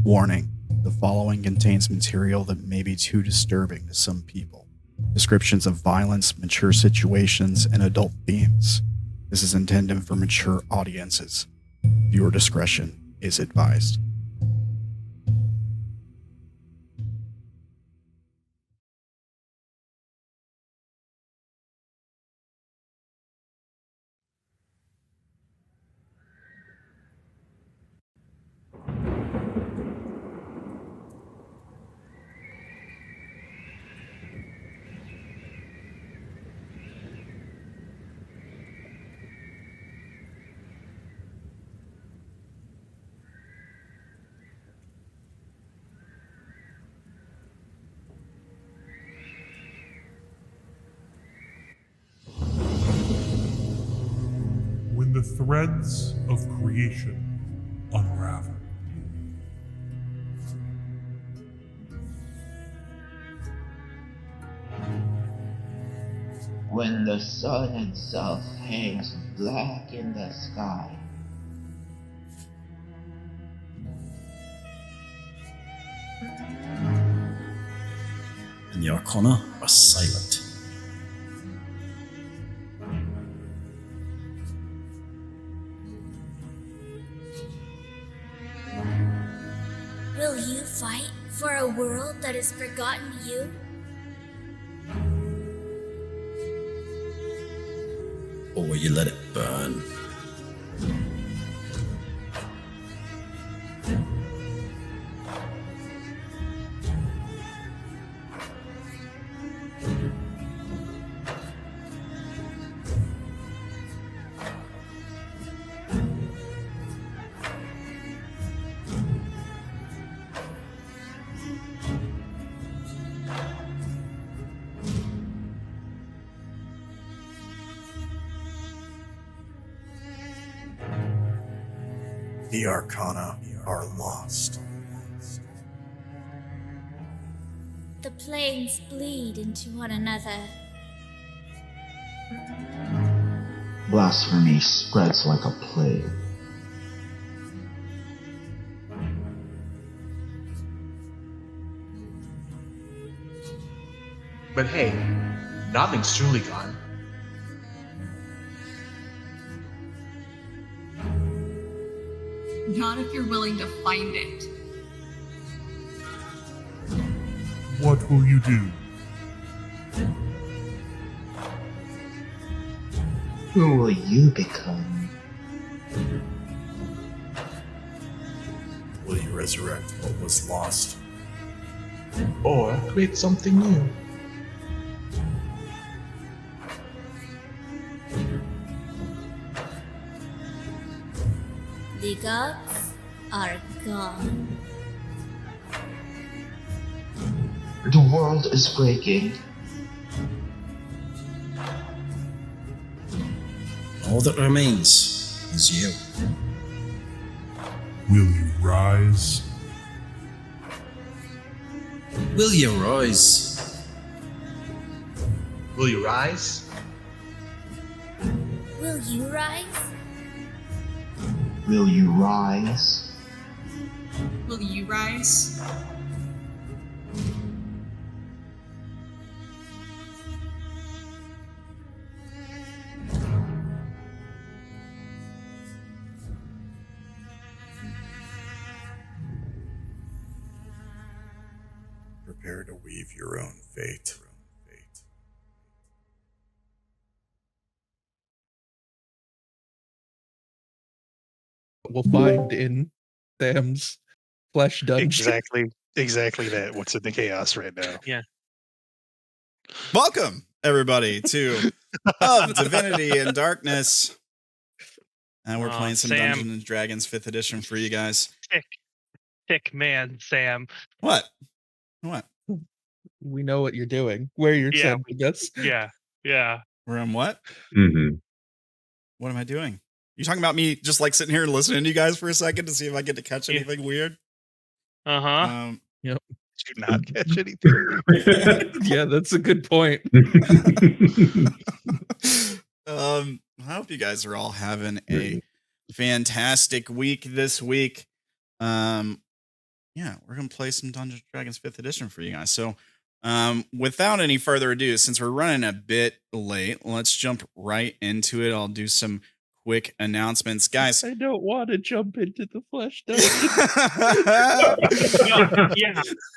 Warning: the following contains material that may be too disturbing to some people. Descriptions of violence, mature situations, and adult themes. This is intended for mature audiences. Viewer discretion is advised. When the threads of creation unravel. When the sun itself hangs black in the sky. And the Arcana are silent. Will you fight for a world that has forgotten you? Or will you let it burn? The Arcana are lost. The planes bleed into one another. Blasphemy spreads like a plague. But hey, nothing's truly gone. Not if you're willing to find it. What will you do? Who will you become? Will you resurrect what was lost? Or create something new. The gods are gone. The world is breaking. All that remains is you. Will you rise? Will you rise? Will you rise? Will you rise? Will you rise? Will you rise? Prepare to weave your own fate. We'll find in Sam's flesh dungeon. Exactly that. What's in the chaos right now? Yeah. Welcome, everybody, to Of Divinity and Darkness. And we're playing some Sam. Dungeons and Dragons 5th edition for you guys. Tick man, Sam. What? We know what you're doing. Where you're sending us. Yeah. Where I'm what? Mm-hmm. What am I doing? You talking about me just like sitting here and listening to you guys for a second to see if I get to catch anything weird? Uh-huh. Yep. Did you not catch anything? Yeah, that's a good point. I hope you guys are all having a fantastic week this week. Yeah, we're gonna play some Dungeons & Dragons 5th edition for you guys. So without any further ado, since we're running a bit late, let's jump right into it. I'll do some quick announcements, guys. I don't want to jump into the flesh dungeon.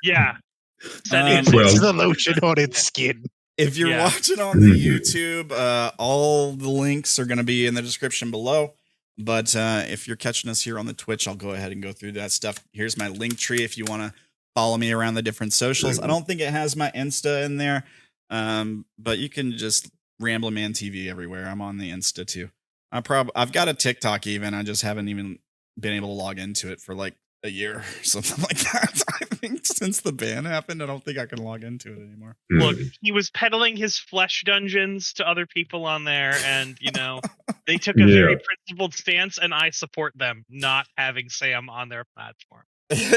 Yeah. It's the lotion on its skin. If you're watching on the YouTube, all the links are going to be in the description below. But if you're catching us here on the Twitch, I'll go ahead and go through that stuff. Here's my link tree if you want to follow me around the different socials. I don't think it has my Insta in there, but you can just Rambleman TV everywhere. I'm on the Insta too. I've got a TikTok even. I just haven't even been able to log into it for like a year or something like that. I think since the ban happened, I don't think I can log into it anymore. Look, he was peddling his flesh dungeons to other people on there, and they took a very principled stance, and I support them not having Sam on their platform. What does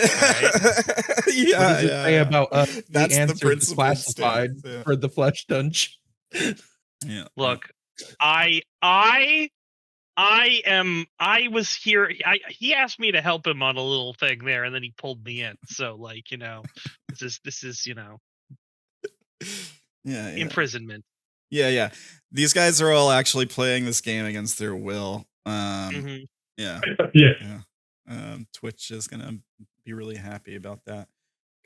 it say about That's the the answer principled classified stance, for the flesh dungeon? Yeah. Look, I was here. He asked me to help him on a little thing there, and then he pulled me in. So, this is imprisonment. Yeah. These guys are all actually playing this game against their will. Yeah. Twitch is gonna be really happy about that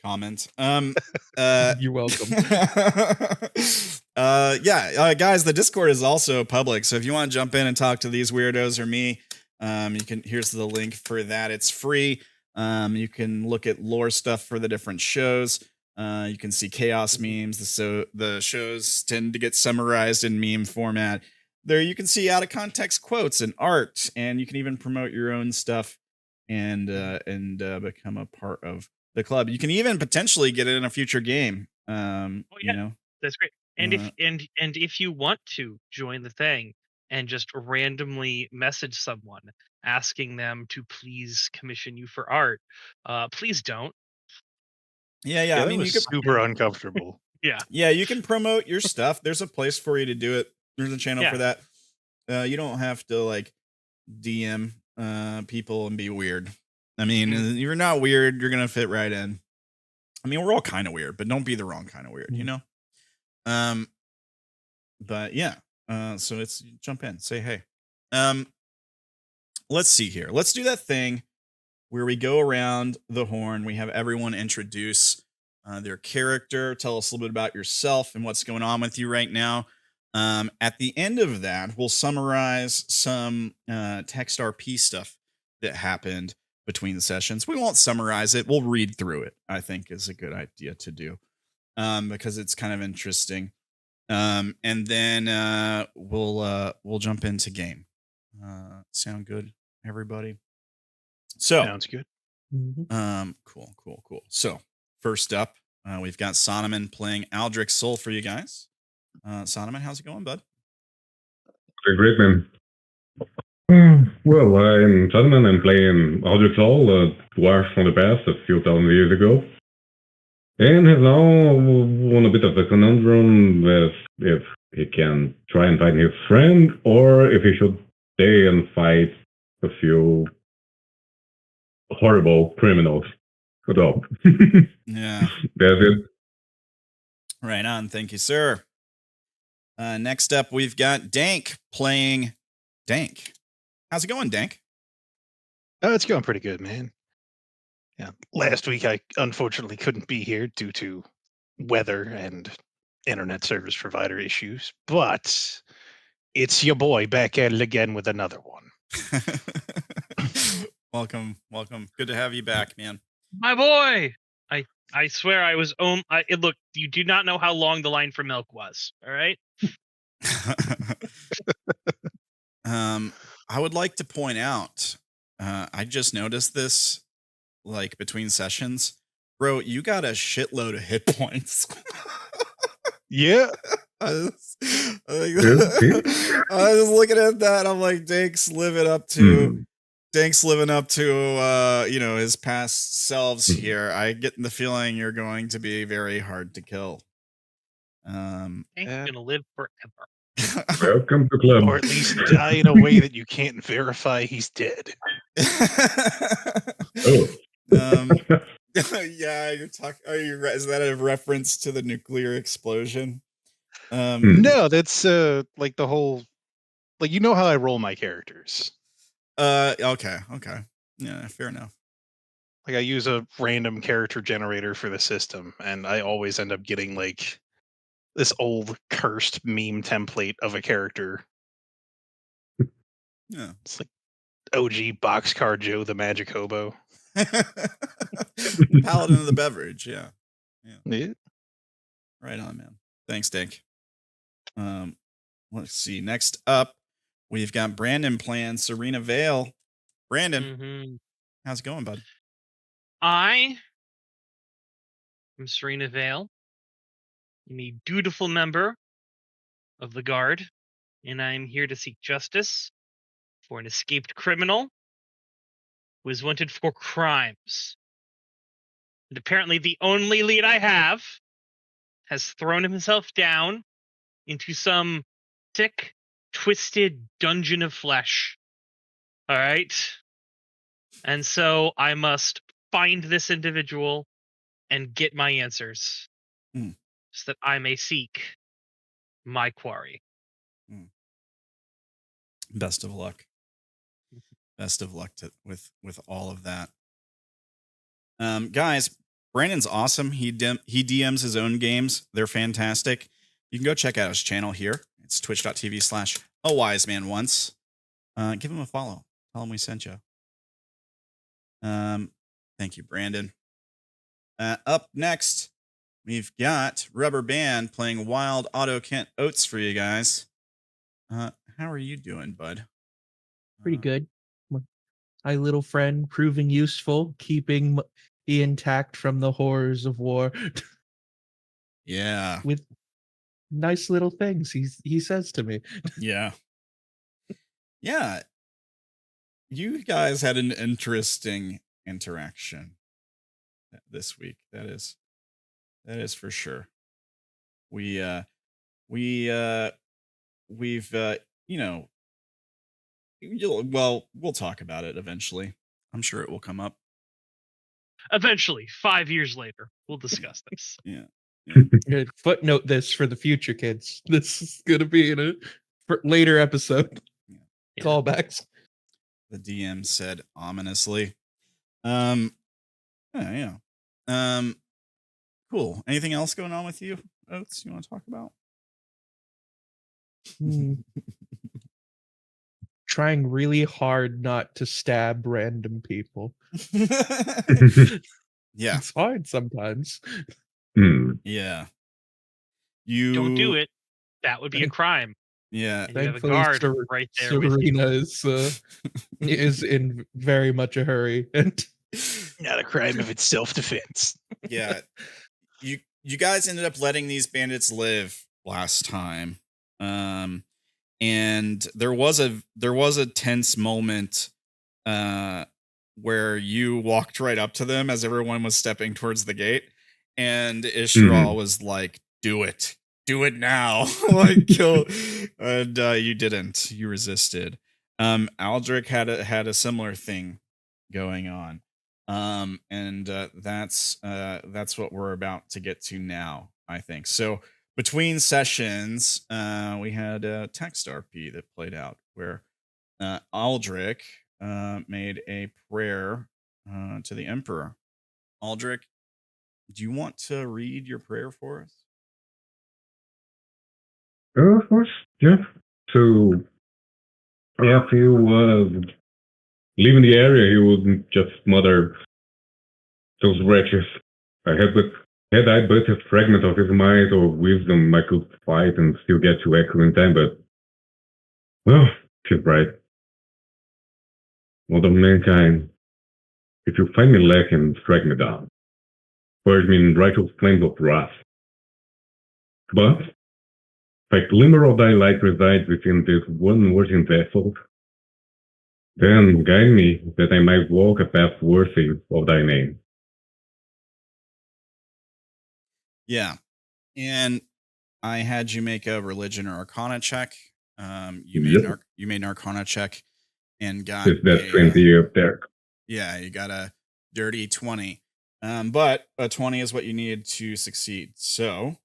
comment. You're welcome. Guys, the Discord is also public, so if you want to jump in and talk to these weirdos or me, you can. Here's the link for that. It's free. You can look at lore stuff for the different shows. You can see chaos memes. The shows tend to get summarized in meme format. There you can see out of context quotes and art, and you can even promote your own stuff and become a part of the club. You can even potentially get it in a future game. That's great. And if you want to join the thing and just randomly message someone asking them to please commission you for art, please don't. Yeah. I mean, you could super uncomfortable. Yeah, you can promote your stuff. There's a place for you to do it. There's a channel for that. You don't have to DM people and be weird. I mean, you're not weird. You're gonna fit right in. I mean, we're all kind of weird, but don't be the wrong kind of weird, But yeah. So it's jump in, say hey. Let's see here. Let's do that thing where we go around the horn. We have everyone introduce their character, tell us a little bit about yourself and what's going on with you right now. At the end of that, we'll summarize some text RP stuff that happened between the sessions. We won't summarize it. We'll read through it, I think is a good idea to do, because it's kind of interesting. And then we'll jump into game. Sound good, everybody? So sounds good. Cool. So first up, we've got Sonoman playing Aldrik's Soul for you guys. Sonoman, how's it going, bud? Great, man. Well, I'm Sonoman. I'm playing Aldrik's Soul, a dwarf from the past, a few thousand years ago. And has now won a bit of a conundrum with if he can try and find his friend, or if he should stay and fight a few horrible criminals. So, yeah. That's it. Right on. Thank you, sir. Next up, we've got Dank playing Dank. How's it going, Dank? Oh, it's going pretty good, man. Yeah. Last week, I unfortunately couldn't be here due to weather and internet service provider issues, but it's your boy back at it again with another one. Welcome. Good to have you back, man. My boy. I swear I was look, you do not know how long the line for milk was. All right. I would like to point out, I just noticed this between sessions. Bro, you got a shitload of hit points. Yeah. I was looking at that. I'm like, Dank's living up to his past selves here. I get the feeling you're going to be very hard to kill. Dank's gonna live forever. Welcome to club. Or at least die in a way that you can't verify he's dead. Oh. Yeah, you're talking. Is that a reference to the nuclear explosion? No, that's like the whole, like, you know how I roll my characters. Okay. Yeah, fair enough. Like, I use a random character generator for the system, and I always end up getting like this old cursed meme template of a character. Yeah, it's like OG Boxcar Joe the Magic Hobo. Paladin of the beverage. Yeah. Yeah. Right on, man. Thanks, Dink. Let's see. Next up, we've got Brandon playing Serena Vale. Brandon, how's it going, bud? I am Serena Vale. I'm a dutiful member of the Guard, and I am here to seek justice for an escaped criminal who is wanted for crimes. And apparently the only lead I have has thrown himself down into some sick, twisted dungeon of flesh. All right? And so I must find this individual and get my answers so that I may seek my quarry. Best of luck. Best of luck with all of that. Guys, Brandon's awesome. He DMs his own games. They're fantastic. You can go check out his channel here. It's twitch.tv/awisemanonce. Give him a follow. Tell him we sent you. Thank you, Brandon. Up next, we've got Rubber Band playing Wild Auto Kent Oats for you guys. How are you doing, bud? Pretty good. My little friend proving useful, keeping me intact from the horrors of war. Yeah. With nice little things he says to me. Yeah. Yeah. You guys had an interesting interaction this week. That is for sure. We've we'll talk about it eventually. I'm sure it will come up. Eventually, 5 years later, we'll discuss this. Yeah. Footnote this for the future, kids. This is going to be in a later episode. Yeah. Callbacks. The DM said ominously. Yeah. Cool. Anything else going on with you, Oats, you want to talk about? Trying really hard not to stab random people. Yeah. It's hard sometimes. Yeah. You don't do it. That would be a crime. Yeah. And you have a guard right there with you. Serena is in very much a hurry. And not a crime if it's self-defense. Yeah. You guys ended up letting these bandits live last time. And there was a tense moment where you walked right up to them as everyone was stepping towards the gate, and Ishral was like, do it now. Like, kill. And you didn't. You resisted. Aldrik had a similar thing going on. And that's what we're about to get to now, I think. So between sessions, we had a text RP that played out where Aldrik made a prayer to the Emperor. Aldrik, do you want to read your prayer for us? Of course, yeah. So, if he was leaving the area, he wouldn't just murder those wretches. Had I but a fragment of his mind or wisdom, I could fight and still get to Echo in time, but, well, she's right. Lord of mankind, if you find me lacking, strike me down. Purge me in righteous flames of wrath. But If a glimmer of thy light resides within this one worthy vessel, then guide me that I might walk a path worthy of thy name. Yeah. And I had you make a religion or arcana check. You made an arcana check and got that 20 up there. Yeah, you got a dirty 20. But a 20 is what you needed to succeed. So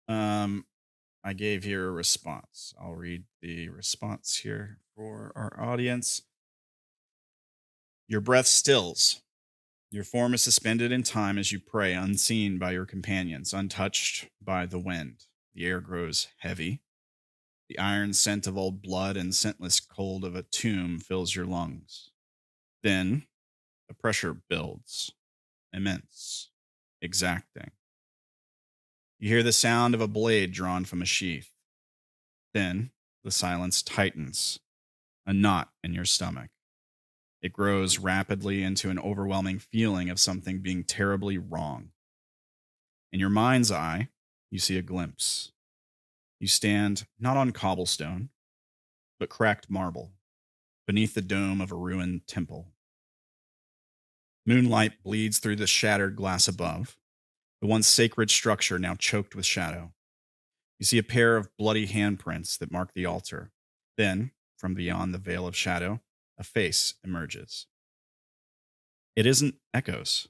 I gave you a response. I'll read the response here for our audience. Your breath stills. Your form is suspended in time as you pray, unseen by your companions, untouched by the wind. The air grows heavy. The iron scent of old blood and scentless cold of a tomb fills your lungs. Then the pressure builds, immense, exacting. You hear the sound of a blade drawn from a sheath. Then the silence tightens, a knot in your stomach. It grows rapidly into an overwhelming feeling of something being terribly wrong. In your mind's eye, you see a glimpse. You stand not on cobblestone, but cracked marble, beneath the dome of a ruined temple. Moonlight bleeds through the shattered glass above, the once sacred structure now choked with shadow. You see a pair of bloody handprints that mark the altar. Then, from beyond the veil of shadow, a face emerges. It isn't Echo's.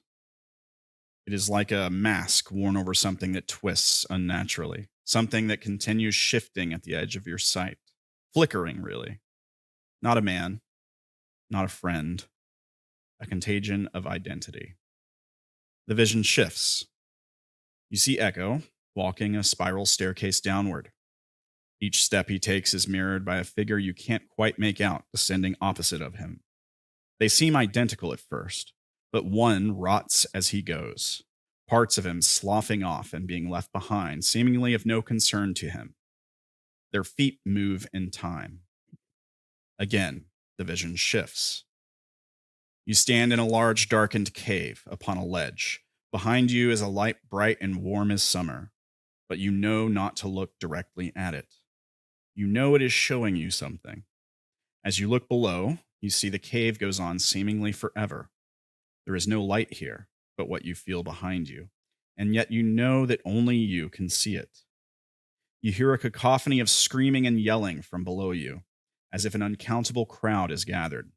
It is like a mask worn over something that twists unnaturally, something that continues shifting at the edge of your sight, flickering, really. Not a man, not a friend, a contagion of identity. The vision shifts. You see Echo walking a spiral staircase downward. Each step he takes is mirrored by a figure you can't quite make out descending opposite of him. They seem identical at first, but one rots as he goes, parts of him sloughing off and being left behind, seemingly of no concern to him. Their feet move in time. Again, the vision shifts. You stand in a large darkened cave upon a ledge. Behind you is a light bright and warm as summer, but you know not to look directly at it. You know it is showing you something. As you look below, you see the cave goes on seemingly forever. There is no light here but what you feel behind you, and yet you know that only you can see it. You hear a cacophony of screaming and yelling from below you, as if an uncountable crowd is gathered.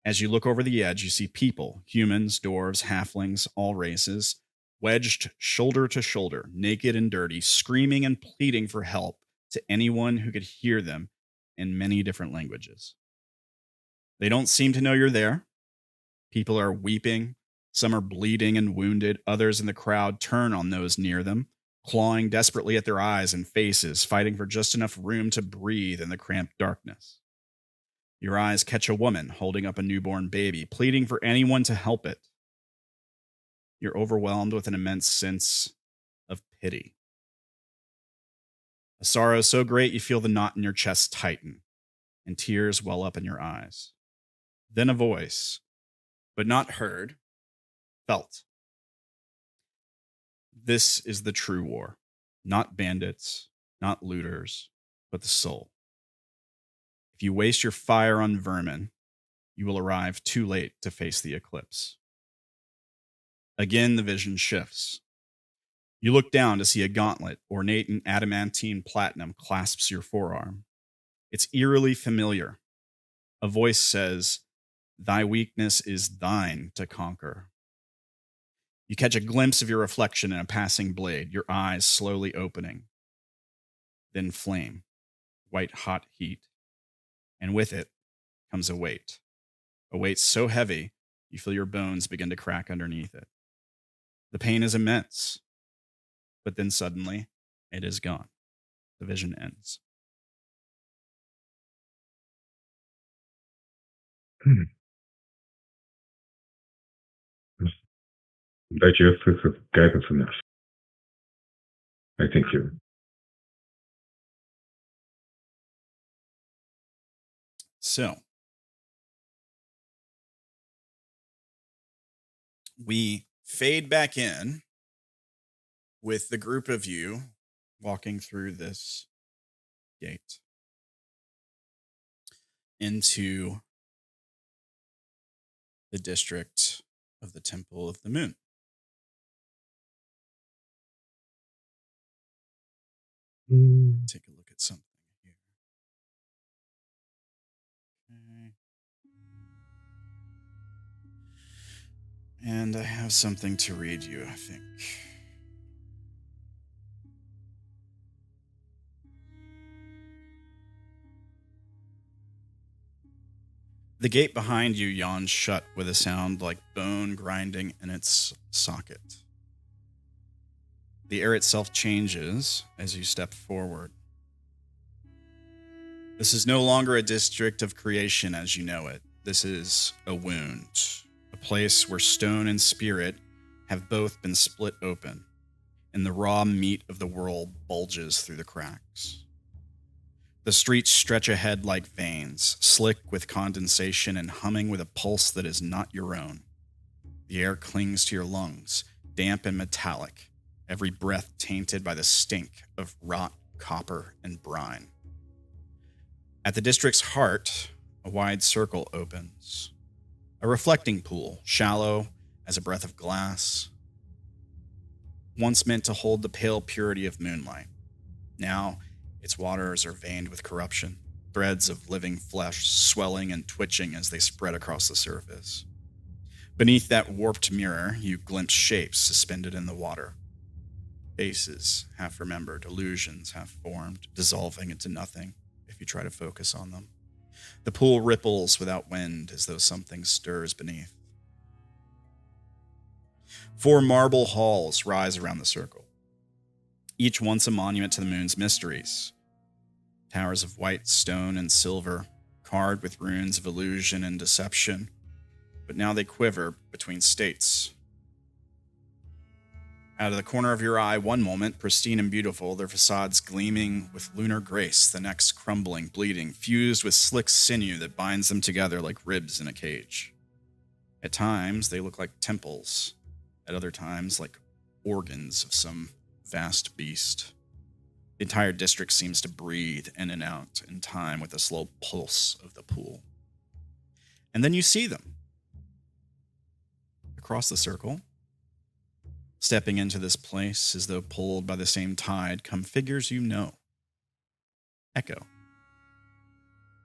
As you look over the edge, you see people, humans, dwarves, halflings, all races, wedged shoulder to shoulder, naked and dirty, screaming and pleading for help to anyone who could hear them in many different languages. They don't seem to know you're there. People are weeping. Some are bleeding and wounded. Others in the crowd turn on those near them, clawing desperately at their eyes and faces, fighting for just enough room to breathe in the cramped darkness. Your eyes catch a woman holding up a newborn baby, pleading for anyone to help it. You're overwhelmed with an immense sense of pity. A sorrow so great you feel the knot in your chest tighten, and tears well up in your eyes. Then a voice, but not heard, felt. This is the true war. Not bandits, not looters, but the soul. If you waste your fire on vermin, you will arrive too late to face the eclipse. Again, the vision shifts. You look down to see a gauntlet, ornate in adamantine platinum, clasps your forearm. It's eerily familiar. A voice says, "Thy weakness is thine to conquer." You catch a glimpse of your reflection in a passing blade, your eyes slowly opening. Then flame, white hot heat. And with it comes a weight so heavy you feel your bones begin to crack underneath it. The pain is immense, but then suddenly it is gone. The vision ends. Digest is guidance enough. I think you. So, we fade back in with the group of you walking through this gate into the district of the Temple of the Moon. Take a look at something here. Okay. And I have something to read you, I think. The gate behind you yawns shut with a sound like bone grinding in its socket. The air itself changes as you step forward. This is no longer a district of creation as you know it. This is a wound, a place where stone and spirit have both been split open, and the raw meat of the world bulges through the cracks. The streets stretch ahead like veins, slick with condensation and humming with a pulse that is not your own. The air clings to your lungs, damp and metallic, every breath tainted by the stink of rot, copper, and brine. At the district's heart, a wide circle opens. A reflecting pool, shallow as a breath of glass, once meant to hold the pale purity of moonlight. Now, its waters are veined with corruption, threads of living flesh swelling and twitching as they spread across the surface. Beneath that warped mirror, you glimpse shapes suspended in the water. Faces, half remembered, illusions half formed, dissolving into nothing if you try to focus on them. The pool ripples without wind as though something stirs beneath. 4 marble halls rise around the circle, each once a monument to the moon's mysteries. Towers of white stone and silver, carved with runes of illusion and deception, but now they quiver between states. Out of the corner of your eye, one moment, pristine and beautiful, their facades gleaming with lunar grace, the next crumbling, bleeding, fused with slick sinew that binds them together like ribs in a cage. At times, they look like temples. At other times, like organs of some vast beast. The entire district seems to breathe in and out in time with the slow pulse of the pool. And then you see them. Across the circle, stepping into this place as though pulled by the same tide, come figures you know. Echo.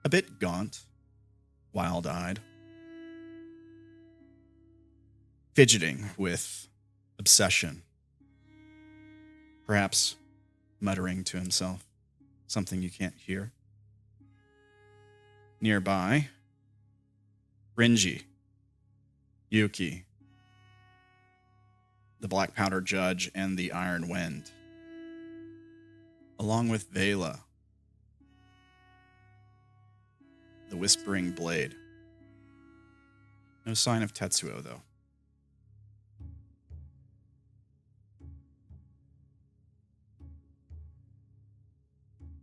A bit gaunt, wild-eyed, fidgeting with obsession. Perhaps muttering to himself, something you can't hear. Nearby, Rinji, Yuki, the Black Powder Judge, and the Iron Wind, along with Vela, the Whispering Blade. No sign of Tetsuo, though.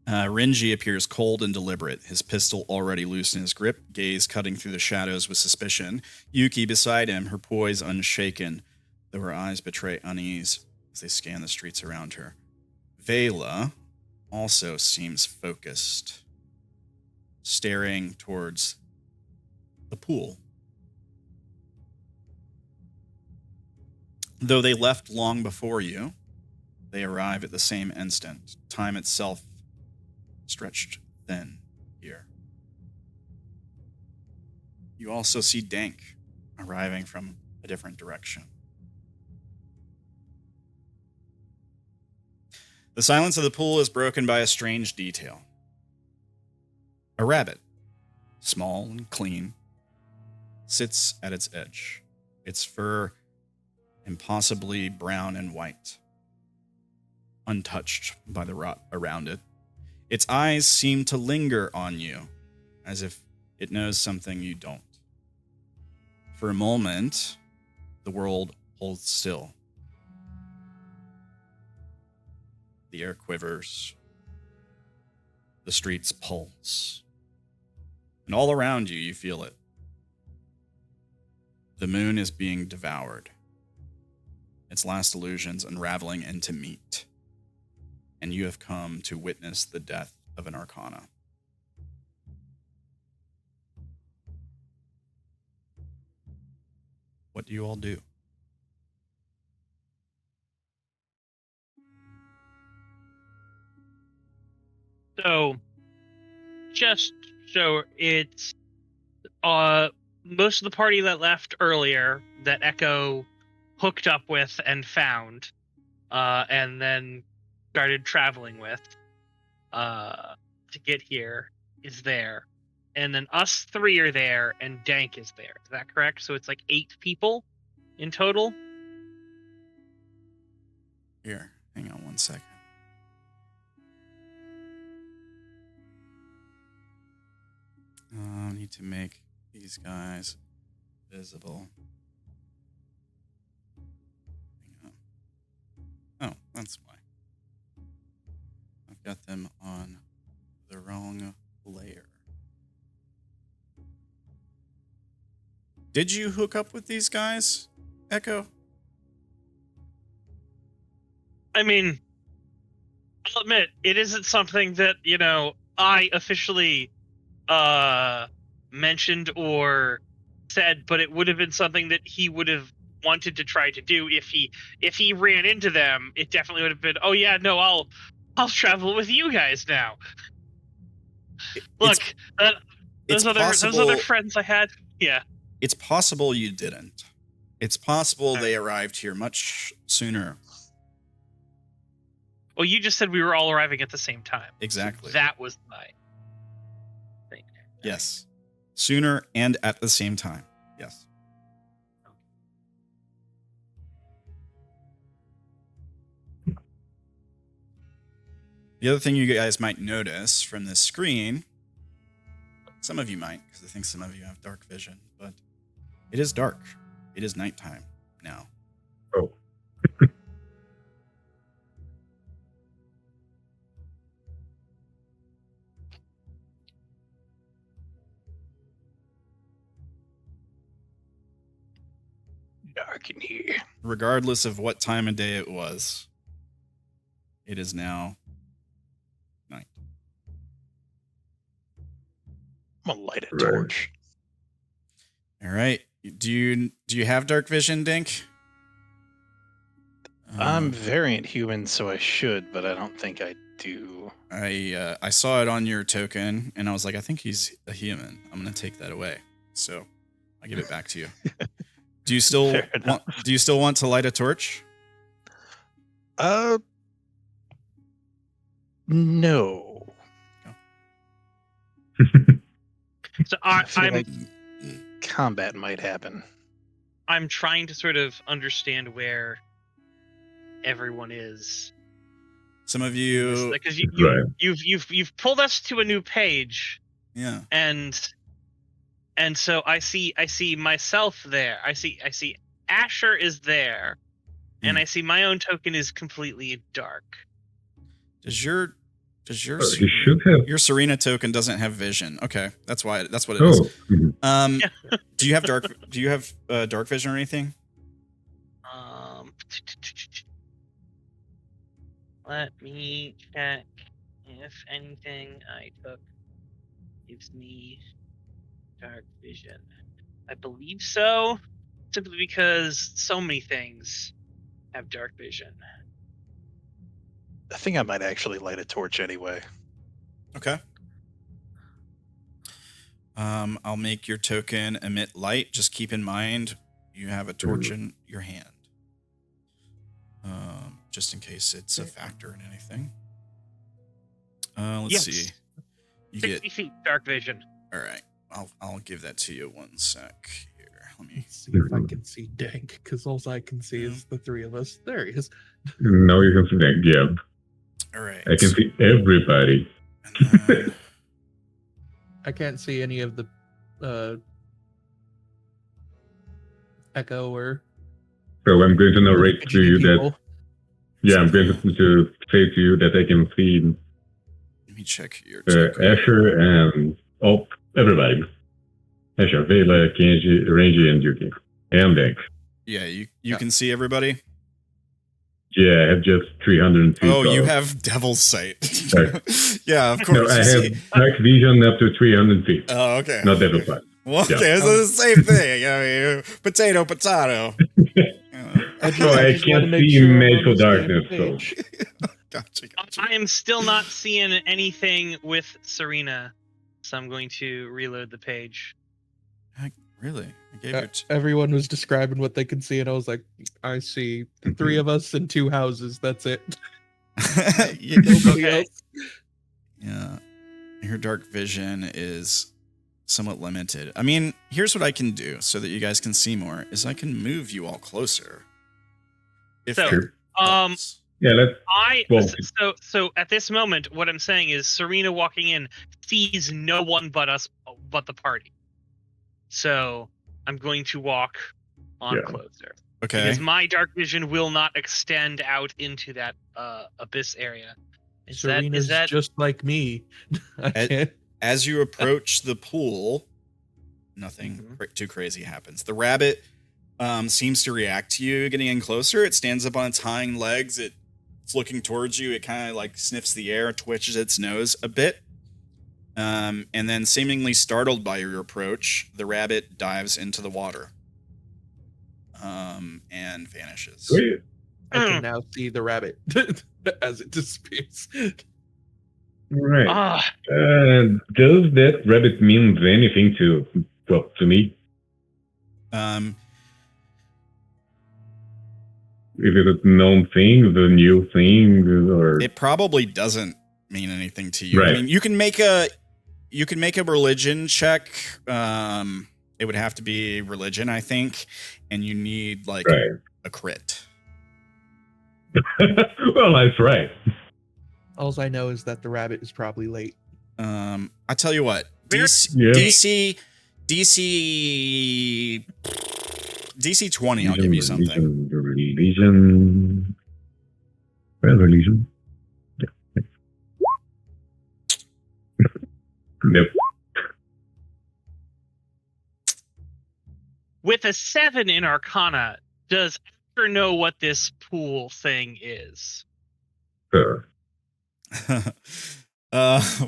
Rinji appears cold and deliberate, his pistol already loose in his grip, gaze cutting through the shadows with suspicion. Yuki beside him, her poise unshaken, though her eyes betray unease as they scan the streets around her. Vela also seems focused, staring towards the pool. Though they left long before you, they arrive at the same instant. Time itself stretched thin here. You also see Dank arriving from a different direction. The silence of the pool is broken by a strange detail. A rabbit, small and clean, sits at its edge, its fur impossibly brown and white, untouched by the rot around it. Its eyes seem to linger on you, as if it knows something you don't. For a moment, the world holds still. The air quivers. The streets pulse. And all around you, you feel it. The moon is being devoured, its last illusions unraveling into meat. and you have come to witness the death of an Arcana. What do you all do? So, just so it's most of the party that left earlier that Echo hooked up with and found, and then started traveling with to get here is there. And then us 3 are there, and Dank is there. Is that correct? So it's like 8 people in total? Here, hang on one second. I need to make these guys visible. Hang on. Oh, that's why. I've got them on the wrong layer. Did you hook up with these guys, Echo? I mean, I'll admit, it isn't something that, I officially mentioned or said, but it would have been something that he would have wanted to try to do if he ran into them. It definitely would have been, oh yeah, no, I'll travel with you guys now. Look, those other friends I had, yeah. It's possible you didn't. It's possible they arrived here much sooner. Well, you just said we were all arriving at the same time. Exactly. So that was my thing. Yes. Sooner and at the same time. Yes. The other thing you guys might notice from this screen, some of you might, because I think some of you have dark vision, but it is dark. It is nighttime now. Oh. Dark in here. Regardless of what time of day it was, it is now night. I'm gonna light a torch. All right. Do you have dark vision, Dink? I'm variant human, so I should, but I don't think I do. I saw it on your token, and I was like, I think he's a human. I'm gonna take that away. So I'll give it back to you. Do you still want to light a torch? No. So I feel like combat might happen. I'm trying to sort of understand where everyone is. Some of you, because you've pulled us to a new page. Yeah. And so I see myself there. I see Asher is there, and I see my own token is completely dark. Does your you should have. Your Serena token doesn't have vision? Okay, that's what it is. Mm-hmm. Do you have dark vision or anything? Let me check if anything I took gives me dark vision. I believe so, simply because so many things have dark vision. I think I might actually light a torch anyway. Okay. I'll make your token emit light. Just keep in mind you have a torch in your hand. Just in case it's a factor in anything. Let's see. You 60 feet dark vision. All right. I'll give that to you 1 sec. Here, let me see if I can see Dank, because all I can see is the 3 of us. There he is. Now you can see that. Yeah. All right. I can see everybody. I can't see any of the Echo or. So I'm going to narrate to you that. Yeah, I'm going to say to you that I can see. Let me check your Asher and everybody. Asher, Vela, Kenji, Rangy, and Yuki, and Dank. Yeah, you can see everybody. Yeah, I have just 300 feet. Oh, you have Devil's Sight. Sorry. Yeah, of No, course. I You have see- dark vision up to 300 feet. Oh, okay. Not Devil Sight. Well, okay, Yeah. it's the same thing. I mean, potato. No, I just wanna can't make see sure we're on magical the same darkness, so. page. Gotcha. I am still not seeing anything with Serena, so I'm going to reload the page. Really? I gave you Everyone was describing what they could see, and I was like, I see the three of us and 2 houses. That's it. Nobody Okay. else. Yeah. Your dark vision is somewhat limited. I mean, here's what I can do so that you guys can see more is I can move you all closer. If So, that helps. Yeah, let's. So at this moment, what I'm saying is Serena walking in sees no one but us, but the party. So I'm going to walk on closer. Okay. Because my dark vision will not extend out into that abyss area. Serena's just like me. As you approach the pool, nothing too crazy happens. The rabbit seems to react to you getting in closer. It stands up on its hind legs. It's looking towards you. It kind of like sniffs the air, twitches its nose a bit. And then seemingly startled by your approach, the rabbit dives into the water. And vanishes. Wait. I can now see the rabbit as it disappears. Right. Does that rabbit mean anything to me? Is it a known thing, the new thing, or it probably doesn't mean anything to you. Right. I mean, you can make a religion check. It would have to be religion, I think, and you need like a crit. Well, that's right. All I know is that the rabbit is probably late. I tell you what, DC 20. I'll give you something. Religion. Yep. With a 7 in Arcana, does After know what this pool thing is? Sure.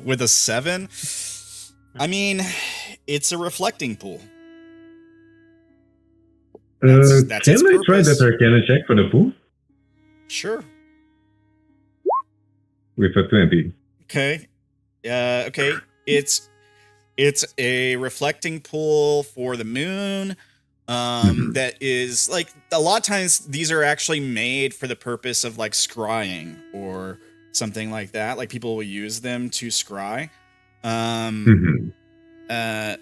With a 7, I mean, it's a reflecting pool. That's can I try that Arcana check for the pool? Sure. With a 20. Okay. Okay. It's a reflecting pool for the moon. That is like a lot of times these are actually made for the purpose of like scrying or something like that. Like people will use them to scry.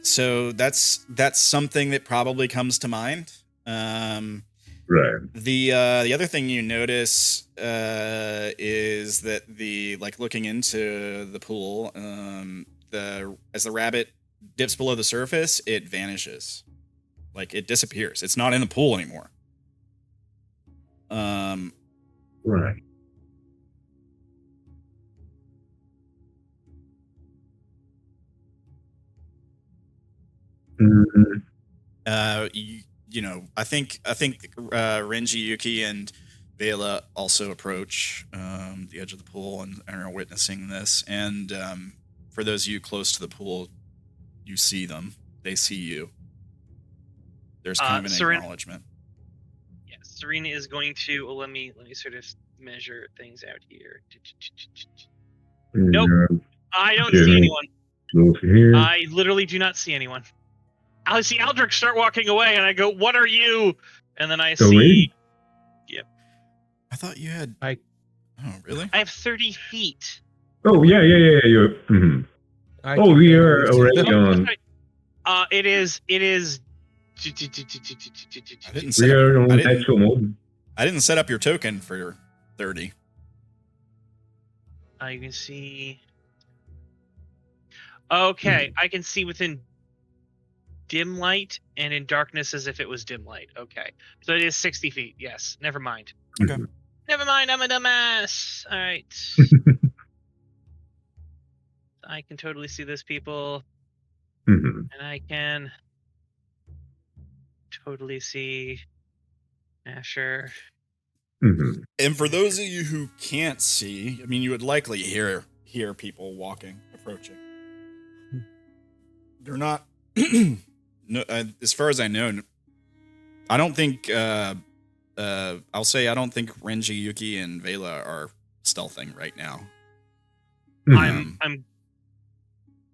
So that's something that probably comes to mind. Right. The other thing you notice is that the like looking into the pool, as the rabbit dips below the surface, it vanishes. Like it disappears. It's not in the pool anymore. Right. You know, I think Renji, Yuki, and Vela also approach the edge of the pool and are witnessing this. And for those of you close to the pool, you see them. They see you. There's kind of an acknowledgement. Yeah, Serena is going to. Well, let me sort of measure things out here. Nope, I don't see anyone. Here. I literally do not see anyone. I see Aldrik start walking away, and I go, "What are you?" And then I see. Yep. I thought you had. Oh, really? I have 30 feet. Oh yeah. You're. Oh, we are already on. It is. I didn't We are on actual mode. I didn't set up your token for your 30. You can see. Okay, I can see within dim light and in darkness as if it was dim light. Okay, so it is 60 feet. Yes, never mind. Okay. Never mind, I'm a dumbass. All right. I can totally see those people. And I can totally see Asher. Mhm. And for those of you who can't see, I mean, you would likely hear people walking, approaching. They're not. No, as far as I know, I don't think. I'll say I don't think Renji, Yuki, and Vela are stealthing right now. I'm.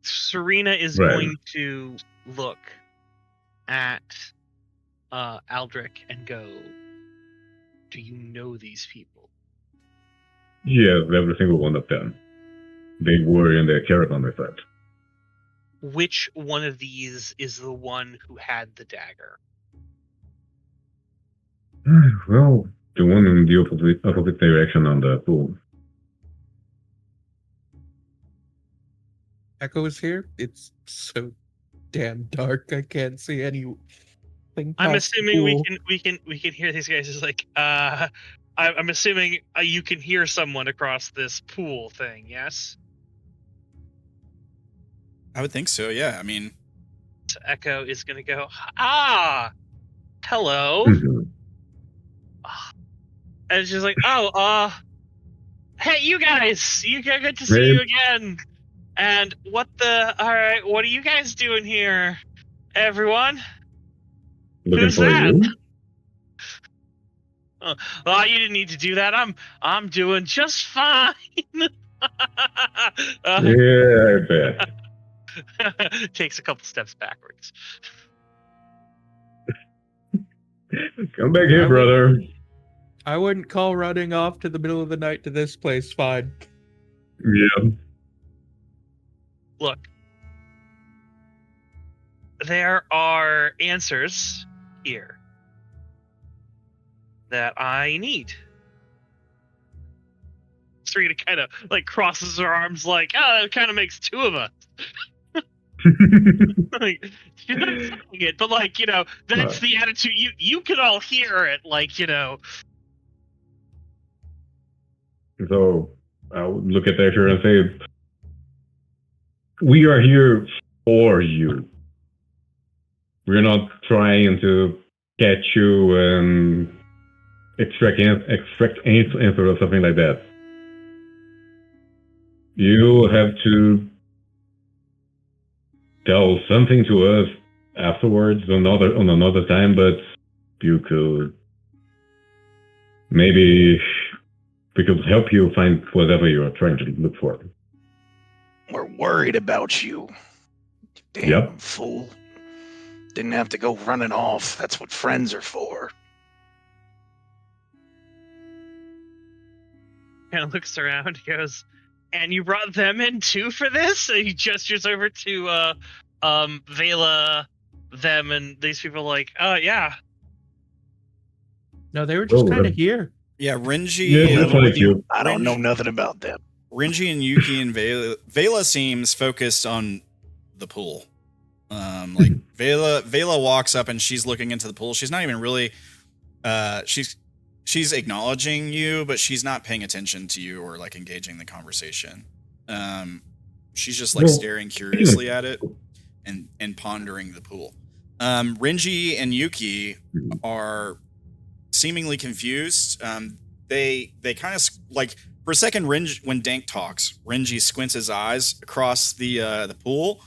Serena is going to look at Aldrik and go, "Do you know these people?" Yes, every single one of them. They were in the caravan effect. Which one of these is the one who had the dagger? Well, the one in the opposite direction on the pool. Echo is here. It's so damn dark. I can't see anything. I'm past the assuming pool. we can hear these guys. Is like, I'm assuming you can hear someone across this pool thing. Yes. I would think so. Yeah. I mean, Echo is gonna go. Hello. And she's like, hey, you guys, good to see you again. And all right, what are you guys doing here, everyone? Looking Who's for that? you? Oh, you didn't need to do that. I'm doing just fine. Yeah, I bet. Takes a couple steps backwards. Come back here, brother. I wouldn't call running off to the middle of the night to this place fine. Yeah. Look, there are answers here that I need. Serena kind of like crosses her arms like, that kind of makes two of us. Like, she's not saying it, but like, that's the attitude. You can all hear it, like, So I'll look at Asher and say, we are here for you. We're not trying to catch you and extract answer or something like that. You have to tell something to us afterwards on another time, but you could maybe we could help you find whatever you are trying to look for. We're worried about you. Damn fool. Didn't have to go running off. That's what friends are for. kind of looks around, goes, "And you brought them in too for this?" And he gestures over to Vela, them, and these people like, yeah. No, they were just kind of here. Yeah, Renji. Yeah, that's like you. I don't know nothing about them. Renji and Yuki and Vela seems focused on the pool. Like Vela walks up and she's looking into the pool. She's not even really she's acknowledging you, but she's not paying attention to you or like engaging the conversation. She's just like staring curiously at it and pondering the pool. Renji and Yuki are seemingly confused. They kind of like for a second, when Dank talks, Renji squints his eyes across the pool,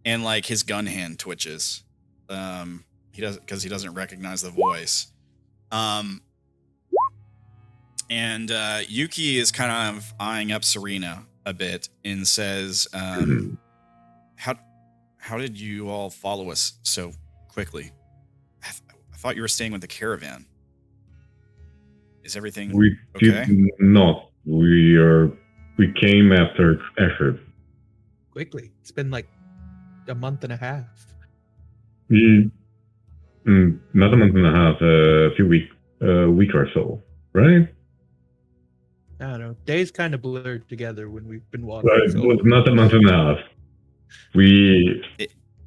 and like his gun hand twitches. He doesn't recognize the voice. And Yuki is kind of eyeing up Serena a bit and says, "How did you all follow us so quickly? I thought you were staying with the caravan. Is everything We okay?" did not. We came after Asher. Quickly. It's been like a month and a half. Not a month and a half, a week or so, right? I don't know. Days kind of blurred together when we've been walking. But it was not a month and a half.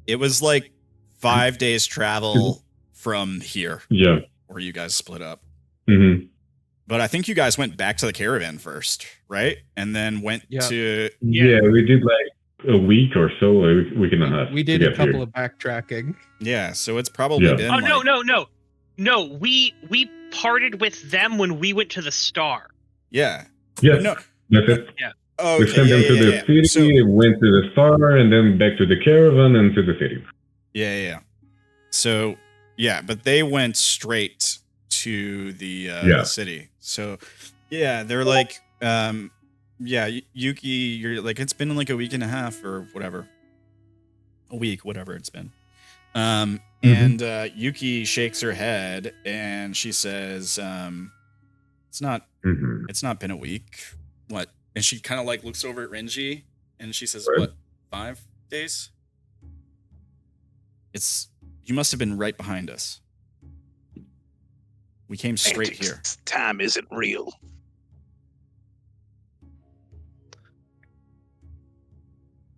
It was like 5 days travel from here. Yeah. Where you guys split up. Mm-hmm. But I think you guys went back to the caravan first, right? And then went to... Yeah, we did like a week or so, a week and a half. We did a couple of backtracking. Yeah, so it's probably been No, we parted with them when we went to the Star. Yeah. Yes, No. that's it. Yeah. Oh, We okay. sent them to the yeah. city, So, went to the star, and then back to the caravan and to the city. yeah. So, yeah, but they went straight to the city. So, yeah, they're like, Yuki, you're like, it's been like a week and a half or whatever. A week, whatever it's been. And Yuki shakes her head and she says, it's not been a week. What? And she kind of like looks over at Renji and she says, Right. what, 5 days? You must have been right behind us. We came straight here. Time isn't real.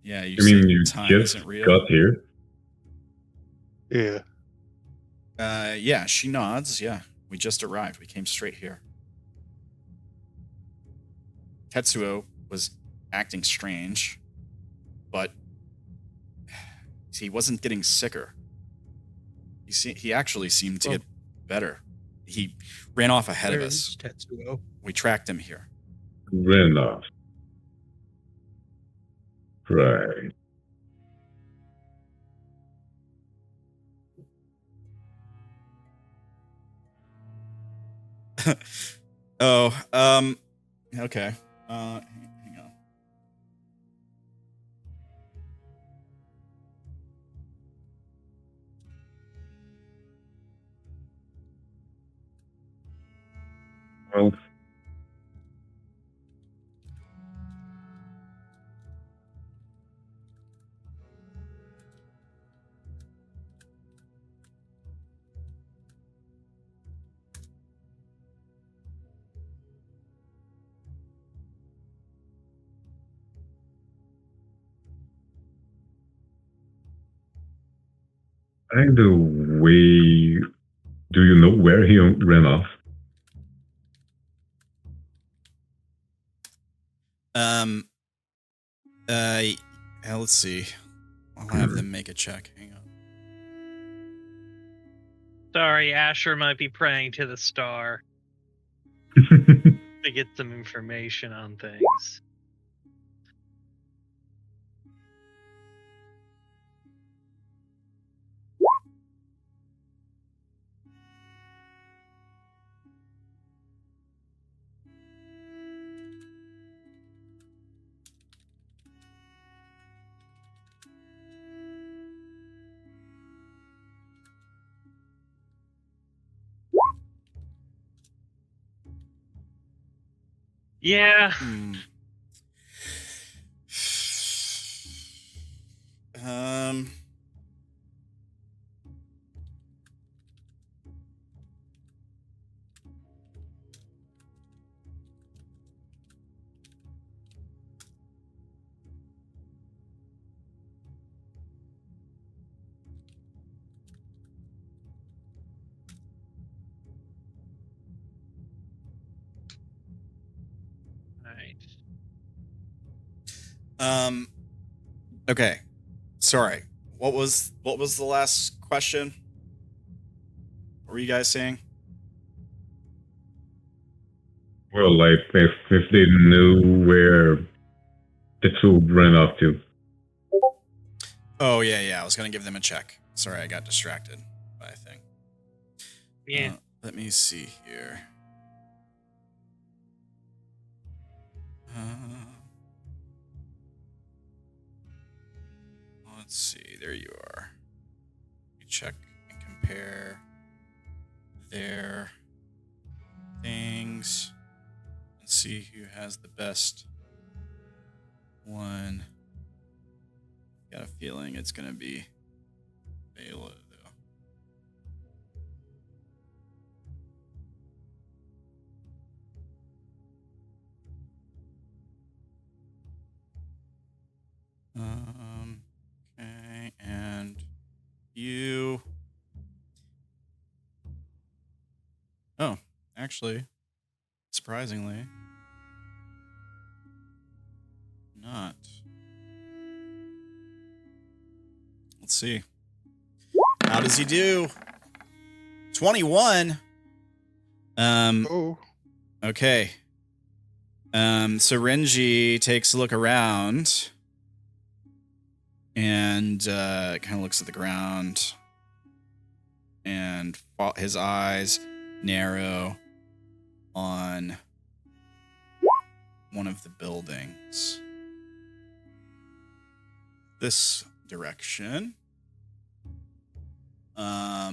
Yeah, You mean you time just isn't real. got here? Yeah. Yeah, she nods. Yeah, we just arrived. We came straight here. Tetsuo was acting strange, but he wasn't getting sicker. He actually seemed to get better. He ran off ahead of us. Tetsuo. We tracked him here. Ran off. Right. Okay. Hang on. Well, by the way, do you know where he ran off? Let's see. I'll have them make a check. Hang on. Sorry, Asher might be praying to the Star to get some information on things. Yeah. Okay. Sorry. What was the last question? What were you guys saying? Well, like if they knew where the two ran off to. Oh yeah. I was gonna give them a check. Sorry, I got distracted by a thing. Yeah. Let me see here. Let's see. There you are. You check and compare their things and see who has the best one. Got a feeling it's gonna be Bela, though. Okay, and you. Oh, actually, surprisingly, not. Let's see. How does he do? 21. Oh. Okay. So Renji takes a look around and kind of looks at the ground, and his eyes narrow on one of the buildings. This direction. I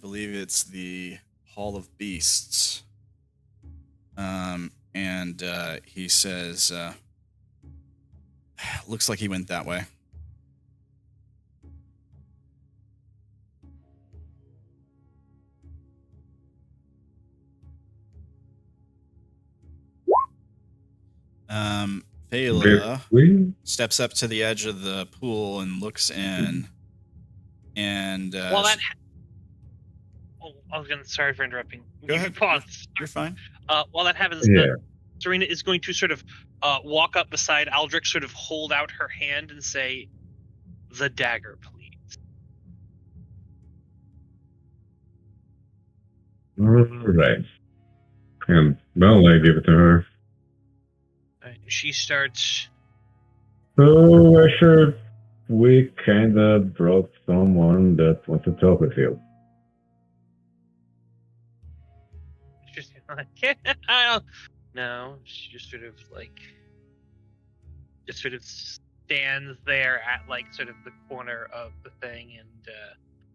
believe it's the Hall of Beasts. And he says, looks like he went that way. Vela steps up to the edge of the pool and looks in. And I was gonna. Sorry for interrupting. Go ahead. Pause. You're fine. While that happens, Serena is going to sort of walk up beside Aldrik, sort of hold out her hand and say, "The dagger, please." All right. And well, I give it to her. She starts. So, Asher, we kinda brought someone that wants to talk with you. She's just like, I don't know. She just sort of stands there at sort of the corner of the thing, and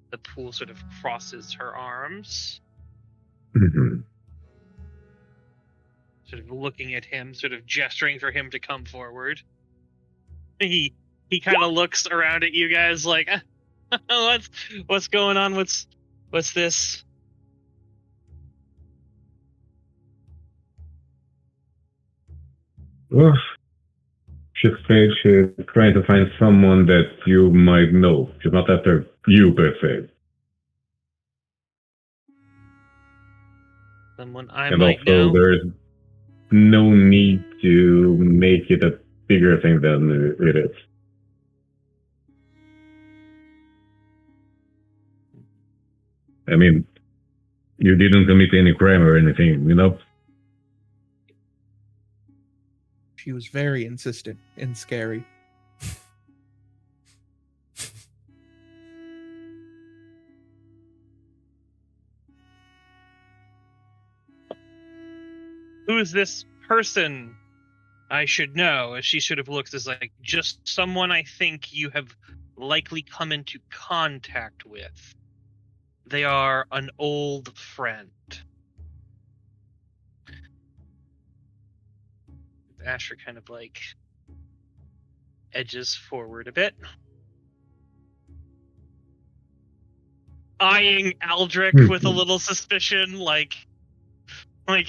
the pool sort of crosses her arms. Mm-hmm. Sort of looking at him, sort of gesturing for him to come forward. He kind of looks around at you guys like, what's going on? What's this? Well, she's trying to find someone that you might know. She's not after you per se. Someone I and might also, know. there's no need to make it a bigger thing than it is. I mean, you didn't commit any crime or anything, you know? She was very insistent and scary. Who is this person I should know? As she sort of looks as like, just someone I think you have likely come into contact with. They are an old friend. Asher kind of edges forward a bit. Eyeing Aldrik with a little suspicion, are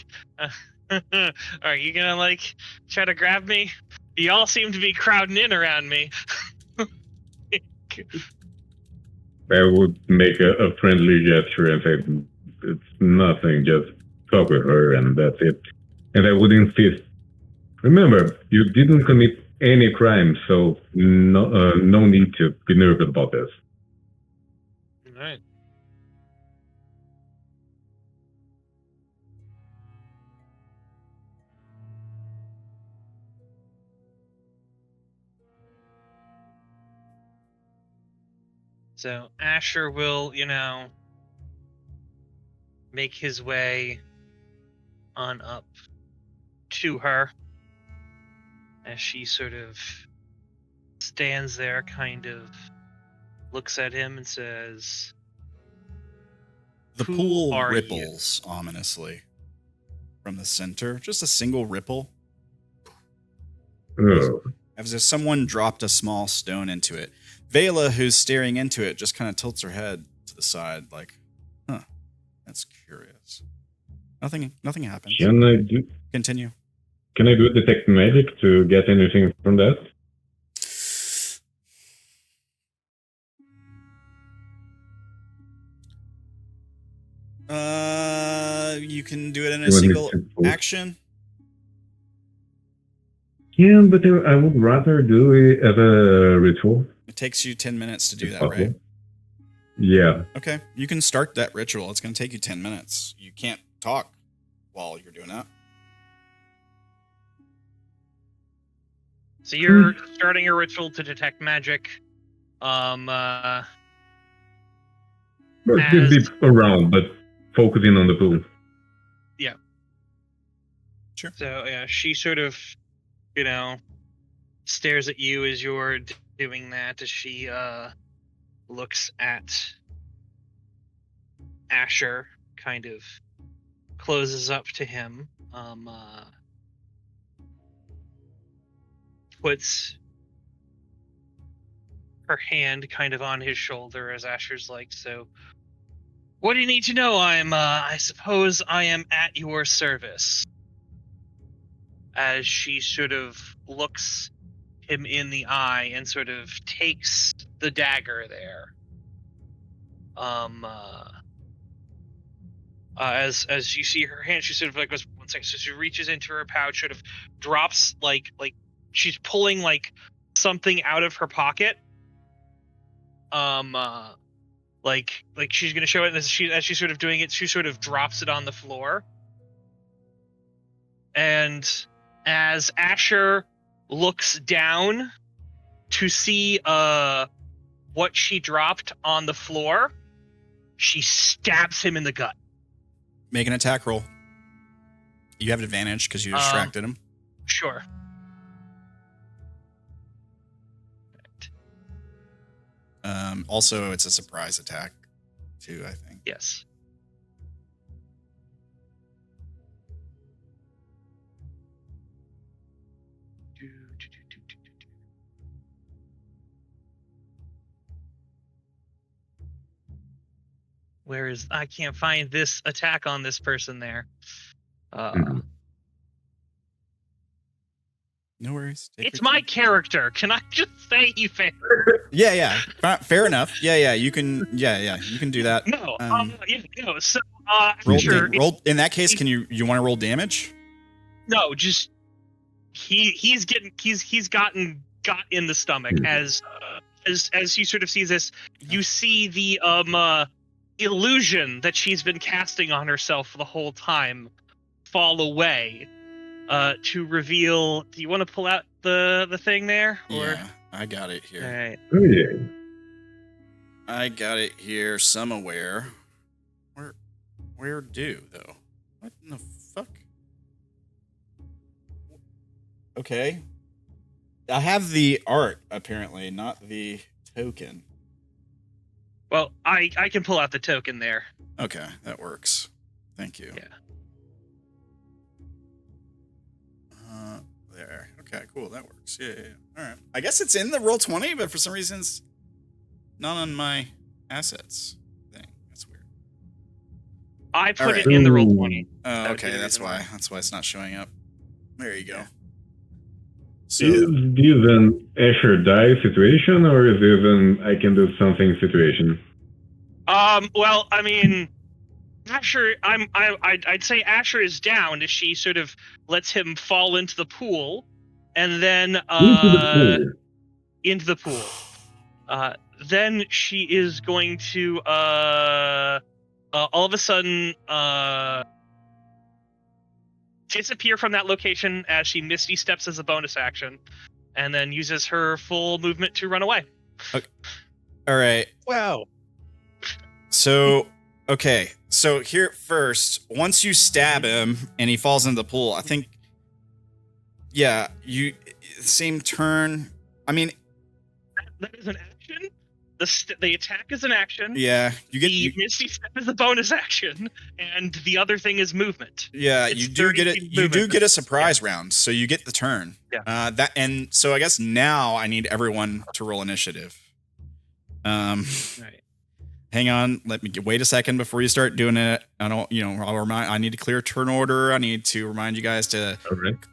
you gonna try to grab me? You all seem to be crowding in around me. I would make a friendly gesture and say, it's nothing, just talk with her and that's it. And I would insist, remember, you didn't commit any crime, so no need to be nervous about this. All right. So Asher will, make his way on up to her as she sort of stands there, kind of looks at him and says, The "Who pool are you?" ripples ominously from the center. Just a single ripple. Oh. As if someone dropped a small stone into it. Vela, who's staring into it, just kind of tilts her head to the side, like, huh, that's curious. Nothing happens. Continue. Can I do detect magic to get anything from that? You can do it in a single action. Yeah, but I would rather do it as a ritual. It takes you 10 minutes to do that, possible. right? Yeah. Okay, you can start that ritual. It's going to take you 10 minutes. You can't talk while you're doing that. So you're starting a ritual to detect magic. But just be around, but focusing on the pool. Yeah. Sure. So yeah, she sort of, stares at you as you're doing that. As she looks at Asher, kind of closes up to him. Puts her hand kind of on his shoulder as Asher's like, so what do you need to know? I suppose I am at your service. As she sort of looks him in the eye and sort of takes the dagger there. As you see her hand, she sort of like goes 1 second, so she reaches into her pouch, sort of drops like she's pulling like something out of her pocket. Like she's gonna show it, and as she's sort of doing it, she sort of drops it on the floor. And as Asher looks down to see what she dropped on the floor, she stabs him in the gut. Make an attack roll. You have advantage because you distracted him. Sure. Also, it's a surprise attack, too, I think. Yes. Where is... I can't find this attack on this person there. No worries. It's my character. Can I just say you fair? Yeah. Fair enough. Yeah. You can. Yeah. You can do that. No. So, roll. In that case, can you want to roll damage? No, just he's gotten in the stomach as you sort of see this. You see the illusion that she's been casting on herself the whole time fall away. To reveal, do you want to pull out the thing there? Or? Yeah, I got it here. All right. Oh, yeah. I got it here somewhere. Where do though? What in the fuck? Okay. I have the art apparently, not the token. Well, I can pull out the token there. Okay, that works. Thank you. Yeah. There. Okay, cool. That works. Yeah. All right. I guess it's in the Roll20, but for some reason it's not on my assets thing. That's weird. I put it in the Roll20. Oh, okay. That's why. That's why it's not showing up. There you go. So, is this an Asher die situation, or is this an I can do something situation? Well, I mean, Asher, I'd say Asher is down as she sort of lets him fall into the pool, and then into the pool. Then she is going to all of a sudden disappear from that location as she Misty steps as a bonus action, and then uses her full movement to run away. Okay. All right. Wow. So, okay. So here first, once you stab him and he falls into the pool, I think, yeah, same turn. I mean, that is an action. The attack is an action. Yeah, the Misty step is a bonus action, and the other thing is movement. Yeah, you do get it. You do get a surprise round, so you get the turn. Yeah. So I guess now I need everyone to roll initiative. Right. Hang on, wait a second before you start doing it. I need to clear turn order. I need to remind you guys to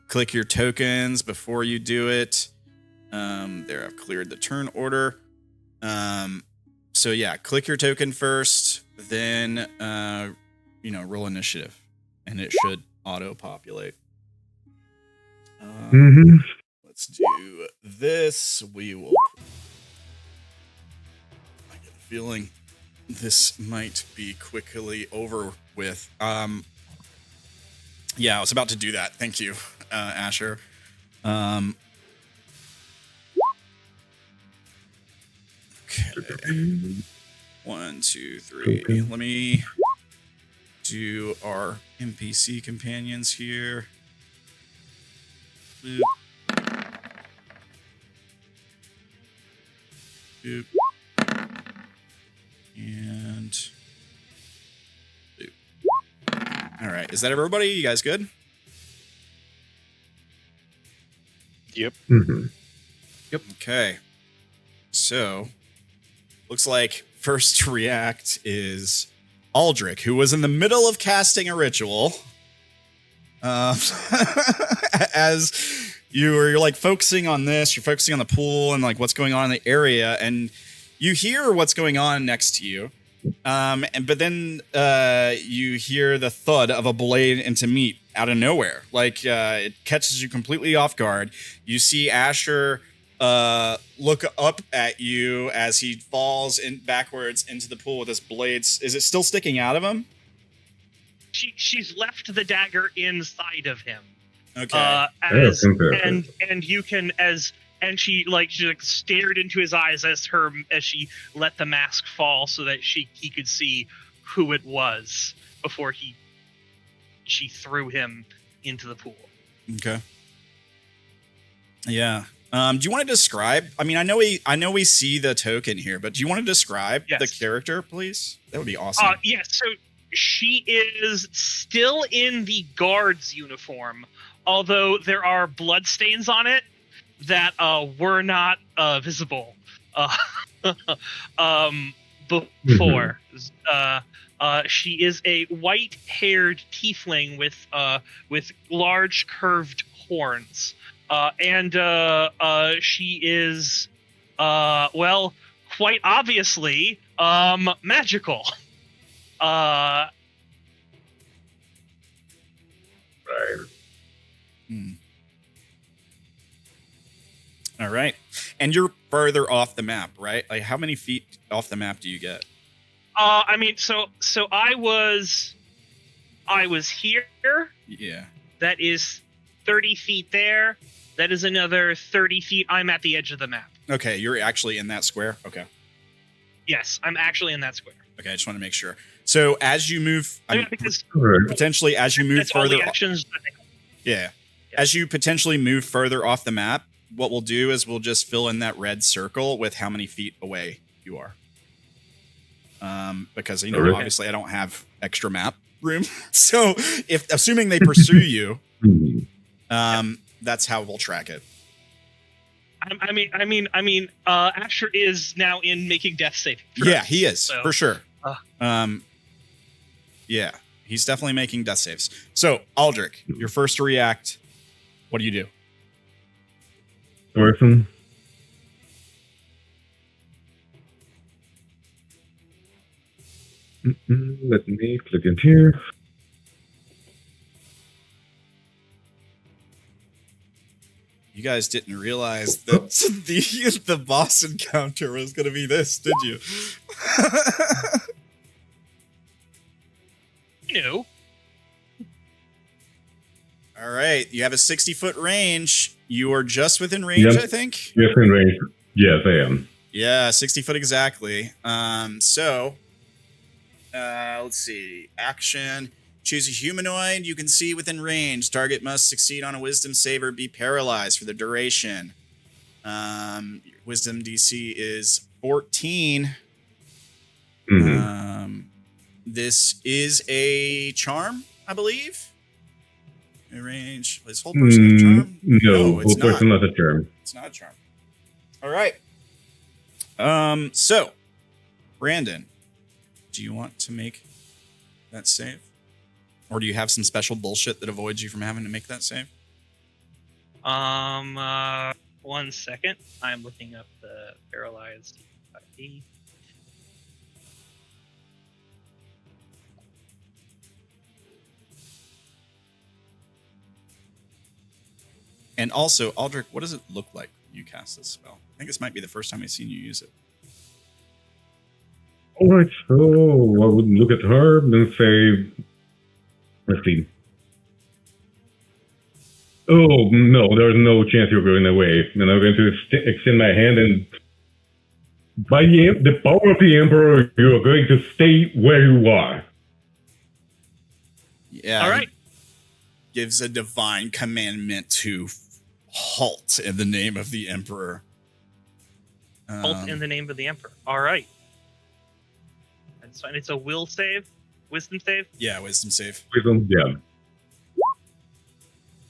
click your tokens before you do it. There, I've cleared the turn order. So yeah, click your token first, then roll initiative, and it should auto-populate. Let's do this. We will. I get a feeling this might be quickly over with. Yeah, I was about to do that. Thank you, Asher. Okay. 1, 2, 3. Okay. Let me do our NPC companions here. Boop. Boop. And boop. All right. Is that everybody? You guys good? Yep. Mm-hmm. Yep. Okay. So, looks like first to react is Aldrik, who was in the middle of casting a ritual. As you're like focusing on this, you're focusing on the pool and like what's going on in the area, and you hear what's going on next to you. But then you hear the thud of a blade into meat out of nowhere. Like it catches you completely off guard. You see Asher look up at you as he falls in backwards into the pool with his blades. Is it still sticking out of him? She's left the dagger inside of him. Okay. And you can and she stared into his eyes as she let the mask fall so that he could see who it was before she threw him into the pool. Okay. Yeah. Do you want to describe? I mean, I know we see the token here, but do you want to describe the character, please? That would be awesome. Yes. So she is still in the guard's uniform, although there are bloodstains on it that were not visible before. She is a white-haired tiefling with large curved horns. And she is, quite obviously, magical. Right. All right. And you're further off the map, right? Like, how many feet off the map do you get? I mean, so I was here. Yeah. That is 30 feet there. That is another 30 feet. I'm at the edge of the map. Okay, you're actually in that square? Okay. Yes, I'm actually in that square. Okay, I just want to make sure. So as you move, because potentially as you move further, yeah. As you potentially move further off the map, what we'll do is we'll just fill in that red circle with how many feet away you are. Because obviously I don't have extra map room. So assuming they pursue you, that's how we'll track it. I mean, Asher is now in making death saving throws. Yeah, he is for sure. Yeah, he's definitely making death saves. So, Aldrik, you're first to react. What do you do? Orphan. Let me click in here. You guys didn't realize that the boss encounter was going to be this, did you? No. All right, you have a 60-foot range. You are just within range, I think. Yes, in range. Yes, I am. Yeah, 60 foot exactly. So, let's see. Action. Choose a humanoid you can see within range. Target must succeed on a wisdom save or be paralyzed for the duration. Wisdom DC is 14. This is a charm, I believe. Range. Is whole person a charm? No, it's whole person not a charm. It's not a charm. All right. So, Brandon, do you want to make that save? Or do you have some special bullshit that avoids you from having to make that save? 1 second. I'm looking up the paralyzed DnD5e. And also, Aldrik, what does it look like when you cast this spell? I think this might be the first time I've seen you use it. Alright, so I would look at her and say, let's see. Oh, no, there's no chance you're going away. And I'm going to extend my hand, and by the power of the Emperor, you're going to stay where you are. Yeah. All right. Gives a divine commandment to halt in the name of the Emperor. Halt in the name of the Emperor. All right. That's fine. It's a will save? Wisdom save? Yeah, wisdom save. Wisdom, yeah.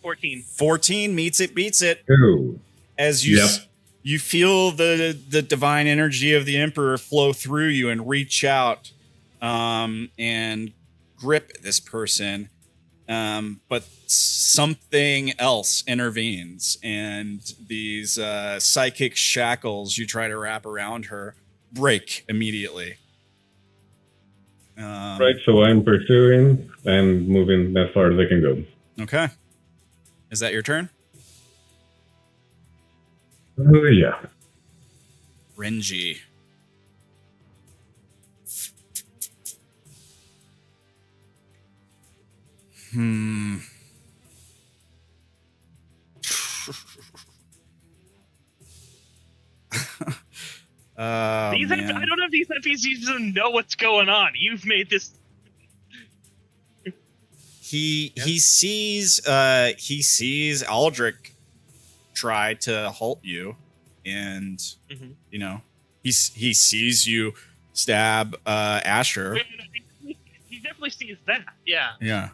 14. 14 meets it, beats it. Ooh. As you feel the divine energy of the Emperor flow through you and reach out and grip this person. But something else intervenes, and these psychic shackles you try to wrap around her break immediately. Right, so I'm pursuing and moving as far as I can go. Okay. Is that your turn? Yeah. Renji. I don't know if these NPCs don't know what's going on. You've made this. He sees Aldrik try to halt you, and you know he sees you stab Asher. He definitely sees that. Yeah. Yeah.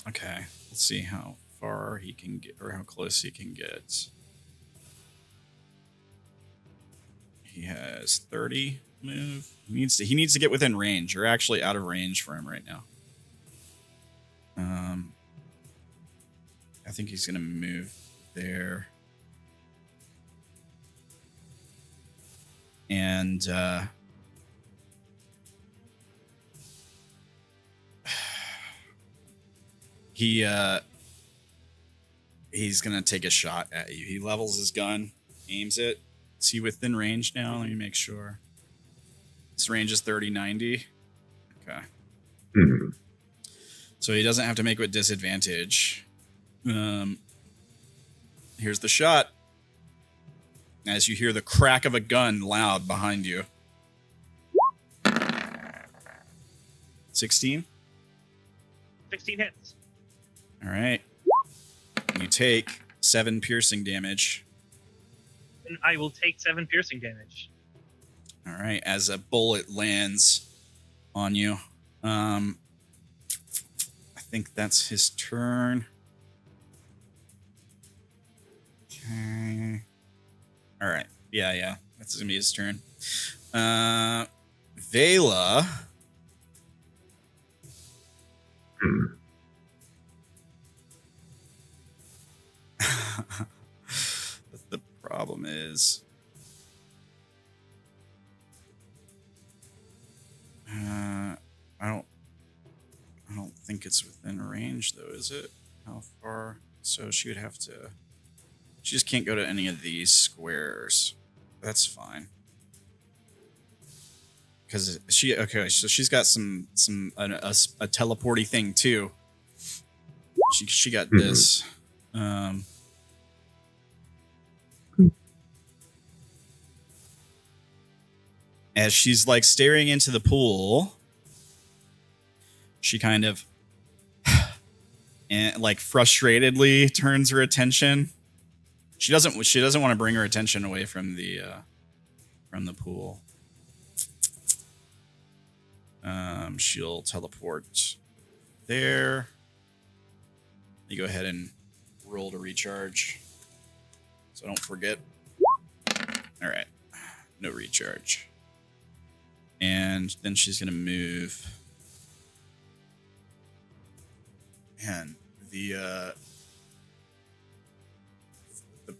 Okay, let's see how far he can get, or how close he can get. He has 30 move. He needs to get within range. You're actually out of range for him right now. I think he's gonna move there. And he's gonna take a shot at you. He levels his gun, aims it. Is he within range now? Let me make sure. His range is 30, 90. Okay. So he doesn't have to make it with disadvantage. Here's the shot. As you hear the crack of a gun loud behind you. 16? 16 hits. All right. You take 7 piercing damage. And I will take 7 piercing damage. All right. As a bullet lands on you. I think that's his turn. Okay. All right. Yeah. That's going to be his turn. Vela. The problem is... I don't think it's within range, though, is it? How far? So she would have to... She just can't go to any of these squares. That's fine. Because so she's got a teleporty thing too. She got this. As she's like staring into the pool, she kind of and like frustratedly turns her attention. She doesn't want to bring her attention away from the pool. She'll teleport there. You go ahead and roll to recharge, so don't forget. All right, no recharge. And then she's gonna move. And the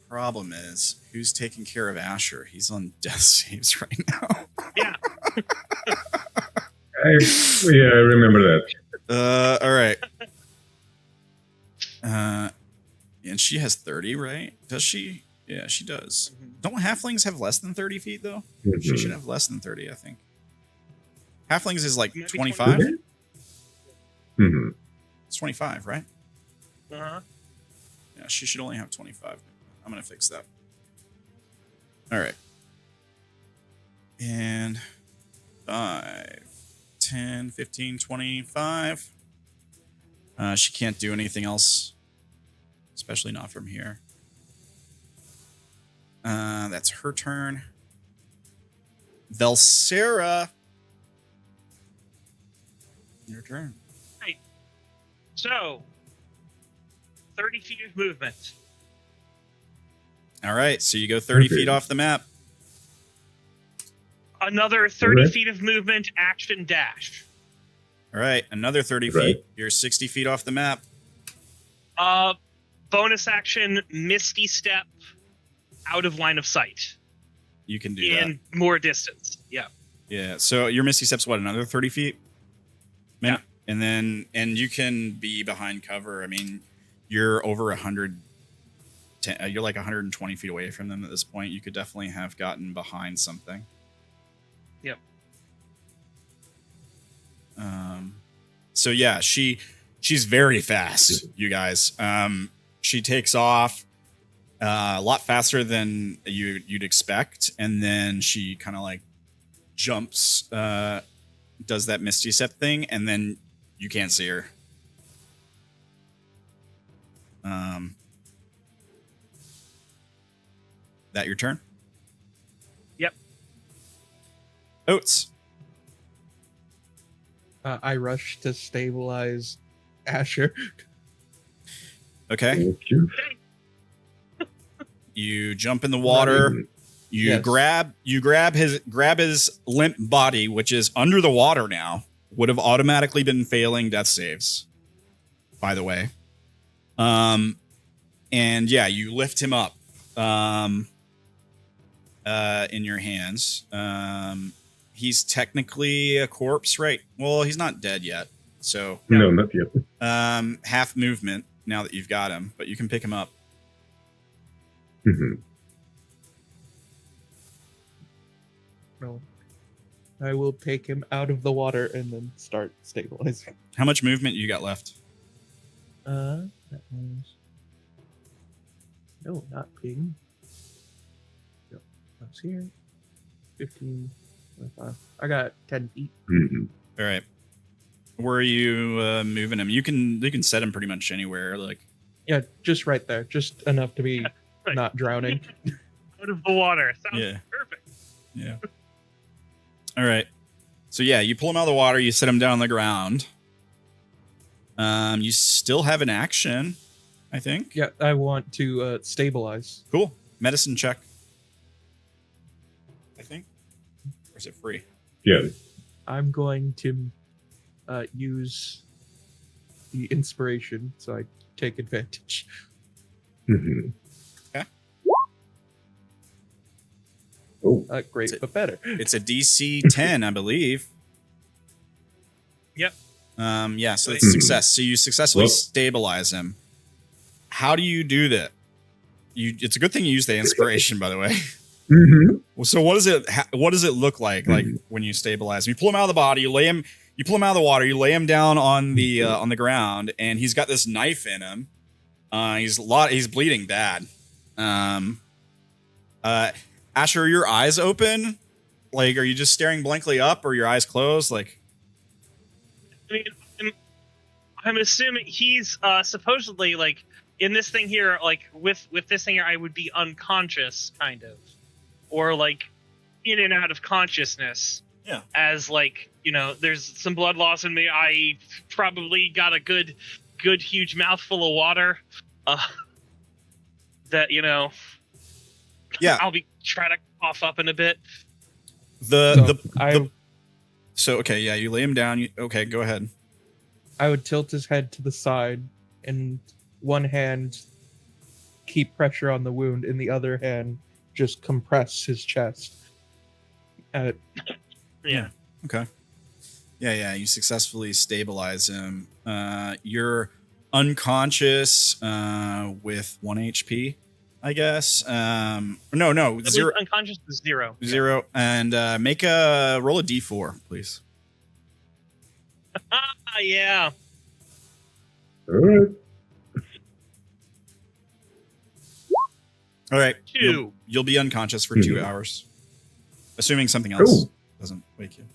problem is, who's taking care of Asher? He's on death saves right now. Yeah. I remember that. All right. And she has 30, right? Does she? Yeah, she does. Mhm. Don't halflings have less than 30 feet, though? Mhm. She should have less than 30, I think. Halflings is like Might be 25? Mhm. It's 25, right? Uh-huh. Yeah, she should only have 25. I'm going to fix that. All right. And 5, 10, 15, 25. She can't do anything else, especially not from here. That's her turn. Velsera. Your turn. So, 30 feet of movement. All right, so you go 30 Okay. feet off the map. Another 30 Okay. feet of movement, action dash. All right, another 30 Right. feet. You're 60 feet off the map. Bonus action, misty step, out of line of sight. You can do In more distance. Yeah. that. Yeah, so your Misty Step's what, another 30 feet? Yeah. And you can be behind cover. I mean, you're over 100. You're like 120 feet away from them at this point. You could definitely have gotten behind something. Yep. So yeah, she's very fast, you guys. She takes off a lot faster than you'd expect, and then she kind of like jumps, does that Misty Step thing, and then you can't see her. That your turn? Yep. Oats. I rush to stabilize Asher. Okay. Thank you. You jump in the water. You Yes. grab his limp body, which is under the water now. Would have automatically been failing death saves, by the way. And yeah, you lift him up in your hands. He's technically a corpse, right? Well, he's not dead yet. So No, not yet. half movement now that you've got him, but you can pick him up. Mhm. No. I will take him out of the water and then start stabilizing. How much movement you got left? That was... No, not ping. Yep, that's here. 15, 25. I got 10 feet. Mhm. All right. Where are you moving him? You can set him pretty much anywhere. Like, Yeah, just right there. Just enough to be Right. not drowning. Out of the water. Sounds Yeah. perfect. yeah. All right. So yeah, you pull him out of the water. You set him down on the ground. You still have an action, I think. Yeah, I want to stabilize. Cool. Medicine check. I think. Or is it free? Yeah. I'm going to use the inspiration so I take advantage. Mhm. Okay. Oh, Great, but better. It's a DC 10, I believe. Yep. Yeah, so it's a success. So you successfully Well- stabilize him. How do you do that? It's a good thing you use the inspiration, by the way. Mhm. So what does it look like when you stabilize him? You pull him out of the body, you pull him out of the water, you lay him down on the ground, and he's got this knife in him. He's bleeding bad. Asher, are your eyes open? Like, are you just staring blankly up, or your eyes closed? Like, I mean, I'm assuming he's supposedly like in this thing here, like with this thing here, I would be unconscious, kind of, or like in and out of consciousness. Yeah. As like, you know, there's some blood loss in me. I probably got a good huge mouthful of water. That, you know. yeah. I'll be trying to cough up in a bit. So okay, yeah, you lay him down. Okay, go ahead. I would tilt his head to the side, and one hand keep pressure on the wound, and the other hand just compress his chest. Yeah. Okay. Yeah. You successfully stabilize him. You're unconscious with 1 HP. I guess. No, zero. Unconscious is 0. Zero. And make a roll a d4, please. Yeah. All right. All right. 2. You'll be unconscious for 2 hours, assuming something else doesn't wake you.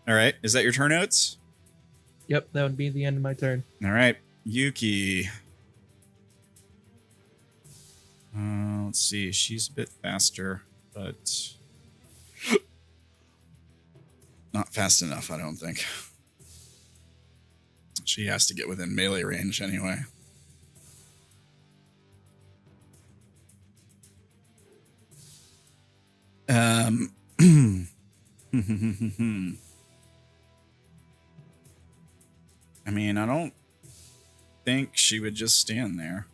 All right. Is that your turn, Oats? Yep, that would be the end of my turn. All right. Yuki. Let's see. She's a bit faster, but not fast enough, I don't think. She has to get within melee range anyway. I mean, I don't think she would just stand there.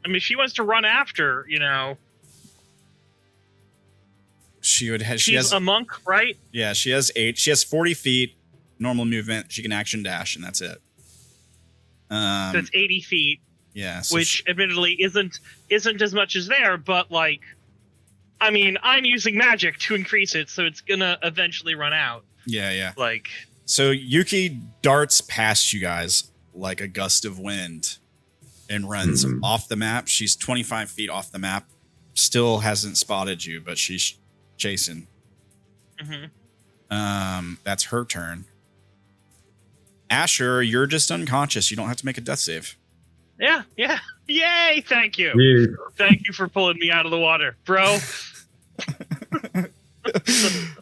I mean, she wants to run after, She would have. She She's has a monk, right? Yeah, she has 8. She has 40 feet normal movement. She can action dash, and that's it. So it's 80 feet. Yeah, so which admittedly isn't as much as there, but like, I mean, I'm using magic to increase it, so it's gonna eventually run out. Yeah. Like, so Yuki darts past you guys like a gust of wind and runs off the map. She's 25 feet off the map. Still hasn't spotted you, but she's chasing. That's her turn. Asher, you're just unconscious. You don't have to make a death save. Yeah. Yay! Thank you. Yeah. Thank you for pulling me out of the water, bro.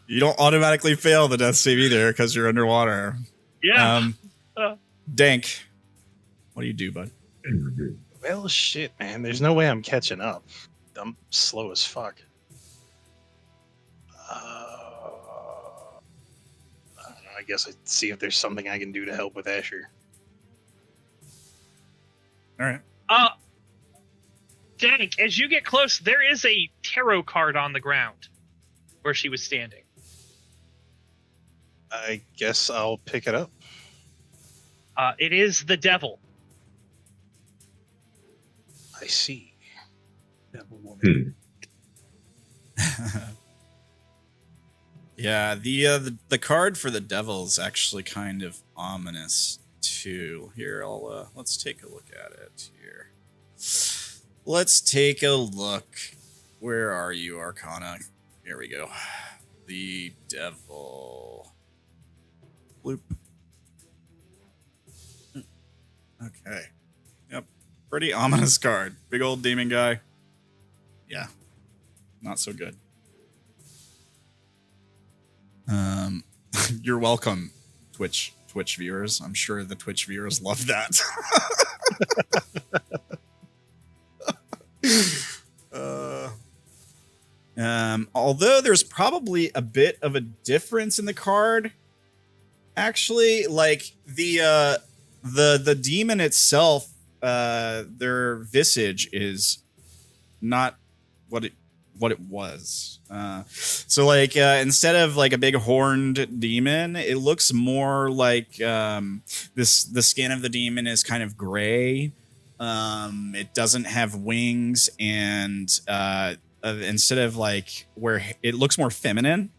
You don't automatically fail the death save either because you're underwater. Yeah. Dank, what do you do, bud? Well, shit, man. There's no way I'm catching up. I'm slow as fuck. I don't know. I guess I'd see if there's something I can do to help with Asher. All right. Dank, as you get close, there is a tarot card on the ground where she was standing. I guess I'll pick it up. It is the devil. I see. Devil woman. Yeah, the card for the devil is actually kind of ominous too. Here, let's take a look at it here. Let's take a look. Where are you, Arcana? Here we go. The devil. Bloop. Okay. Yep. Pretty ominous card. Big old demon guy. Yeah. Not so good. You're welcome, Twitch viewers. I'm sure the Twitch viewers love that. Although there's probably a bit of a difference in the card. Actually, like the demon itself, their visage is not what it was. So like instead of like a big horned demon, it looks more like the skin of the demon is kind of gray. It doesn't have wings, and instead of like where it looks more feminine,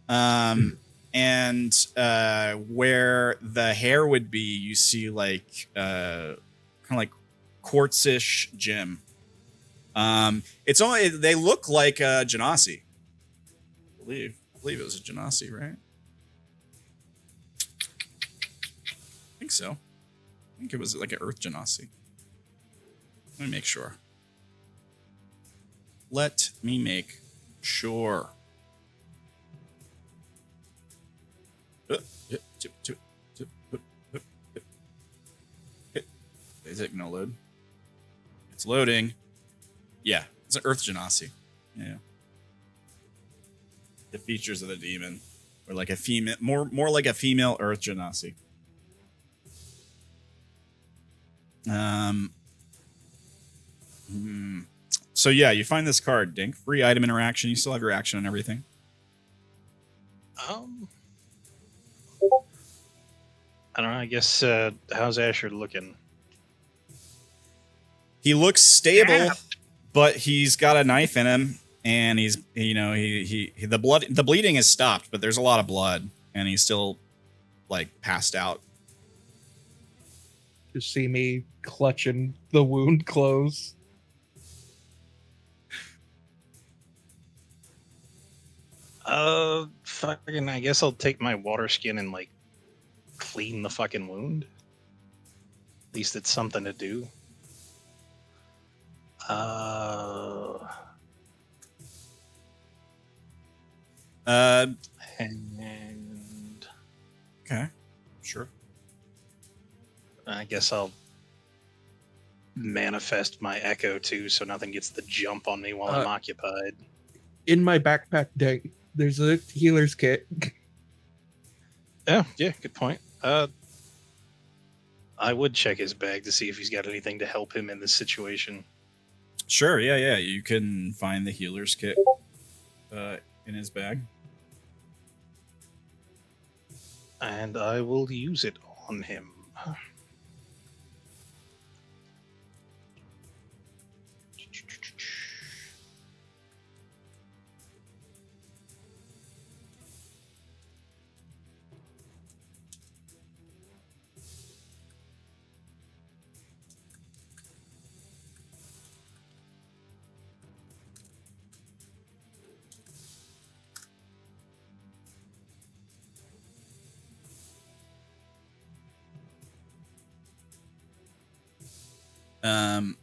and where the hair would be, you see like kind of like quartzish gem. It's only they look like a genasi. I believe it was a genasi, right? I think so. I think it was like an earth genasi. Let me make sure. Is it gonna load? It's loading. Yeah, it's an earth genasi. Yeah. The features of the demon are like a female, more like a female earth genasi. So yeah, you find this card, Dink. Free item interaction. You still have your action and everything. I don't know. I guess how's Asher looking? He looks stable, but he's got a knife in him, and he's the bleeding has stopped, but there's a lot of blood, and he's still like passed out. You see me clutching the wound close. Fucking. I guess I'll take my water skin and like clean the fucking wound. At least it's something to do. And okay, sure. I guess I'll manifest my echo too, so nothing gets the jump on me while I'm occupied. In my backpack deck, there's a healer's kit. Yeah, good point. I would check his bag to see if he's got anything to help him in this situation. Sure, yeah. You can find the healer's kit in his bag. And I will use it on him.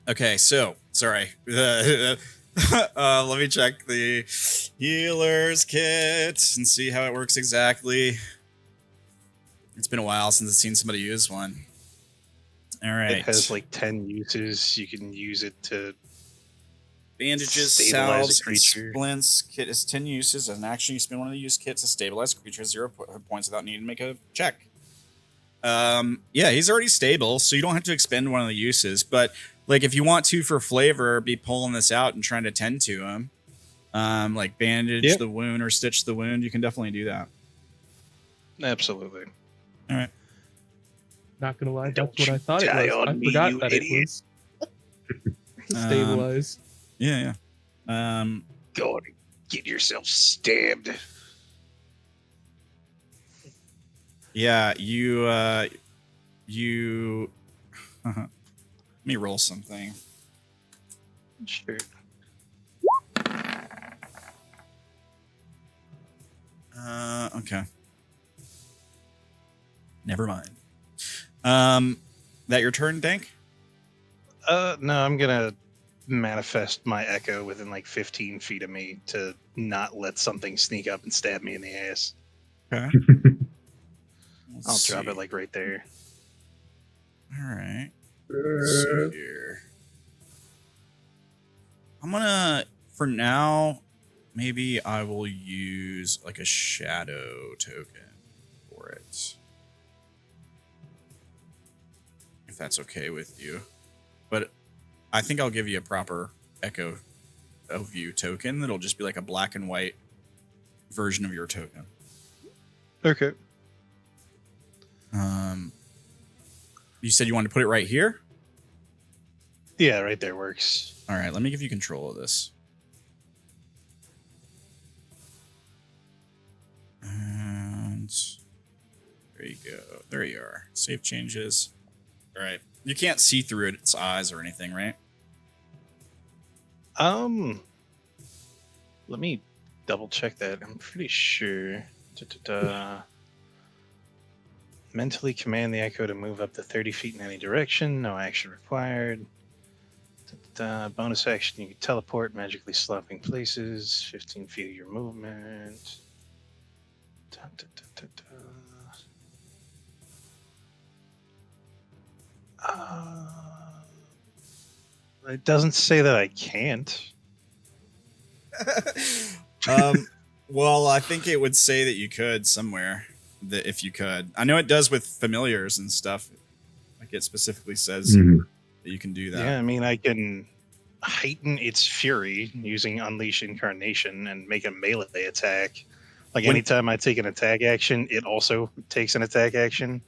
Okay, so sorry. Let me check the healer's kit and see how it works exactly. It's been a while since I've seen somebody use one. All right. It has like 10 uses. You can use it to bandages, salves, and splints. Kit has 10 uses. As an action, you spend one of the use kits to stabilize a creature 0 points without needing to make a check. Yeah, he's already stable, so you don't have to expend one of the uses. But like, if you want to, for flavor, be pulling this out and trying to tend to him, like bandage the wound or stitch the wound, you can definitely do that. Absolutely. All right. Not gonna lie, that's what I thought it was. I forgot that it was to stabilize. Yeah. Go and get yourself stabbed. Yeah, you let me roll something. Sure. Okay. Never mind. That your turn, Dank? No, I'm gonna manifest my echo within like 15 feet of me to not let something sneak up and stab me in the ass. Okay. I'll drop it like right there. All right. So here. I'm gonna, for now, maybe I will use like a shadow token for it. If that's okay with you. But I think I'll give you a proper Echo of View token that'll just be like a black and white version of your token. Okay. You said you wanted to put it right here? Yeah, right there works. All right, let me give you control of this. And there you go. There you are. Save changes. All right. You can't see through its eyes or anything, right? Let me double check that. I'm pretty sure. Mentally command the echo to move up to 30 feet in any direction. No action required. Bonus action, you can teleport, magically swapping places. 15 feet of your movement. It doesn't say that I can't. Well, I think it would say that you could somewhere. That if you could, I know it does with familiars and stuff. Like it specifically says that you can do that. Yeah, I mean, I can heighten its fury using Unleash Incarnation and make a melee attack. Like anytime I take an attack action, it also takes an attack action.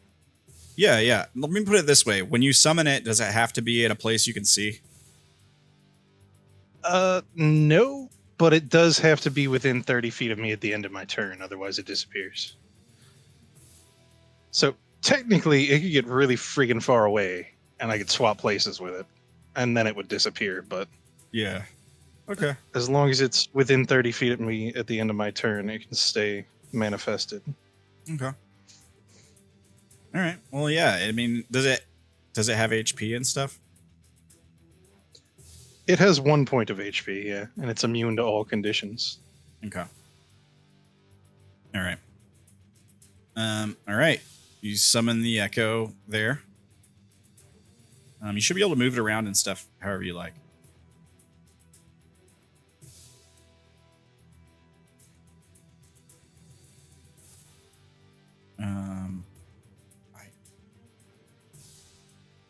Yeah. Let me put it this way: when you summon it, does it have to be in a place you can see? No, but it does have to be within 30 feet of me at the end of my turn, otherwise it disappears. So technically, it could get really freaking far away, and I could swap places with it, and then it would disappear. But yeah, okay. As long as it's within 30 feet of me at the end of my turn, it can stay manifested. Okay. All right. Well, yeah. I mean, does it have HP and stuff? It has 1 point of HP, yeah, and it's immune to all conditions. Okay. All right. All right. You summon the echo there. You should be able to move it around and stuff however you like.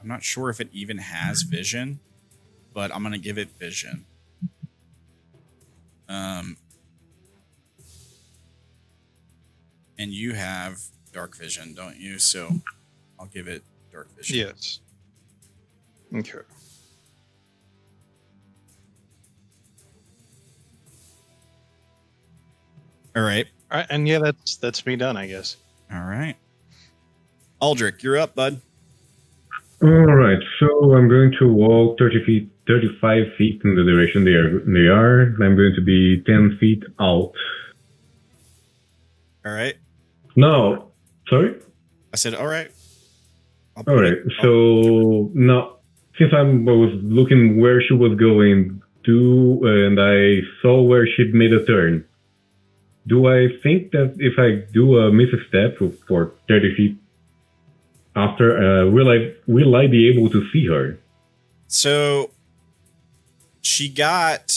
I'm not sure if it even has vision, but I'm gonna give it vision. And you have dark vision, don't you? So I'll give it dark vision. Yes. Okay. All right. All right, and yeah, that's me done, I guess. All right. Aldrik, you're up, bud. All right, so I'm going to walk 35 feet in the direction they are. I'm going to be 10 feet out. All right. No, sorry? I said, all right. All right, so now, since I was looking where she was going to, and I saw where she'd made a turn, do I think that if I do a misstep for 30 feet after, will I be able to see her? So she got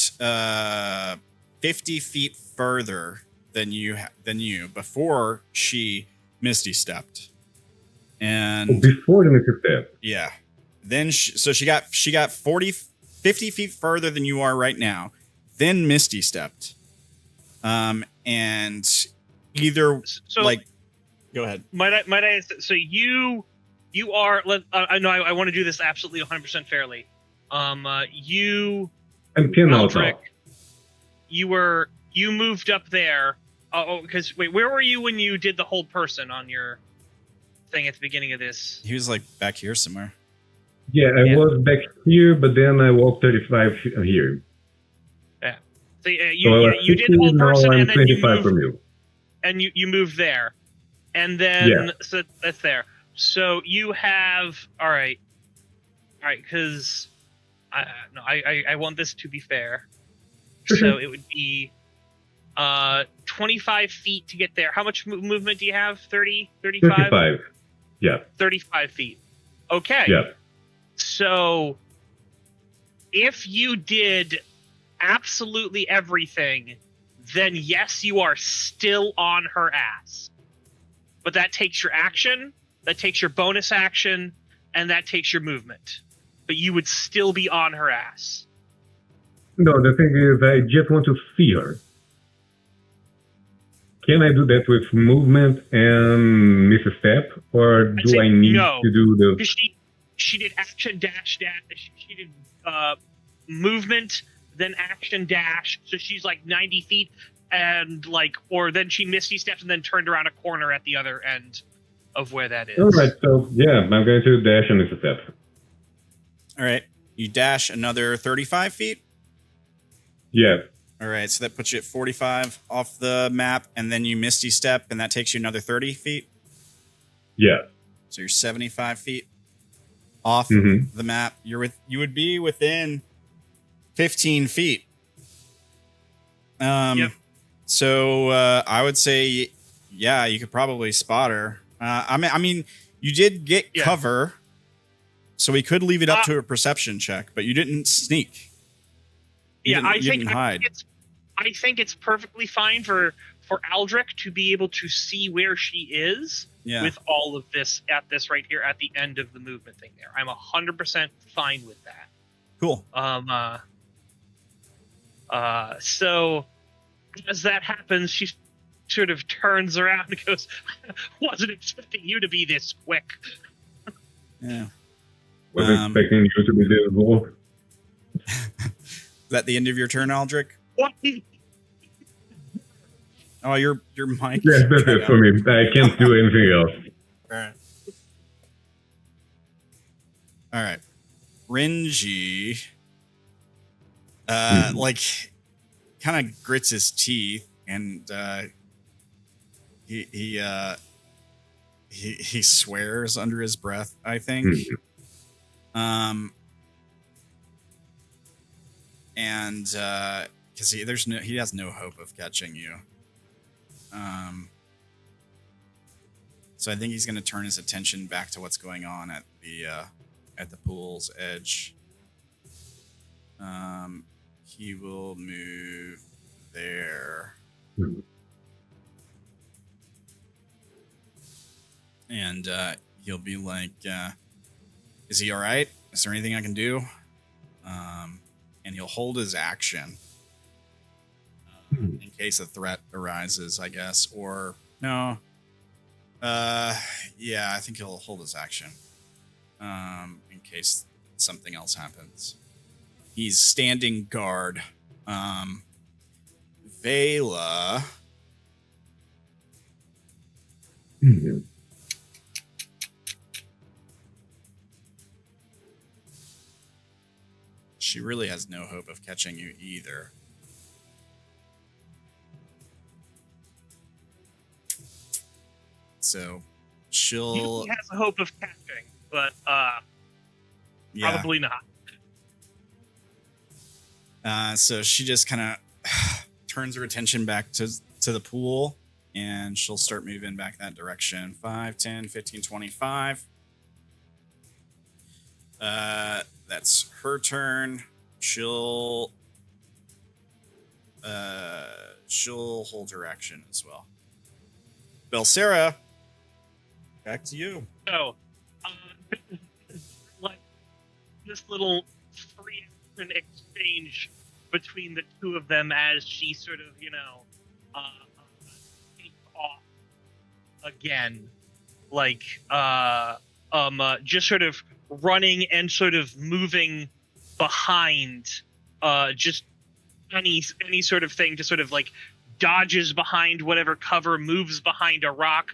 50 feet further than you before she misty stepped, and before the misty step. Yeah. Then she got 50 feet further than you are right now. Then misty stepped, and either go ahead. Might I? So you are. I know I want to do this absolutely 100% fairly. You. I'm pin out. You moved up there. Oh, because wait, where were you when you did the whole person on your thing at the beginning of this? He was like back here somewhere. Yeah, I was back here, but then I walked 35 here. Yeah. So you did the whole person, and then 25 from you. And you moved there, and then so that's there. So you have all right, because I want this to be fair. So it would be 25 feet to get there. How much movement do you have? 30, 35? 35. Yeah. 35 feet. Okay. Yeah. So if you did absolutely everything, then yes, you are still on her ass. But that takes your action, that takes your bonus action, and that takes your movement. But you would still be on her ass. No, the thing is, I just want to see her. Can I do that with movement and miss a step, or do I need to do the? She did action dash. She did movement, then action dash. So she's like 90 feet, and or then she misty stepped and then turned around a corner at the other end of where that is. All right, so yeah, I'm going to dash and miss a step. All right, you dash another 35 feet. Yeah. All right, so that puts you at 45 off the map, and then you misty step, and that takes you another 30 feet. Yeah. So you're 75 feet off the map. You would be within 15 feet. Yep. So I would say, yeah, you could probably spot her. I mean, you did get cover, so we could leave it up to a perception check, but you didn't sneak. I think it's perfectly fine for Aldrik to be able to see where she is with all of this at this right here at the end of the movement thing there. I'm 100% fine with that. Cool. So as that happens, she sort of turns around and goes, "Wasn't expecting you to be this quick." Yeah. Was expecting you to be this low. Is that the end of your turn, Aldrik? What? Oh, your mic. Yes, that's it for me. I can't do anything else. All right. Renji, like, kind of grits his teeth, and he swears under his breath, I think. And because he has no hope of catching you. So I think he's going to turn his attention back to what's going on at the pool's edge. He will move there. And he'll be like, is he all right? Is there anything I can do? And he'll hold his action in case a threat arises, I guess. Or no. Yeah, I think he'll hold his action in case something else happens. He's standing guard. Vela. She really has no hope of catching you either. So she'll... He has a hope of catching, but probably not. So she just kind of turns her attention back to the pool, and she'll start moving back that direction. 5, 10, 15, 25. That's her turn. She'll hold her action as well. Belsera, back to you. So, like this little free action exchange between the two of them as she sort of, takes off again, like just sort of running and sort of moving behind just any sort of thing to sort of like dodges behind whatever cover, moves behind a rock,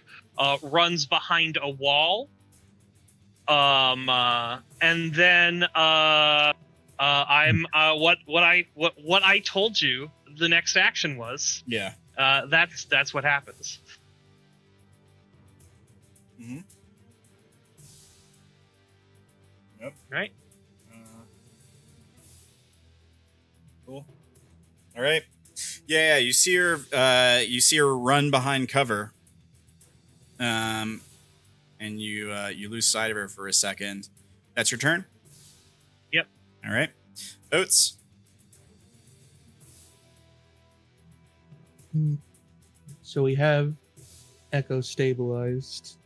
runs behind a wall, and then I'm what I told you the next action was. Yeah. That's what happens. Mm-hmm. Yep. Right. Cool. All right. Yeah. You see her. You see her run behind cover. And you lose sight of her for a second. That's your turn. Yep. All right. Oats. So we have Echo stabilized,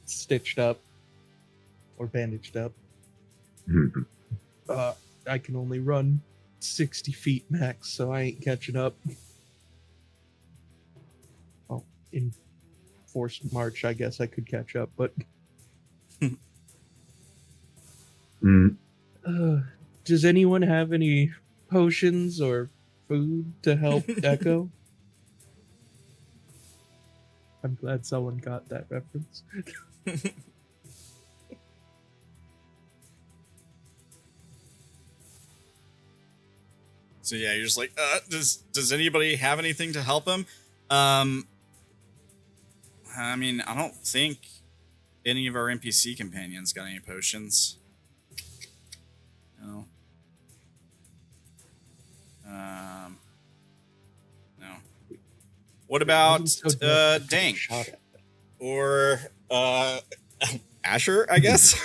stitched up, or bandaged up. I can only run 60 feet max, so I ain't catching up. Well, in forced march, I guess I could catch up, but... does anyone have any potions or food to help Echo? I'm glad someone got that reference. So yeah, you're just like, does anybody have anything to help him? I mean, I don't think any of our NPC companions got any potions. No. No. What about Dank? Or Asher, I guess?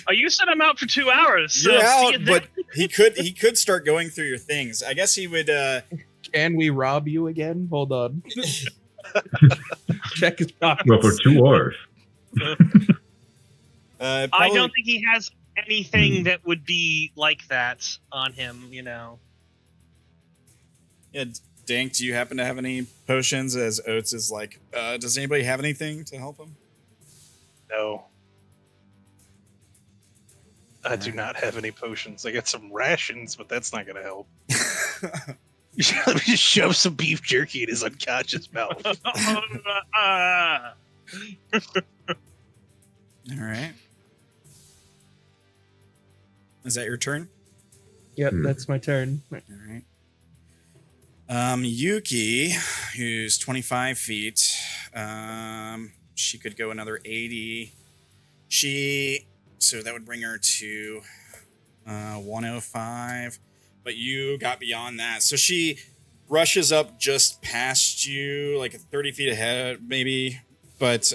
Oh, you sent him out for 2 hours. So you're out, but he could start going through your things. I guess he would. Can we rob you again? Hold on. Check his pockets. Well, for 2 hours. I don't think he has anything that would be like that on him. Yeah, Dank, do you happen to have any potions? As Oats is like, does anybody have anything to help him? No. I do not have any potions. I got some rations, but that's not going to help. Let me just shove some beef jerky in his unconscious mouth. All right. Is that your turn? Yep, that's my turn. All right. Yuki, who's 25 feet, she could go another 80. So that would bring her to 105. But you got beyond that. So she rushes up just past you, like 30 feet ahead, maybe. But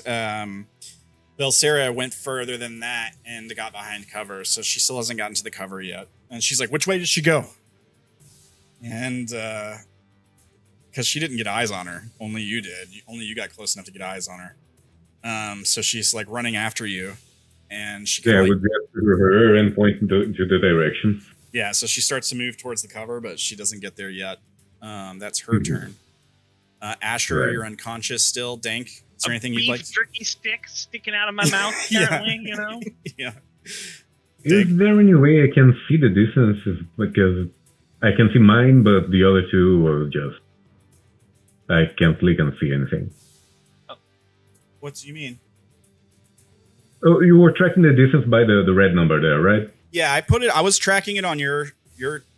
Belsera went further than that and got behind cover. So she still hasn't gotten to the cover yet. And she's like, which way did she go? And because she didn't get eyes on her. Only you did. Only you got close enough to get eyes on her. So she's like running after you. And she I would get to her and point to the direction. Yeah, so she starts to move towards the cover, but she doesn't get there yet. That's her turn. Asher, Right. you're unconscious still. Dank, is there anything you'd like to... jerky stick sticking out of my mouth, apparently, you know? Yeah. Is there any way I can see the distances? Because I can see mine, but the other two are just... I can't see anything. What do you mean? Oh, you were tracking the distance by the red number there, right? Yeah, I was tracking it on your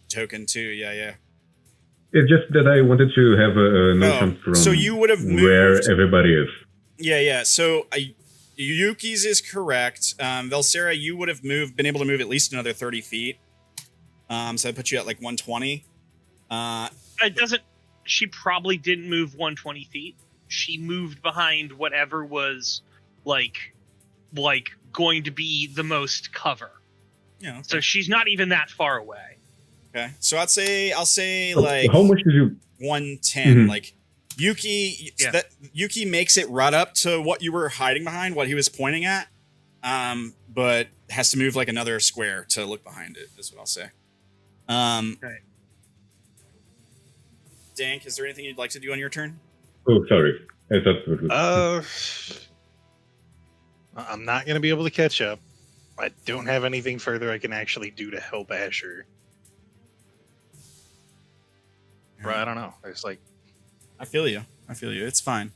token too. Yeah. It's just that I wanted to have a notion from so you would have where moved. everybody is. Yeah. So Yuki's is correct. Velsera, you would have been able to move at least another 30 feet. So that puts you at like 120. It doesn't. She probably didn't move 120 feet. She moved behind whatever was like going to be the most cover. Yeah. Okay. So she's not even that far away. Okay. So I'll say like how much did you 110. Mhm. Like Yuki Yuki makes it right up to what you were hiding behind, what he was pointing at. But has to move like another square to look behind it, is what I'll say. Okay. Dank, is there anything you'd like to do on your turn? Oh, sorry. I thought I'm not going to be able to catch up. I don't have anything further I can actually do to help Asher. Bro, I don't know. It's like... I feel you. It's fine.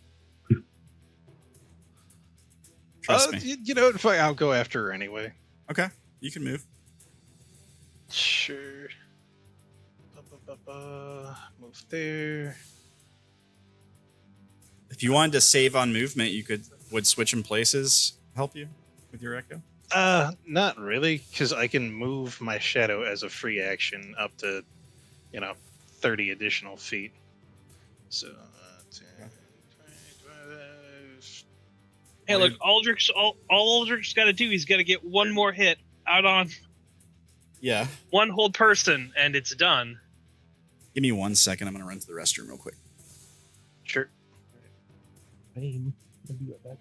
Trust me. You know, if I'll go after her anyway. Okay. You can move. Sure. Move there. If you wanted to save on movement, would switching places help you with your echo? Not really, because I can move my shadow as a free action up to, 30 additional feet. So, 10, 20, 25. Hey, look, Aldrik's all Aldrik's got to do, he's got to get one more hit out on one whole person, and it's done. Give me 1 second. I'm going to run to the restroom real quick. Sure. Aim. I'll be right back.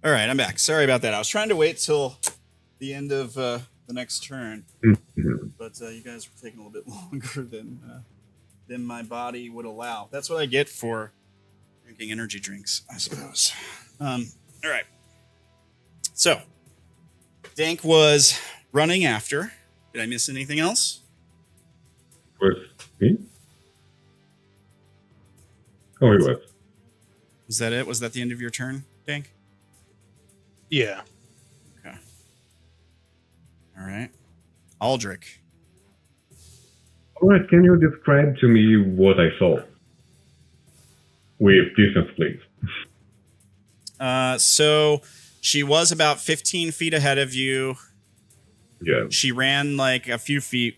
All right, I'm back. Sorry about that. I was trying to wait till the end of the next turn, but you guys were taking a little bit longer than my body would allow. That's what I get for drinking energy drinks, I suppose. All right. So, Dank was running after. Did I miss anything else? With me? Oh, he was. Was that it? Was that the end of your turn, Dank? Yeah. Okay. All right. Aldrik. All right, can you describe to me what I saw? With distance, please. So she was about 15 feet ahead of you. Yeah. She ran like a few feet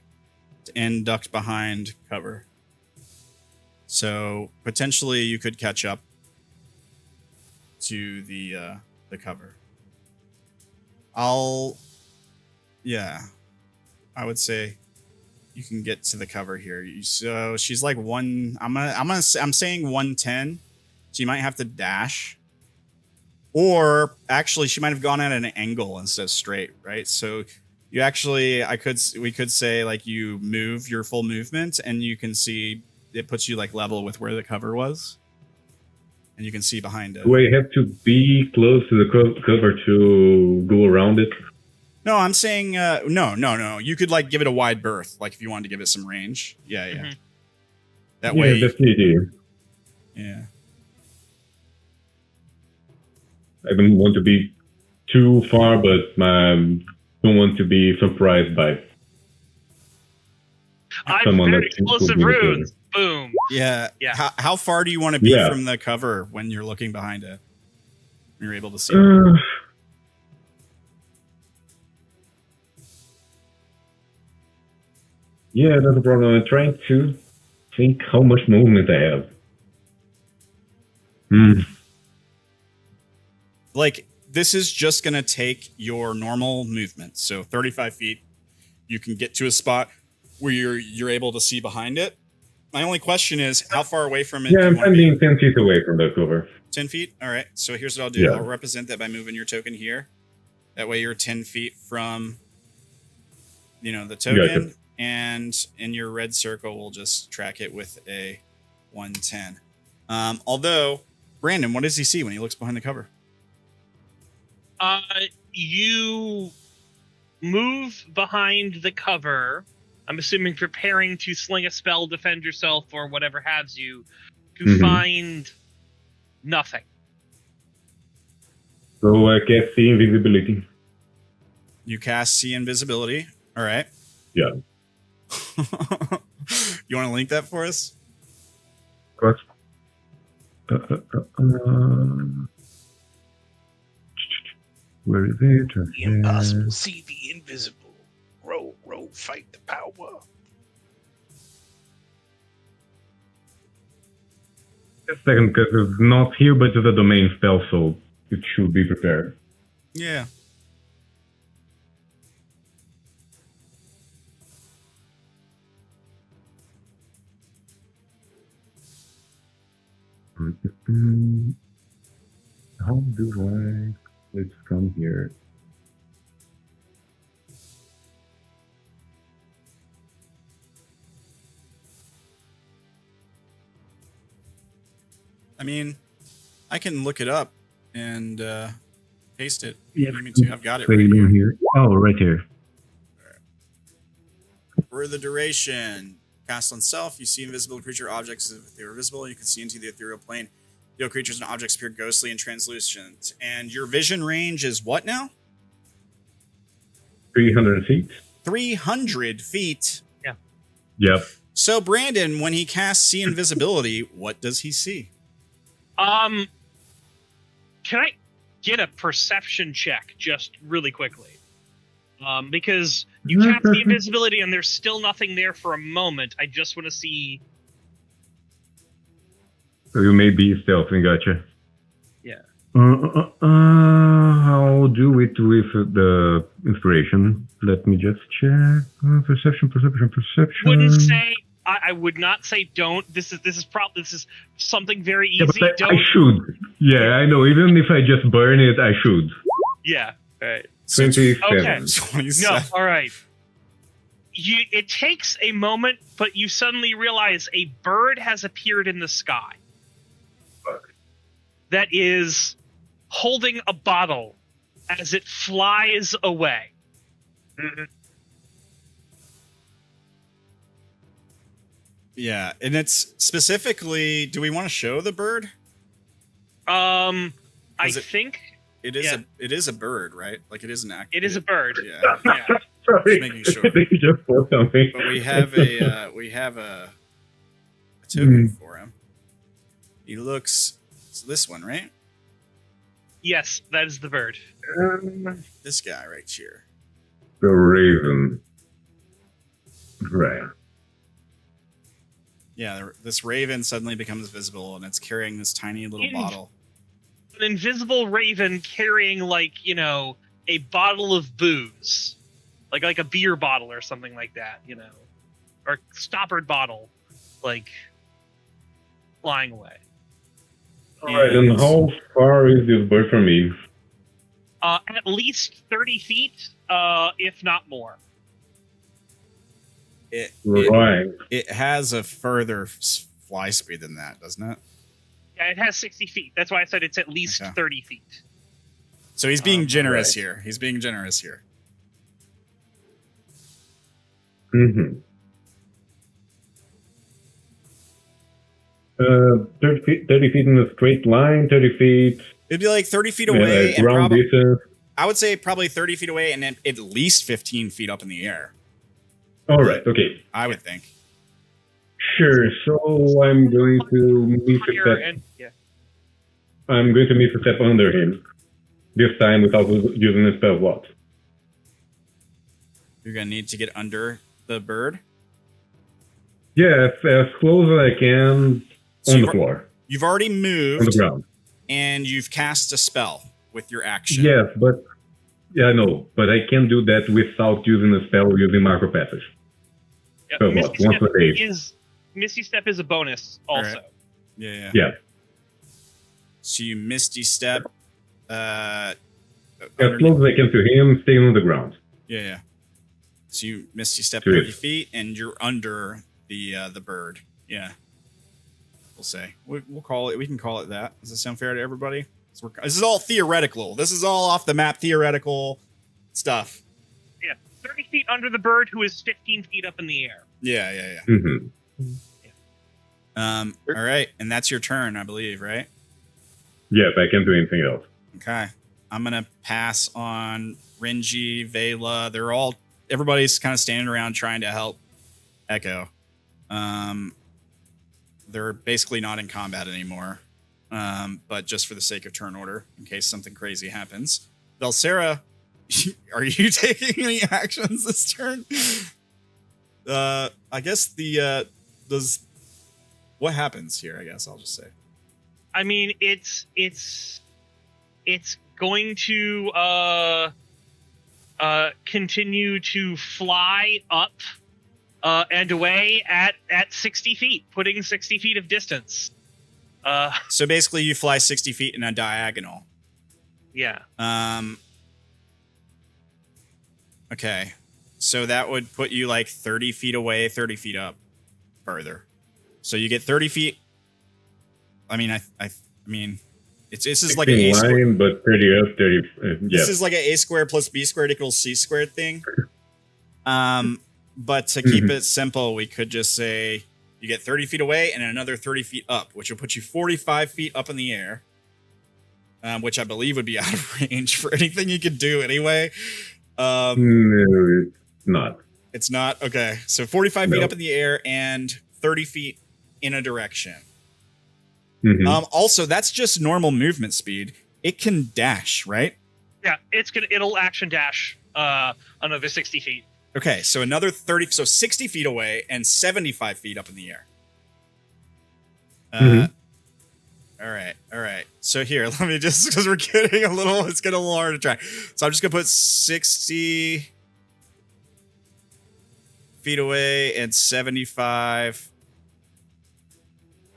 and ducked behind cover. So potentially you could catch up to the cover. I would say you can get to the cover here. So she's like I'm saying 110. So you might have to dash. Or actually she might have gone at an angle instead of straight, right? So you actually we could say like you move your full movement and you can see it puts you like level with where the cover was. And you can see behind it. Do I have to be close to the cover to go around it? No, I'm saying no. You could like give it a wide berth, like if you wanted to give it some range. Yeah. Mm-hmm. That way. Yeah, that's the idea. Yeah. I don't want to be too far, but don't want to be surprised by someone very explosive runes. Boom. Yeah. How far do you want to be from the cover when you're looking behind it? When you're able to see it? Yeah, that's the problem. I'm trying to think how much movement I have. Like, this is just going to take your normal movement. So 35 feet, you can get to a spot where you're able to see behind it. My only question is, how far away from it? Yeah, I'm being 10 feet away from the cover. 10 feet? All right. So here's what I'll do. Yeah. I'll represent that by moving your token here. That way you're 10 feet from, the token. Gotcha. And in your red circle, we'll just track it with a 110. Although, Brandon, what does he see when he looks behind the cover? You move behind the cover. I'm assuming preparing to sling a spell, defend yourself, or whatever haves you, to find nothing. So I cast see invisibility. You cast see invisibility. All right. Yeah. You want to link that for us? Of course. Where is it? The impossible, see the invisible. Roll, fight the power. Just a second, because it's not here, but it's a domain spell, so it should be prepared. Yeah. How do I click from here? I mean, I can look it up and paste it. Yeah, me too. I've got it right here. Oh, right here. For the duration, cast on self, you see invisible creature objects if they were visible. You can see into the ethereal plane. Yo, creatures and objects appear ghostly and translucent. And your vision range is what now? 300 feet. 300 feet. Yeah. Yep. So, Brandon, when he casts see invisibility, what does he see? Can I get a perception check just really quickly? Because you cast the invisibility and there's still nothing there for a moment. I just want to see. So you may be stealthing, gotcha. Yeah. I'll do it with the inspiration. Let me just check. Perception. Wouldn't say. I would not say don't. This is something very easy. Yeah, but I should. Yeah, I know. Even if I just burn it, I should. Yeah. All right. 27. Okay. No. All right. It takes a moment, but you suddenly realize a bird has appeared in the sky. That is holding a bottle as it flies away. Yeah, and it's specifically. Do we want to show the bird? I think it is a bird, right? Like it is an act. it is a bird. Yeah. Yeah. Sorry, Just making sure. they just bought something. But we have a token for him. He looks. It's this one, right? Yes, that is the bird. This guy right here. The raven. Right. Yeah, this raven suddenly becomes visible, and it's carrying this tiny little bottle. An invisible raven carrying, like, a bottle of booze, like a beer bottle or something like that, or stoppered bottle, like flying away. All right, and how far is this bird from me? At least 30 feet, if not more. It has a further fly speed than that, doesn't it? Yeah, it has 60 feet. That's why I said it's at least 30 feet. So he's being generous here. He's being generous here. Mm-hmm. 30 feet in a straight line, 30 feet. It'd be like 30 feet away. And ground distance. I would say probably 30 feet away and then at least 15 feet up in the air. All right, okay. I would think. Sure, so I'm going to miss a step. I'm going to miss a step under him. This time without using a spell slot. You're going to need to get under the bird? Yeah, as close as I can on the floor. You've already moved. On the ground. And you've cast a spell with your action. Yes, but... Yeah, I know, but I can't do that without using a spell using macro passage. Yeah, So what? Once a day. Misty Step is a bonus also. Right. Yeah. So you Misty Step. As close as I can to him, staying on the ground. Yeah. So you Misty Step 30 feet, and you're under the bird. Yeah. We'll say. We'll call it. We can call it that. Does that sound fair to everybody? This is all theoretical. This is all off the map theoretical stuff. Yeah. 30 feet under the bird, who is 15 feet up in the air. Yeah. Mm-hmm. All right, and that's your turn, I believe, right? Yes, I can't do anything else. Okay. I'm gonna pass on Renji, Vela. Everybody's kind of standing around trying to help Echo. They're basically not in combat anymore. But just for the sake of turn order, in case something crazy happens. Velsera, are you taking any actions this turn? I guess what happens here, I guess I'll just say. I mean, it's going to continue to fly up and away at 60 feet, putting 60 feet of distance. So basically you fly 60 feet in a diagonal. Yeah. Okay. So that would put you like 30 feet away, 30 feet up further. So you get 30 feet. I mean, I mean, this is like an A square, but 30 up, 30. This is like an A squared plus B squared equals C squared thing. But to keep it simple, we could just say you get 30 feet away and another 30 feet up, which will put you 45 feet up in the air, which I believe would be out of range for anything you could do anyway. No, it's not. It's not? Okay. So 45 feet up in the air and 30 feet in a direction. Mm-hmm. Also, that's just normal movement speed. It can dash, right? Yeah, it'll action dash another 60 feet. Okay, so another 30, so 60 feet away and 75 feet up in the air. All right. So here, let me just, because we're getting it's getting a little hard to track. So I'm just going to put 60 feet away and 75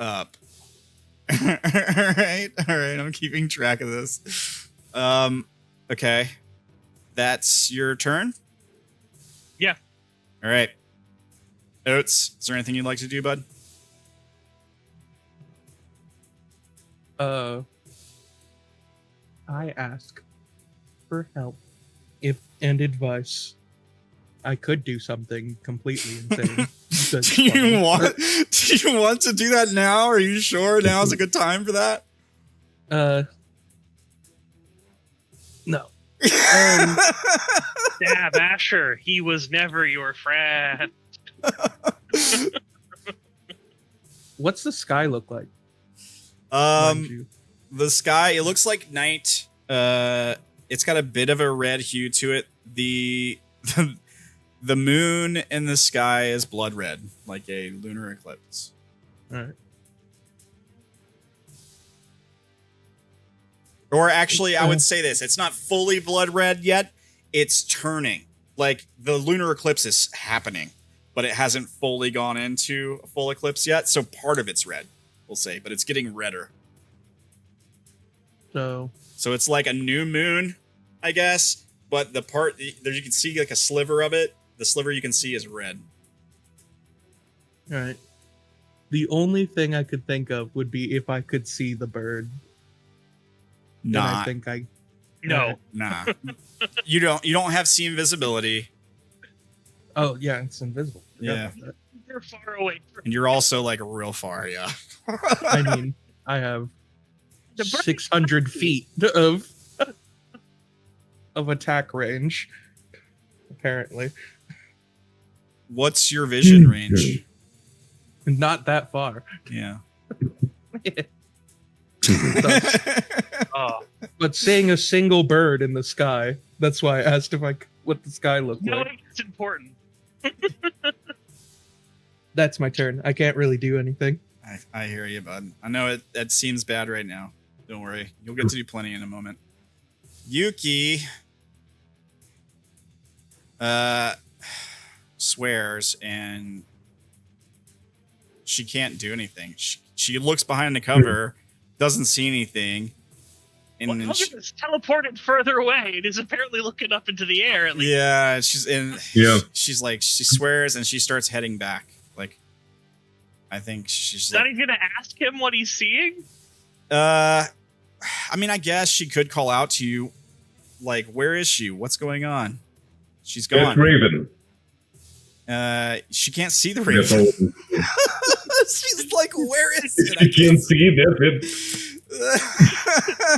up. All right. I'm keeping track of this. Okay. That's your turn? Yeah. All right. Oats, is there anything you'd like to do, bud? I ask for help and advice I could do something completely insane. Do you want to do that now? Are you sure now's a good time for that? No. Dab Asher, he was never your friend. What's the sky look like? The sky, it looks like night. It's got a bit of a red hue to it. The moon in the sky is blood red, like a lunar eclipse. All right. Or actually, I would say this. It's not fully blood red yet. It's turning. Like, the lunar eclipse is happening, but it hasn't fully gone into a full eclipse yet. So part of it's red, we'll say, but it's getting redder. So it's like a new moon, I guess. But the part there, you can see like a sliver of it. The sliver you can see is red. All right. The only thing I could think of would be if I could see the bird. Nah. I think I. No. Nah. You don't have see invisibility. Oh yeah, it's invisible. Yeah. You're far away from And you're also like real far, yeah. I mean, I have 600 feet of attack range. Apparently. What's your vision range? Not that far. Yeah. But seeing a single bird in the sky, that's why I asked what the sky looked like. No, it's important. That's my turn. I can't really do anything. I hear you, bud. I know it seems bad right now. Don't worry. You'll get to do plenty in a moment. Yuki swears and she can't do anything. She looks behind the cover, doesn't see anything. And well, look at this, teleported further away. It is apparently looking up into the air. At least. Yeah, she's like, she swears and she starts heading back. Like, I think she's not even gonna ask him what he's seeing. I mean, I guess she could call out to you, like, where is she? What's going on? She's gone. It's Raven. She can't see the Raven. She's like, where is it? I can't see that.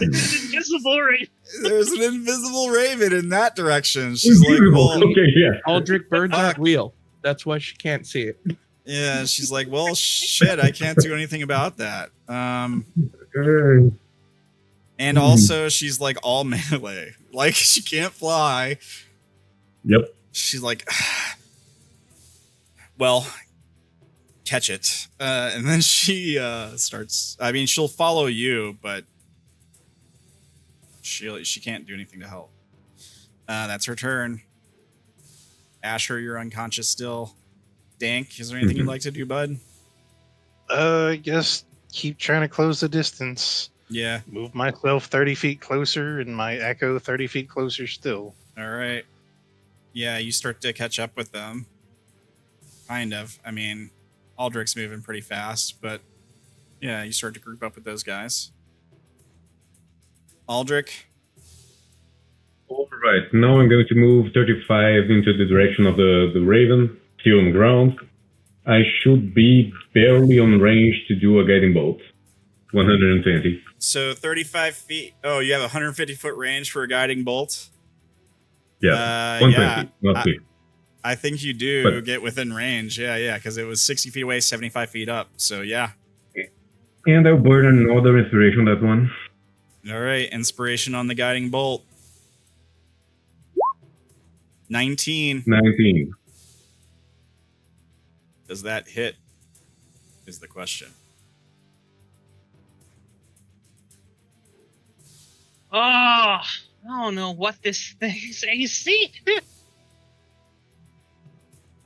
There's an invisible raven. There's an invisible raven in that direction. She's like, well, okay, yeah. Aldrik birds aren't real. That's why she can't see it. Yeah, she's like, well, shit, I can't do anything about that. And also, she's like all melee. Like, she can't fly. Yep. She's like, well, catch it. And then she starts, I mean, she'll follow you, but she can't do anything to help. That's her turn. Asher, you're unconscious still. Dank, is there anything you'd like to do, bud? I guess keep trying to close the distance. Yeah. Move myself 30 feet closer and my echo 30 feet closer still. All right. Yeah, you start to catch up with them. Kind of. I mean, Aldrik's moving pretty fast, but yeah, you start to group up with those guys. Aldrik? All right, now I'm going to move 35 into the direction of the Raven, still on the ground. I should be barely on range to do a guiding bolt. 120. So 35 feet. Oh, you have a 150-foot range for a guiding bolt? Yeah, 120, not 60. I think you do get within range. Yeah, because it was 60 feet away, 75 feet up. So, yeah. And I'll burn another inspiration on that one. All right, inspiration on the guiding bolt. 19. 19. Does that hit? Is the question. Oh, I don't know what this thing's AC.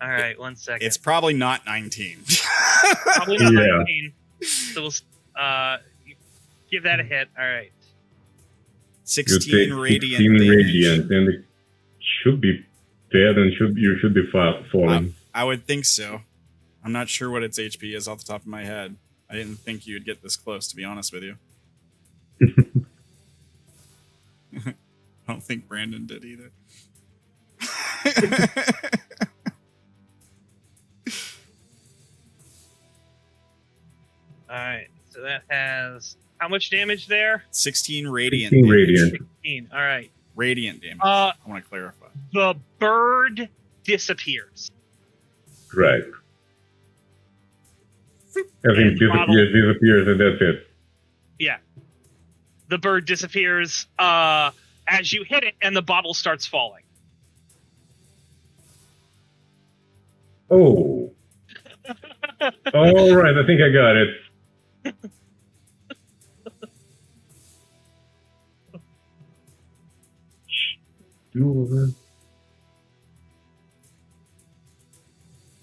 All right, 1 second. It's probably not 19. Probably not 19. So we'll give that a hit. All right. 16 radiant. 16 radiant, and it should be dead, and you should be falling. I would think so. I'm not sure what its HP is off the top of my head. I didn't think you'd get this close, to be honest with you. I don't think Brandon did either. Alright, so that has how much damage there? 16 radiant 16 damage. radiant. 16. Alright. Radiant damage. I want to clarify. The bird disappears. Right. Everything disappears, and that's it. Yeah. The bird disappears as you hit it, and the bottle starts falling. Oh. All right, I think I got it.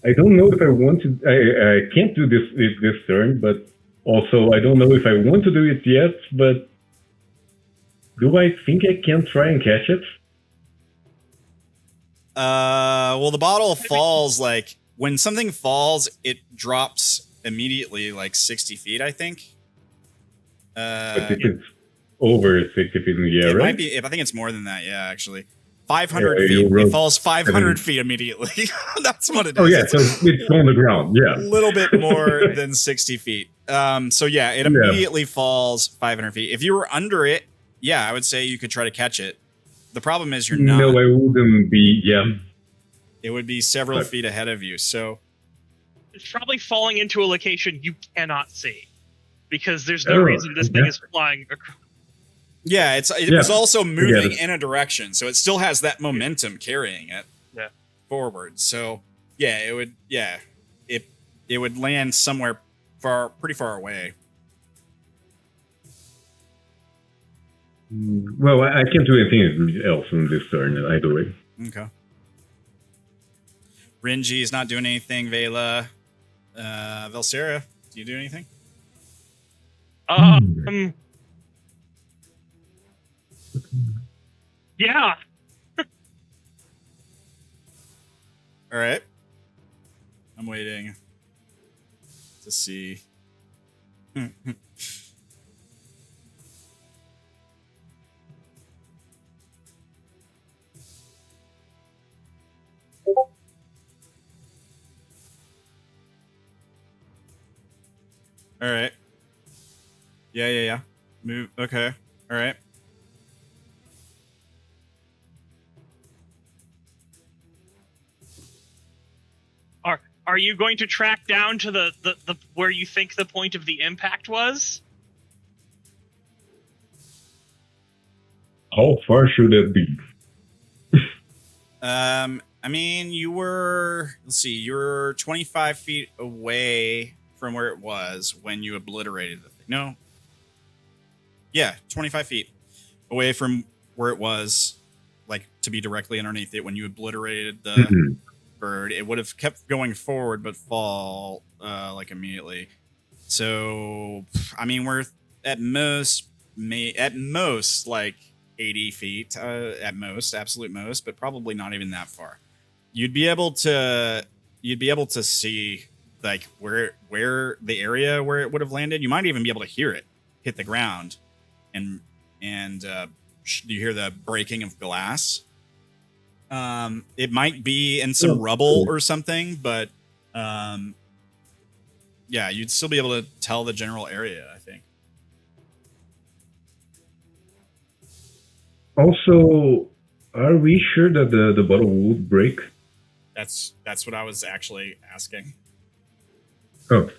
I don't know if I want to. I can't do this turn, but also I don't know if I want to do it yet. But do I think I can try and catch it? Well, the bottle falls like when something falls, it drops immediately, like 60 feet, I think. But if it's over 60 feet in the air, it right? might be. If I think it's more than that, yeah, actually. 500 Yeah, feet. you It falls 500 7. feet immediately. That's what it is. Oh yeah, It's so it's on the ground. Yeah, a little bit more than 60 feet. So yeah, it immediately falls 500 feet. If you were under it, yeah, I would say you could try to catch it. The problem is you're not. No, I wouldn't be. Yeah, it would be several feet ahead of you. So It's probably falling into a location you cannot see. Because there's no reason this thing is flying across. yeah, it was also moving in a direction, so it still has that momentum carrying it forward. So yeah, it would land somewhere pretty far away. Well, I can't do anything else in this turn either way. Okay. Renji is not doing anything. Vela, Velsera, do you do anything? Yeah. All right. I'm waiting to see. All right. Yeah. Move. Okay. All right. Are you going to track down to the where you think the point of the impact was? How far should it be? I mean, you were. Let's see. You were 25 feet away from where it was when you obliterated the thing. No. Yeah, 25 feet away from where it was, like to be directly underneath it when you obliterated the bird. It would have kept going forward but fall like immediately. So, I mean, we're at most like 80 feet at most, absolute most, but probably not even that far. You'd be able to see like where the area where it would have landed. You might even be able to hear it hit the ground, and you hear the breaking of glass. It might be in some rubble or something, but yeah, you'd still be able to tell the general area, I think. Also, are we sure that the bottle would break? That's what I was actually asking. Oh.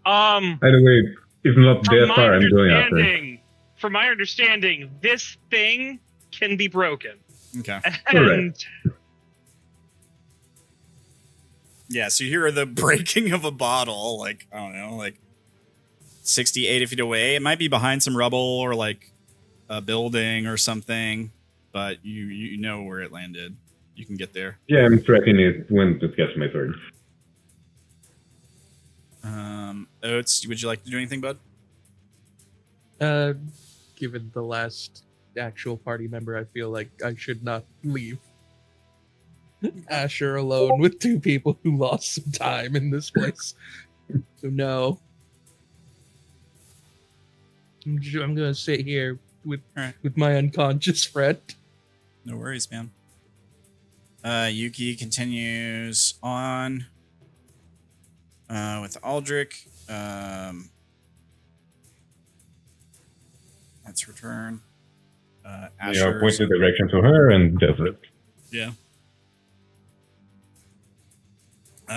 Either way, if not that far, I'm going after. From my understanding, this thing can be broken. Okay. And yeah, so you hear the breaking of a bottle, like, I don't know, like 60, 80 feet away. It might be behind some rubble or like a building or something, but you know where it landed. You can get there. Yeah, I'm tracking it when it gets my turn. Oats, would you like to do anything, bud? Given the last actual party member, I feel like I should not leave Asher alone with two people who lost some time in this place. So no. I'm gonna sit here with my unconscious friend. No worries, man. Yuki continues on with Aldrik. That's her turn. Yeah, Asher's- point the direction to her and does it. Yeah.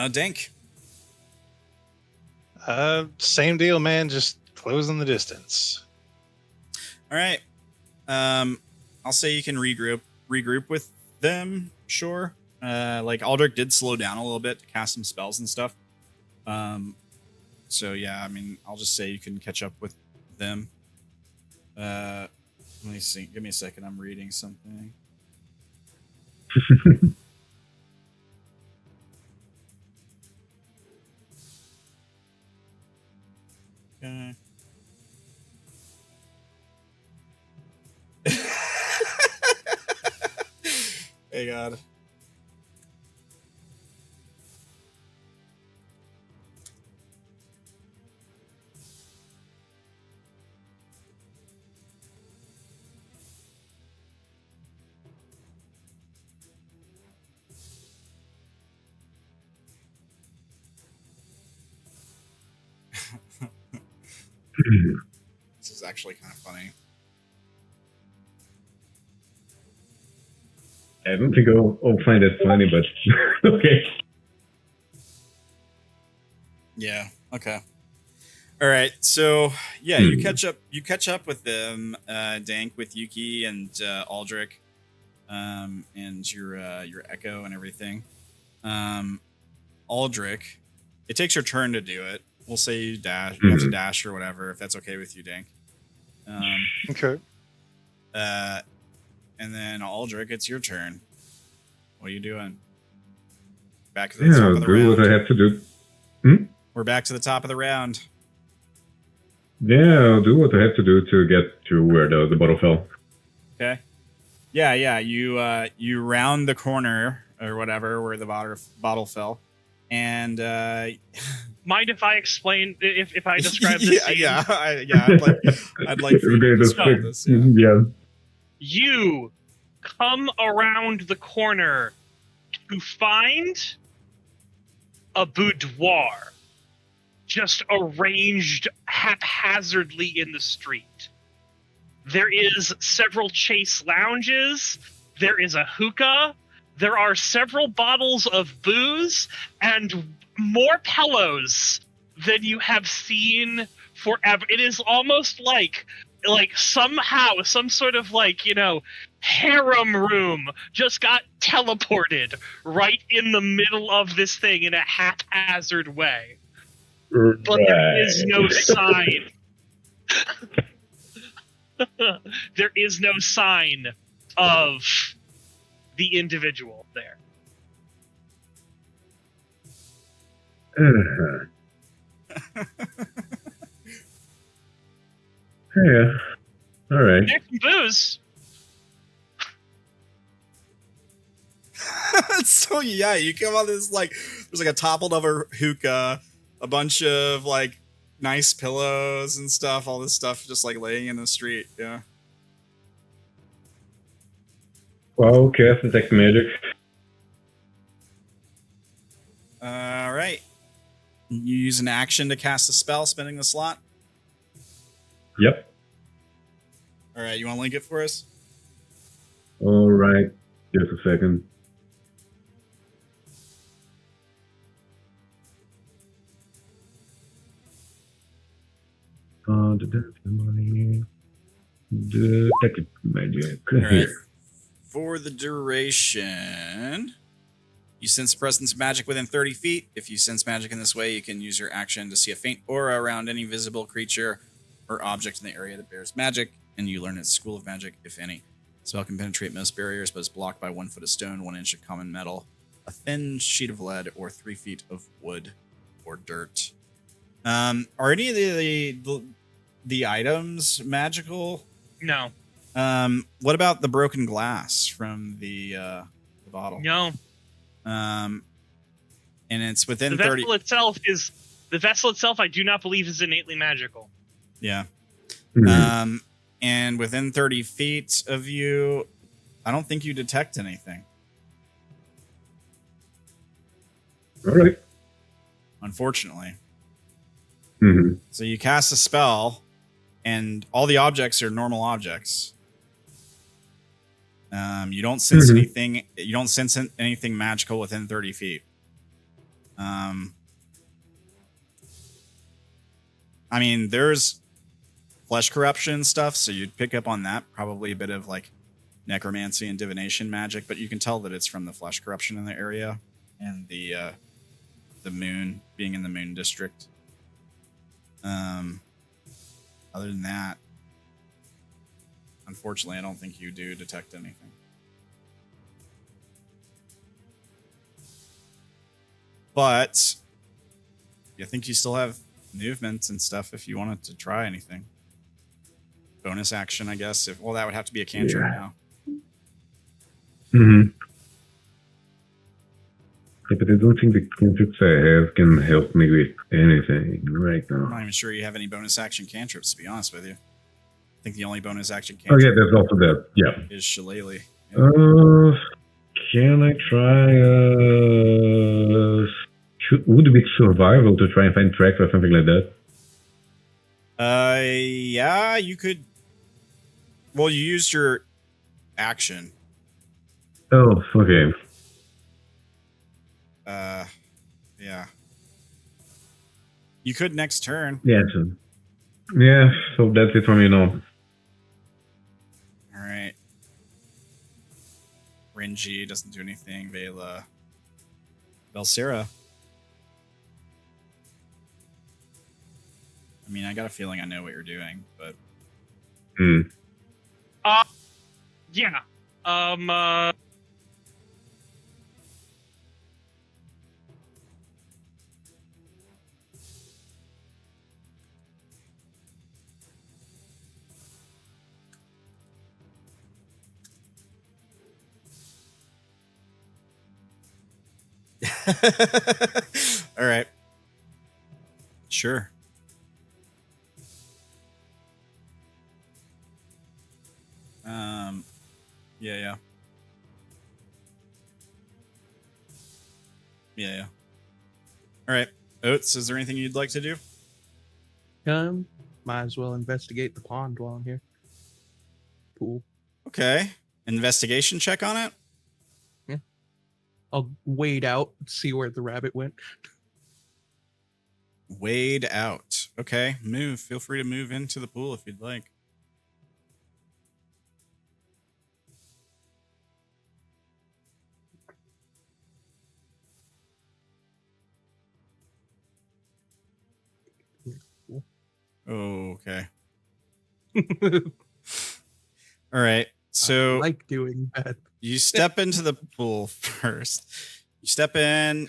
Dank. Same deal, man. Just closing the distance. All right. I'll say you can regroup with them. Sure. Like Aldrik did slow down a little bit to cast some spells and stuff. So yeah, I mean, I'll just say you can catch up with them. Let me see. Give me a second. I'm reading something. Okay. Hey God. This is actually kind of funny. I don't think I'll find it funny, but okay. Yeah. Okay. All right. So yeah, you catch up with them, Dank, with Yuki and Aldrik, and your Echo and everything. Aldrik, it takes your turn to do it. We'll say you dash. You have to dash or whatever, if that's okay with you, Dank. Okay. And then Aldrik, it's your turn. What are you doing? Back to the top of the do round. what I have to do. We're back to the top of the round. Yeah, I'll do what I have to do to get to where the bottle fell. Okay. Yeah. You round the corner or whatever where the bottle fell, and mind if I explain if I describe this scene? I'd like for you to describe this. Yeah. You come around the corner to find a boudoir just arranged haphazardly in the street. There is several chase lounges, there is a hookah, there are several bottles of booze, and more pillows than you have seen forever. It is almost like somehow some sort of harem room just got teleported right in the middle of this thing in a haphazard way. But there is no sign. There is no sign of the individual there. Yeah. All right. There's some booze. So yeah, you come on this there's a toppled over hookah, a bunch of nice pillows and stuff, all this stuff just laying in the street. Yeah. Well, cast detect magic. All right. You use an action to cast a spell, spending the slot. Yep. All right, you want to link it for us? All right. Just a second. Detective magic. All right. For the duration, you sense the presence of magic within 30 feet. If you sense magic in this way, you can use your action to see a faint aura around any visible creature or object in the area that bears magic, and you learn its school of magic, if any. The spell can penetrate most barriers, but is blocked by 1 foot of stone, 1 inch of common metal, a thin sheet of lead, or 3 feet of wood or dirt. Are any of the items magical? No. What about the broken glass from the bottle? No. And it's within the 30. The vessel itself, I do not believe is innately magical. Yeah. And within 30 feet of you, I don't think you detect anything. All right. Unfortunately. Mm-hmm. So you cast a spell, and all the objects are normal objects. You don't sense anything. You don't sense anything magical within 30 feet. I mean, there's flesh corruption stuff, so you'd pick up on that. Probably a bit of like necromancy and divination magic, but you can tell that it's from the flesh corruption in the area and the moon being in the moon district. Other than that, unfortunately, I don't think you do detect anything. But I think you still have movements and stuff if you wanted to try anything. Bonus action, I guess. Well, that would have to be a cantrip now. Mm-hmm. Yeah, but I don't think the cantrips I have can help me with anything right now. I'm not even sure you have any bonus action cantrips, to be honest with you. I think the only bonus action Oh yeah, cantrip there's also that. Yeah. is Shillelagh. Can I try would it be survival to try and find tracks or something like that? Yeah, you could. Well, you used your action. Oh, okay. Yeah. You could next turn. Yeah, so that's it for me now. Alright. Renji doesn't do anything. Vela. Velsera. I mean, I got a feeling I know what you're doing, but... Yeah. All right. Sure. Yeah. All right. Oats, is there anything you'd like to do? Might as well investigate the pond while I'm here. Pool. Okay. Investigation check on it? Yeah. I'll wade out, see where the rabbit went. Wade out. Okay. Move. Feel free to move into the pool if you'd like. Oh, okay. All right. So I like doing that. You step into the pool first. You step in.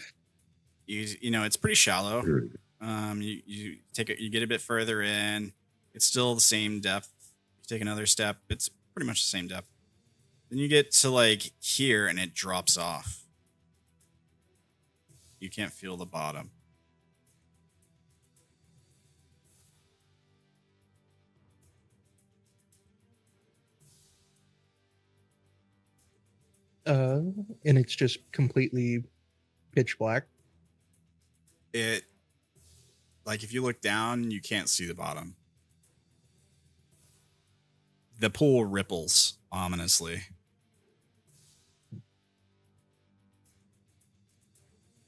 You know it's pretty shallow. You get a bit further in. It's still the same depth. You take another step. It's pretty much the same depth. Then you get to like here and it drops off. You can't feel the bottom. And it's just completely pitch black. It, like, if you look down, you can't see the bottom. The pool ripples ominously.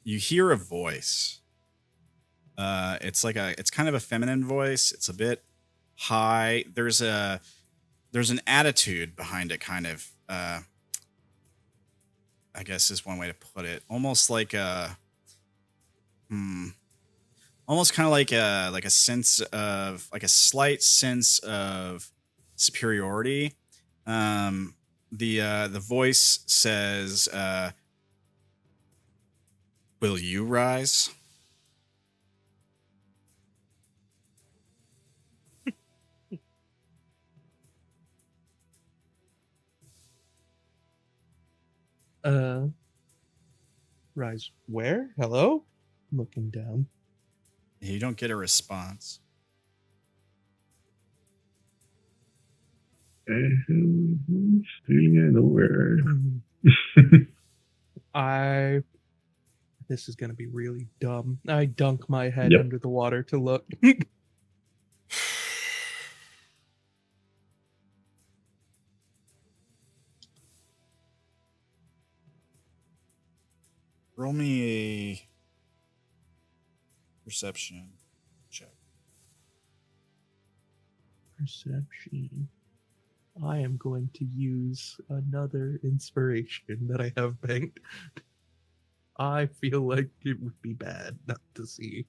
You hear a voice. It's kind of a feminine voice. It's a bit high. There's an attitude behind it, kind of. I guess is one way to put it. Almost like almost kind of like a sense of, like a slight sense of superiority. The voice says, "Will you rise?" Rise where? Hello? I'm looking down. You don't get a response. Stealing nowhere. I This is gonna be really dumb. I dunk my head Yep. under the water to look. Roll me a perception check. Perception. I am going to use another inspiration that I have banked. I feel like it would be bad not to see.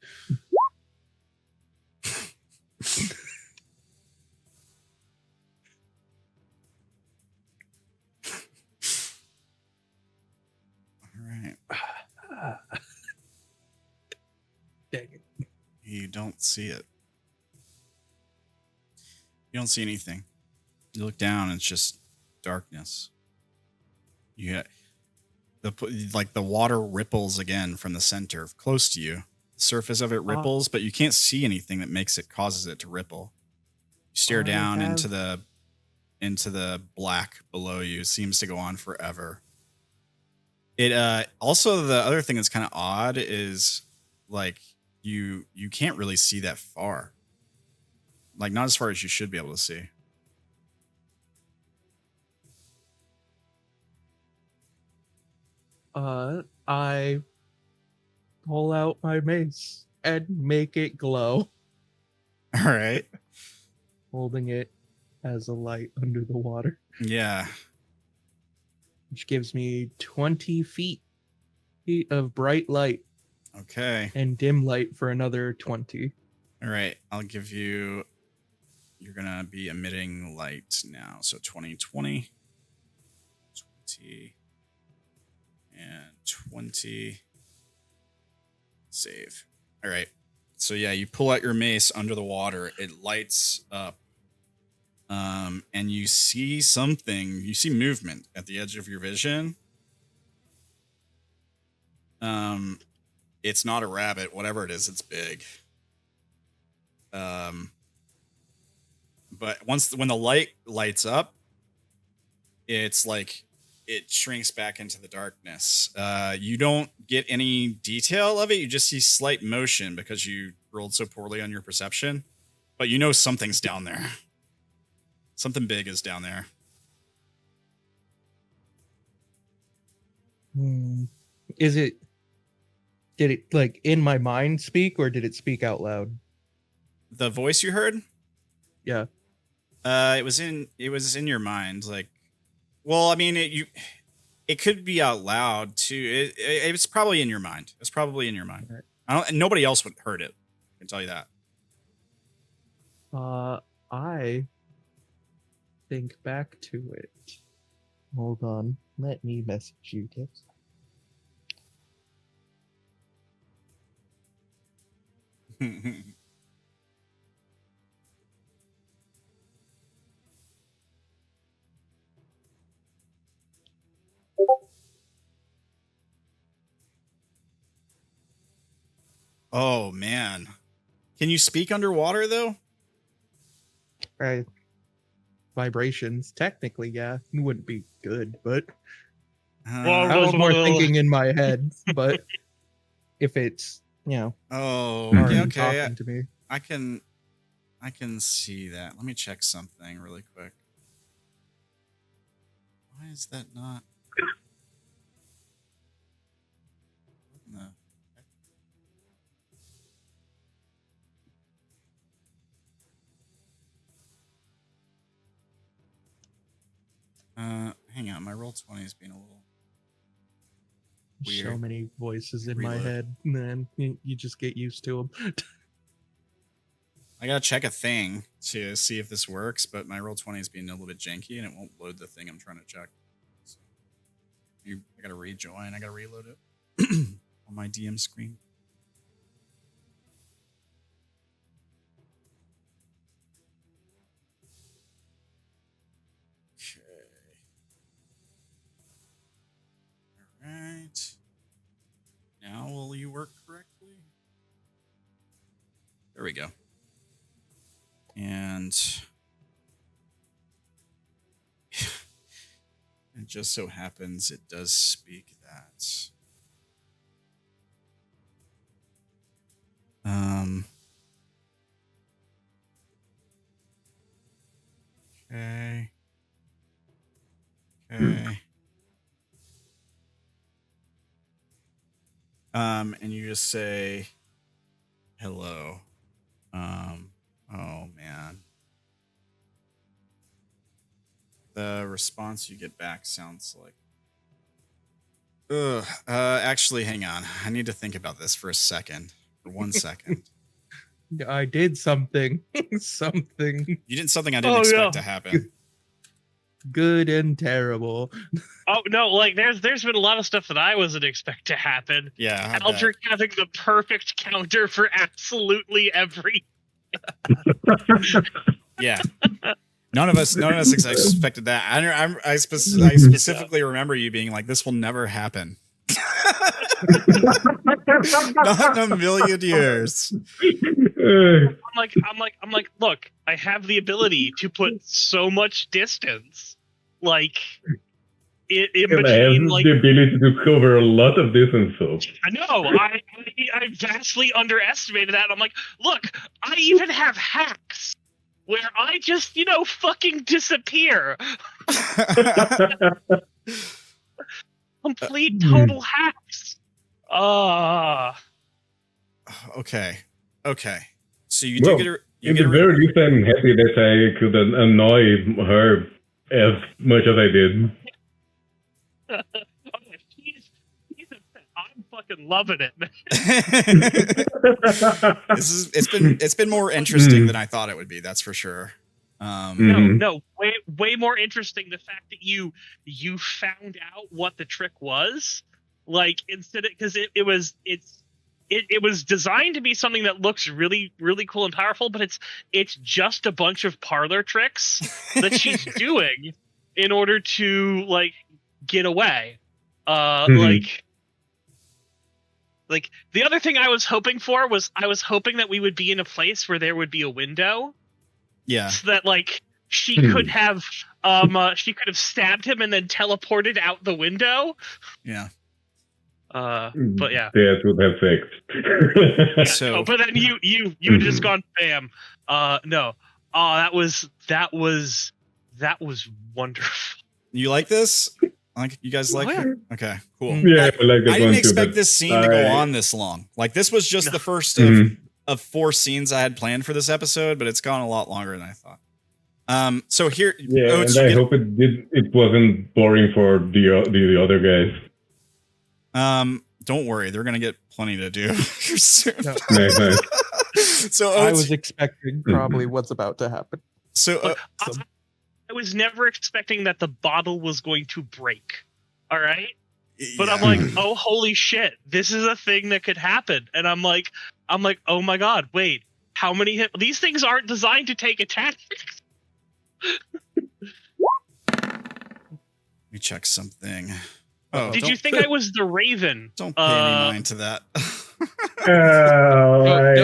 All right. Dang it. You don't see it. You don't see anything. You look down, and it's just darkness. You the water ripples again from the center, close to you. The surface of it ripples, but you can't see anything that causes it to ripple. You stare down into the black below you. It seems to go on forever. It also, the other thing that's kind of odd is like you can't really see that far. Like, not as far as you should be able to see. I pull out my mace and make it glow. All right. Holding it as a light under the water. Yeah. Which gives me 20 feet of bright light. Okay. And dim light for another 20. All right. I'll give you... You're going to be emitting light now. So 20, 20, 20, and 20. Save. All right. So yeah, you pull out your mace under the water. It lights up. And you see something. You see movement at the edge of your vision. It's not a rabbit. Whatever it is, it's big. But when the light lights up, it's like it shrinks back into the darkness. You don't get any detail of it. You just see slight motion because you rolled so poorly on your perception. But you know something's down there. Something big is down there. Did it like in my mind speak, or did it speak out loud? The voice you heard? Yeah. It was in your mind. Like, well, I mean, it could be out loud too. It's probably in your mind. It's probably in your mind. Right. Nobody else would heard it. I can tell you that. I think back to it. Hold on. Let me message you, Tips. Oh man, can you speak underwater though? Right. Vibrations, technically, yeah, it wouldn't be good, but I was more thinking in my head. But if it's, oh, already yeah, okay, talking to me, I can see that. Let me check something really quick. Why is that not? No. Hang on, my Roll20 is being a little weird. So many voices in my head, man. You just get used to them. I gotta check a thing to see if this works, but my Roll20 is being a little bit janky and it won't load the thing I'm trying to check. So I gotta rejoin. I gotta reload it on my DM screen. Right. Now will you work correctly? There we go. And it just so happens it does speak that. Okay. Okay. And you just say hello. Oh man. The response you get back sounds like actually hang on. I need to think about this for a second. For 1 second. I did something. Something. You did something I didn't expect to happen. Good and terrible. Oh no, like there's been a lot of stuff that I wasn't expect to happen. Yeah. Aldrik having the perfect counter for absolutely every. Yeah. None of us expected that. I specifically remember you being like, "This will never happen." Not in a million years. I'm like, look, I have the ability to put so much distance, like in and I have between, like the ability to cover a lot of distance. So I know I vastly underestimated that. I'm like, look, I even have hacks where I just fucking disappear. Complete total hacks. Okay. So you do get her. In the very least, I'm happy that I could annoy her as much as I did. I'm fucking loving it. It's been more interesting than I thought it would be. That's for sure. No, way more interesting. The fact that you found out what the trick was, like instead of because it was designed to be something that looks really, really cool and powerful, but it's just a bunch of parlor tricks that she's doing in order to like get away. Like the other thing I was hoping for was I was hoping that we would be in a place where there would be a window. Yeah. So that like she could have stabbed him and then teleported out the window. Yeah. But yeah. That would have fixed. So but then you just gone bam. No. Oh, that was wonderful. You like this? You guys like it? Okay, cool. Yeah, I like this I didn't one expect too, this scene to go on this long. Like this was just the first of 4 scenes I had planned for this episode, but it's gone a lot longer than I thought. So here, Oats, and I hope it wasn't boring for the other guys. Don't worry, they're gonna get plenty to do here soon. No. Nice. So Oats, I was expecting probably what's about to happen. So I was never expecting that the bottle was going to break. All right. But yeah. I'm like, oh, holy shit. This is a thing that could happen. And I'm like, oh my God, wait, how many these things aren't designed to take attacks. Let me check something. Oh, did you think I was the Raven? Don't pay any mind to that. I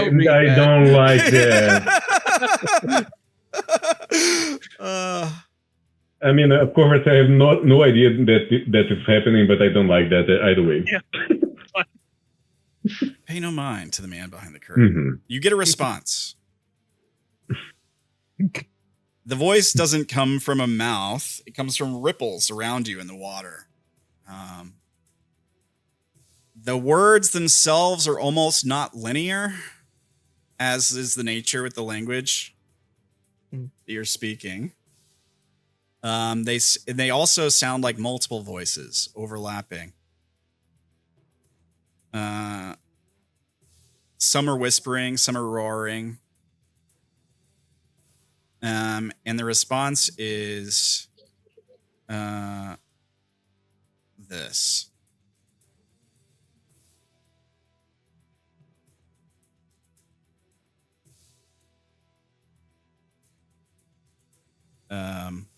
don't like that. I mean, of course, I have no idea that is happening, but I don't like that either way. Yeah. Pay no mind to the man behind the curtain. You get a response. The voice doesn't come from a mouth. It comes from ripples around you in the water. The words themselves are almost not linear, as is the nature with the language that you're speaking. They also sound like multiple voices overlapping. Some are whispering, some are roaring. And the response is this.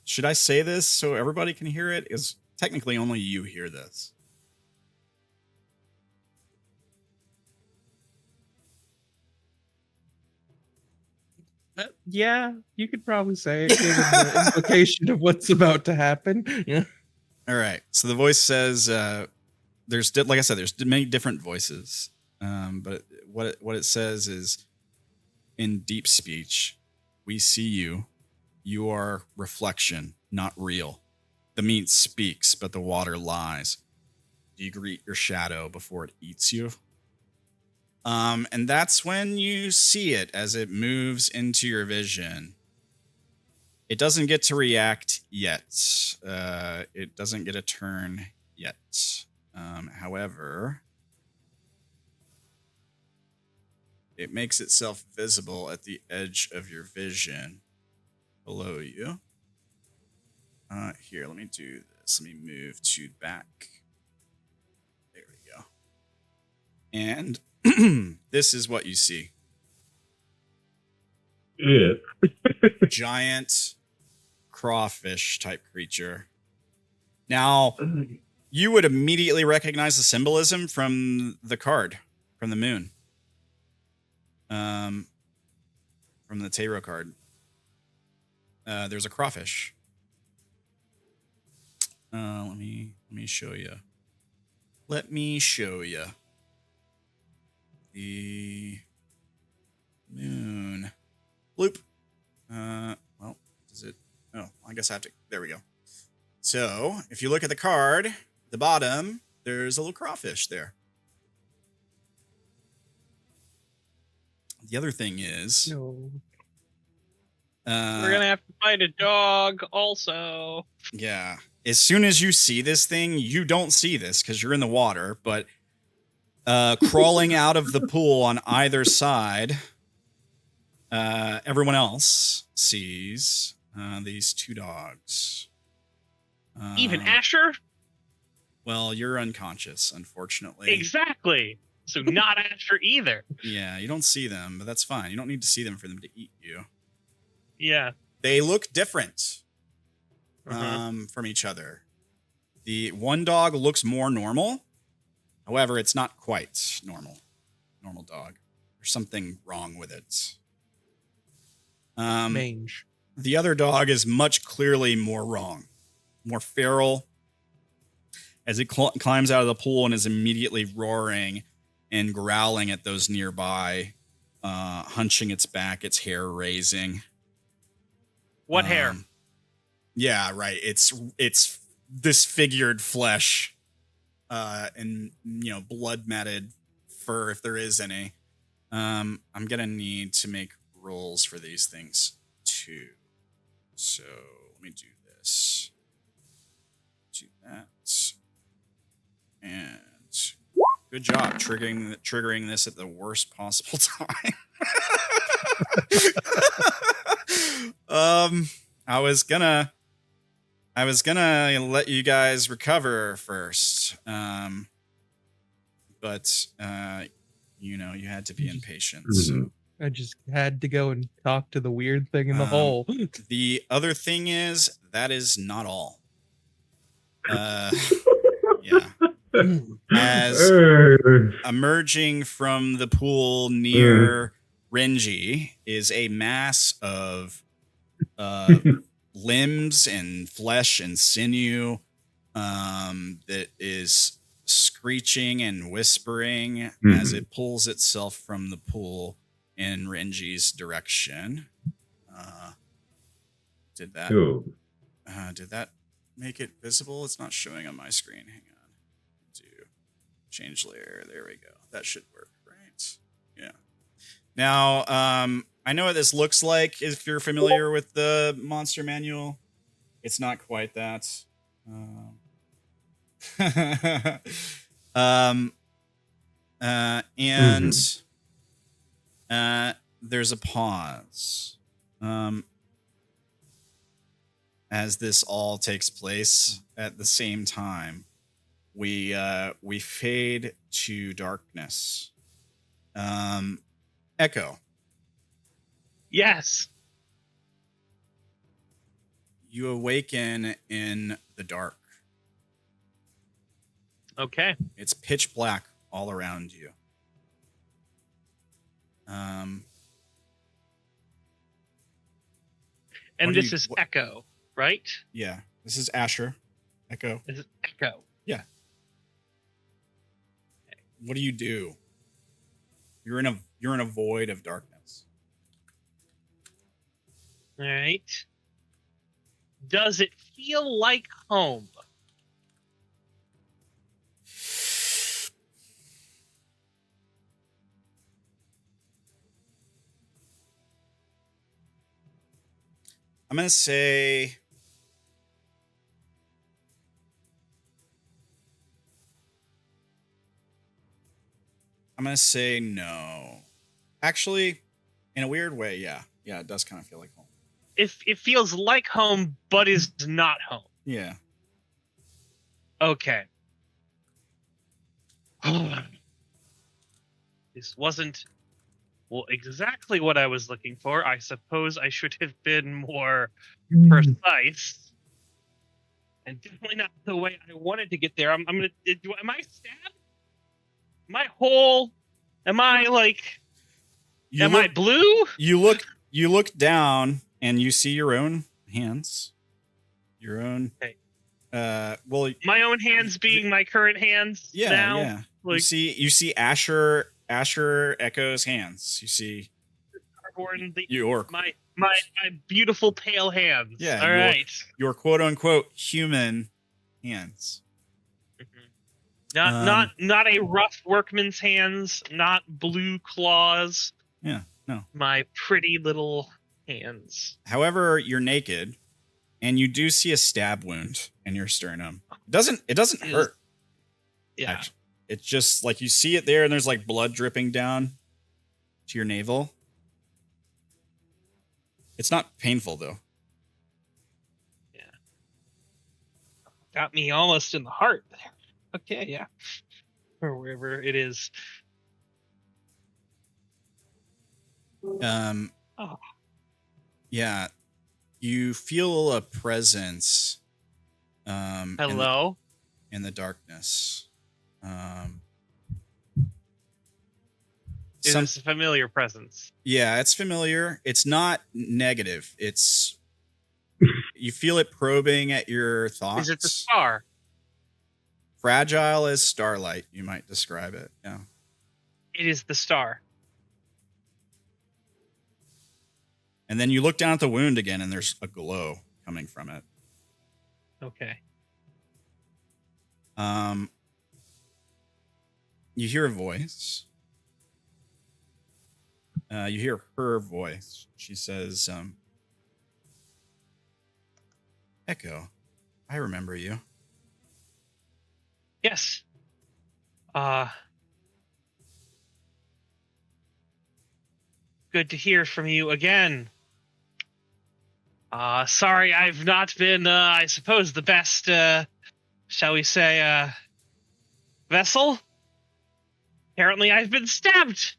Should I say this so everybody can hear it? Is technically only you hear this. Yeah, you could probably say it, given the implication of what's about to happen. Yeah. All right. So the voice says, like I said, there's many different voices. But what it says is, in deep speech, we see you. You are reflection, not real. The meat speaks, but the water lies. Do you greet your shadow before it eats you? And that's when you see it as it moves into your vision. It doesn't get to react yet. It doesn't get a turn yet. However, it makes itself visible at the edge of your vision below you. Here, let me do this. Let me move to back. There we go. And this is what you see. Yeah. Giant crawfish type creature. Now, you would immediately recognize the symbolism from the card, from the moon. From the tarot card. There's a crawfish. Let me show you. Let me show you. The moon. Bloop. Well, does it? Oh, I guess I have to. There we go. So, if you look at the card, the bottom, there's a little crawfish there. The other thing is, No. We're gonna have to find a dog also. Yeah. As soon as you see this thing, you don't see this because you're in the water, but crawling out of the pool on either side, everyone else sees these two dogs. Even Asher? Well, you're unconscious, unfortunately. Exactly. So not Asher either. Yeah, you don't see them, but that's fine. You don't need to see them for them to eat you. Yeah. They look different from each other. The one dog looks more normal. However, it's not quite normal. Normal dog. There's something wrong with it. Mange. The other dog is much clearly more wrong. More feral. As it climbs out of the pool and is immediately roaring and growling at those nearby, hunching its back, its hair raising. What hair? Yeah, right. It's disfigured flesh, and blood matted fur if there is any. I'm gonna need to make rolls for these things too. So let me do this. Do that. And good job triggering this at the worst possible time. I was gonna let you guys recover first. But you had to be impatient. So. I just had to go and talk to the weird thing in the hole. The other thing is that is not all. Yeah. As emerging from the pool near Renji is a mass of limbs and flesh and sinew that is screeching and whispering as it pulls itself from the pool in Renji's direction. Did that make it visible? It's not showing on my screen. Hang on. Change layer. There we go. That should work, right? Yeah. Now, I know what this looks like if you're familiar with the monster manual. It's not quite that. There's a pause. As this all takes place at the same time. We fade to darkness. Echo. Yes. You awaken in the dark. Okay. It's pitch black all around you. And this is Echo, right? Yeah. This is Asher. Echo. This is Echo. Yeah. What do you do? You're in a void of darkness. All right. Does it feel like home? I'm gonna say. I'm gonna say no. Actually, in a weird way, yeah. Yeah, it does kind of feel like home. If it feels like home, but is not home. Yeah. Okay. This wasn't exactly what I was looking for. I suppose I should have been more precise. And definitely not the way I wanted to get there. Am I stabbed? Am I whole? Am I like I blue? You look down and you see your own hands. Your own my own hands being my current hands now. Yeah. Like, you see Asher Echo's hands. You see my beautiful pale hands. Yeah. All right. Your quote unquote human hands. Not a rough workman's hands, not blue claws. Yeah, no. My pretty little hands. However, you're naked, and you do see a stab wound in your sternum. It doesn't hurt. Yeah. Actually. It's just like you see it there, and there's like blood dripping down to your navel. It's not painful though. Yeah. Got me almost in the heart there. Okay, yeah. Or wherever it is. Yeah. You feel a presence. Hello? In the darkness. Is this a familiar presence? Yeah, it's familiar. It's not negative. It's you feel it probing at your thoughts. Is it the star? Fragile as starlight, you might describe it. Yeah. It is the star. And then you look down at the wound again, and there's a glow coming from it. Okay. You hear a voice. You hear her voice. She says, Echo, I remember you. Yes. Good to hear from you again. Sorry I've not been, I suppose, the best, shall we say, vessel? Apparently I've been stabbed.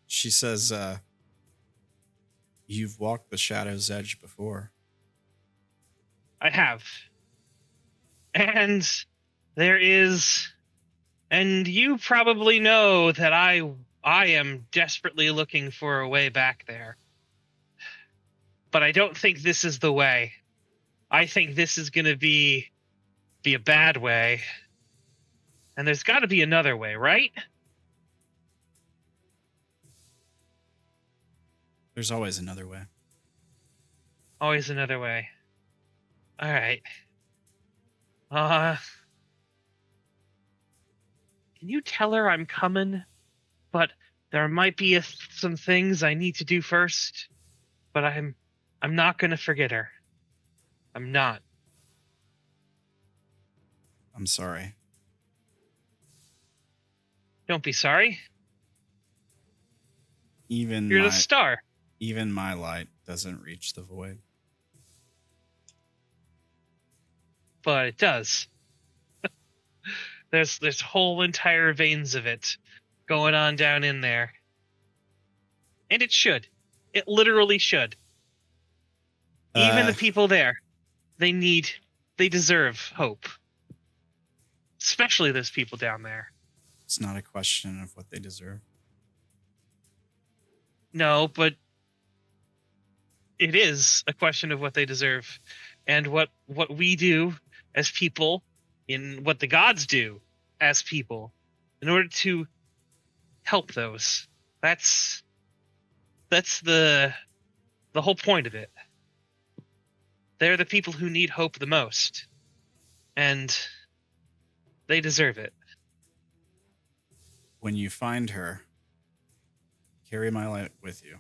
She says, you've walked the shadow's edge before. I have. And there is, and you probably know that I am desperately looking for a way back there. But I don't think this is the way. I think this is going to be a bad way. And there's got to be another way, right? There's always another way. Always another way. All right. Can you tell her I'm coming? But there might be some things I need to do first. But I'm not going to forget her. I'm not. I'm sorry. Don't be sorry. You're the star. Even my light doesn't reach the void. But it does. There's whole entire veins of it going on down in there. And it should. It literally should. Even the people there, they deserve hope. Especially those people down there. It's not a question of what they deserve. No, but it is a question of what they deserve. And what we do as people in what the gods do as people in order to help those. That's the whole point of it. They're the people who need hope the most, and they deserve it. When you find her, carry my light with you.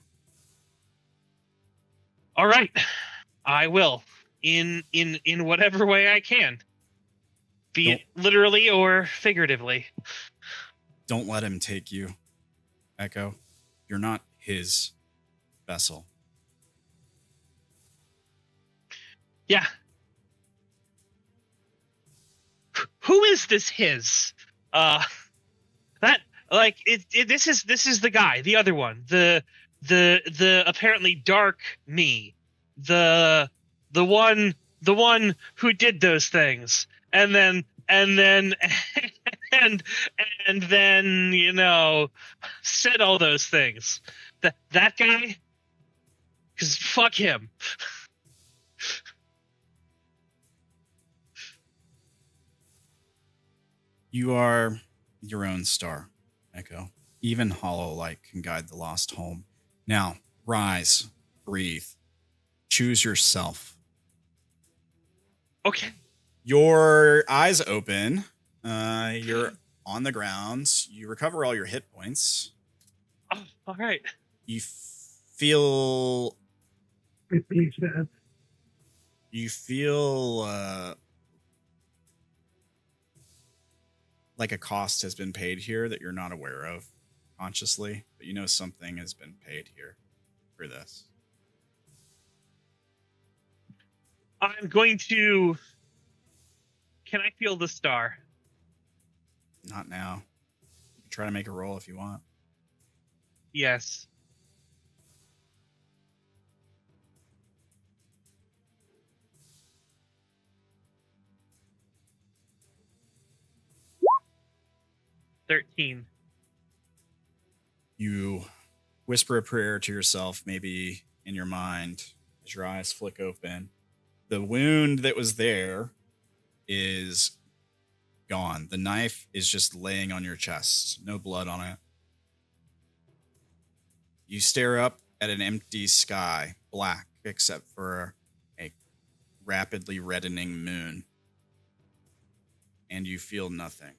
All right, I will in whatever way I can, be it literally or figuratively. Don't let him take you, Echo. You're not his vessel. Yeah. Who is this his? That like this is the guy, the other one, the apparently dark me, the one who did those things, and then and then you know said all those things. That guy, because fuck him. You are your own star, Echo. Even hollow light can guide the lost home. Now, rise, breathe, choose yourself. Okay. Your eyes open. You're on the ground. You recover all your hit points. Oh, all right. You feel. You feel like a cost has been paid here that you're not aware of consciously, but you know something has been paid here for this. I'm going to... Can I feel the star? Not now. You can try to make a roll if you want. Yes. $13. You whisper a prayer to yourself, maybe in your mind, as your eyes flick open. The wound that was there is gone. The knife is just laying on your chest. No blood on it. You stare up at an empty sky, black, except for a rapidly reddening moon. And you feel nothing.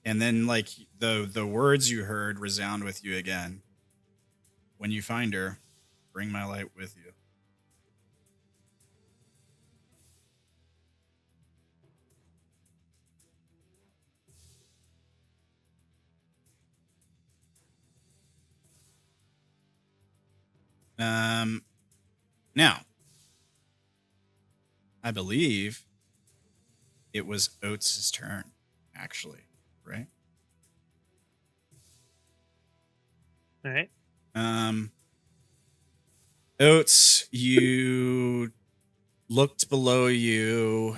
And then, like, the words you heard resound with you again. When you find her, bring my light with you. Now, I believe it was Oats' turn, actually, right? All right. Oats, you looked below you.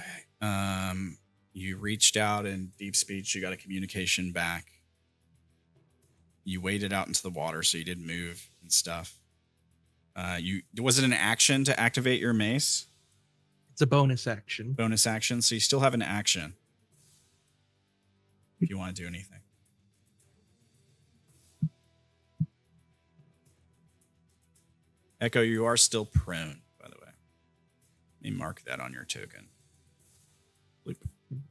You reached out in deep speech. You got a communication back. You waded out into the water, so you didn't move and stuff. Was it an action to activate your mace? It's a bonus action. Bonus action, so you still have an action if you want to do anything. Echo, you are still prone, by the way. Let me mark that on your token. Bloop.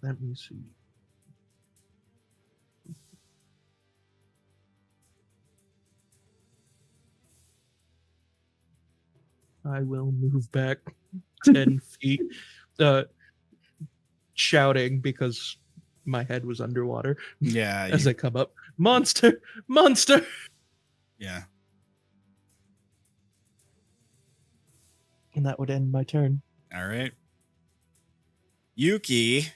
Let me see. I will move back 10 feet, shouting because my head was underwater. Yeah. As I come up, monster, monster. Yeah. And that would end my turn. All right. Yuki,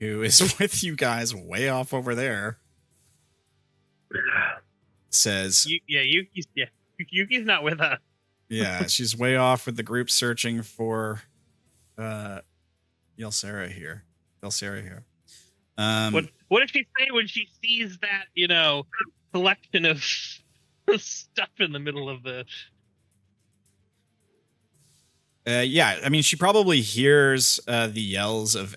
who is with you guys way off over there, says, Yuki's not with us. Yeah, she's way off with the group searching for Yelsera here. What does she say when she sees that, collection of stuff in the middle of the... Yeah, I mean, she probably hears the yells of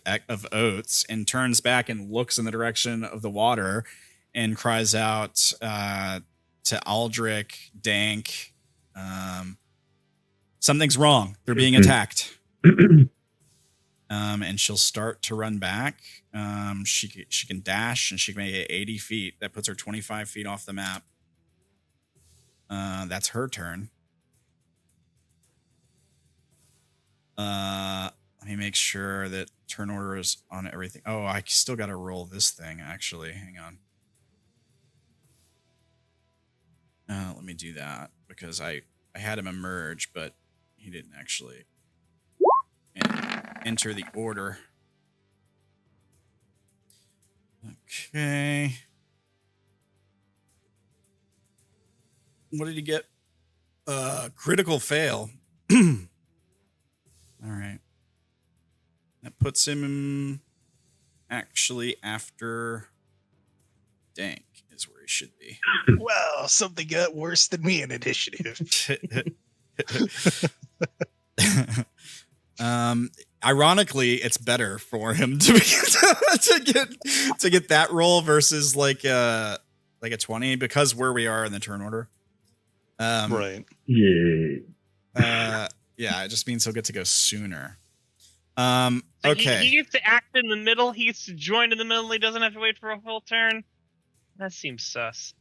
Oats and turns back and looks in the direction of the water and cries out to Aldrik, Dank, something's wrong. They're being attacked. And she'll start to run back. She can dash and she can make it 80 feet. That puts her 25 feet off the map. That's her turn. Let me make sure that turn order is on everything. Oh, I still got to roll this thing, actually. Hang on. Let me do that because I had him emerge, but he didn't actually enter the order. Okay. What did he get? Critical fail. All right. That puts him actually after Dank is where he should be. Well, something got worse than me in initiative. Ironically, it's better for him to get that roll versus like a 20 because where we are in the turn order. Right. Yeah. Yeah, it just means he'll get to go sooner. Okay. He gets to act in the middle. He gets to join in the middle. He doesn't have to wait for a full turn. That seems sus.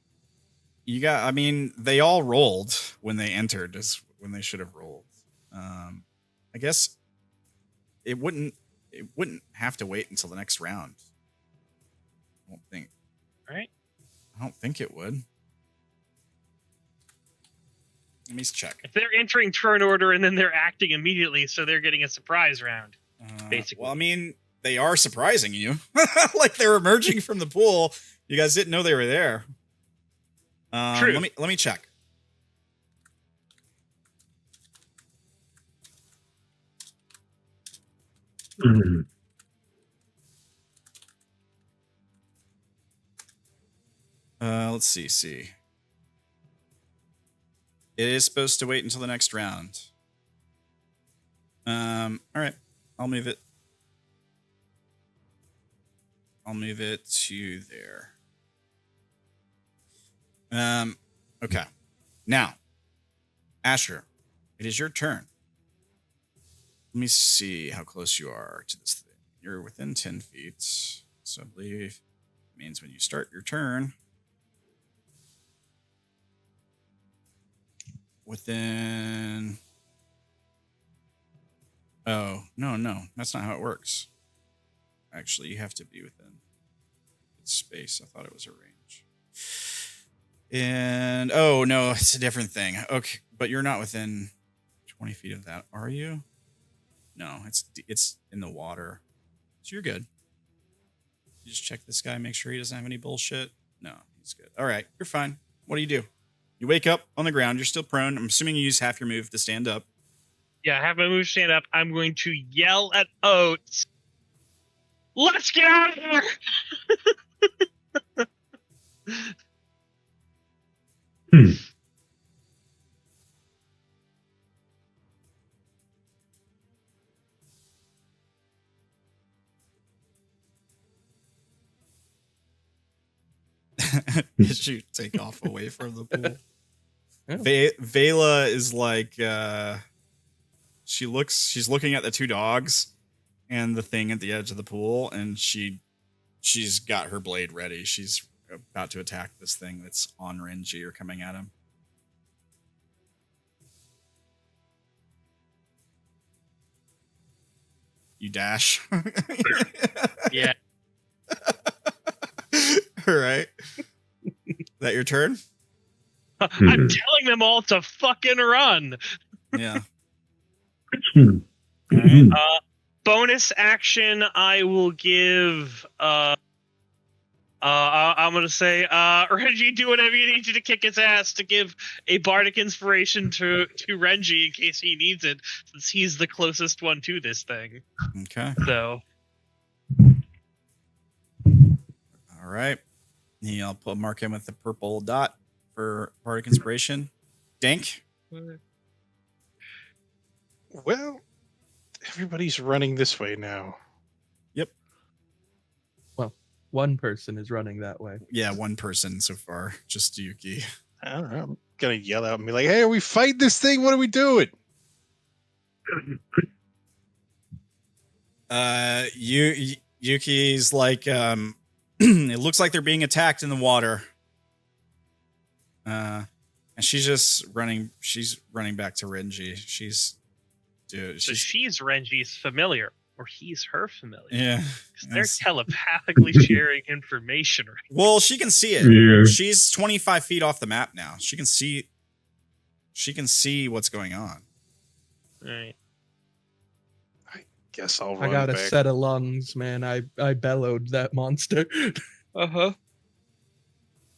I mean, they all rolled when they entered is when they should have rolled. I guess it wouldn't have to wait until the next round. I don't think. Right? I don't think it would. Let me check. If they're entering turn order and then they're acting immediately, so they're getting a surprise round. Basically. Well, I mean, they are surprising you. Like they're emerging from the pool. You guys didn't know they were there. True. Let me check. Let's see. It is supposed to wait until the next round. All right. I'll move it. I'll move it to there. Okay. Now, Asher, it is your turn. Let me see how close you are to this thing. You're within 10 feet. So I believe it means when you start your turn, within... Oh, no. That's not how it works. Actually, you have to be within space. I thought it was a range. And, oh, no, it's a different thing. Okay, but you're not within 20 feet of that, are you? No, it's in the water. So you're good. You just check this guy, make sure he doesn't have any bullshit. No, he's good. All right, you're fine. What do? You wake up on the ground. You're still prone. I'm assuming you use half your move to stand up. Yeah, I have my move to stand up. I'm going to yell at Oats. Let's get out of here! As you take off away from the pool. Vela is like she's looking at the two dogs and the thing at the edge of the pool, and she's got her blade ready. She's about to attack this thing that's on Renji or coming at him. You dash. Yeah. All right. Is that your turn? I'm telling them all to fucking run. Yeah. Bonus action, I will give. I'm gonna say, Renji, do whatever you need to kick his ass to give a bardic inspiration to Renji in case he needs it, since he's the closest one to this thing. Okay. So. All right. Yeah, I'll mark him with the purple dot for Bardic Inspiration. Dank? Well, everybody's running this way now. Yep. Well, one person is running that way. Yeah, one person so far. Just Yuki. I don't know. I'm gonna yell out and be like, "Hey, are we fighting this thing? What are we doing?" Yuki's like, it looks like they're being attacked in the water. And she's just running. She's running back to Renji. So she's Renji's familiar, or he's her familiar. Yeah, because they're telepathically sharing information. Right? Well, she can see it. Yeah. She's 25 feet off the map now. She can see. She can see what's going on. Right. Guess I'll run I got a back. set of lungs, man. I bellowed that monster. Uh-huh.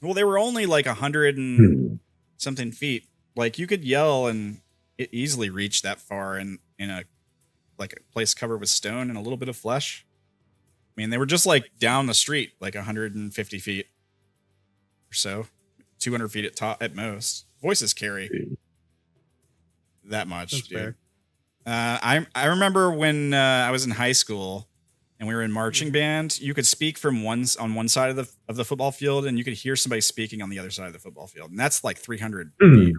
Well, they were only like 100 and something feet. Like you could yell and it easily reach that far in a place covered with stone and a little bit of flesh. I mean, they were just like down the street, like 150 feet or so, 200 feet at most. Voices carry that much. That's dude. fair. I remember when I was in high school and we were in marching band, you could speak from on one side of the football field and you could hear somebody speaking on the other side of the football field. And that's like 300 feet.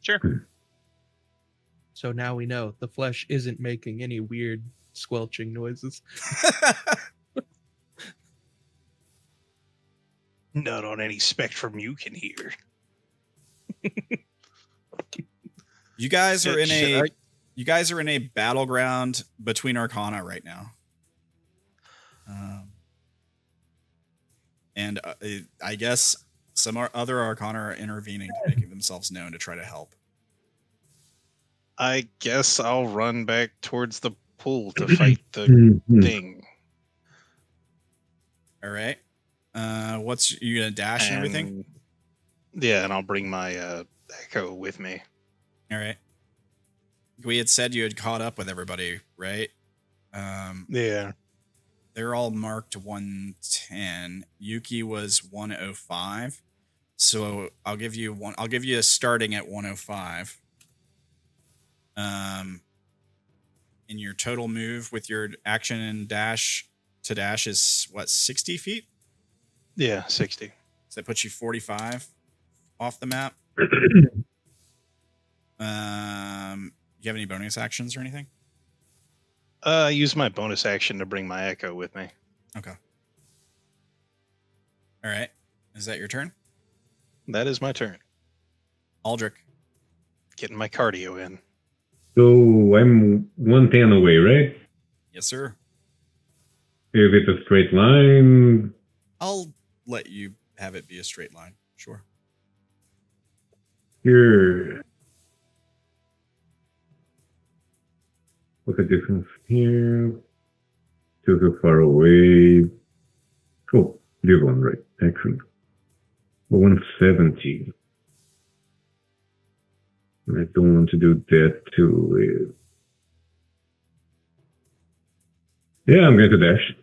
Sure. So now we know the flesh isn't making any weird squelching noises. Not on any spectrum you can hear. You guys are in Should a you guys are in a battleground between Arcana right now. And I guess some other Arcana are intervening to making themselves known to try to help. I guess I'll run back towards the pool to fight the thing. All right. What's you gonna dash and everything? Yeah, and I'll bring my echo with me. All right. We had said you had caught up with everybody, right? Yeah. They're all marked 110. Yuki was 105. So I'll give you a starting at 105. And your total move with your action and dash is what, 60 feet? Yeah, 60. So that puts you 45 off the map. Do you have any bonus actions or anything? I use my bonus action to bring my echo with me. Okay. All right. Is that your turn? That is my turn. Aldrik. Getting my cardio in. So I'm 110 away, right? Yes, sir. If it's a straight line. I'll let you have it be a straight line. Sure. Here. What's the difference here? Still so far away. Oh, this one, right? Excellent. 170. I don't want to do that too. Yeah, I'm going to dash.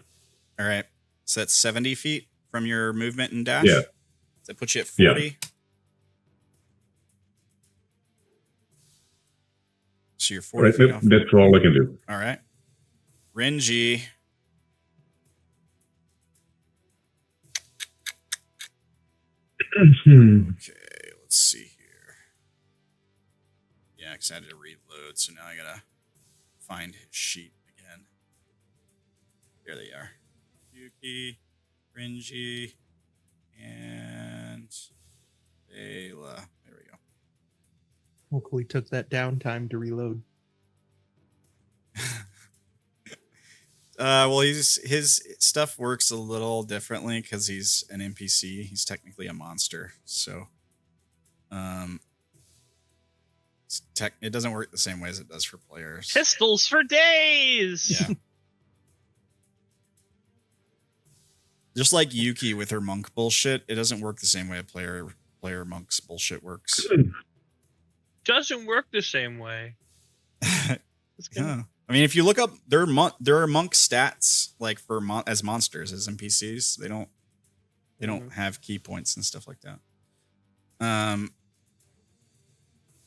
All right. So that's 70 feet from your movement and dash? Yeah. Does that put you at 40? Yeah. So you're 40 feet off. That's all I can do. All right. Renji. Okay, let's see here. Yeah, because I had to reload, so now I gotta find his sheet again. There they are. Yuki, Renji, and Ayla. There we go. Hopefully took that downtime to reload. Well, his stuff works a little differently because he's an NPC. He's technically a monster, so it doesn't work the same way as it does for players. Pistols for days. Yeah. Just like Yuki with her monk bullshit, it doesn't work the same way a player monk's bullshit works. Doesn't work the same way. Yeah. I mean, if you look up, there are monk stats like for as monsters as NPCs. They don't have key points and stuff like that.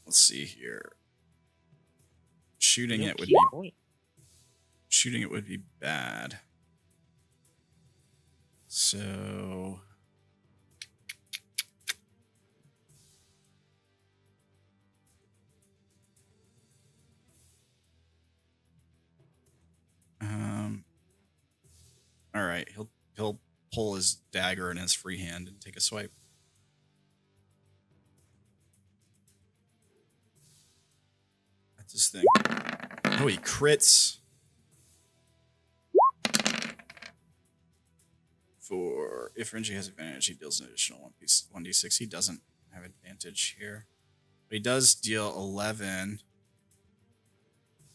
Let's see here. Shooting it would be bad. So all right, he'll pull his dagger in his free hand and take a swipe. That's his thing. Oh, he crits. For if Renji has advantage, he deals an additional 1d6. He doesn't have advantage here. But he does deal 11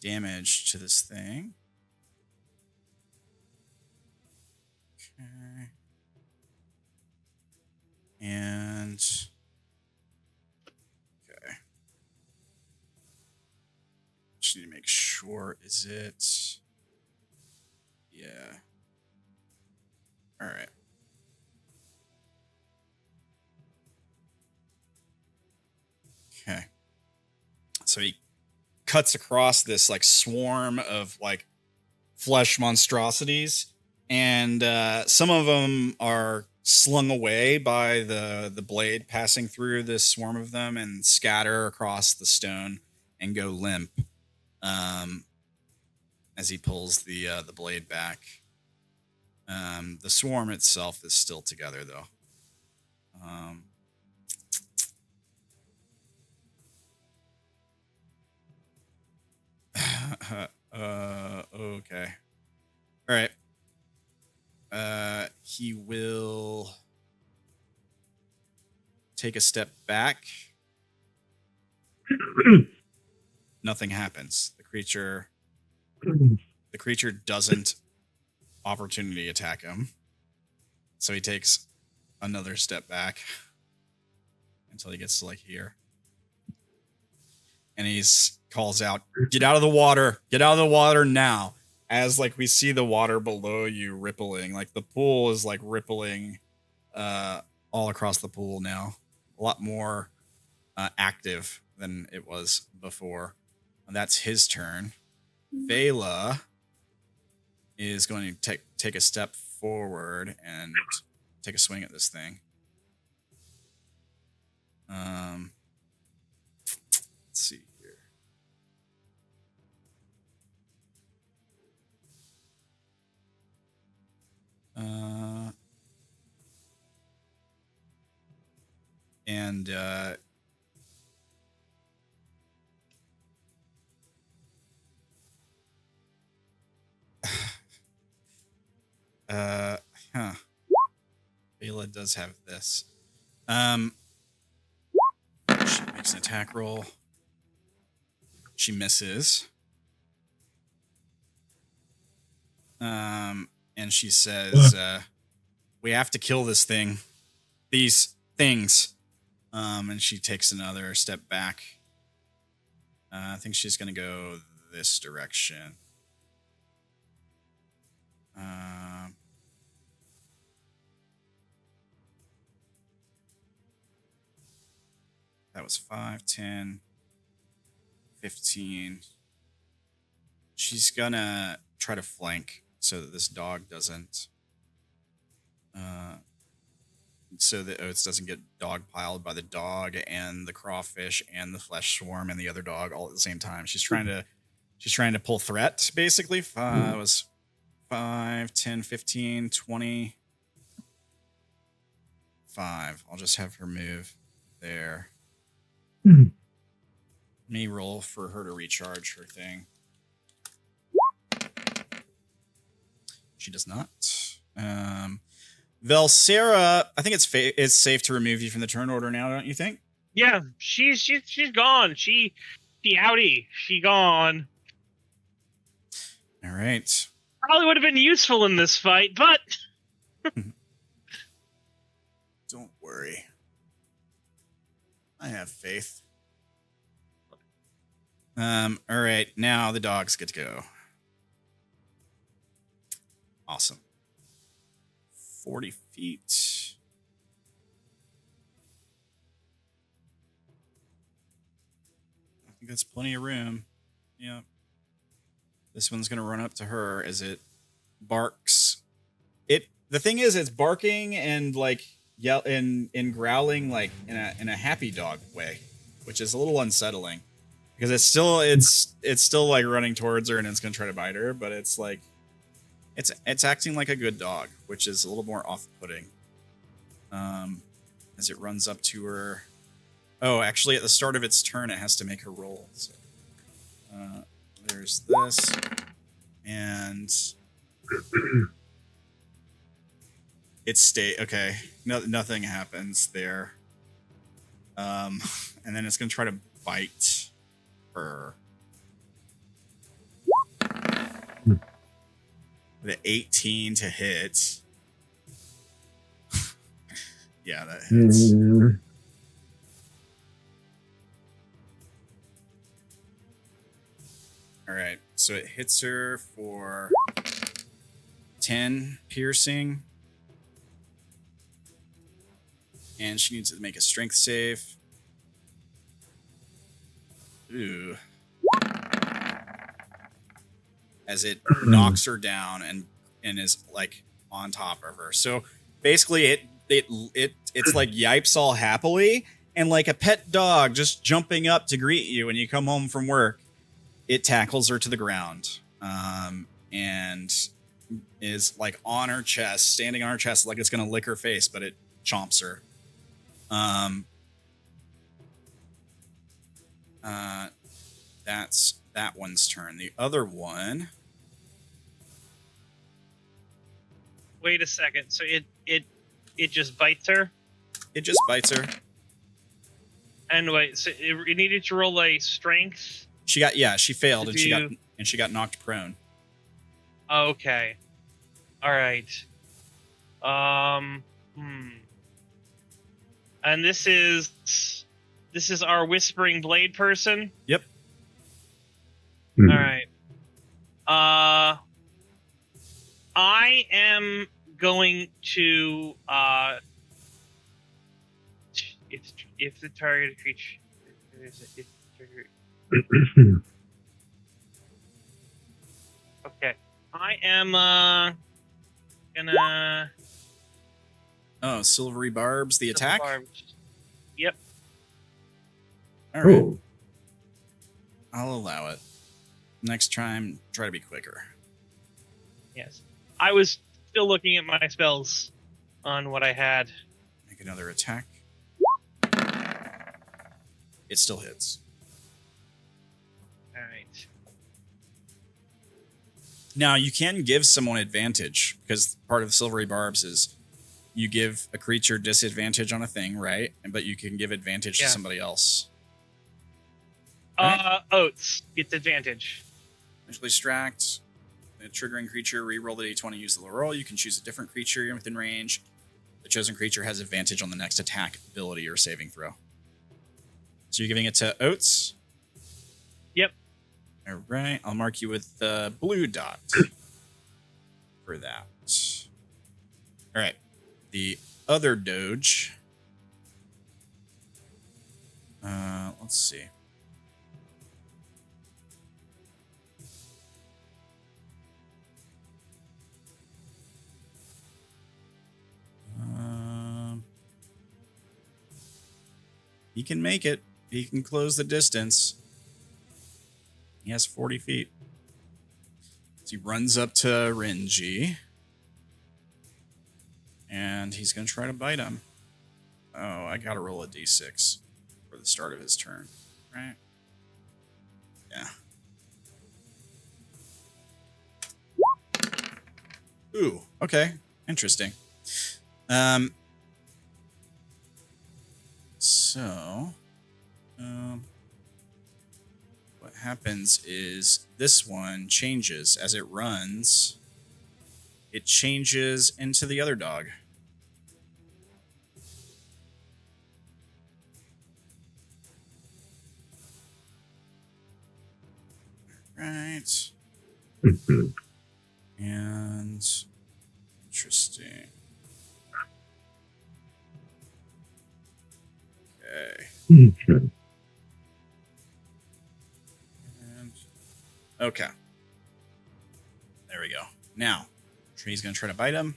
damage to this thing. Okay. And okay. Just need to make sure, is it? Yeah. All right. Okay. So he cuts across this like swarm of like flesh monstrosities, and some of them are slung away by the blade passing through this swarm of them and scatter across the stone and go limp as he pulls the blade back. The swarm itself is still together, though. Okay. All right. He will take a step back. Nothing happens. The creature doesn't opportunity attack him. So he takes another step back until he gets to like here. And he's calls out, "Get out of the water. Get out of the water now." As like we see the water below you rippling, like the pool is like rippling all across the pool now. A lot more active than it was before. And that's his turn. Vela is going to take a step forward and take a swing at this thing. Let's see here. Vela does have this. She makes an attack roll. She misses. And she says, "We have to kill this thing. These things." And she takes another step back. I think she's going to go this direction. That was 5, 10, 15. She's going to try to flank so that this dog doesn't... so that Oats doesn't get dogpiled by the dog and the crawfish and the flesh swarm and the other dog all at the same time. She's trying to pull threat, basically. It was 5, 10, 15, 20. 5. I'll just have her move there. Let me roll for her to recharge her thing. She does not. Velsera, I think it's safe to remove you from the turn order now, don't you think? Yeah, she's gone. She outie. She gone. All right. Probably would have been useful in this fight, but don't worry. I have faith. All right, now the dogs get to go. Awesome. 40 feet. I think that's plenty of room. Yeah. This one's going to run up to her as it barks. The thing is, it's barking and like yell and growling like in a happy dog way, which is a little unsettling because it's still like running towards her and it's going to try to bite her, but it's like it's acting like a good dog, which is a little more off-putting. As it runs up to her. Oh, actually, at the start of its turn, it has to make her roll. So, there's this, and okay. No, nothing happens there. And then it's gonna try to bite her. With an 18 to hit. Yeah, that hits. All right, so it hits her for 10 piercing. And she needs to make a strength save. Ooh. As it knocks her down and is like on top of her. So basically it's like yipes all happily, and like a pet dog just jumping up to greet you when you come home from work. It tackles her to the ground, and is like on her chest, standing on her chest like it's gonna lick her face, but it chomps her. That's that one's turn. The other one. Wait a second. So it just bites her? It just bites her. And wait, so it needed to roll a strength? She failed and she got knocked prone. Okay. All right. And this is our whispering blade person? Yep. All right. I am going to if the target creature okay. I am gonna silvery barbs the attack? Barbs. Yep. All right. I'll allow it. Next time, try to be quicker. Yes. I was still looking at my spells on what I had. Make another attack. It still hits. All right. Now, you can give someone advantage, because part of silvery barbs is you give a creature disadvantage on a thing, right? But you can give advantage to somebody else. Right? Oats gets advantage. Initially distract. A triggering creature, reroll the d20, use the roll. You can choose a different creature within range. The chosen creature has advantage on the next attack, ability, or saving throw. So you're giving it to Oats? Yep. All right. I'll mark you with the blue dot for that. All right. The other doge. Let's see. He can make it. He can close the distance. He has 40 feet. So he runs up to Renji. And he's going to try to bite him. Oh, I got to roll a d6 for the start of his turn. Right? Yeah. Ooh, okay. Interesting. So, what happens is this one changes as it runs. It changes into the other dog. Right. And Interesting. Okay. Okay. And, okay. There we go. Now, tree's gonna try to bite him.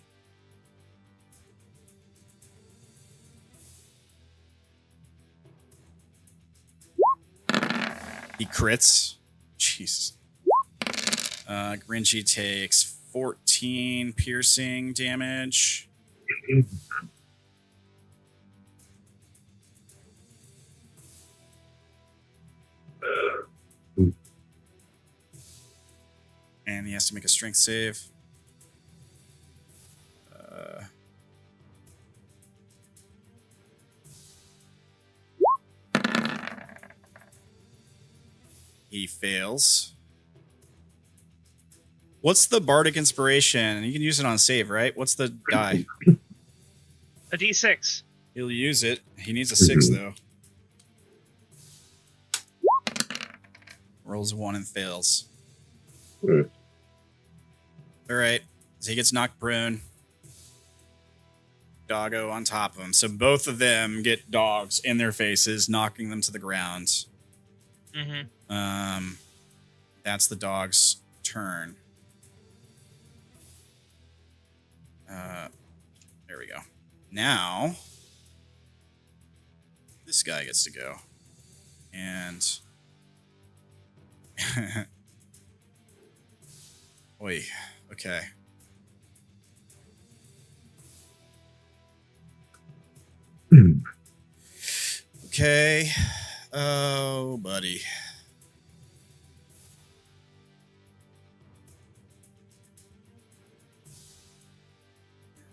He crits. Jesus. Grinchy takes 14 piercing damage. And he has to make a strength save. He fails. What's the bardic inspiration? You can use it on save, right? What's the die? A D6. He'll use it. He needs a 6 though. Rolls a 1 and fails. All right. So he gets knocked prone. Doggo on top of him. So both of them get dogs in their faces, knocking them to the ground. Mm-hmm. That's the dog's turn. There we go. Now, this guy gets to go. And... Oi, okay. Okay. Oh, buddy.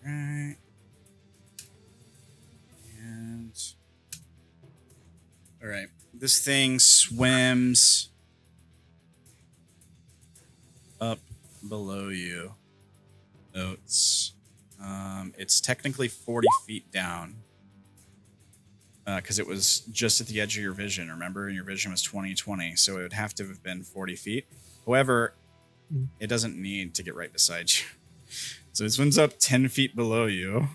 Right. And all right. This thing swims up below you. Oats. It's technically 40 feet down. Because it was just at the edge of your vision, remember? And your vision was 20/20, so it would have to have been 40 feet. However, it doesn't need to get right beside you. So it swims up 10 feet below you.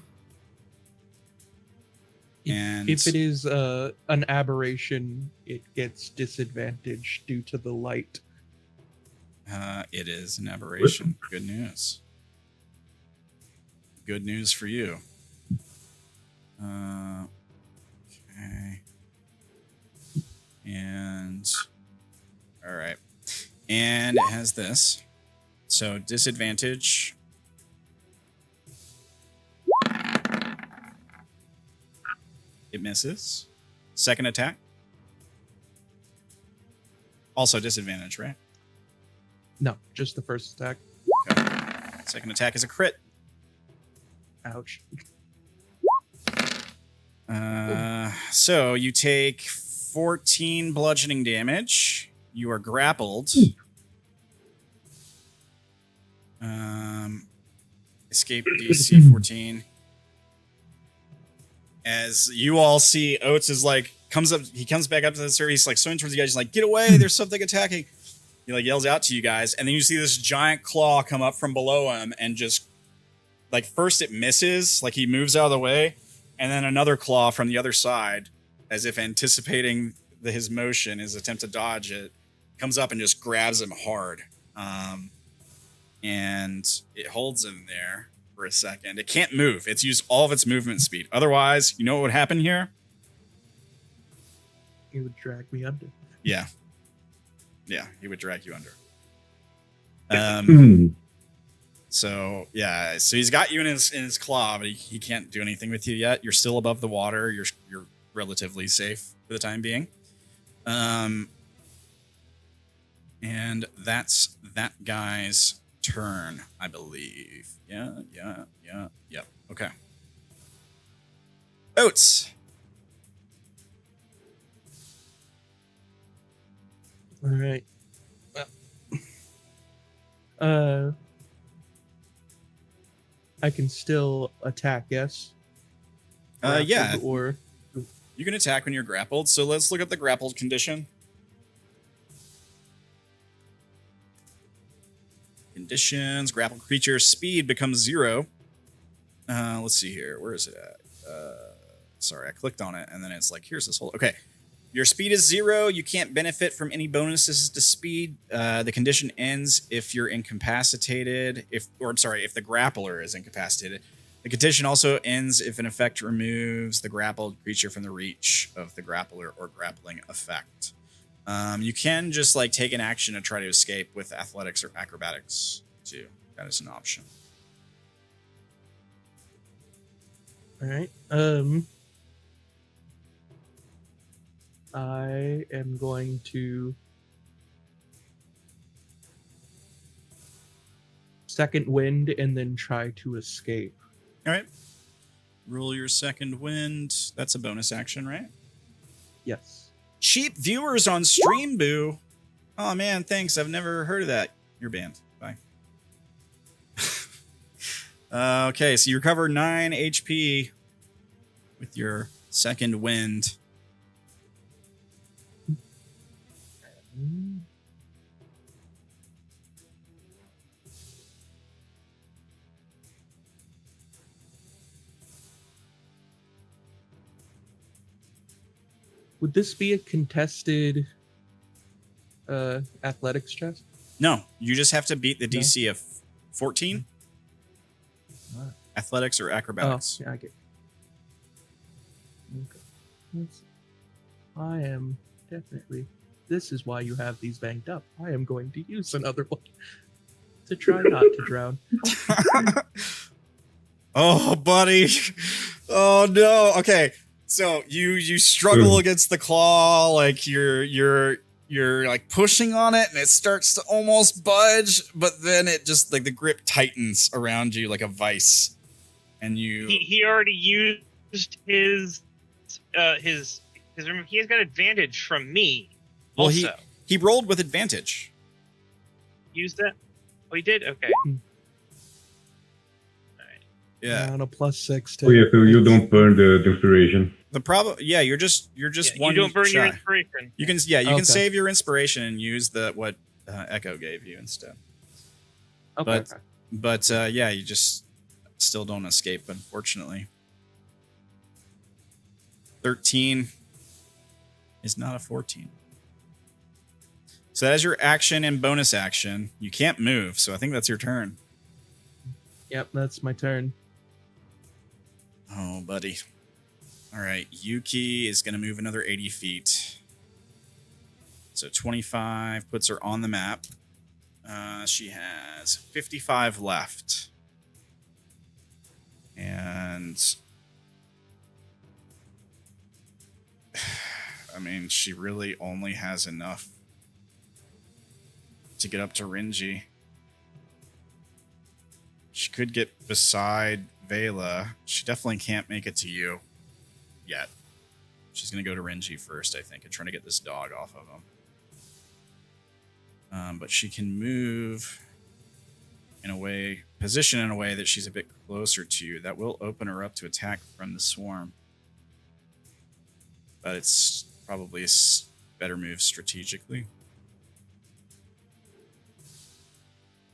And if it is an aberration, it gets disadvantaged due to the light. It is an aberration. Good news. Good news for you. Okay. And all right. And it has this. So disadvantage. It misses. Second attack. Also disadvantage, right? No, just the first attack. Okay. Second attack is a crit. Ouch. So you take 14 bludgeoning damage. You are grappled. Escape DC 14. As you all see, Oats is like, he comes back up to the surface, he's like swimming towards you guys, he's like, get away, there's something attacking. He like yells out to you guys, and then you see this giant claw come up from below him and just, like, first it misses, like he moves out of the way, and then another claw from the other side, as if anticipating his motion, his attempt to dodge it, comes up and just grabs him hard. And it holds him there for a second. It can't move. It's used all of its movement speed. Otherwise, you know what would happen here? He would drag me under. Yeah. Yeah, he would drag you under. So, yeah. So he's got you in his claw, but he can't do anything with you yet. You're still above the water. You're relatively safe for the time being. And that's that guy's turn, I believe. Yeah. Okay. Oats. All right. Well, I can still attack, yes? Yeah. Or you can attack when you're grappled. So let's look at the grappled condition. Conditions, grappled creature speed becomes 0. let's see here. Where is it at? Sorry, I clicked on it, and then it's like, here's this whole... Okay. Your speed is 0. You can't benefit from any bonuses to speed. The condition ends if you're incapacitated. If the grappler is incapacitated. The condition also ends if an effect removes the grappled creature from the reach of the grappler or grappling effect. You can just like take an action to try to escape with athletics or acrobatics too. That is an option. All right. I am going to second wind and then try to escape. All right. Roll your second wind. That's a bonus action, right? Yes. Cheap viewers on stream, boo. Oh man, thanks. I've never heard of that. You're banned. Bye. Okay, so you recover 9 HP with your second wind. Would this be a contested athletics test? No, you just have to beat the DC of 14. Athletics or acrobatics. Oh, yeah, I get. Okay. I am definitely. This is why you have these banked up. I am going to use another one to try not to drown. Oh, buddy. Oh no. Okay. So you struggle against the claw, like you're like pushing on it and it starts to almost budge, but then it just like the grip tightens around you like a vice. And you he already used his remember he has got advantage from me. Well, also. he rolled with advantage. Used that? Oh, he did? Okay. Yeah. On a +6 to Oh yeah, so you don't burn the inspiration. The problem, yeah, you're just one. You don't burn your shy. inspiration. You can, you can save your inspiration and use what Echo gave you instead. Okay. But yeah, you just still don't escape, unfortunately. 13 is not a 14. So that is your action and bonus action. You can't move, so I think that's your turn. Yep, that's my turn. Oh, buddy. All right, Yuki is going to move another 80 feet. So 25 puts her on the map. She has 55 left. And I mean, she really only has enough to get up to Renji. She could get beside Vela. She definitely can't make it to you yet. She's going to go to Renji first, I think, and try to get this dog off of him. But she can move in a way, position in a way that she's a bit closer to you. That will open her up to attack from the swarm. But it's probably a better move strategically.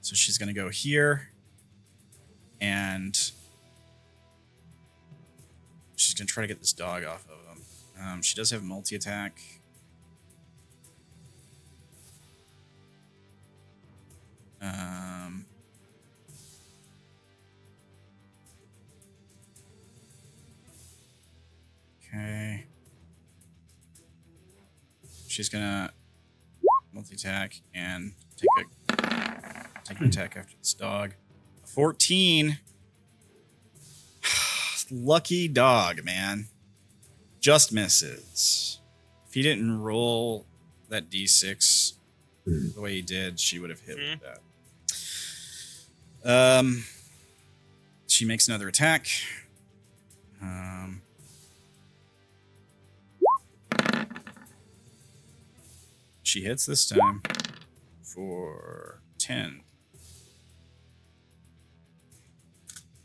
So she's going to go here. And she's going to try to get this dog off of him. She does have multi-attack. Okay. She's going to multi-attack and take an attack after this dog. 14. Lucky dog, man. Just misses. If he didn't roll that D6 the way he did, she would have hit with that. She makes another attack. She hits this time for 10.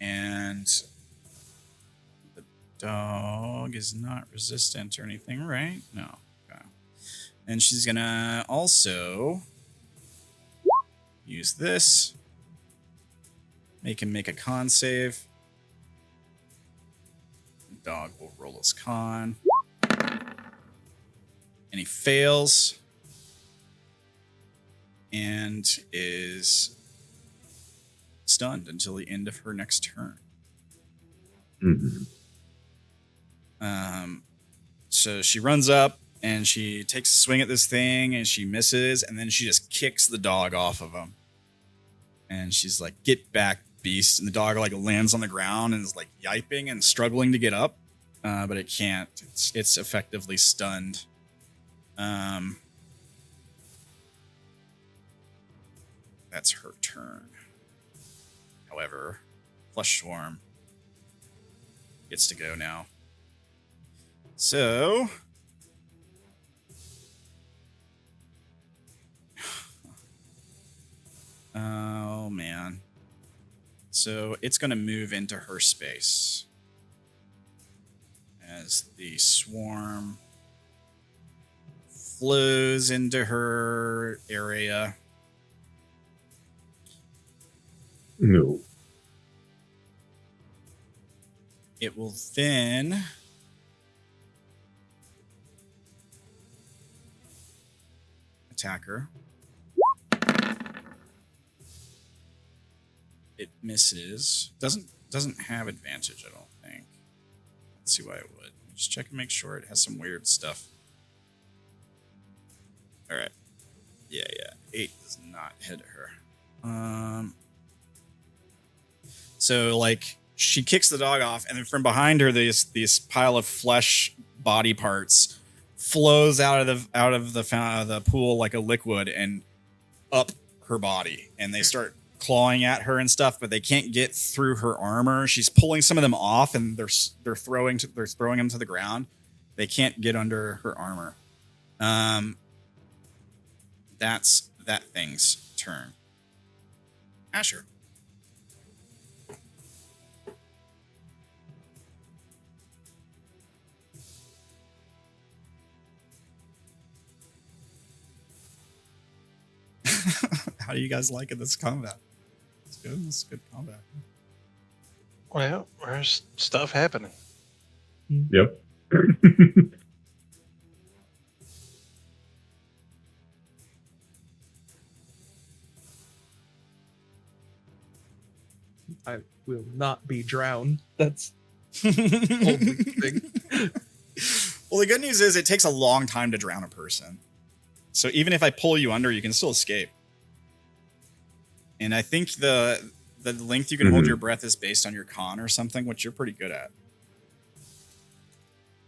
And the dog is not resistant or anything, right? No. Okay. And she's going to also use this. Make him make a con save. dog will roll his con. And he fails. And is stunned until the end of her next turn. Mm-hmm. So she runs up and she takes a swing at this thing and she misses, and then she just kicks the dog off of him. And she's like, "Get back, beast!" And the dog like lands on the ground and is like yiping and struggling to get up, but it can't. It's effectively stunned. That's her turn. However, Flesh Swarm gets to go now. So, oh man. So it's going to move into her space as the swarm flows into her area. No. It will then attack her. It misses. Doesn't have advantage, I don't think. Let's see why it would. Just check and make sure it has some weird stuff. All right. Yeah. 8 does not hit her. So like she kicks the dog off, and then from behind her, this pile of flesh body parts flows out of the pool like a liquid and up her body, and they start clawing at her and stuff, but they can't get through her armor. She's pulling some of them off, and they're throwing them to the ground. They can't get under her armor. That's that thing's turn. Asher. How do you guys like this combat? It's good. It's good combat. Well, there's stuff happening. Yep. I will not be drowned. That's the only thing. Well, the good news is it takes a long time to drown a person. So even if I pull you under, you can still escape. And I think the length you can hold your breath is based on your con or something, which you're pretty good at.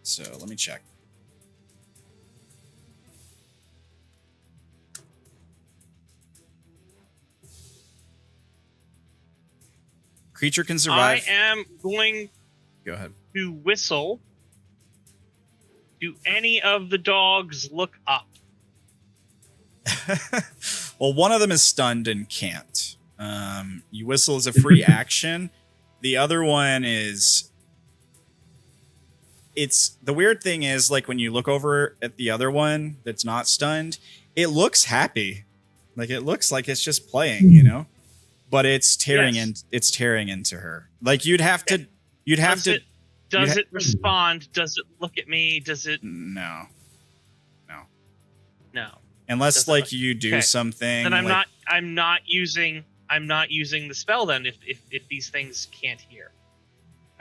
So let me check. Creature can survive. I am going Go ahead. to whistle. Do any of the dogs look up? Well, one of them is stunned and can't. You whistle as a free action. The other one is... It's the weird thing is, like, when you look over at the other one that's not stunned, it looks happy. Like, it looks like it's just playing, you know? But it's tearing it's tearing into her. Like, you'd have to Does it respond? Does it look at me? Does it? No. Doesn't Unless like look- you do okay. something. Then I'm like, not using the spell then if these things can't hear.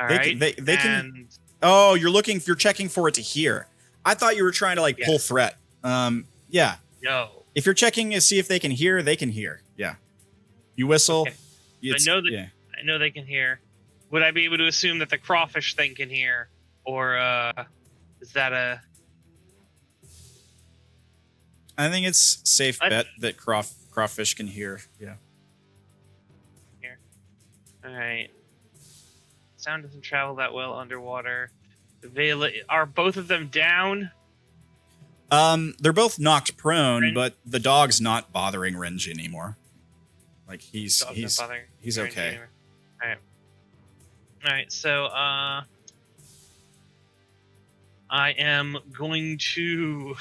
All right. They can. Oh, you're checking for it to hear. I thought you were trying to like pull threat. Yeah. No. If you're checking to see if they can hear, they can hear. Yeah. You whistle. Okay. I know they can hear. Would I be able to assume that the crawfish thing can hear, or is that a? I think it's safe bet that crawfish can hear. Yeah. Here. All right. Sound doesn't travel that well underwater. Are both of them down? They're both knocked prone, but the dog's not bothering Renji anymore. Like he's okay. All right. So I am going to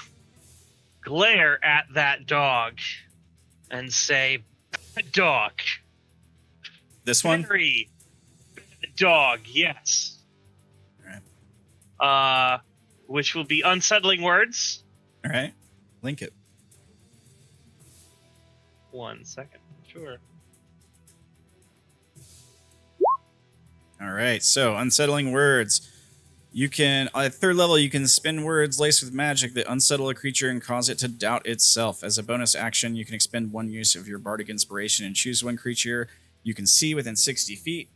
glare at that dog and say, "Bad dog." This one? Very bad dog, yes. All right. which will be unsettling words. All right, link it. 1 second, sure. All right, so unsettling words. You can, at 3rd level, you can spend words laced with magic that unsettle a creature and cause it to doubt itself. As a bonus action, you can expend 1 use of your bardic inspiration and choose 1 creature you can see within 60 feet.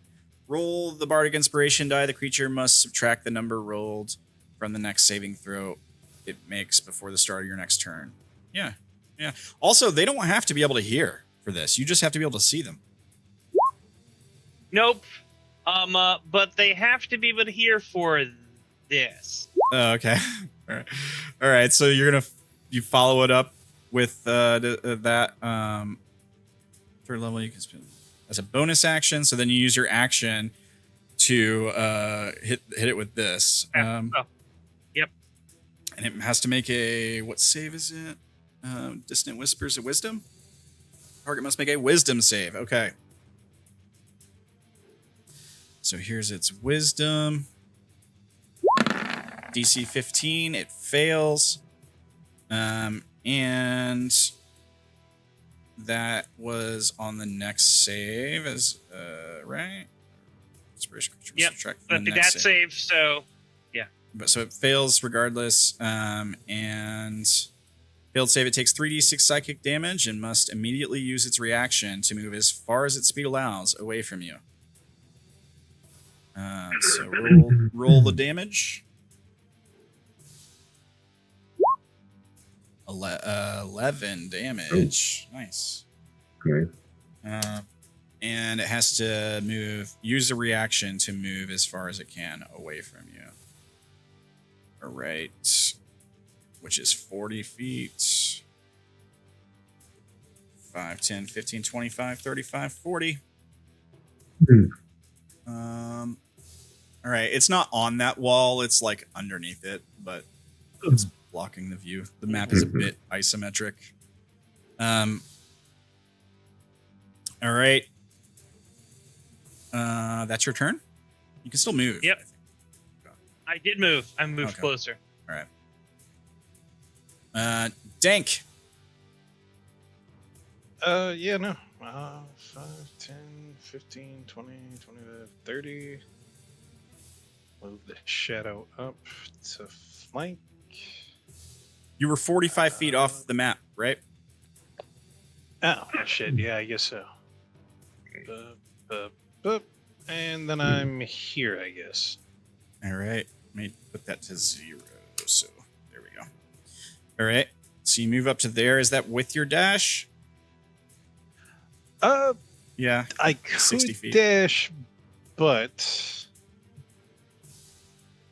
Roll the bardic inspiration die. The creature must subtract the number rolled from the next saving throw it makes before the start of your next turn. Yeah. Also, they don't have to be able to hear for this. You just have to be able to see them. Nope. But they have to be able to hear for this. Oh, okay. All right. So you follow it up with that 3rd level. You can spend as a bonus action. So then you use your action to hit it with this. Yep. And it has to make a, what save is it? Dissonant Whispers of Wisdom. Target must make a Wisdom save. Okay. So here's its Wisdom. DC 15, it fails. And that was on the next save, as right? Yep, that save, so yeah. But so it fails regardless. And failed save, it takes 3d6 psychic damage and must immediately use its reaction to move as far as its speed allows away from you. So roll the damage. 11 damage. Oh. Nice. Okay. And it has to use a reaction to move as far as it can away from you. All right. Which is 40 feet. 5, 10, 15, 25, 35, 40. All right. It's not on that wall. It's like underneath it, but it's blocking the view. The map is a bit isometric. All right. That's your turn. You can still move. Yep. I did move. I moved closer. All right. Dank. Yeah, no. 5, 10, 15, 20, 25, 30. Move the shadow up to flank. You were 45 feet off the map, right? Oh, shit. Yeah, I guess so. And then I'm here, I guess. All right. Let me put that to 0. So there we go. All right. So you move up to there. Is that with your dash? Yeah. I 60 could feet. dash, but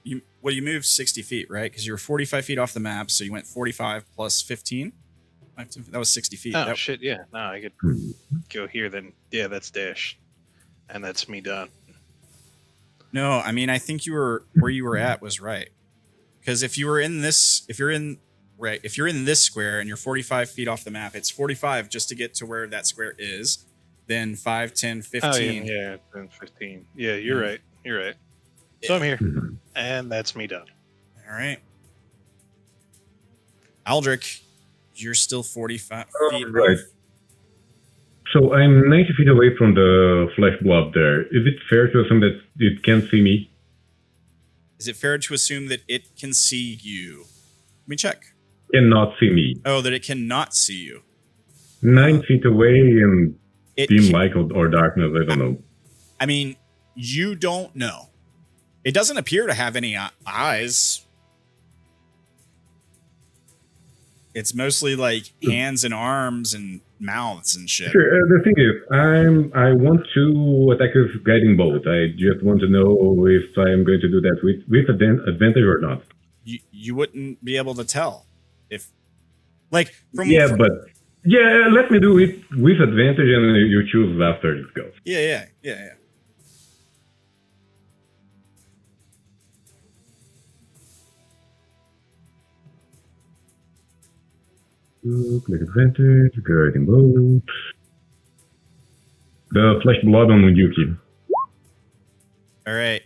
you moved 60 feet, right? Because you were 45 feet off the map, so you went 45 plus 15. That was 60 feet. Oh, shit, yeah. No, I could go here then. Yeah, that's dash. And that's me done. No, I mean, I think where you were at was right. Because if you're in this square and you're 45 feet off the map, it's 45 just to get to where that square is. Then 5, 10, 15. Oh, yeah, 10, 15. Yeah, you're right. You're right. So I'm here. And that's me done. All right. Aldrik, you're still 45 feet. Right. So I'm 90 feet away from the flesh blob there. Is it fair to assume that it can see me? Is it fair to assume that it can see you? Let me check. Cannot see me. Oh, that it cannot see you. 9 feet away in dim light or darkness, I don't know. I mean, you don't know. It doesn't appear to have any eyes. It's mostly like hands and arms and mouths and shit. Sure. The thing is, I want to attack with guiding bolt. I just want to know if I'm going to do that with advantage or not. You wouldn't be able to tell if, but let me do it with advantage, and you choose after it goes. Yeah. Click advantage, guiding bolt. The flesh blood on Yuki. All right.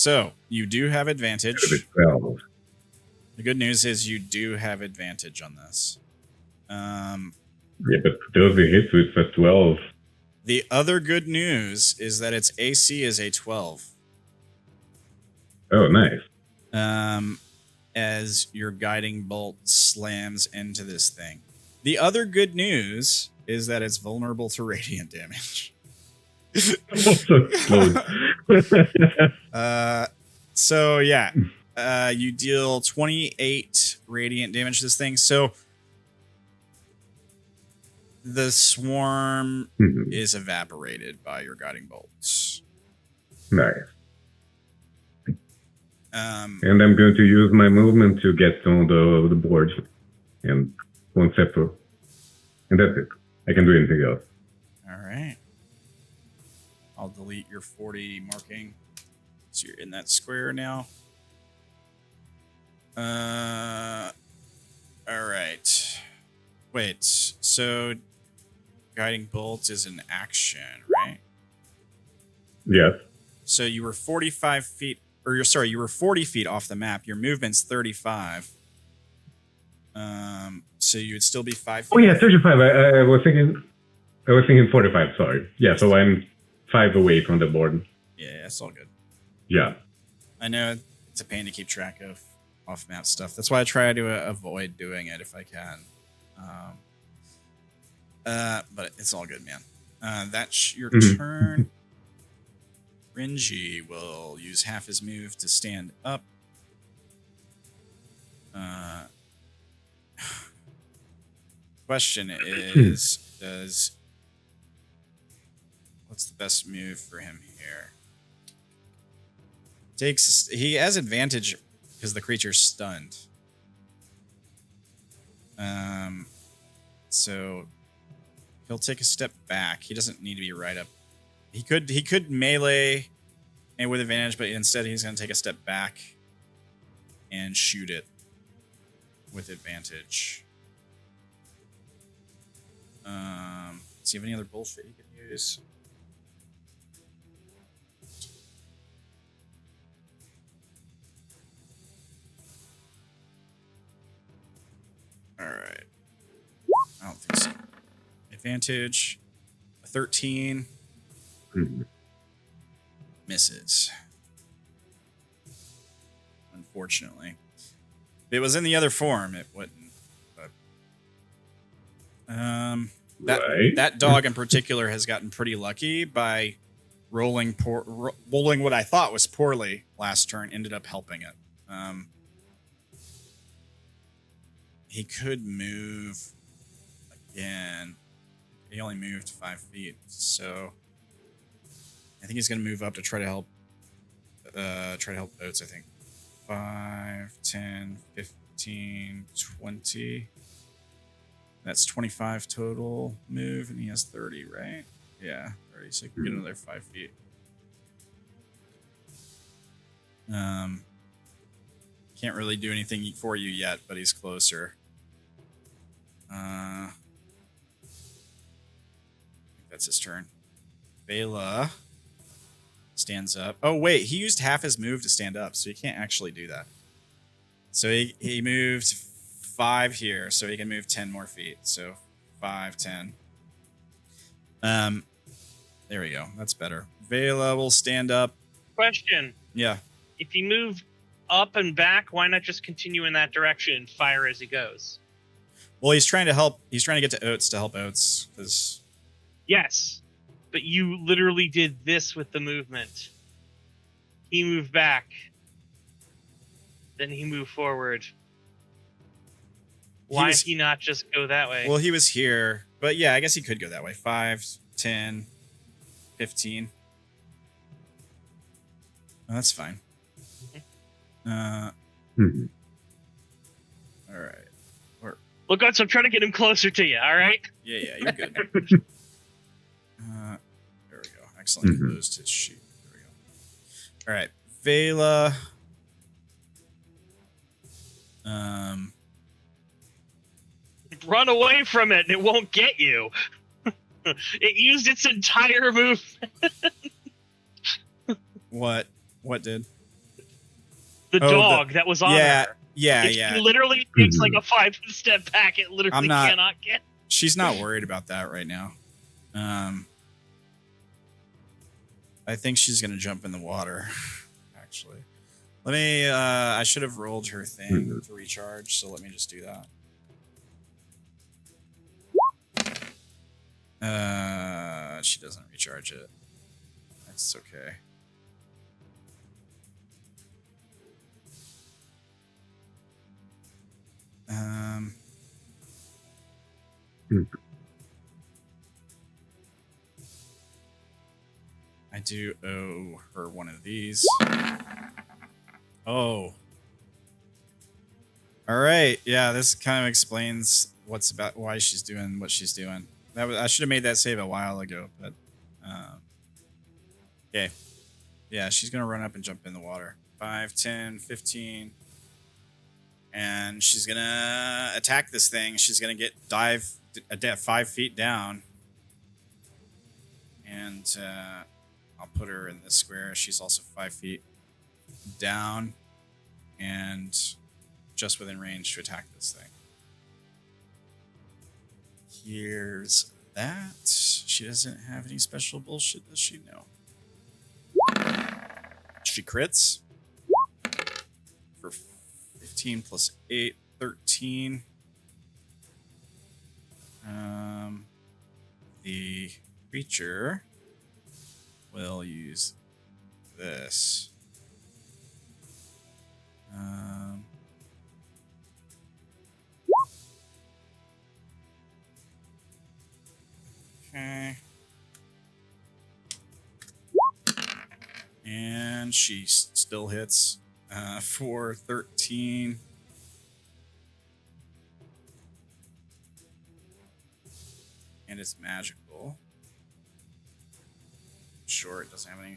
So you do have advantage. 12. The good news is you do have advantage on this. Yeah, but those are hits with a 12. The other good news is that its AC is a 12. Oh, nice. As your guiding bolt slams into this thing. The other good news is that it's vulnerable to radiant damage. Also close. So yeah, you deal 28 radiant damage to this thing. So the swarm is evaporated by your guiding bolts. Nice. And I'm going to use my movement to get on the board. And one step through. And that's it. I can do anything else. All right. I'll delete your 40 marking. So you're in that square now. All right. Wait. So guiding bolt is an action, right? Yes. So you were 45 feet, or you were 40 feet off the map. Your movement's 35. So you would still be 5 feet. Oh yeah, 35. I was thinking 45. Sorry. Yeah, so I'm 5 away from the board. Yeah, it's all good. Yeah. I know it's a pain to keep track of off-map stuff. That's why I try to avoid doing it if I can. But it's all good, man. That's your turn. Renji will use half his move to stand up. Question is, what's the best move for him here? He has advantage because the creature's stunned. So he'll take a step back. He doesn't need to be right up. He could melee and with advantage, but instead he's going to take a step back and shoot it with advantage. Does he have any other bullshit he can use? All right. I don't think so. Advantage. A 13. Misses. Unfortunately. If it was in the other form, it wouldn't. But, that dog in particular has gotten pretty lucky by rolling what I thought was poorly last turn, ended up helping it. He could move again. He only moved 5 feet, so I think he's going to move up to try to help Oats, I think. 5, 10, 15, 20. That's 25 total move, and he has 30, right? Yeah, 30, so he can get another 5 feet. Can't really do anything for you yet, but he's closer. I think that's his turn. Vela stands up. Oh, wait, he used half his move to stand up, so he can't actually do that. So he moved 5 here, so he can move 10 more feet. So 5, 10. There we go. That's better. Vela will stand up. Question. Yeah. If he moved up and back, why not just continue in that direction and fire as he goes? Well, he's trying to help. He's trying to get to Oats to help Oats. Yes, but you literally did this with the movement. He moved back. Then he moved forward. Why did he not just go that way? Well, he was here. But yeah, I guess he could go that way. 5, 10, 15. Oh, that's fine. All right. Look, Oats, I'm trying to get him closer to you, all right? Yeah, you're good. There we go. Excellent. Closed his sheet. There we go. All right. Vela. Run away from it and it won't get you. It used its entire movement. What did? The dog that was on her. Yeah, She literally takes like a 5-step back. It literally cannot get. She's not worried about that right now. I think she's gonna jump in the water. Actually, let me. I should have rolled her thing to recharge, so let me just do that. She doesn't recharge it. That's okay. I do owe her one of these. Oh. All right. Yeah, this kind of explains why she's doing what she's doing. I should have made that save a while ago, but okay. Yeah, she's gonna run up and jump in the water. 5, 10, 15. And she's gonna attack this thing. She's gonna dive 5 feet down. And I'll put her in this square. She's also 5 feet down and just within range to attack this thing. Here's that. She doesn't have any special bullshit, does she? No. She crits for 15 plus 8, 13. The creature will use this. Okay. And she still hits for 13. And it's magical. Sure, it doesn't have any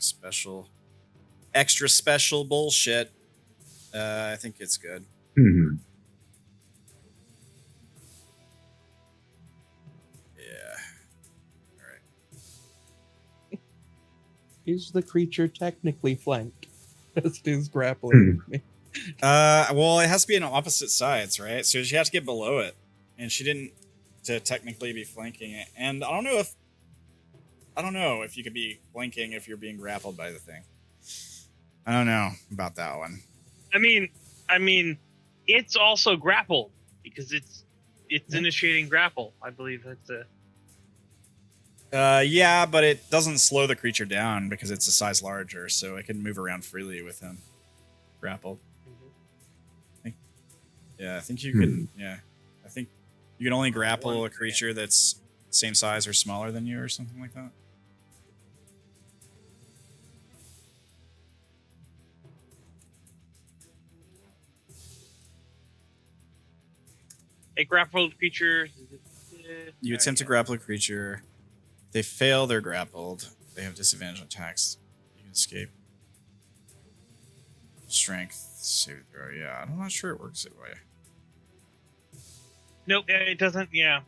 extra special bullshit. I think it's good. Yeah. All right. Is the creature technically flanked? As is grappling with me. Well, it has to be on opposite sides, right? So she has to get below it, and she didn't to technically be flanking it. And I don't know if you could be flanking if you're being grappled by the thing. I don't know about that one. I mean, it's also grappled because it's initiating grapple. I believe that's a. Yeah, but it doesn't slow the creature down because it's a size larger, so it can move around freely with him grappled. I think you can. Yeah, I think you can only grapple a creature that's same size or smaller than you, or something like that. A grappled creature. You attempt to grapple a creature. If they fail, they're grappled. They have disadvantage on attacks. You can escape. Strength save throw. Yeah, I'm not sure it works that way. Nope, it doesn't. Yeah,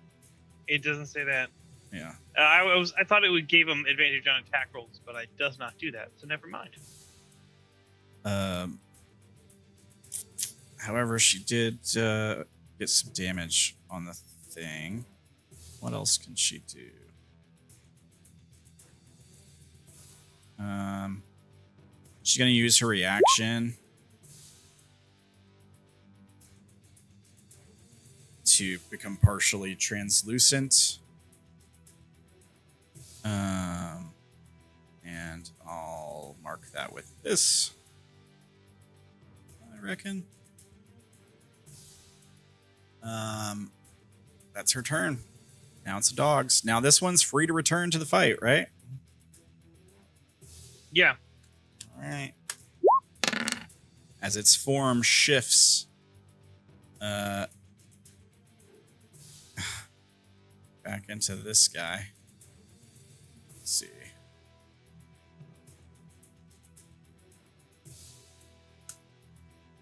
it doesn't say that. Yeah. I thought it would give them advantage on attack rolls, but it does not do that. So never mind. However, she did get some damage on the thing. What else can she do? She's gonna use her reaction to become partially translucent. And I'll mark that with this. I reckon. That's her turn. Now it's the dogs. Now this one's free to return to the fight, right? Yeah. All right. As its form shifts, back into this guy. Let's see.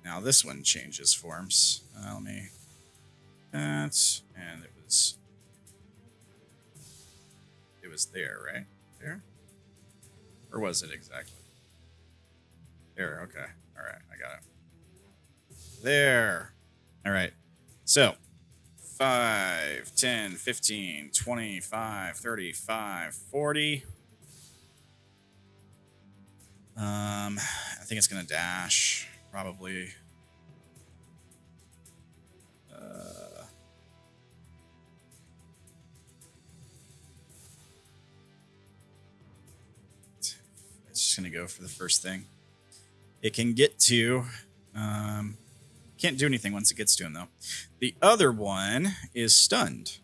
Now this one changes forms. Let me. That and it was there, right? There? Or was it exactly? There, okay. Alright, I got it. There. All right. So 5, 10, 15, 25, 35, 40. I think it's going to dash, probably. It's just going to go for the first thing. It can get to... can't do anything once it gets to him, though. The other one is stunned.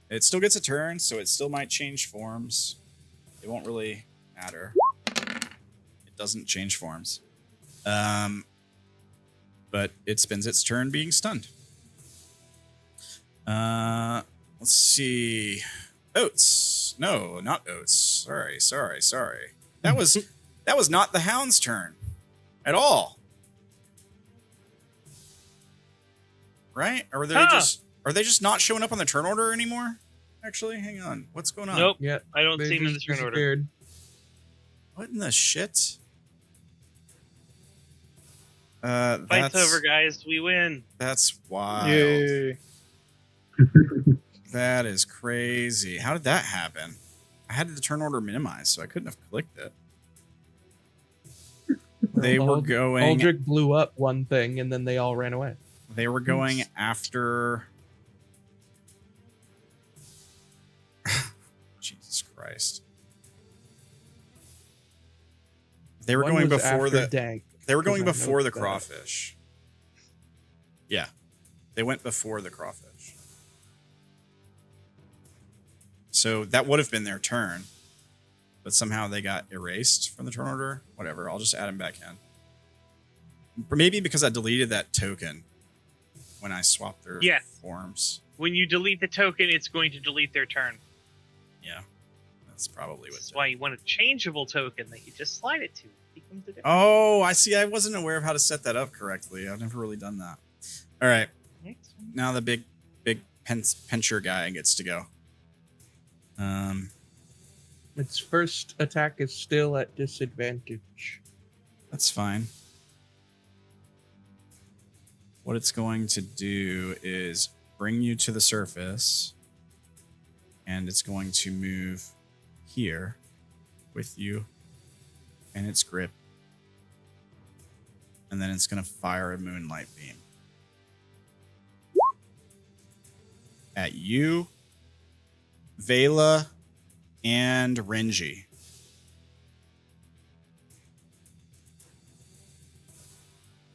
It still gets a turn, so it still might change forms. It won't really matter. It doesn't change forms. But it spends its turn being stunned. Let's see. Oats. No, not Oats. Sorry. That was not the Hound's turn at all. Right? Or are they just not showing up on the turn order anymore? Actually, hang on. What's going on? Nope. Yeah, I don't see him in the turn order. What in the shit? Fight's over, guys. We win. That's wild. Yay. That is crazy. How did that happen? I had the turn order minimized, so I couldn't have clicked it. They were going... Aldrik blew up one thing, and then they all ran away. They were going after... Jesus Christ. They were going before the... Dank, they were going before the crawfish. Yeah. They went before the crawfish. So that would have been their turn. But somehow they got erased from the turn order. Whatever, I'll just add them back in. Maybe because I deleted that token when I swapped their forms. When you delete the token, it's going to delete their turn. Yeah, that's probably what. That's why you want a changeable token that you just slide it to. Oh, I see. I wasn't aware of how to set that up correctly. I've never really done that. All right. Now the big pincher guy gets to go. Its first attack is still at disadvantage. That's fine. What it's going to do is bring you to the surface, and it's going to move here with you in its grip, and then it's going to fire a moonlight beam at you, Vela, and Renji.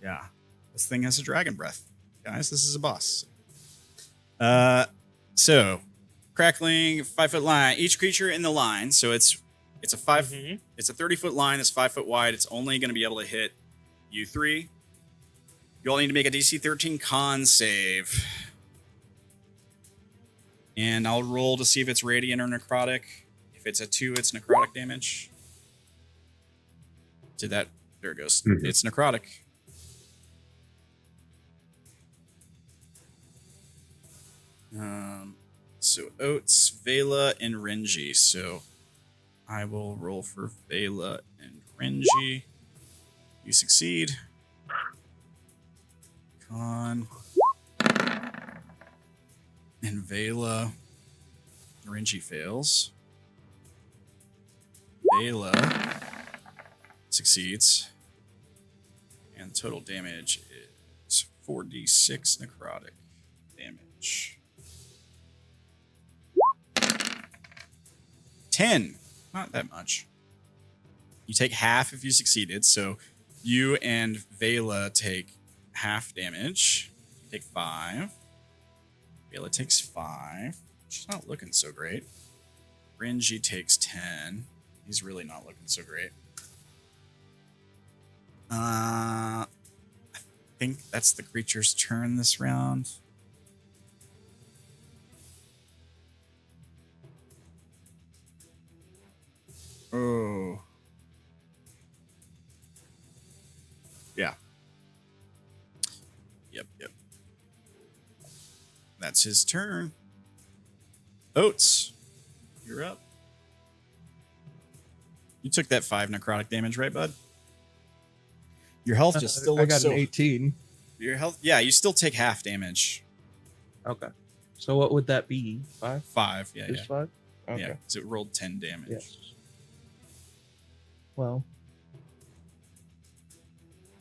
Yeah. This thing has a dragon breath. Guys, this is a boss. So crackling 5-foot line. Each creature in the line, so it's a 30-foot line that's 5 foot wide. It's only going to be able to hit you three. You all need to make a DC 13 con save. And I'll roll to see if it's radiant or necrotic. If it's a 2, it's necrotic damage. Did that? There it goes. Mm-hmm. It's necrotic. So Oats, Vela, and Renji. So I will roll for Vela and Renji. You succeed. Con. And Vela. Renji fails. Vela succeeds. And total damage is 4d6 necrotic damage. 10. Not that much. You take half if you succeeded. So you and Vela take half damage. You take 5. Vela takes 5. She's not looking so great. Renji takes 10. He's really not looking so great. I think that's the creature's turn this round. Oh. Yeah. Yep. That's his turn. Oats, you're up. You took that 5 necrotic damage, right, bud? Your health just still I looks got so. an 18. Your health, yeah, you still take half damage. Okay. So what would that be? 5? 5, yeah, Just yeah. 5? Okay. Yeah, so it rolled 10 damage. Yes. Well.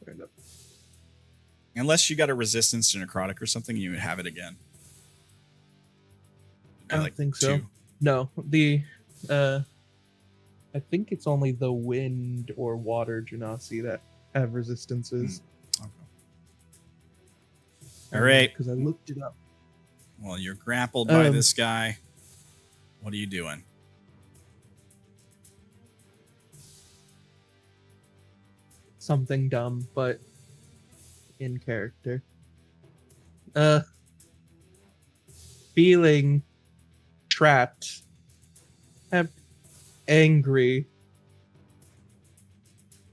Fair enough. Unless you got a resistance to necrotic or something, you would have it again. I don't think so. No, I think it's only the wind or water genasi that have resistances. Okay. All right. Because I looked it up. Well, you're grappled by this guy. What are you doing? Something dumb, but in character. Feeling trapped, angry,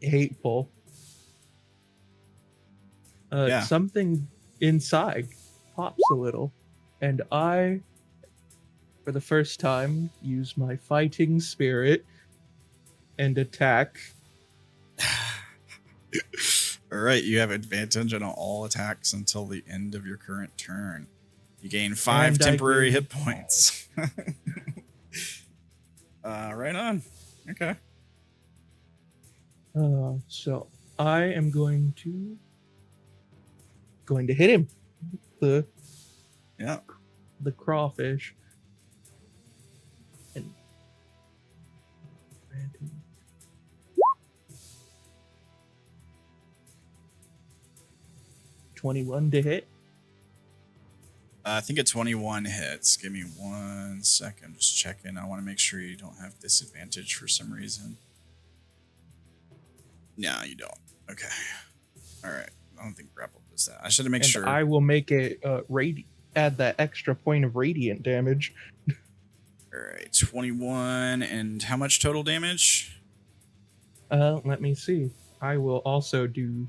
hateful. Something inside pops a little, and I, for the first time, use my fighting spirit and attack. All right, you have advantage on all attacks until the end of your current turn. You gain 5 temporary hit points. Right on. Okay. So I am going to hit him. The crawfish. And 21 to hit. I think a 21 hits. Give me 1 second. Just checking. I want to make sure you don't have disadvantage for some reason. No, you don't. Okay. All right. I don't think grapple does that. I should have made sure. I will make it add that extra point of radiant damage. All right. 21 and how much total damage? Let me see. I will also do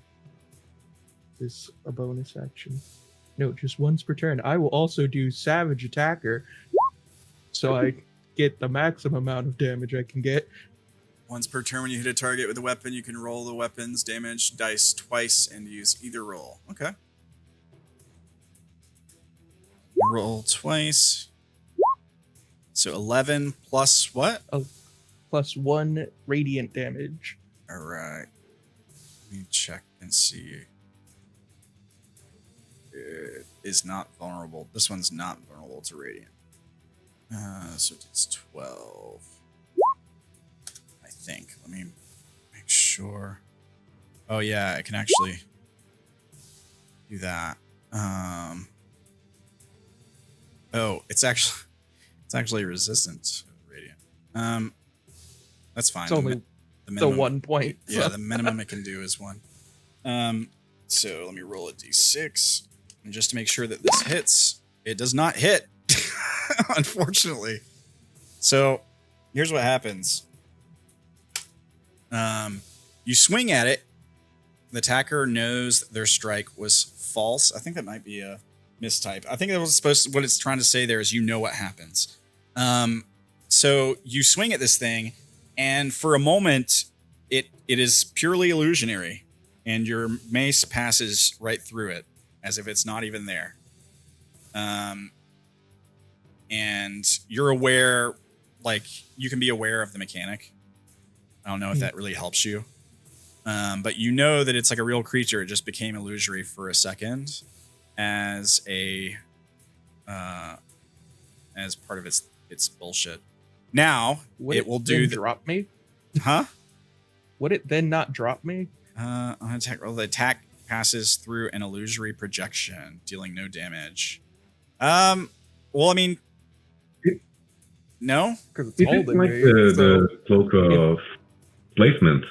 this a bonus action. No, just once per turn. I will also do Savage Attacker, so I get the maximum amount of damage I can get. Once per turn, when you hit a target with a weapon, you can roll the weapon's damage dice twice and use either roll. Okay. Roll twice. So 11 plus what? Plus 1 radiant damage. All right. Let me check and see. It is not vulnerable. This one's not vulnerable to radiant. So it's 12. I think. Let me make sure. Oh yeah, I can actually do that. Oh, it's actually resistant to radiant. That's fine. It's only the minimum, 1 point. Yeah, the minimum it can do is 1. So let me roll a d6. And just to make sure that this hits, it does not hit, unfortunately. So here's what happens. You swing at it. The attacker knows their strike was false. I think that might be a mistype. I think that was what it's trying to say there is you know what happens. So you swing at this thing, and for a moment, it is purely illusionary, and your mace passes right through it, as if it's not even there. And you're aware, like, you can be aware of the mechanic. I don't know if that really helps you. But you know that it's like a real creature. It just became illusory for a second as as part of its bullshit. Now, it will do drop me? Huh? Would it then not drop me? On attack roll, the attack passes through an illusory projection, dealing no damage. Well, I mean, no, because it's holding like me. The cloak of placement.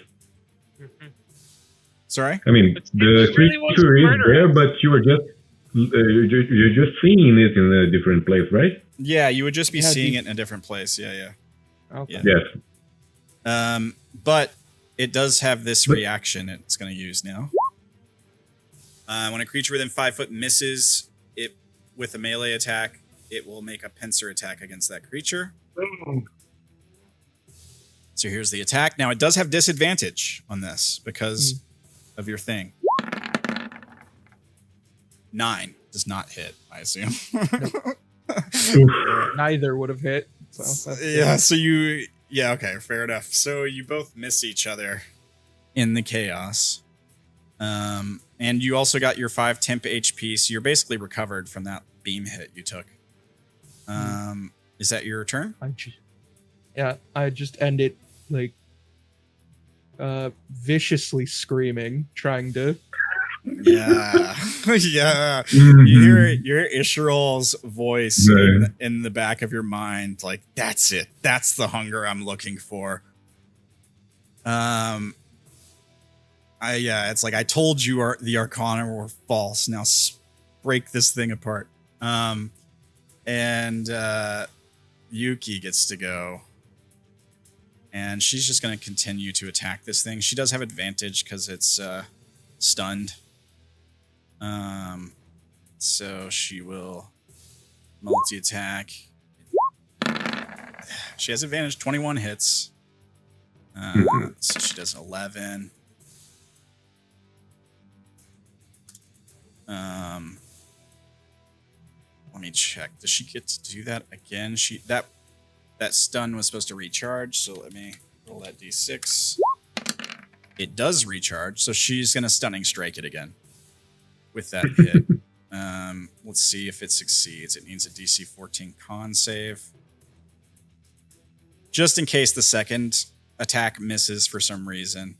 Sorry. I mean, the creature is there, but you're just seeing it in a different place, right? Yeah, you would just be seeing it in a different place. Yeah. Okay. Yes. But it does have this reaction it's going to use now. When a creature within 5 foot misses it with a melee attack, it will make a pincer attack against that creature. So here's the attack. Now, it does have disadvantage on this because of your thing. 9 does not hit, I assume. Neither would have hit. So yeah, so you... Yeah, okay, fair enough. So you both miss each other in the chaos. And you also got your 5 temp HP, so you're basically recovered from that beam hit you took. Is that your turn? I just end it like viciously screaming, trying to. Yeah, yeah. You hear Ishral's voice in the back of your mind, like, that's it. That's the hunger I'm looking for. It's like, I told you the Arcana were false. Now break this thing apart. And Yuki gets to go. And she's just going to continue to attack this thing. She does have advantage because it's stunned. So she will multi-attack. She has advantage, 21 hits. So she does 11. Let me check. Does she get to do that again? That stun was supposed to recharge, so let me roll that d6. It does recharge, so she's going to stunning strike it again with that hit. Let's see if it succeeds. It needs a DC 14 con save. Just in case the second attack misses for some reason.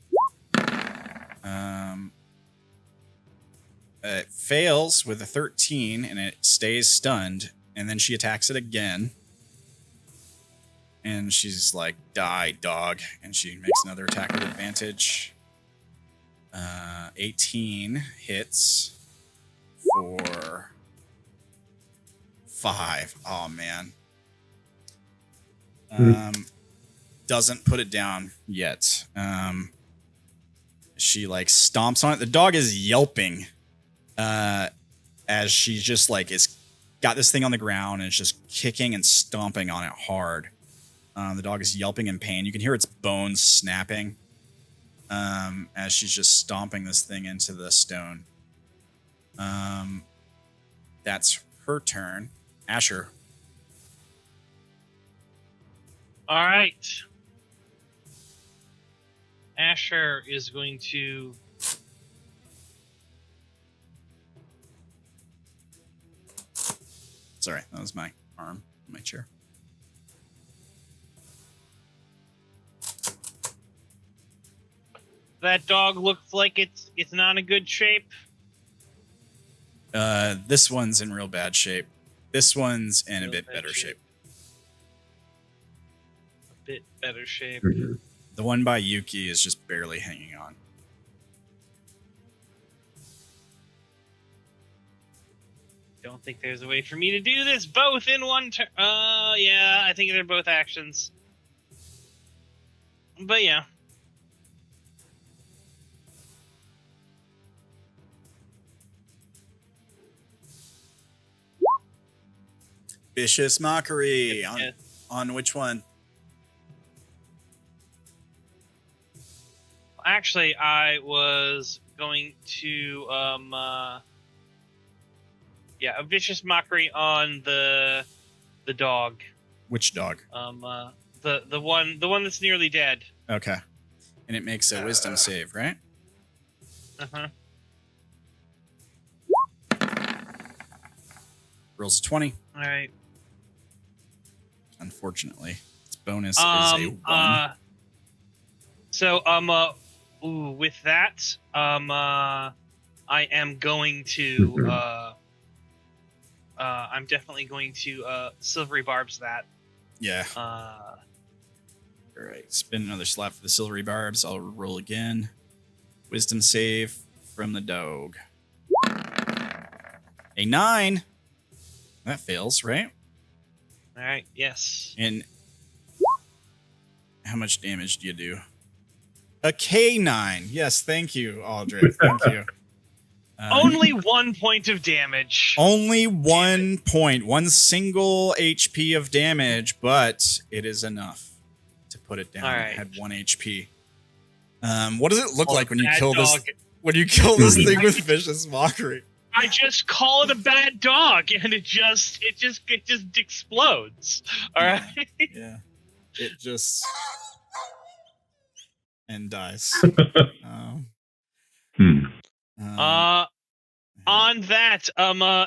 It fails with a 13, and it stays stunned, and then she attacks it again. And she's like, die, dog. And she makes another attack with advantage. 18 hits for 5. Oh, man. Doesn't put it down yet. She, like, stomps on it. The dog is yelping as she just, like, is got this thing on the ground and is just kicking and stomping on it hard. The dog is yelping in pain. You can hear its bones snapping as she's just stomping this thing into the stone. That's her turn. Asher. All right. Asher is going to... Sorry, that was my arm on my chair. That dog looks like it's not in good shape. This one's in real bad shape. This one's in a bit better shape. A bit better shape. The one by Yuki is just barely hanging on. Don't think there's a way for me to do this both in one turn. Yeah, I think they're both actions. But yeah. Vicious Mockery. On which one? Actually, I was going to a Vicious Mockery on the dog. Which dog? The one that's nearly dead. Okay. And it makes a wisdom save, right? Uh-huh. Rolls a 20. All right. Unfortunately, its bonus is a 1. So with that, I am going to I'm definitely going to silvery barbs that. Yeah. All right. Spin another slot for the silvery barbs. I'll roll again. Wisdom save from the dog. A 9. That fails, right? All right. Yes. And how much damage do you do? A K9. Yes. Thank you, Aldrik. Thank you. Only 1 point of damage. Only 1 point, 1 single HP of damage, but it is enough to put it down. All right. It had 1 HP. What does it look like when you kill this? when you kill this thing with vicious mockery. I just call it a bad dog, and it just explodes. All right. Yeah. It just and dies. On that,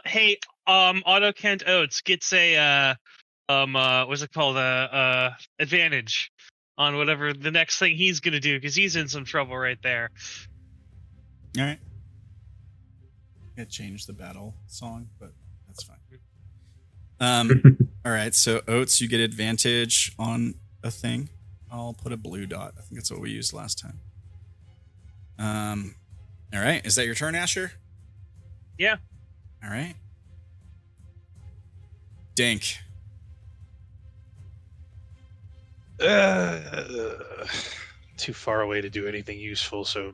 hey, Auto Kent Oats gets a what's it called? Advantage on whatever the next thing he's gonna do because he's in some trouble right there. All right. I change the battle song, but that's fine. All right. So Oats, you get advantage on a thing. I'll put a blue dot. I think that's what we used last time. All right. Is that your turn, Asher? Yeah. All right. Dink. Too far away to do anything useful, so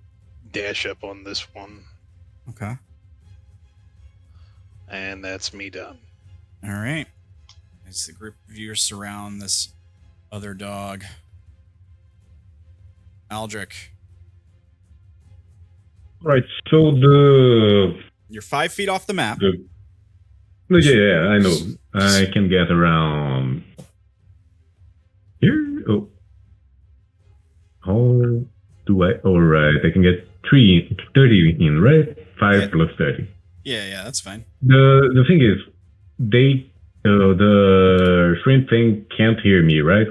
dash up on this one. Okay. And that's me done. All right. As the group of you surround this other dog. Aldrik. Right, so You're 5 feet off the map. Yeah, I know. I can get around here. Oh. How do I? All right, I can get 30 in, right? 5 plus 30. Yeah, that's fine. The thing is, the shrimp thing can't hear me, right?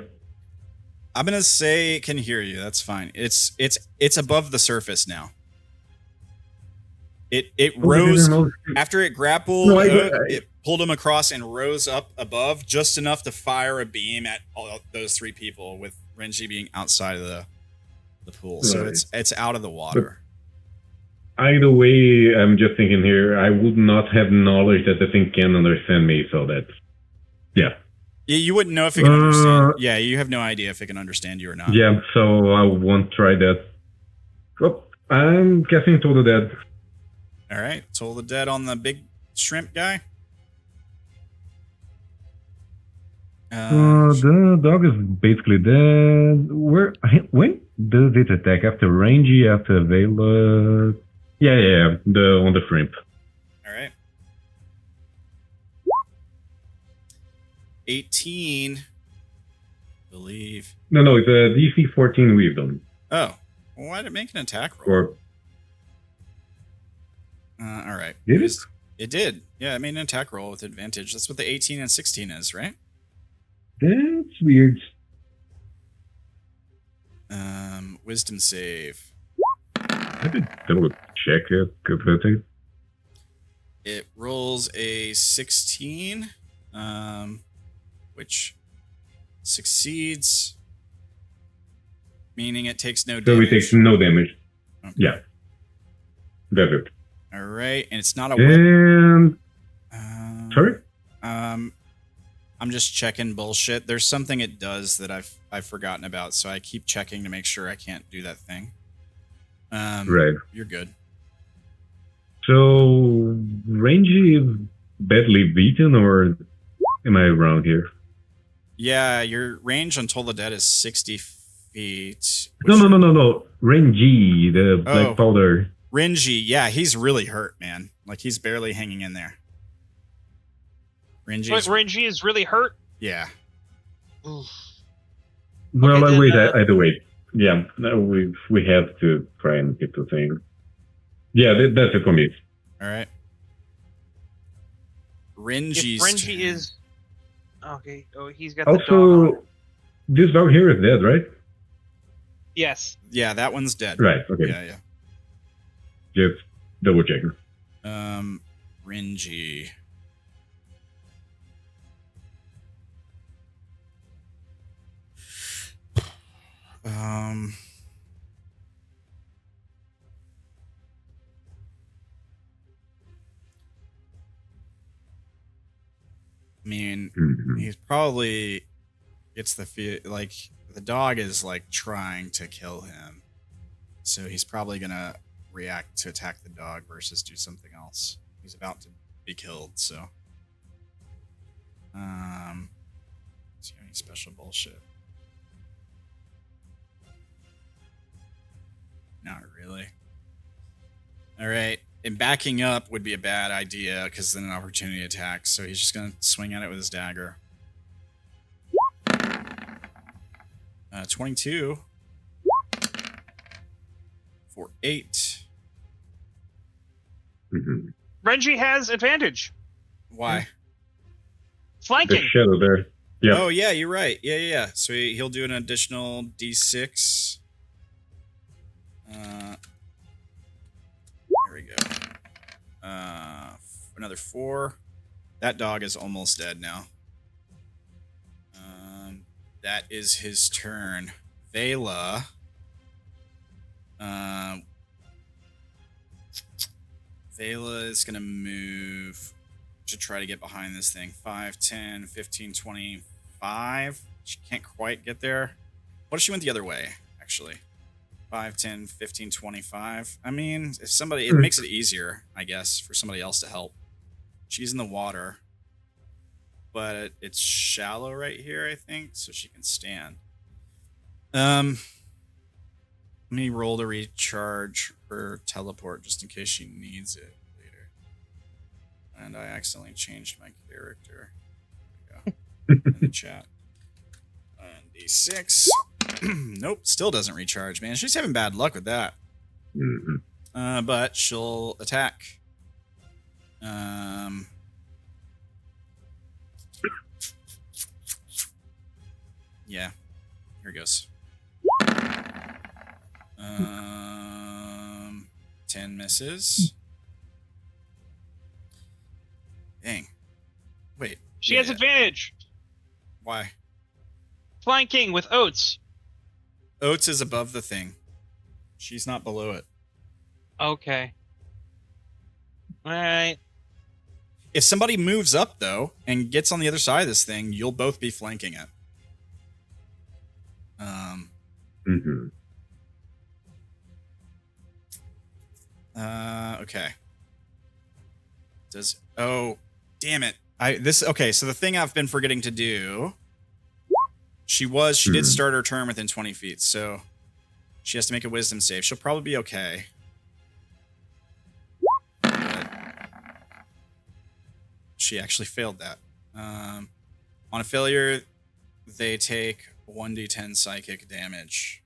I'm gonna say it can hear you. That's fine. It's above the surface now. It rose after it grappled. No, it pulled him across and rose up above just enough to fire a beam at all those 3 people, with Renji being outside of the pool. So Right. it's out of the water. But either way, I'm just thinking here. I would not have knowledge that the thing can understand me, so that's yeah. Yeah, you wouldn't know if it can understand. Yeah, you have no idea if it can understand you or not. Yeah, so I won't try that. Oh, I'm guessing Total Dead. All right, Toll the Dead on the big shrimp guy. The dog is basically dead. When does it attack? After rangy? After Veil? Yeah. On the shrimp. All right. 18. I believe. No, it's a DC 14 Wisdom. Oh, well, why did it make an attack roll? All right. Did it? It did. Yeah, it made an attack roll with advantage. That's what the 18 and 16 is, right? That's weird. Wisdom save. I could double check it. It rolls a 16, which succeeds, meaning it takes no damage. So it takes no damage. Okay. Yeah. That's it. All right, and it's not a weapon. Sorry? I'm just checking bullshit. There's something it does that I've forgotten about, so I keep checking to make sure I can't do that thing. Right. You're good. So, Rangy is badly beaten, or am I wrong here? Yeah, your range on Toll the Dead is 60 feet. No. Rangy, the black powder. Renji, yeah, he's really hurt, man. Like, he's barely hanging in there. Renji is really hurt? Yeah. Oof. Well, Okay, either way. Yeah, we have to try and get the thing. Yeah, that's it for me. All right. Renji's Renji turn. is... Okay, he's got the dog on. Also, this dog here is dead, right? Yes. Yeah, that one's dead. Right, okay. Yeah. Just double checking. Renji. I mean, he's probably gets the feel like the dog is like trying to kill him, so he's probably gonna react to attack the dog versus do something else. He's about to be killed, so is there any special bullshit? Not really. All right. And backing up would be a bad idea because then an opportunity attack. So he's just going to swing at it with his dagger. 22 for 8. Renji has advantage. Why? Flanking. The shadow there. Yeah. Oh, yeah, you're right. Yeah. So he'll do an additional d6. There we go. Another 4. That dog is almost dead now. That is his turn. Vela. Vela is going to move to try to get behind this thing. 5, 10, 15, 25. She can't quite get there. What if she went the other way, actually? 5, 10, 15, 25. I mean, if somebody... It makes it easier, I guess, for somebody else to help. She's in the water. But it's shallow right here, I think, so she can stand. Let me roll to recharge her teleport just in case she needs it later. And I accidentally changed my character. There we go. In the chat. And D6. Nope, still doesn't recharge, man. She's having bad luck with that. But she'll attack. Yeah. Here goes. 10 misses. Dang. Wait. She has advantage. Why? Flanking with Oats. Oats is above the thing. She's not below it. Okay. Alright. If somebody moves up, though, and gets on the other side of this thing, you'll both be flanking it. Okay. Oh, damn it. Okay, so the thing I've been forgetting to do, she did start her turn within 20 feet, so she has to make a wisdom save. She'll probably be okay. But she actually failed that. On a failure, they take 1d10 psychic damage.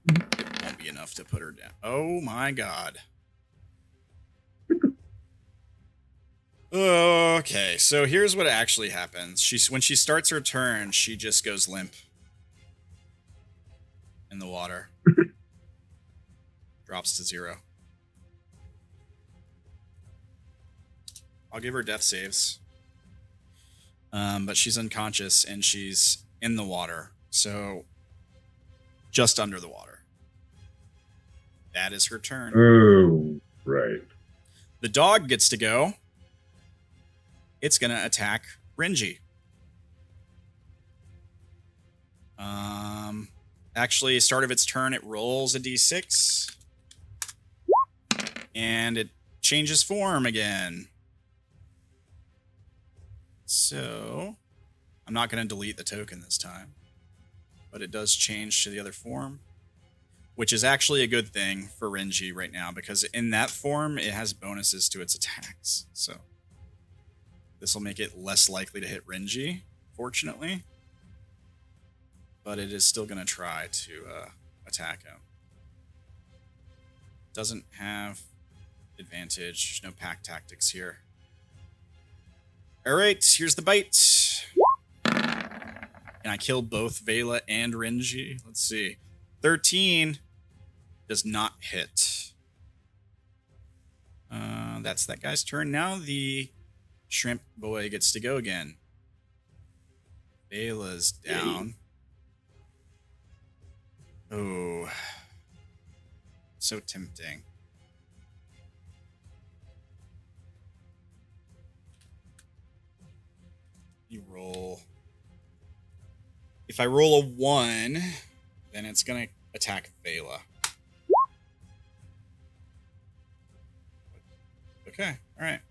It won't be enough to put her down. Oh my god. Okay, so here's what actually happens. When she starts her turn, she just goes limp in the water. Drops to 0. I'll give her death saves. But she's unconscious and she's in the water. So just under the water. That is her turn. Oh, right. The dog gets to go. It's going to attack Renji. Actually, start of its turn, it rolls a d6. And it changes form again. So, I'm not going to delete the token this time. But it does change to the other form. Which is actually a good thing for Renji right now, because in that form, it has bonuses to its attacks. So, this will make it less likely to hit Renji, fortunately. But it is still going to try to attack him. Doesn't have advantage. No pack tactics here. Alright, here's the bite. Can I kill both Vela and Renji? Let's see. 13 does not hit. That's that guy's turn. Now the shrimp boy gets to go again. Vela's down. Oh. So tempting. You roll. If I roll a 1, then it's going to attack Vela. Okay, all right.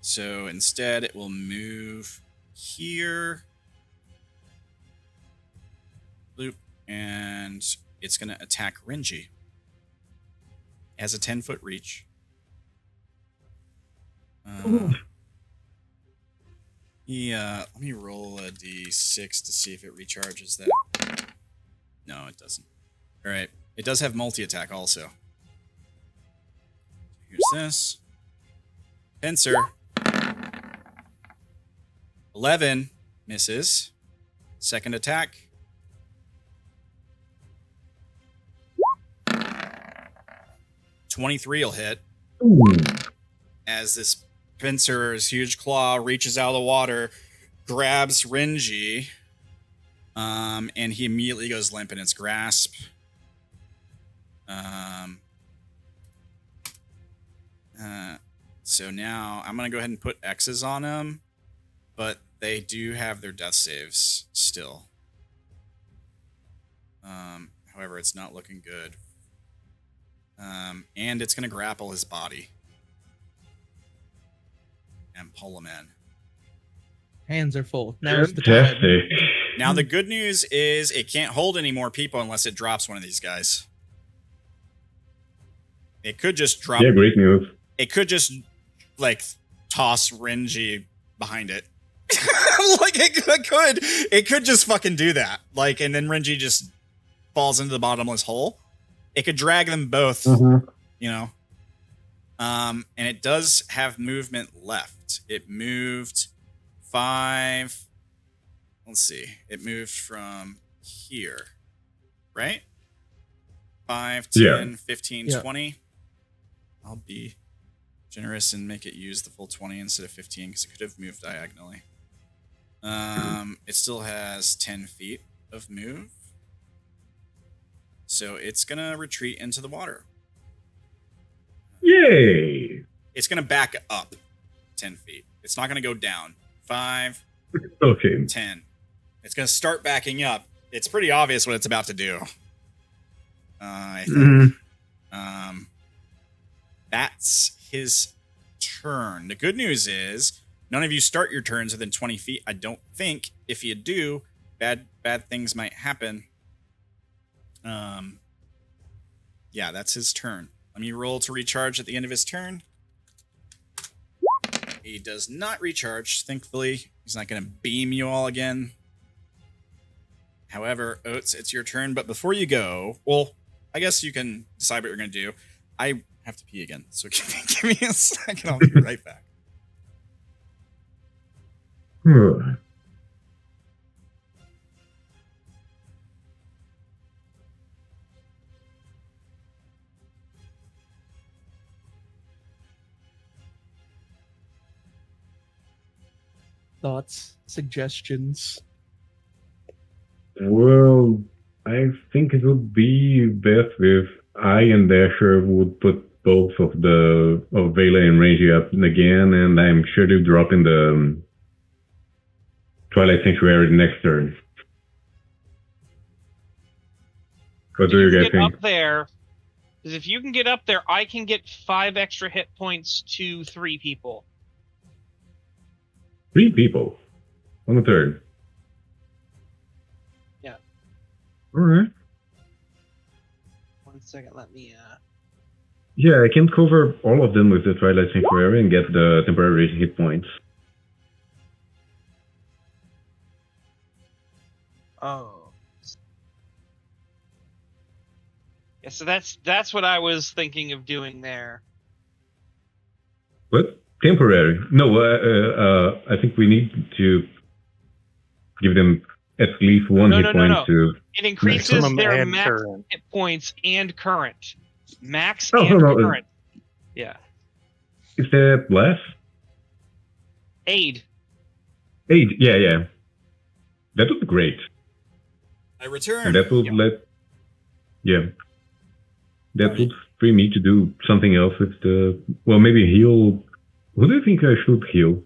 So instead, it will move here. Loop. And it's going to attack Renji. It has a 10-foot reach. Yeah, let me roll a d6 to see if it recharges that. No, it doesn't. All right. It does have multi-attack also. Here's this. Pincer. 11 misses. Second attack. 23 will hit. As this pincer's huge claw reaches out of the water, grabs Renji, and he immediately goes limp in its grasp. So now I'm going to go ahead and put X's on them, but they do have their death saves still. However, it's not looking good. And it's going to grapple his body and pull him in. Hands are full. Now's the time. Now, the good news is it can't hold any more people unless it drops one of these guys. It could just drop. Yeah, great news. It could just, like, toss Renji behind it. Like, it could just fucking do that. Like, and then Renji just falls into the bottomless hole. It could drag them both, you know. And it does have movement left. It moved 5. Let's see. It moved from here, right? 5, 10, 15, 20. I'll be generous and make it use the full 20 instead of 15 because it could have moved diagonally. It still has 10 feet of move. So it's going to retreat into the water. Yay! It's going to back up 10 feet. It's not going to go down. 5, Okay. 10. It's going to start backing up. It's pretty obvious what it's about to do. I think. That's his turn. The good news is none of you start your turns within 20 feet. I don't think. If you do, bad things might happen. Yeah, that's his turn. Let me roll to recharge at the end of his turn. He does not recharge, thankfully. He's not going to beam you all again. However, Oats, it's your turn. But before you go, well, I guess you can decide what you're going to do. I have to pee again, so give me a second. I'll be right back. Thoughts, suggestions? Well, I think it would be best if I and Dasher would put both of Vela and Rangy up again, and I'm sure they'll drop in the Twilight Sanctuary next turn. What do you guys think? Up there, because if you can get up there, I can get 5 extra hit points to 3 people. 3 people on the turn. Yeah. All right. 1 second, let me. Yeah, I can cover all of them with the Twilight Sanctuary and get the temporary hit points. Oh. Yeah, so that's what I was thinking of doing there. What? Temporary? No, I think we need to give them at least one hit point to... It increases their max hit points and current. Max and current. Yeah. Is that less? Aid, yeah. That would be great. I return. And that would that would free me to do something else with the... Well, maybe heal... Who do you think I should heal?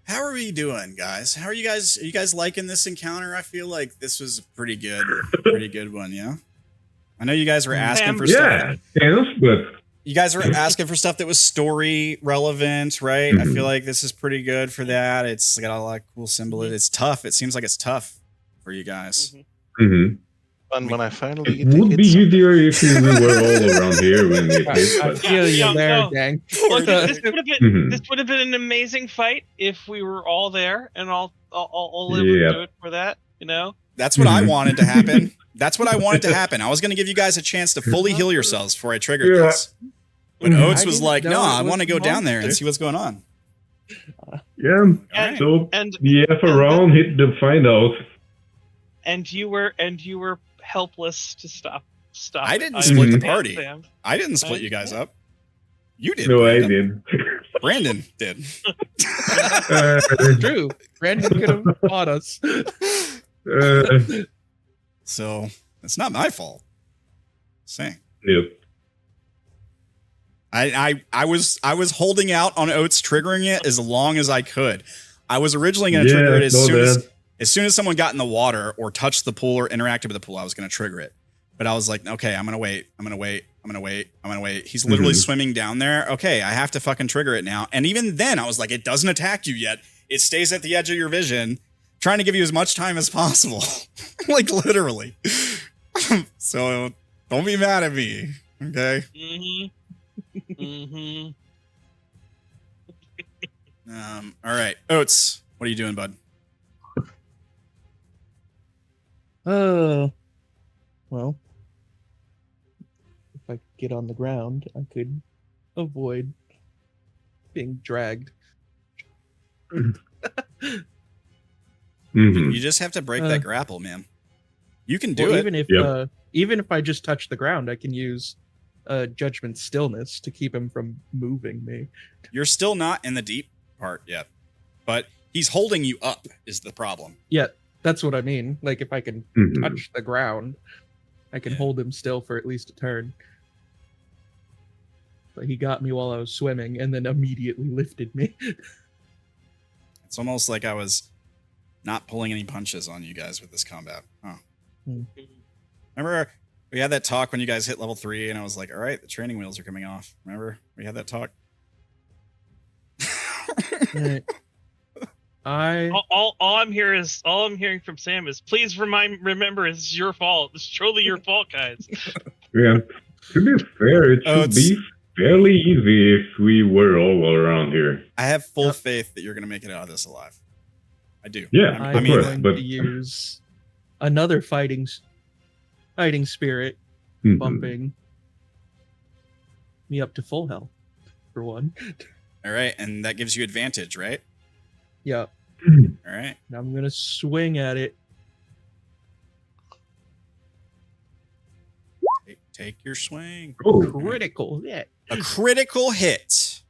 How are we doing, guys? How are you guys? Are you guys liking this encounter? I feel like this was a pretty good one, yeah? I know you guys were asking for stuff. Yeah, but... You guys were asking for stuff that was story relevant, right? I feel like this is pretty good for that. It's got a lot of cool symbolism. It's tough. It seems like it's tough for you guys. When I finally It would be easier if we were all around here when it hits. I But feel you there, no. Dank. Look, this would have been Mhm. this would have been an amazing fight if we were all there and all able to Yeah. do it for that. You know. That's what I Mhm. wanted to happen. That's what I wanted to happen. I was going to give you guys a chance to fully heal yourselves before I triggered Yeah. this. But Mhm. Oats I was didn't like, know no, it I was want to go down there and monster. see what's going on. yeah. And- So and- the F around hit the find out. And you were helpless to stop. I didn't it. split the understand, party. Sam. I didn't split you guys up. You did. No, I Brandon. did. Brandon did. True. Brandon could have fought us. So it's not my fault. Saying. Yep. I was holding out on Oats triggering it as long as I could. I was originally going to trigger it as soon as someone got in the water or touched the pool or interacted with the pool. I was going to trigger it, but I was like, okay, I'm going to wait. He's literally swimming down there. Okay, I have to fucking trigger it now. And even then, I was like, it doesn't attack you yet. It stays at the edge of your vision, trying to give you as much time as possible, like literally. So don't be mad at me, okay? All right, Oats, what are you doing, bud? Well, if I get on the ground, I could avoid being dragged. You just have to break that grapple, man. You can do it. Even if I just touch the ground, I can use judgment stillness to keep him from moving me. You're still not in the deep part yet, but he's holding you up is the problem. Yeah, that's what I mean. Like if I can touch the ground, I can hold him still for at least a turn. But he got me while I was swimming and then immediately lifted me. It's almost like I was not pulling any punches on you guys with this combat. Oh. Remember we had that talk when you guys hit level 3 and I was like, all right, the training wheels are coming off. Remember? We had that talk. All I'm hearing from Sam is please remember it's your fault. It's truly your fault, guys. Yeah. To be fair, it should be fairly easy if we were all around here. I have full faith that you're going to make it out of this alive. I do. Yeah, I'm going to use another fighting spirit, bumping me up to full health for one. All right, and that gives you advantage, right? Yeah. All right. Now I'm gonna swing at it. Take your swing. Critical hit. A critical hit.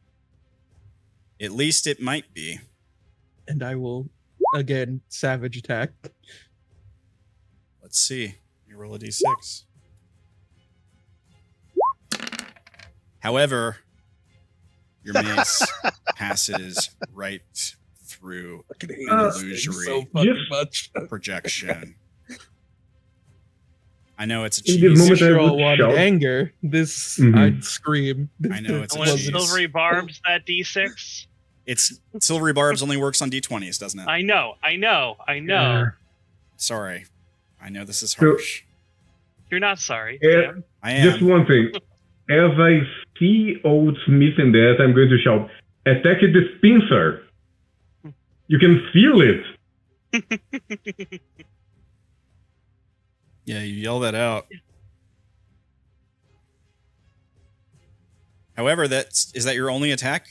At least it might be. And I will again savage attack. Let's see. You roll a d6. However, your mace passes right through an illusory projection. I know it's a cheese. Anger. This I'd scream. I know it's a when cheese. Silvery barbs that D6. It's silvery barbs only works on d20s, doesn't it? I know. Yeah. Sorry. I know this is harsh. You're not sorry. I am. Just one thing. As I see Oats missing that, I'm going to shout, attack the dispenser. You can feel it. Yeah, you yell that out. However, is that your only attack?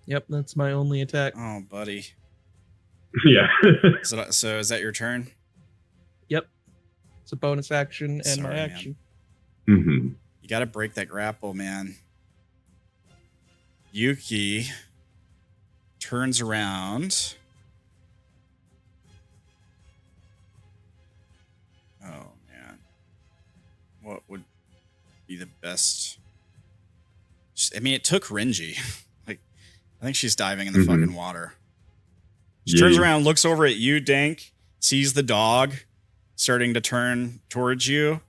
Yep, that's my only attack. Oh, buddy. Yeah. So is that your turn? Yep. It's a bonus action and my Sorry, action. Mm-hmm. You got to break that grapple, man. Yuki turns around. Oh, man. What would be the best? I mean, it took Renji. Like, I think she's diving in the fucking water. She turns around, looks over at you, Dank, sees the dog starting to turn towards you.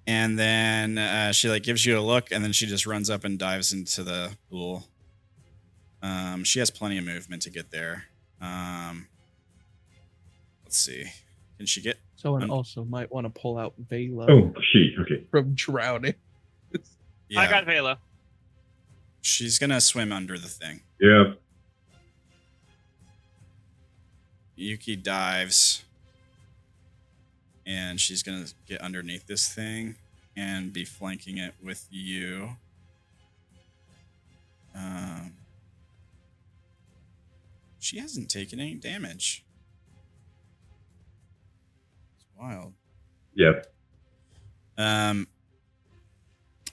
And then she like gives you a look, and then she just runs up and dives into the pool. She has plenty of movement to get there. Let's see. Can she get Someone also might want to pull out Vela Oh, she. Okay. from drowning. Yeah. I got Vela. She's gonna swim under the thing. Yeah. Yuki dives. And she's gonna get underneath this thing and be flanking it with you. She hasn't taken any damage. It's wild. Yep. All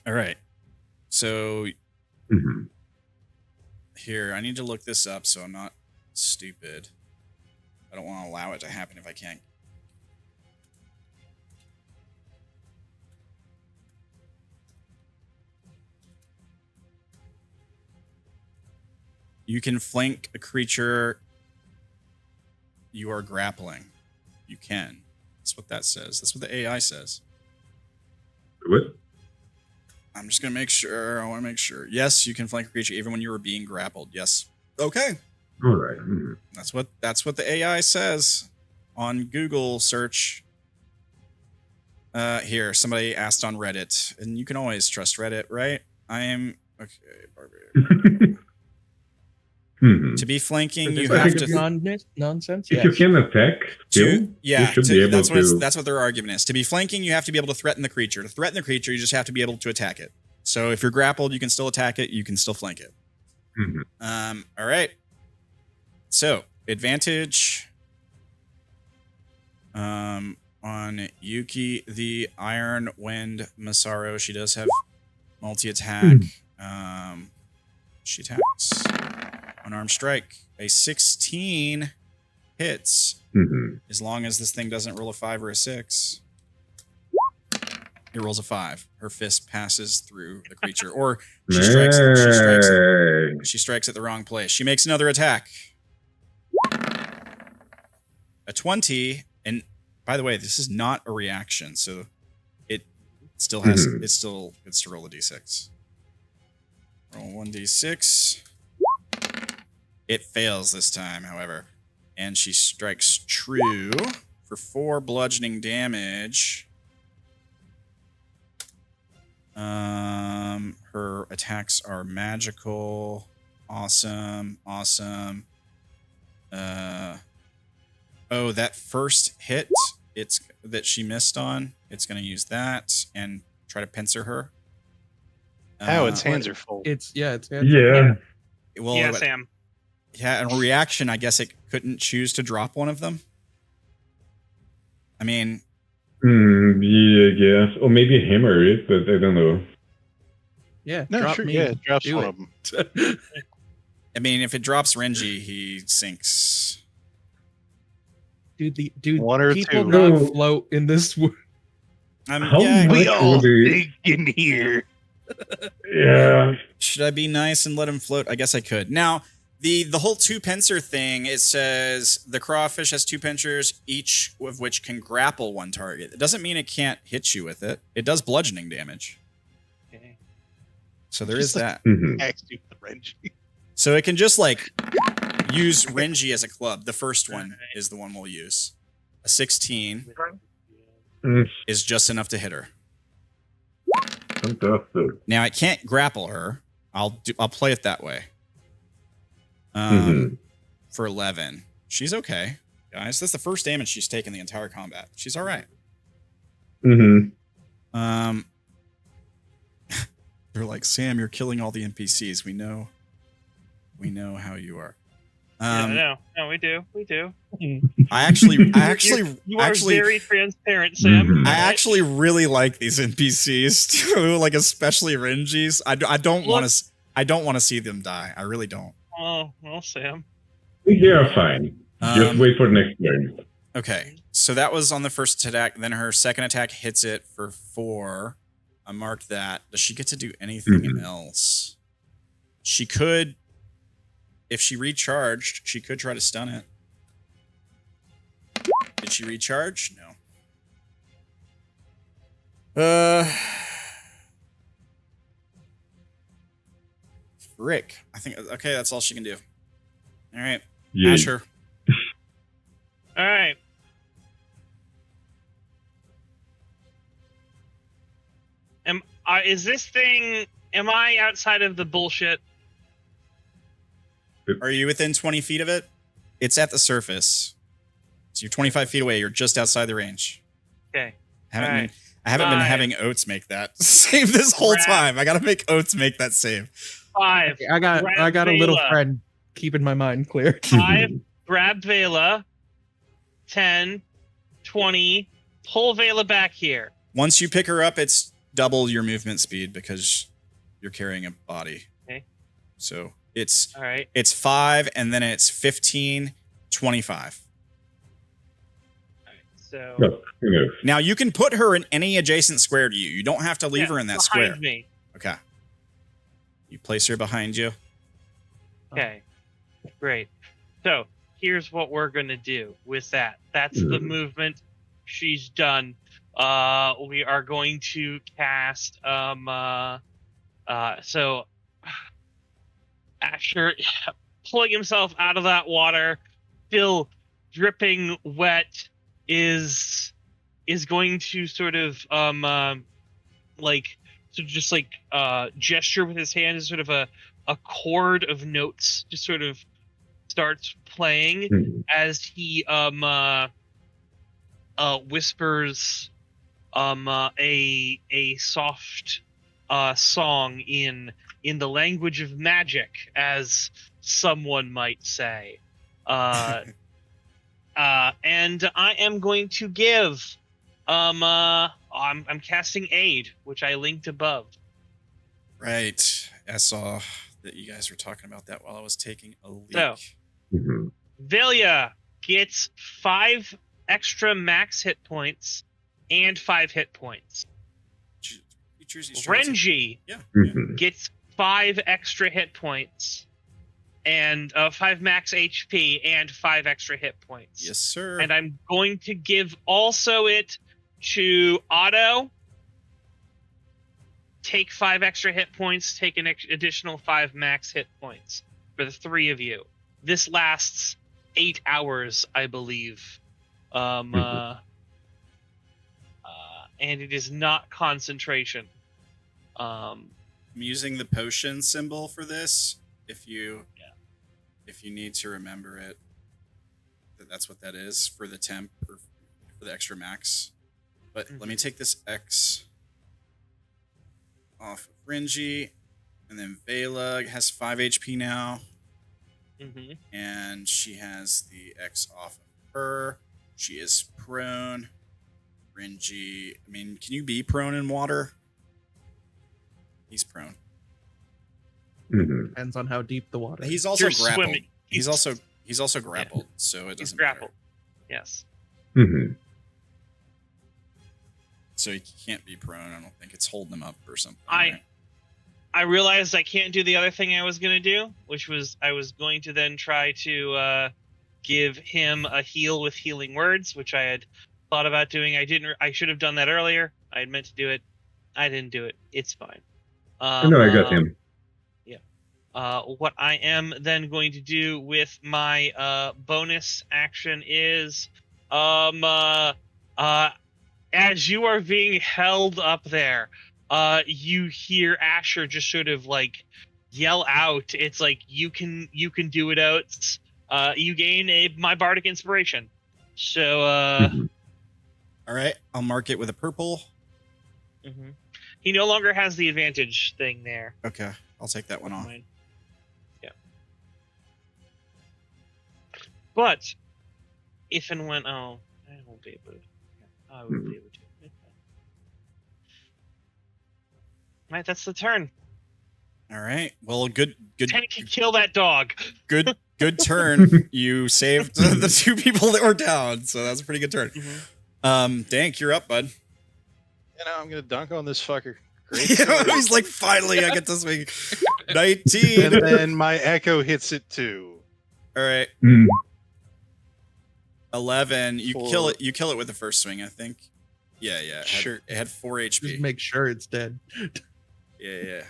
right. So here, I need to look this up so I'm not stupid. I don't want to allow it to happen if I can't. You can flank a creature you are grappling. You can. That's what that says. That's what the AI says. What? I'm just going to make sure. I want to make sure. Yes, you can flank a creature even when you are being grappled. Yes. Okay. All right. That's what the AI says on Google search. Here, somebody asked on Reddit, and you can always trust Reddit, right? I am okay. Barbarian. To be flanking, you have to nonsense. If you can attack, still, yeah, you should be able to. That's what their argument is. To be flanking, you have to be able to threaten the creature. To threaten the creature, you just have to be able to attack it. So if you're grappled, you can still attack it. You can still flank it. All right. So advantage on Yuki, the Iron Wind Masaru. She does have multi-attack. She attacks. Unarmed strike. A 16 hits. As long as this thing doesn't roll a 5 or a 6. It rolls a 5. Her fist passes through the creature. Or she strikes at the wrong place. She makes another attack. A 20. And by the way, this is not a reaction, so it still has it still gets to roll a d6. Roll 1d6. It fails this time, however. And she strikes true for 4 bludgeoning damage. Her attacks are magical. Awesome. Awesome. Oh, that first hit that she missed on, it's going to use that and try to pincer her. Its hands are full. It's hands. Yeah. Well, yeah, Sam. Yeah, and a reaction, I guess it couldn't choose to drop one of them. I mean... yeah, I guess. Or maybe hammer it, but I don't know. Yeah, no, drop sure, me. yeah, it drops Do one it. of them. I mean, if it drops Renji, he sinks. Dude, One or people two. not float in this world. We all dig in here. Yeah. Should I be nice and let him float? I guess I could. Now, the whole 2 pincer thing, it says the crawfish has 2 pincers, each of which can grapple one target. It doesn't mean it can't hit you with it. It does bludgeoning damage. Okay. So there is that. So it can just use Renji as a club. The first one is the one we'll use. A 16 is just enough to hit her. Fantastic. Now it can't grapple her. I'll play it that way. For 11. She's okay, guys. That's the first damage she's taken the entire combat. She's all right. They're like, Sam, you're killing all the NPCs. We know how you are. No, we do. I actually you are very transparent, Sam. I actually really like these NPCs too, like especially Renji's. I don't want to see them die. I really don't. Oh, well, Sam. They are fine. Just wait for the next turn. Okay, so that was on the first attack. Then her second attack hits it for 4. I marked that. Does she get to do anything else? She could, if she recharged, she could try to stun it. Did she recharge? No. Frick. I think, okay, that's all she can do. All right. Yeah. Asher. All right. is this thing? Am I outside of the bullshit? Are you within 20 feet of it? It's at the surface. So you're 25 feet away. You're just outside the range. Okay. I haven't been having Oats make that save this whole time. I gotta make Oats make that save. 5. I got a little friend keeping my mind clear. 5. Grab Vela. 10, 20. Pull Vela back here. Once you pick her up, it's double your movement speed because you're carrying a body. Okay. So it's all right. It's 5, and then it's 15, 25. So now you can put her in any adjacent square to you. You don't have to leave her in that square. Behind me. Okay. You place her behind you. Okay. Great. So here's what we're gonna do with that. That's the movement. She's done. We are going to cast so Asher pulling himself out of that water, still dripping wet, is going to sort of gesture with his hand as sort of a chord of notes just sort of starts playing as he whispers a soft song in the language of magic, as someone might say. And I am going to give I'm casting aid, which I linked above. Right. I saw that you guys were talking about that while I was taking a leak. So Velia gets 5 extra max hit points and 5 hit points. Renji gets 5 extra hit points and 5 max HP and 5 extra hit points. Yes, sir. And I'm going to give also it to Otto. Take 5 extra hit points, take an additional 5 max hit points for the 3 of you. This lasts 8 hours, I believe. And it is not concentration. I'm using the potion symbol for this. If you need to remember it, that's what that is for the temp or for the extra max. But let me take this X off of Renji, and then Vela has 5 HP now. And she has the X off of her. She is prone. Renji, I mean, can you be prone in water? He's prone. Depends on how deep the water is. He's also You're grappled. swimming. He's also grappled, so it doesn't He's grappled. matter. Yes. So he can't be prone. I don't think it's holding him up or something. I realized I can't do the other thing I was going to do, which was I was going to then try to give him a heal with healing words, which I had thought about doing. I should have done that earlier. I had meant to do it. I didn't do it. It's fine. No, I got him. Yeah. What I am then going to do with my bonus action is as you are being held up there, you hear Asher just sort of like yell out. It's like you can do it, Oats. You gain my bardic inspiration. So all right, I'll mark it with a purple. He no longer has the advantage thing there. Okay, I'll take that one off. Yeah. But if and when I won't be able to. I will be able to. Right, that's the turn. All right. Well, good. Can kill that dog. Good turn. You saved the 2 people that were down, so that's a pretty good turn. Dank, you're up, bud. I'm gonna dunk on this fucker. Great. He's like, finally, I get to swing. 19. And then my echo hits it too. All right. 11. You kill it. You kill it with the first swing, I think. Yeah. It had 4 HP. Just make sure it's dead. Yeah. It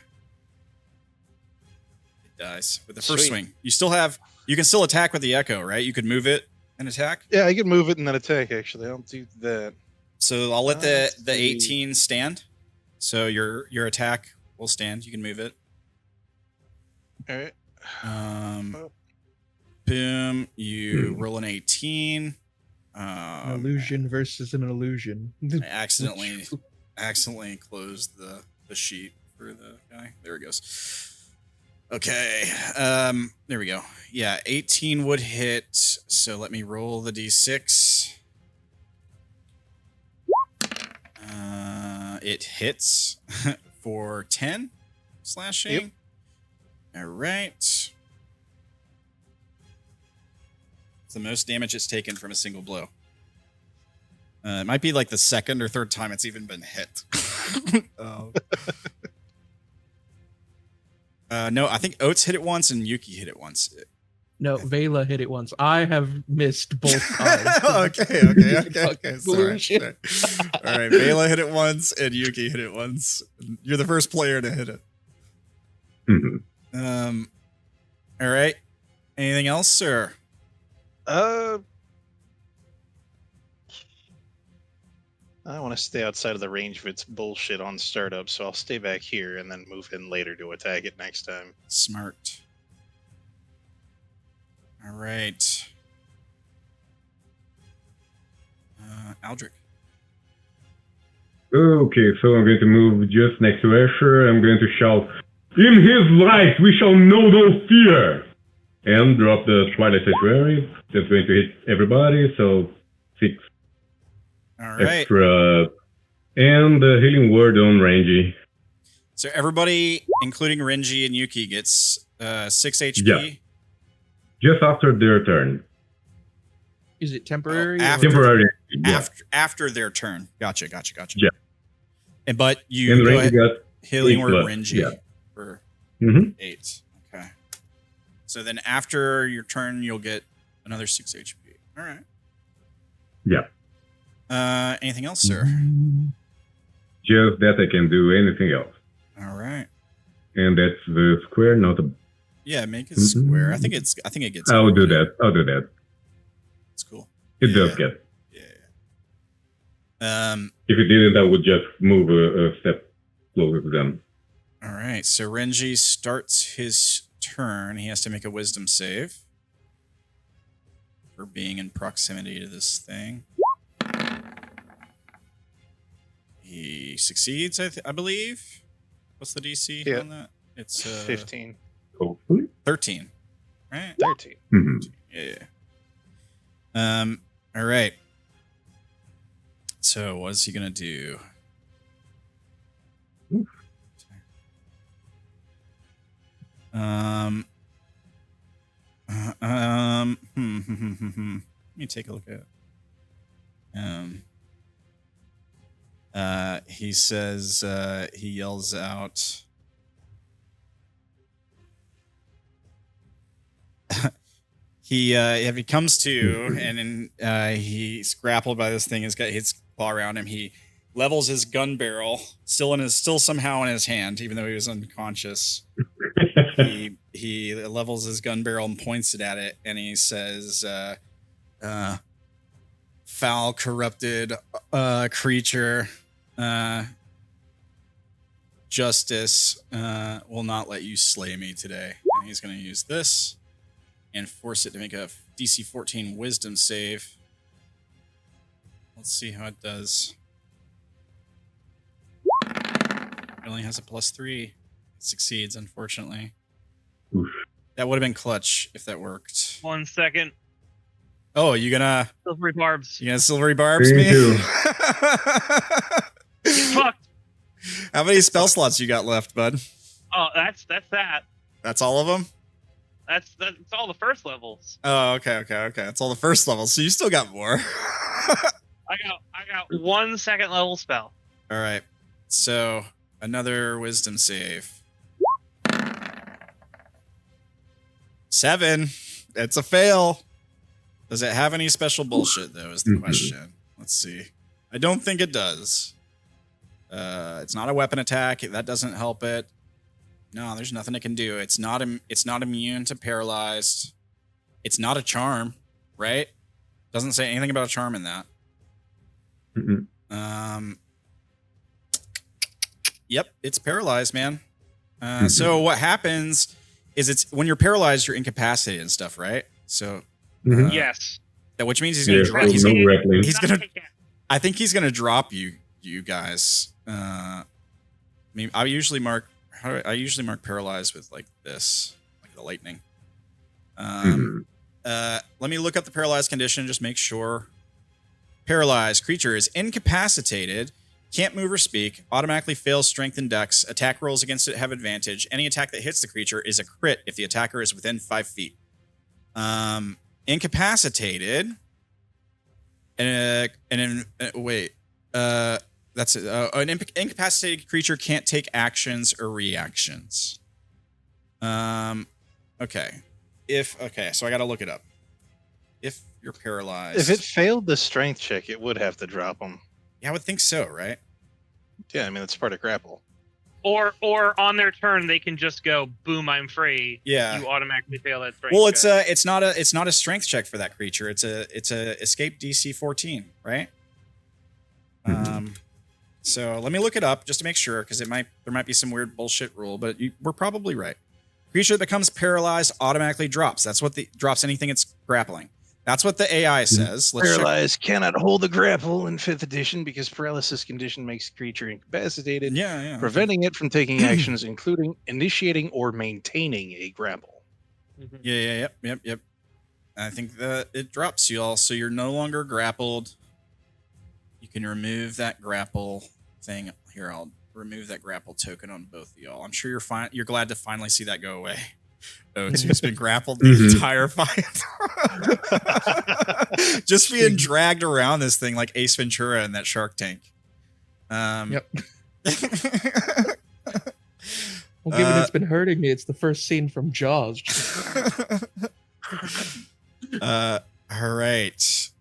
dies with the first swing. You can still attack with the echo, right? You could move it and attack. Yeah, I can move it and then attack. Actually, I'll do that. So I'll let the 18 stand. So your attack will stand. You can move it. All right. Boom. You roll an 18. An illusion versus an illusion. I accidentally closed the sheet for the guy. There it goes. Okay. There we go. Yeah, 18 would hit. So let me roll the d6. It hits for 10 slashing. Yep. All right. It's the most damage it's taken from a single blow. It might be like the second or third time it's even been hit. No, I think Oats hit it once and Yuki hit it once. No, Vela hit it once. I have missed both times. Okay. Sorry. All right, Vela hit it once and Yuki hit it once. You're the first player to hit it. Mm-hmm. All right. Anything else, sir? I want to stay outside of the range of its bullshit on startup, so I'll stay back here and then move in later to attack it next time. Smart. All right. Aldrik. Okay, so I'm going to move just next to Asher. I'm going to shout, "In his light we shall know no fear!" And drop the Twilight Sanctuary. That's going to hit everybody, so 6 All right. extra. And the healing word on Rangy. So everybody, including Renji and Yuki, gets 6 HP. Yeah. Just after their turn. Is it temporary? Temporary. Yeah. After their turn. Gotcha. Yeah. And but you And go Rangy ahead, got healing 8 word left. Renji Yeah. for Mm-hmm. 8. Okay. So then after your turn, you'll get another 6 HP. All right. Yeah. Anything else, sir? Just that I can do anything else. All right. And that's the square, not a... Yeah, make it square. I think it gets. I'll do that. It's cool. It does get. Yeah. If it didn't, I would just move a step closer to them. All right. So Renji starts his turn. He has to make a wisdom save for being in proximity to this thing. He succeeds, I believe. What's the DC on that? It's 15. Hopefully. 13. Right? 13. Mm-hmm. Yeah. All right. So what is he gonna do? Oof. Let me take a look at. He says, he yells out. If he comes to and he's grappled by this thing, he's got his claw around him. He levels his gun barrel, still somehow in his hand, even though he was unconscious. he levels his gun barrel and points it at it, and he says, "Foul, corrupted creature, justice will not let you slay me today." And he's going to use this and force it to make a DC 14 wisdom save. Let's see how it does. It only has a +3. It succeeds, unfortunately. Oof. That would have been clutch if that worked. 1 second. Oh, you gonna Silvery barbs. You gonna silvery barbs Me me? too. Fuck. How many spell slots you got left, bud? Oh, that's that. That's all of them? That's all the first levels. Oh, okay. That's all the first levels, so you still got more. I got 1 second level spell. All right. So another wisdom save. 7. It's a fail. Does it have any special bullshit, though, is the question. Let's see. I don't think it does. It's not a weapon attack. That doesn't help it. No, there's nothing it can do. It's not immune to paralyzed. It's not a charm, right? Doesn't say anything about a charm in that. Yep, it's paralyzed, man. So what happens is it's when you're paralyzed, you're incapacitated and stuff, right? So Yes. Which means he's gonna drop. He's gonna. I think he's gonna drop you guys. I mean, I usually mark paralyzed with like this, like the lightning. Let me look up the paralyzed condition. Just make sure. Paralyzed creature is incapacitated, can't move or speak, automatically fails strength and dex. Attack rolls against it have advantage. Any attack that hits the creature is a crit if the attacker is within 5 feet. Incapacitated. That's it. An incapacitated creature can't take actions or reactions. Okay. So I got to look it up. If you're paralyzed. If it failed the strength check, it would have to drop them. Yeah, I would think so, right? Yeah, I mean, it's part of grapple. Or on their turn, they can just go, boom, I'm free. Yeah. You automatically fail that strength Well, check. it's not a strength check for that creature. It's a escape DC 14, right? So let me look it up just to make sure, because there might be some weird bullshit rule, but we're probably right. Creature that becomes paralyzed automatically drops. That's what drops anything it's grappling. That's what the AI says. Paralyzed cannot hold a grapple in 5th edition because paralysis condition makes the creature incapacitated, preventing it from taking actions, including initiating or maintaining a grapple. Yep. I think that it drops you all, so you're no longer grappled. You can remove that grapple thing. Here, I'll remove that grapple token on both of y'all. I'm sure you're glad to finally see that go away. Oats, who's been grappled the entire fight. Just being dragged around this thing like Ace Ventura in that Shark Tank. Yep. Well, given it's been hurting me, it's the first scene from Jaws. All right.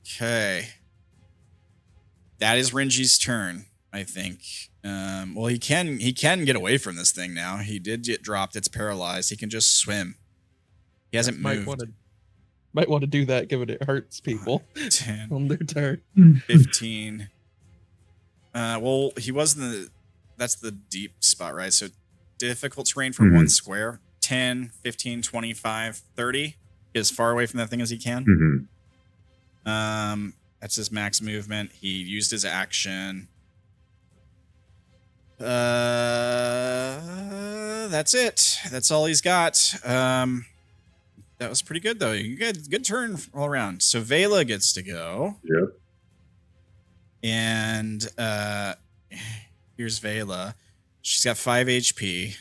Okay. That is Renji's turn, I think. Well, he can get away from this thing now. He did get dropped. It's paralyzed. He can just swim. He hasn't moved. Might want to do that, given it hurts people 10, on their turn. 15. Well, he was that's the deep spot, right? So difficult terrain for one square. 10, 15, 25, 30. Get as far away from that thing as he can. That's his max movement. He used his action. That's it. That's all he's got. That was pretty good, though. You got good turn all around. So Vela gets to go. Yep. And here's Vela. She's got 5 HP.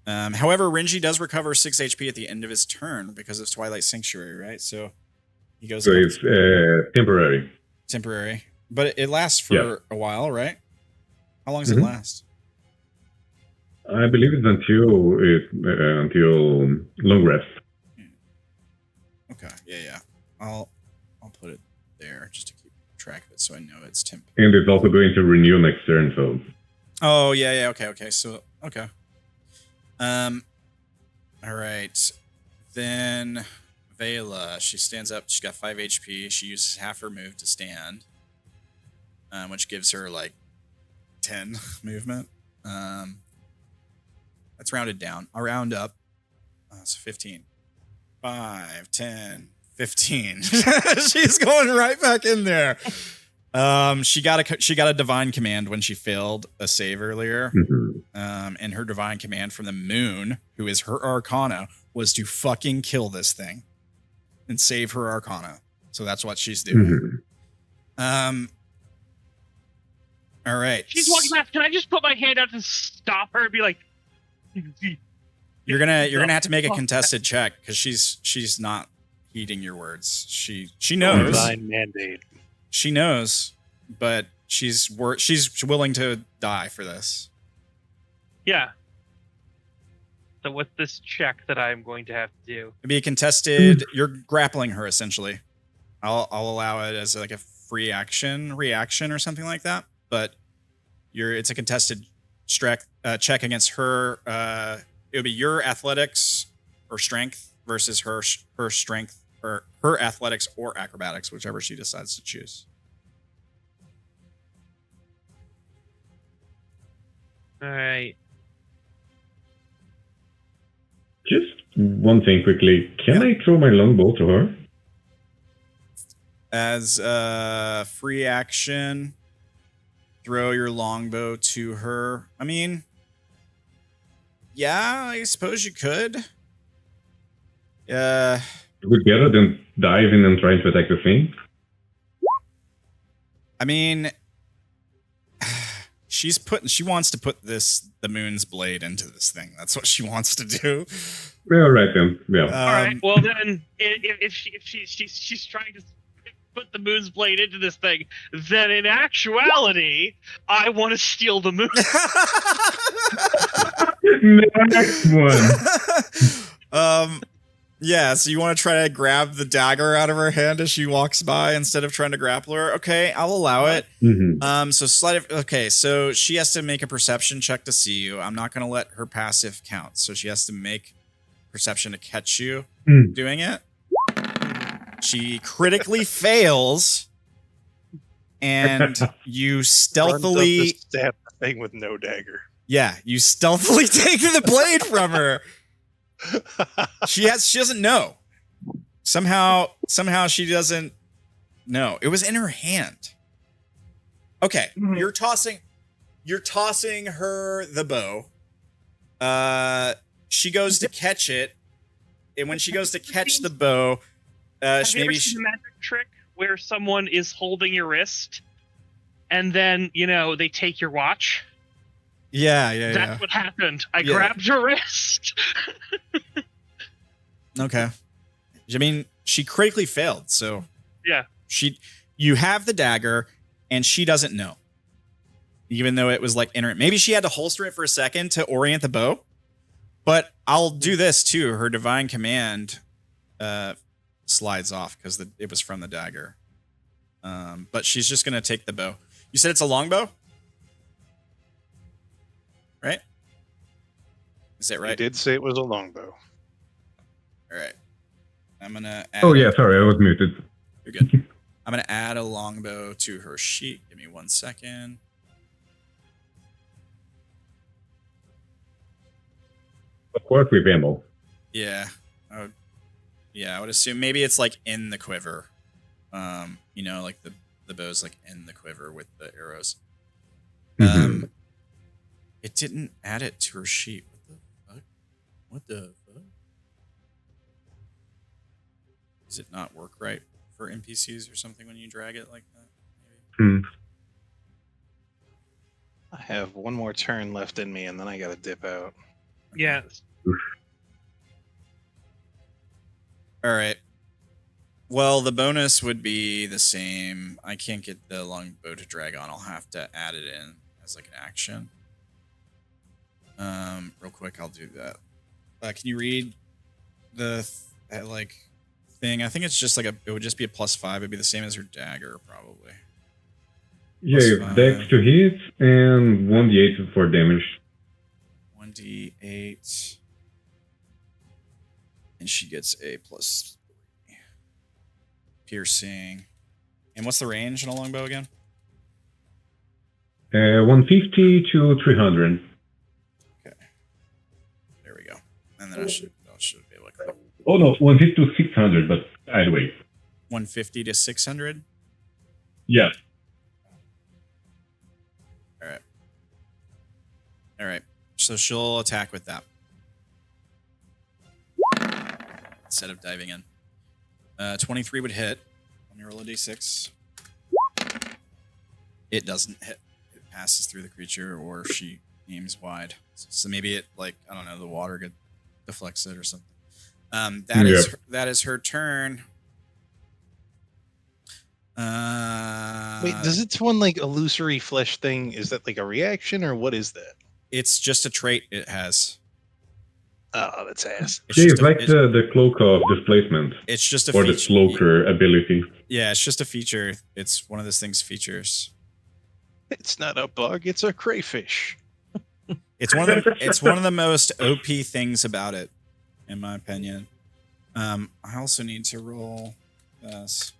However, Renji does recover 6 HP at the end of his turn because of Twilight Sanctuary, right? So he goes. So it's temporary. Temporary, but it lasts for a while, right? How long does it last? I believe it's until long rest. Okay. Yeah. I'll put it there just to keep track of it, so I know it's temp. And it's also going to renew next turn. So. Oh yeah. Okay. So okay. All right. Then Vela, she stands up. She's got 5 HP. She uses half her move to stand, which gives her like 10 movement. That's rounded down. I'll round up. So 15. 5, 10, 15. She's going right back in there. She got a divine command when she failed a save earlier. And her divine command from the moon, who is her arcana, was to fucking kill this thing and save her arcana. So that's what she's doing. All right. She's walking past. Can I just put my hand out to stop her and be like, You're gonna have to make a contested check because she's not heeding your words. She knows. Divine mandate. She knows, but she's willing to die for this. Yeah. So what's this check that I'm going to have to do? It'd be a contested. You're grappling her essentially. I'll allow it as like a free reaction or something like that. But it's a contested check against her. It would be your athletics or strength versus her strength or her athletics or acrobatics, whichever she decides to choose. All right. Just one thing quickly. Can I throw my longbow to her? As a free action, throw your longbow to her. I mean, yeah, I suppose you could. It would be better than dive in and trying to attack the thing. I mean, she wants to put the moon's blade into this thing. That's what she wants to do. Yeah, right then. Yeah. All right. Well, then, if she's trying to put the moon's blade into this thing, then in actuality, I want to steal the moon. Next one. Yeah, so you want to try to grab the dagger out of her hand as she walks by instead of trying to grapple her. Okay, I'll allow it. Mm-hmm. So she has to make a perception check to see you. I'm not going to let her passive count. So she has to make perception to catch you doing it. She critically fails, and you stealthily stab the thing with no dagger. Yeah, you stealthily take the blade from her. She doesn't know. Somehow she doesn't know. It was in her hand. Okay, you're tossing her the bow. She goes to catch it, and when she goes to catch the bow, Have you ever seen a magic trick where someone is holding your wrist, and then they take your watch? Yeah. That's what happened. I grabbed her wrist. Okay. I mean, she critically failed, so yeah. You have the dagger, and she doesn't know. Even though it was like maybe she had to holster it for a second to orient the bow. But I'll do this too. Her divine command slides off because it was from the dagger. But she's just gonna take the bow. You said it's a longbow? Right? Is that right? You did say it was a longbow. All right. I'm gonna add Sorry, I was muted. You're good. I'm gonna add a longbow to her sheet. Give me 1 second. Of course, with ammo. Yeah. I would assume maybe it's like in the quiver. Like the bow's like in the quiver with the arrows. It didn't add it to her sheet. What the fuck? Does it not work right for NPCs or something when you drag it like that? Maybe? I have one more turn left in me, and then I gotta dip out. Yeah. All right. Well, the bonus would be the same. I can't get the longbow to drag on. I'll have to add it in as like an action. Real quick, I'll do that. Can you read the thing? I think it's just like it would just be a +5. It'd be the same as her dagger, probably. Yeah, you have dex to hit and 1d8 for damage. 1d8. And she gets a +3. Piercing. And what's the range on a longbow again? 150 to 300. Okay. There we go. And then I should be able to click. Oh no, 150 to 600, but either way. 150 to 600? Yeah. All right. So she'll attack with that. Instead of diving in. 23 would hit. Let me roll a d6. It doesn't hit. It passes through the creature, or she aims wide. So maybe it, I don't know, the water deflects it or something. That is her turn. Wait, does its one illusory flesh thing? Is that like a reaction, or what is that? It's just a trait it has. Oh, that's ass. It's like the cloak of displacement. It's just a or feature. The cloaker ability. Yeah, it's just a feature. It's one of this thing's features. It's not a bug. It's a crayfish. It's one of the most OP things about it, in my opinion. I also need to roll this.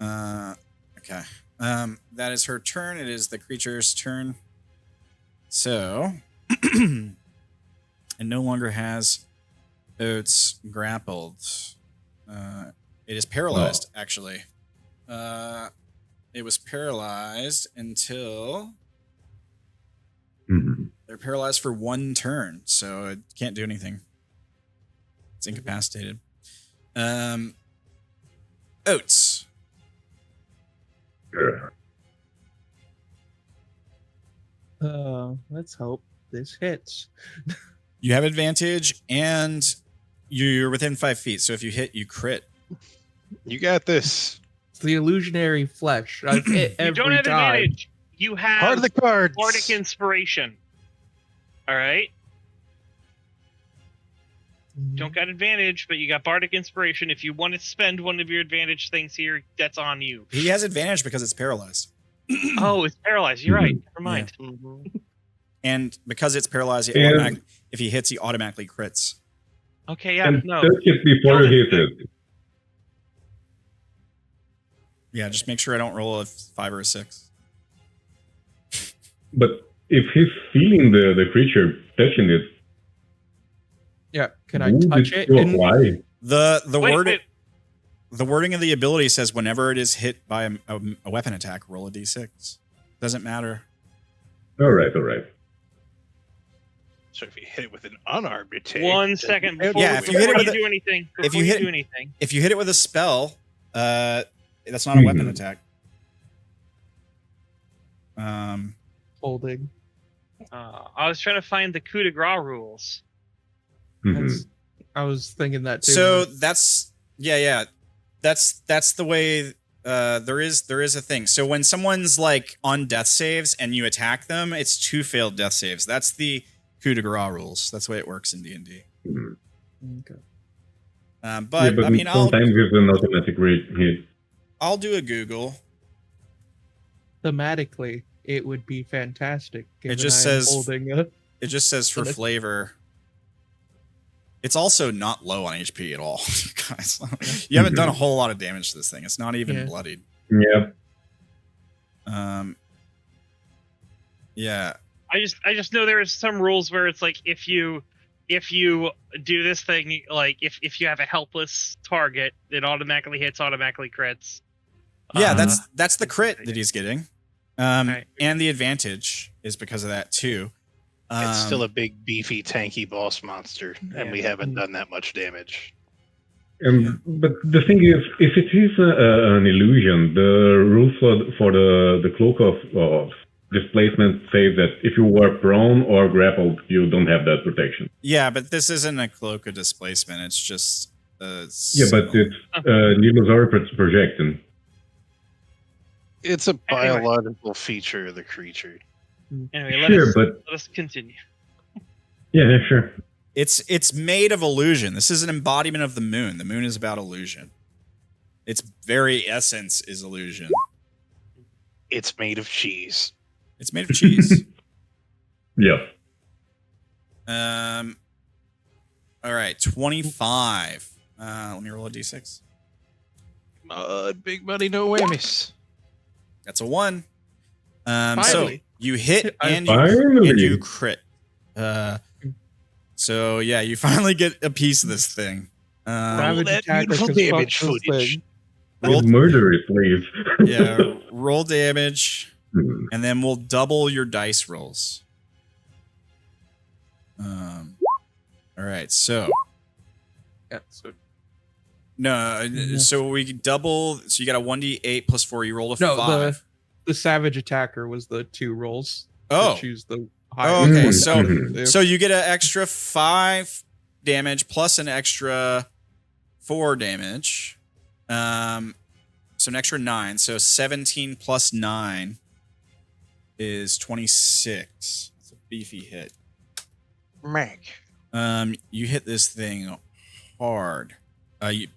Okay. That is her turn. It is the creature's turn. So, it no longer has Oats grappled. It is paralyzed, actually. It was paralyzed until... They're paralyzed for 1 turn, so it can't do anything. It's incapacitated. Oats. Let's hope this hits. You have advantage, and you're within 5 feet, so if you hit, you crit. You got this. It's the illusionary flesh. I've hit every You don't have time. advantage. You have Part of the cards. Bardic Inspiration. All right. You don't got advantage, but you got Bardic Inspiration. If you want to spend one of your advantage things here, that's on you. He has advantage because it's paralyzed. Oh, it's paralyzed. You're right. Never mind. Yeah. And because it's paralyzed, if he hits, he automatically crits. Okay, yeah, And no. touch it before you hit it. Yeah, just make sure I don't roll a 5 or a 6. But if he's feeling the creature touching it, yeah, can I touch it? Apply? The wording of the ability says whenever it is hit by a weapon attack, roll a d6. Doesn't matter. All right. So if you hit it with an unarmed attack... 1 second before, if you hit it with do anything. If you hit it with a spell, that's not a weapon attack. Holding. I was trying to find the coup de grace rules. I was thinking that too. So that's that's the way. There is a thing. So when someone's like on death saves and you attack them, it's 2 failed death saves. That's the coup de grace rules. That's the way it works in D&D. Okay. But I mean, sometimes it's an automatic hit. I'll do a Google. Thematically, it would be fantastic. It just says holding it just says for flavor. It's also not low on HP at all, guys. You haven't done a whole lot of damage to this thing. It's not even bloodied. Yeah. Yeah. I just know there are some rules where it's like if you do this thing, like if you have a helpless target, it automatically hits, automatically crits. Yeah, that's the crit that he's getting. And the advantage is because of that too. It's still a big, beefy, tanky boss monster, and we haven't done that much damage. But the thing is, if it is an illusion, the rules for the cloak of displacement say that if you were prone or grappled, you don't have that protection. Yeah, but this isn't a cloak of displacement. It's just yeah, but it's an illusory projection. It's a biological feature of the creature. Anyway, let us continue. Yeah, sure. It's made of illusion. This is an embodiment of the moon. The moon is about illusion. Its very essence is illusion. It's made of cheese. It's made of cheese. Yeah. All right, 25. Let me roll a d6. Big money, no whammies. That's a 1. Finally. So you hit and you crit. So yeah, you finally get a piece of this thing. Roll that beautiful damage footage. Roll murderous, please. Yeah, roll damage, and then we'll double your dice rolls. All right, so. Yeah, so. No, so we double. So you got a 1d8 plus 4. You rolled a 5. The savage attacker was the 2 rolls. Oh, choose the higher. Okay, so you get an extra 5 damage plus an extra 4 damage. So an extra 9. So 17 plus 9 is 26. It's a beefy hit. Mac. You hit this thing hard.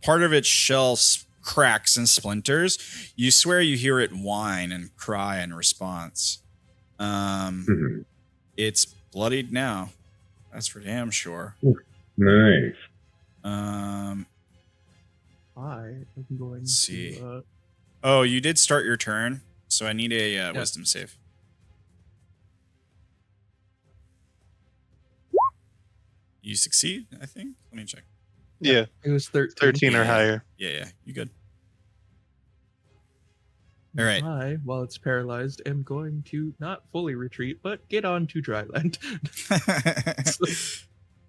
Part of its shell cracks and splinters. You swear you hear it whine and cry in response. It's bloodied now. That's for damn sure. Nice. I am going Let's see. to... Oh, you did start your turn, so I need a wisdom save. You succeed, I think. Let me check. Yeah. It was 13. 13 or higher. Yeah. You good? All right. I, while it's paralyzed, am going to not fully retreat, but get on to dry land.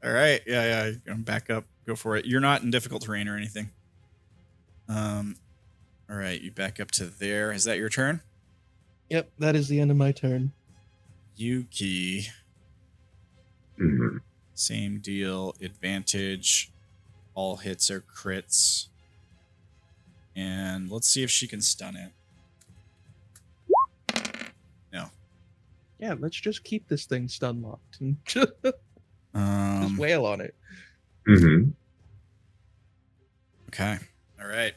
All right. Yeah. Back up. Go for it. You're not in difficult terrain or anything. All right. You back up to there. Is that your turn? Yep, that is the end of my turn. Yuki. Mhm. Same deal. Advantage. All hits are crits. And let's see if she can stun it. No. Yeah, let's just keep this thing stun locked and just wail on it. Mhm. Okay. All right.